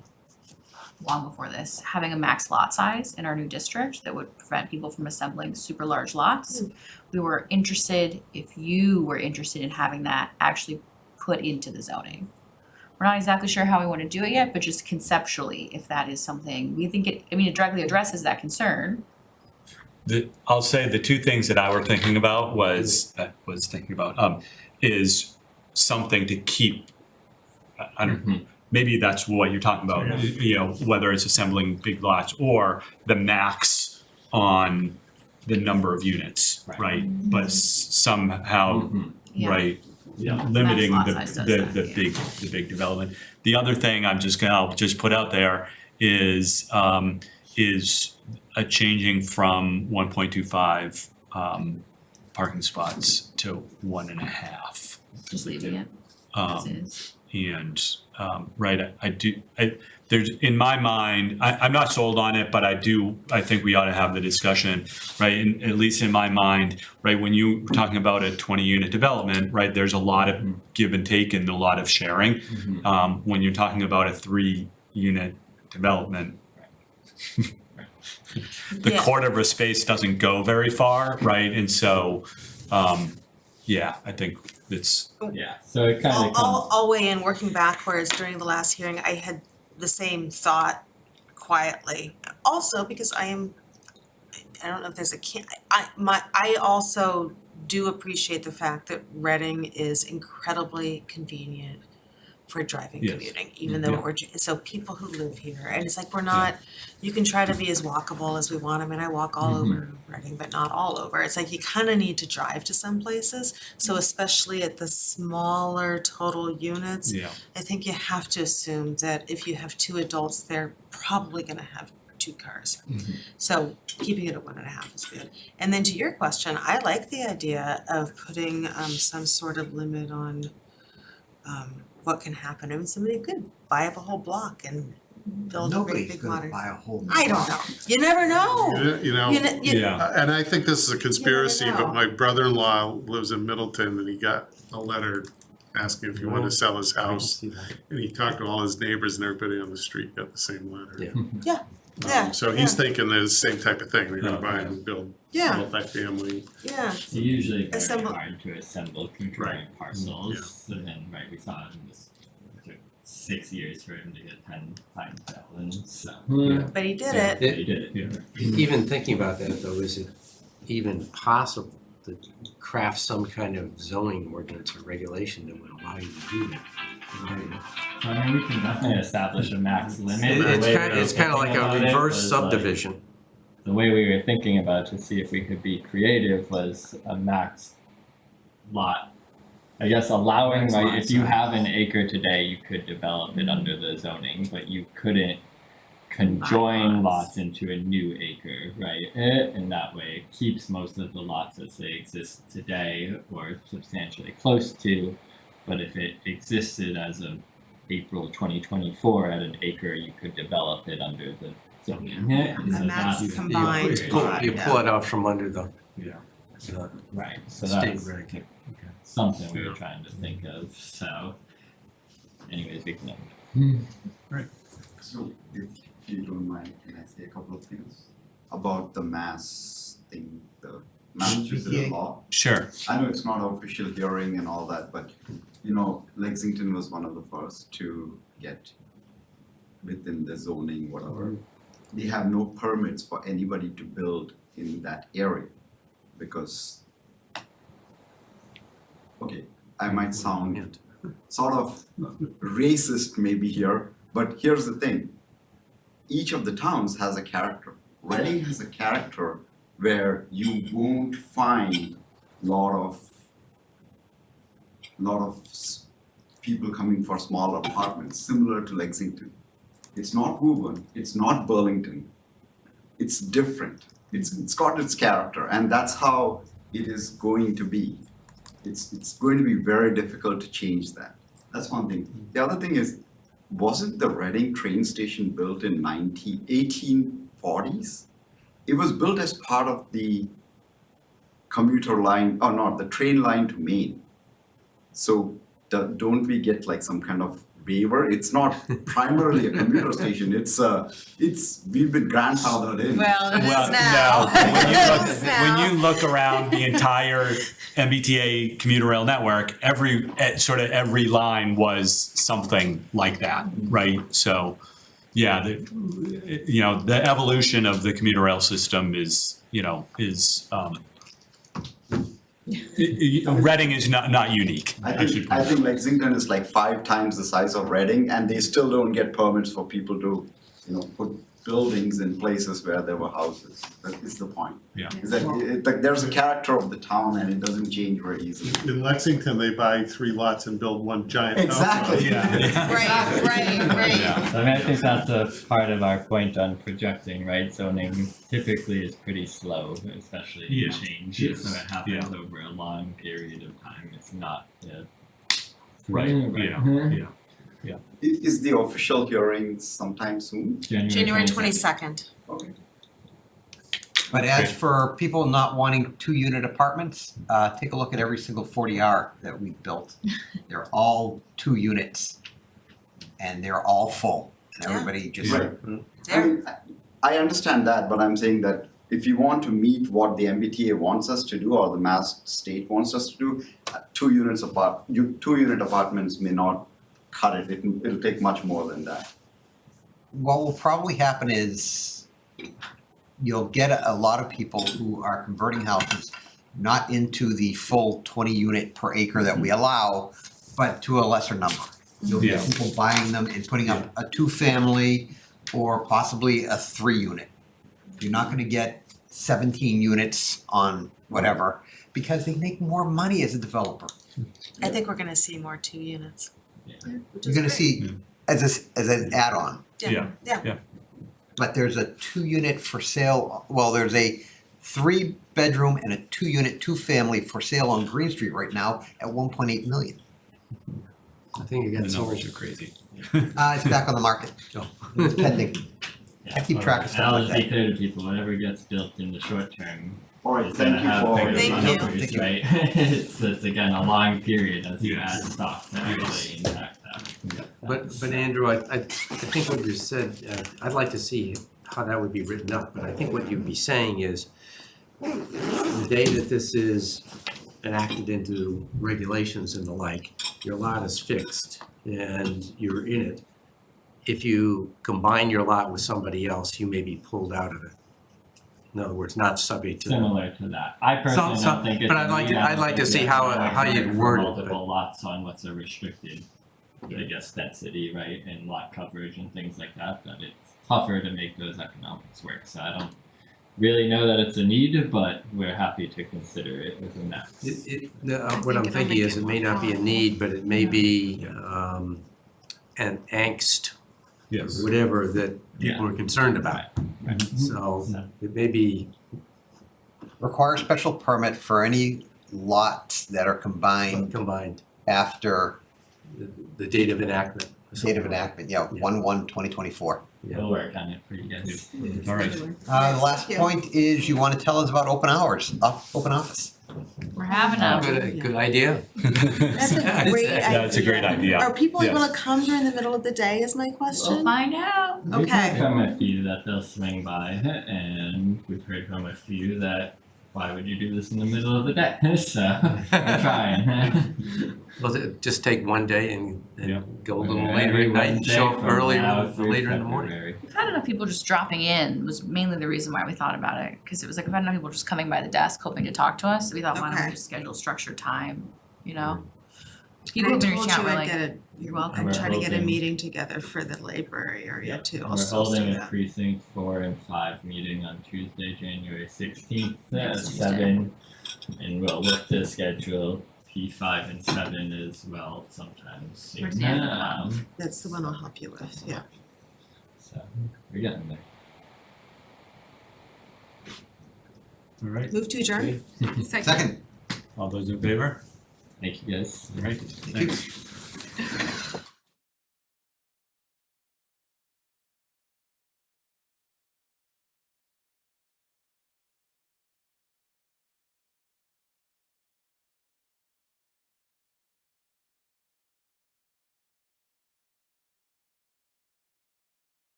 long before this, having a max lot size in our new district that would prevent people from assembling super large lots. We were interested, if you were interested in having that actually put into the zoning. We're not exactly sure how we want to do it yet, but just conceptually, if that is something, we think it directly addresses that concern. I'll say the 2 things that I was thinking about is something to keep, I don't maybe that's what you're talking about, whether it's assembling big lots or the max on the number of units, right? But somehow, right, limiting Max lot size does the big development. The other thing I'll just put out there is a changing from 1.25 parking spots to 1.5. Just leaving it as is. And there's, in my mind, I'm not sold on it, but I think we ought to have the discussion, right? And at least in my mind, right, when you're talking about a 20-unit development, right, there's a lot of give and take and a lot of sharing. When you're talking about a 3-unit development, the quarter of a space doesn't go very far, right? And so, I think it's. So it kind of comes. I'll weigh in working backwards. During the last hearing, I had the same thought quietly. Also, because I don't know if there's I also do appreciate the fact that Reading is incredibly convenient for driving, commuting, even though so people who live here, and it's like we're not, you can try to be as walkable as we want. I mean, I walk all over Reading, but not all over. It's like you kind of need to drive to some places. So especially at the smaller total units, I think you have to assume that if you have 2 adults, they're probably gonna have 2 cars. So keeping it at 1.5 is good. And then to your question, I like the idea of putting some sort of limit on what can happen. I mean, somebody could buy up a whole block and build a great big modern. Buy a whole I don't know. You never know. And I think this is a conspiracy, but my brother-in-law lives in Middleton and he got a letter asking if he wanted to sell his house. And he talked to all his neighbors and everybody on the street got the same letter. So he's thinking the same type of thing. They're gonna buy and build multifamily. It's usually very Assemble. hard to assemble concurrent parcels, and then we saw it in this took 6 years for him to get 10 Pine Vale, and so. But he did it. He did it, yeah. Even thinking about that though, is it even possible to craft some kind of zoning ordinance or regulation that would allow you to do that? I mean, we can definitely establish a max limit. It's kind of like a reverse subdivision. The way we were thinking about it to see if we could be creative was a max lot. I guess allowing, Max like, lot if you size. have an acre today, you could develop it under the zoning, but you couldn't conjoin lots into a new acre, right? And that way it keeps most of the lots as they exist today or substantially close to. But if it existed as of April 2024 at an acre, you could develop it under the zoning. So max that's- combined. You pull it out from under the Right, so state that's reg. something we were trying to think of, so anyways, we can. So if you don't mind, can I say a couple of things about the mass thing, the Massachusetts law? Sure. I know it's not an official hearing and all that, but you know, Lexington was one of the first to get within the zoning, whatever. They have no permits for anybody to build in that area because, okay, I might sound sort of racist maybe here, but here's the thing. Each of the towns has a character. Reading has a character where you won't find lot of people coming for small apartments, similar to Lexington. It's not Woburn, it's not Burlington. It's different. It's got its character, and that's how it is going to be. It's going to be very difficult to change that. That's one thing. The other thing is, wasn't the Reading train station built in 1840s? It was built as part of the commuter line, or not, the train line to Maine. So don't we get like some kind of waiver? It's not primarily a commuter station. It's we've been grandfathered in. Well, it is Well, now. no, It is now. when you look around the entire MBTA commuter rail network, every line was something like that, right? So, yeah, the evolution of the commuter rail system is Reading is not unique. I think Lexington is like 5 times the size of Reading, and they still don't get permits for people to, put buildings in places where there were houses. That is the point. Yeah. Is that there's a character of the town, and it doesn't change very easily. In Lexington, they buy 3 lots and build one giant house. Exactly. Right. So I mean, I think that's a part of our point on projecting, right? Zoning typically is pretty slow, especially Yeah. change, Yes. so it happens over a long period of time. It's not Right, yeah. Is the official hearing sometime soon? January 22nd. Okay. But as for people not wanting 2-unit apartments, take a look at every single 40R that we've built. They're all 2 units, and they're all full. And everybody just. Right. I mean, I understand that, but I'm saying that if you want to meet what the MBTA wants us to do or the Mass State wants us to do, 2-unit apartments may not cut it. It'll take much more than that. What will probably happen is you'll get a lot of people who are converting houses not into the full 20 unit per acre that we allow, but to a lesser number. You'll get Yeah. people buying them and putting up a 2-family or possibly a 3-unit. You're not gonna get 17 units on whatever, because they make more money as a developer. I think we're gonna see more 2 units. Which You're is gonna great. see as an add-on. Yeah. But there's a 2-unit for sale, well, there's a 3-bedroom and a 2-unit, 2-family for sale on Green Street right now at 1.8 million. I think you got The some. numbers are crazy. It's back on the market. It's pending. I keep track of stuff I'll like just be that. clear to people, whatever gets built in the short term. All right, is thank gonna you have for. bigger Thank you. numbers, Thank you. right? It's again a long period as you add stock to actually impact that. But Andrew, I think what you said, I'd like to see how that would be written up, but I think what you'd be saying is the day that this is enacted into regulations and the like, your lot is fixed and you're in it. If you combine your lot with somebody else, you may be pulled out of it. In other words, not subject to. Similar to that. I personally Some- don't think it's. but I'd like to- I'd like to see how you'd word it, but- Multiple lots on what's a restricted, I guess, density, right, and lot coverage and things like that, that it's tougher to make those economics work. So I don't really know that it's a need, but we're happy to consider it within that. What I'm thinking is it may not be a need, but it may be an angst, Yes. whatever, that people are concerned about. So it may be, Require special permit for any lots that are combined after the date of enactment. date of enactment, yeah, 1/1/2024. We'll work on it for you guys. All right. The last point is you want to tell us about open hours, open office. We're having a. Good idea. That's a great idea. Yeah, it's a great idea. Are people Yes. able to come during the middle of the day is my question? We'll find out. We've Okay. heard from a few that they'll swing by, and we've heard from a few that, why would you do this in the middle of the day? So, we're trying. Well, just take one day and go a little Okay, later at night and Wednesday show up from earlier, now through later in the morning. February. We've had enough people just dropping in was mainly the reason why we thought about it, because it was like we've had enough people just coming by the desk hoping to talk to us, so we thought, why don't Okay. we just schedule structured time, you know? And People I have been told reaching you out, we're I'd like, get a, you're welcome. I'm We're trying to get a hoping- meeting together for the library area too. And I'll we're still holding do a that. precinct 4 and 5 meeting on Tuesday, January 16th at Next Tuesday. 7. And we'll look to schedule P5 and 7 as well sometimes. Towards the end of the month. That's the one I'll help you with, yeah. So we're getting there. All right. Move to adjourn? Second. All those in favor? Thank you guys. All right. Thanks.